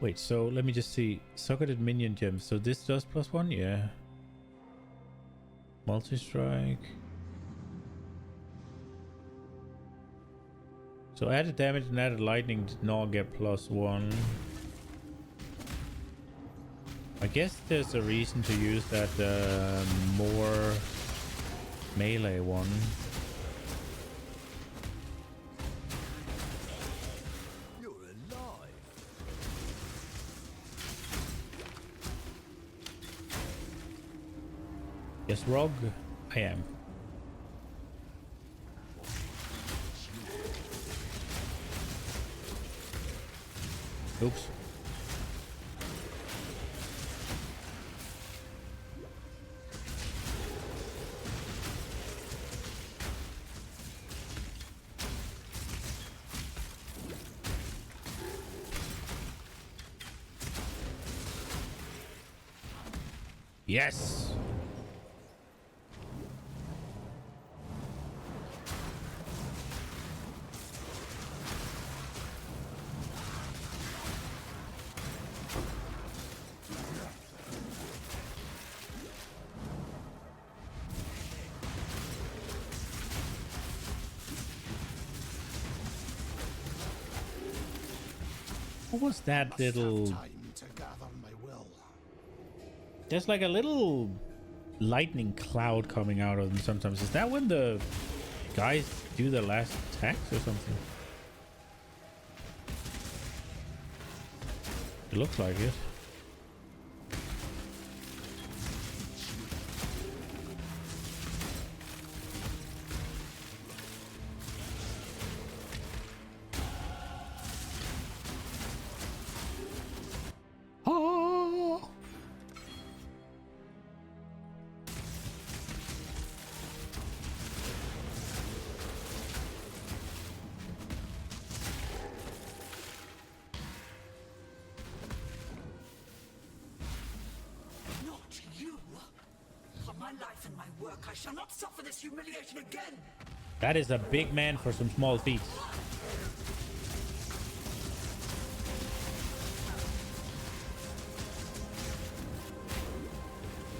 Wait, so let me just see. Socketed minion gems. So this does +1? Yeah. Multi-strike. So added damage and added lightning did not get +1. I guess there's a reason to use that more melee one. You're alive. Yes, Rogue, I am. Oops. Yes. What was that little... Time to gather my will. There's like a little lightning cloud coming out of them sometimes. Is that when the guys do their last attacks or something? It looks like it. Oh! Not you! For my life and my work, I shall not suffer this humiliation again! That is a big man for some small feet.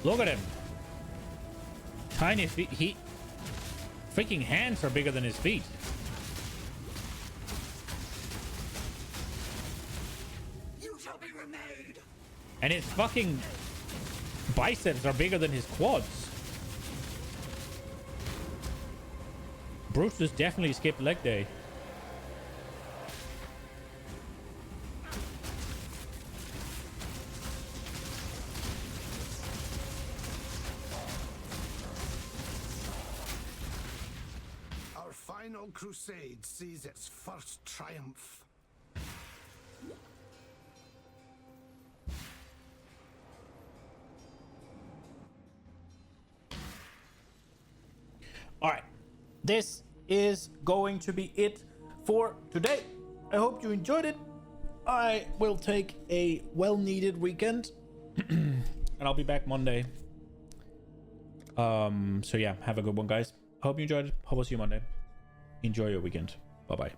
Look at him. Tiny feet. Freaking hands are bigger than his feet. You shall be remade! And his fucking biceps are bigger than his quads. Brutus definitely skipped leg day. Our final crusade sees its first triumph. All right. This is going to be it for today. I hope you enjoyed it. I will take a well-needed weekend and I'll be back Monday. So yeah, have a good one, guys. Hope you enjoyed it. Hope I'll see you Monday. Enjoy your weekend. Bye-bye.